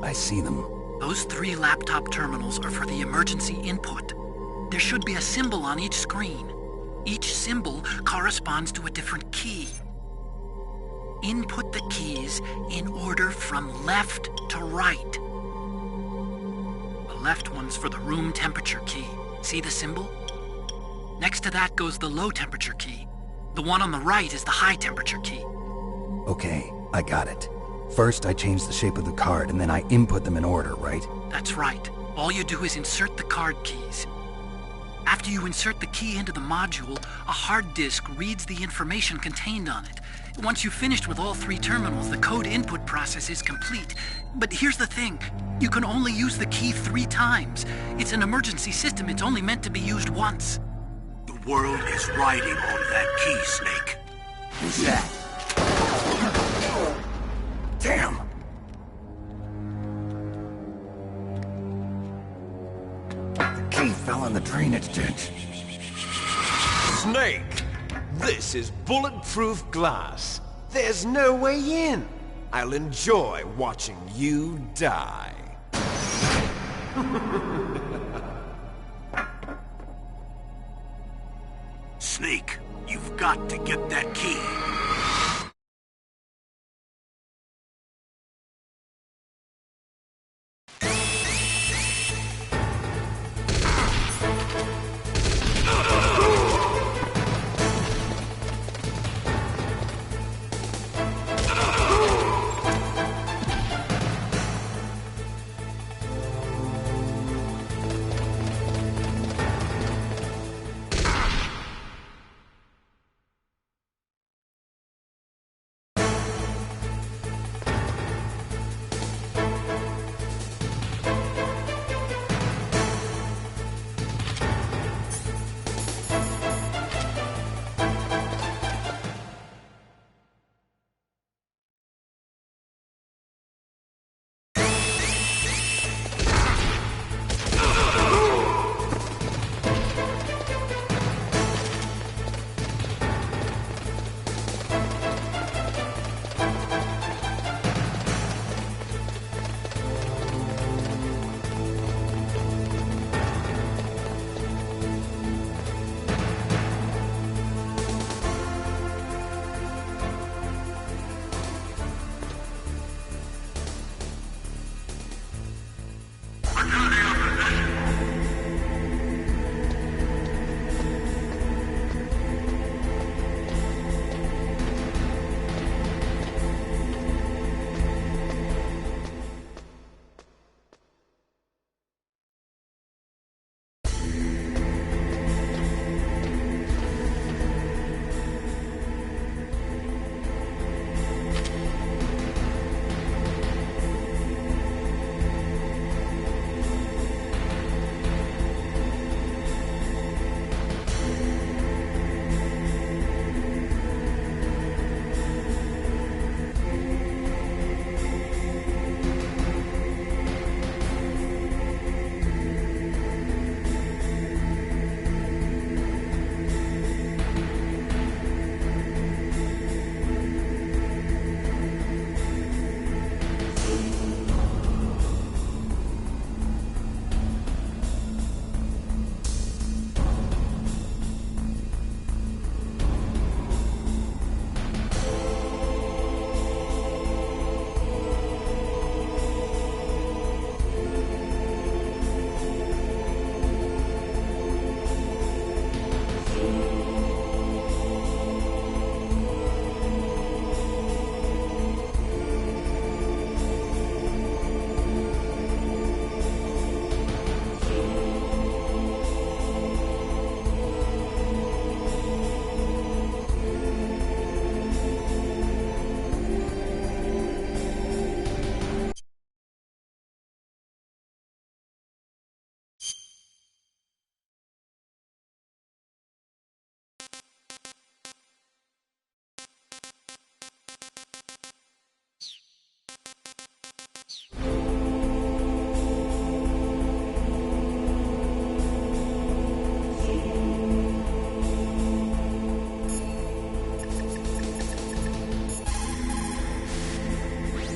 I see them. Those 3 laptop terminals are for the emergency input. There should be a symbol on each screen. Each symbol corresponds to a different key. Input the keys in order from left to right. The left one's for the room temperature key. See the symbol? Next to that goes the low temperature key. The one on the right is the high temperature key. Okay, I got it. First, I change the shape of the card, and then I input them in order, right? That's right. All you do is insert the card keys. After you insert the key into the module, a hard disk reads the information contained on it. Once you've finished with all 3 terminals, the code input process is complete. But here's the thing. You can only use the key 3 times. It's an emergency system. It's only meant to be used once. The world is riding on that key, Snake. Who's that? Damn! The key fell in the drainage ditch. Snake! This is bulletproof glass. There's no way in. I'll enjoy watching you die. Snake, you've got to get that key.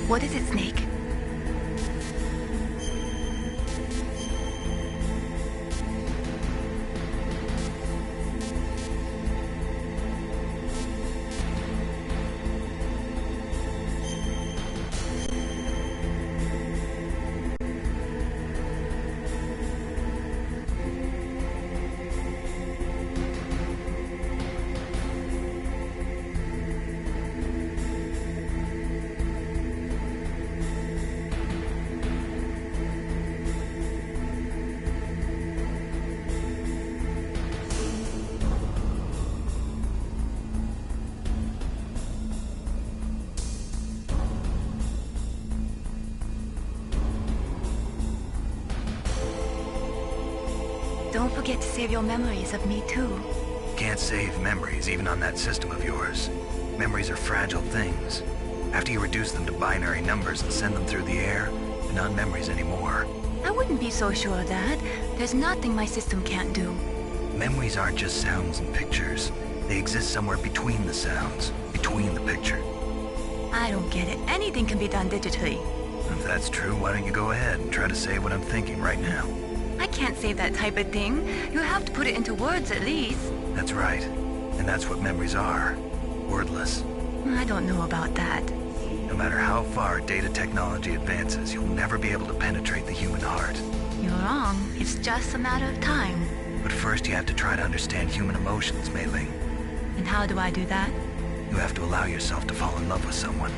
What is it, Snake? Don't forget to save your memories of me, too. Can't save memories even on that system of yours. Memories are fragile things. After you reduce them to binary numbers and send them through the air, they're not memories anymore. I wouldn't be so sure of that. There's nothing my system can't do. Memories aren't just sounds and pictures. They exist somewhere between the sounds, between the picture. I don't get it. Anything can be done digitally. If that's true, why don't you go ahead and try to say what I'm thinking right now? I can't say that type of thing. You have to put it into words at least. That's right. And that's what memories are. Wordless. I don't know about that. No matter how far data technology advances, you'll never be able to penetrate the human heart. You're wrong. It's just a matter of time. But first you have to try to understand human emotions, Mei Ling. And how do I do that? You have to allow yourself to fall in love with someone.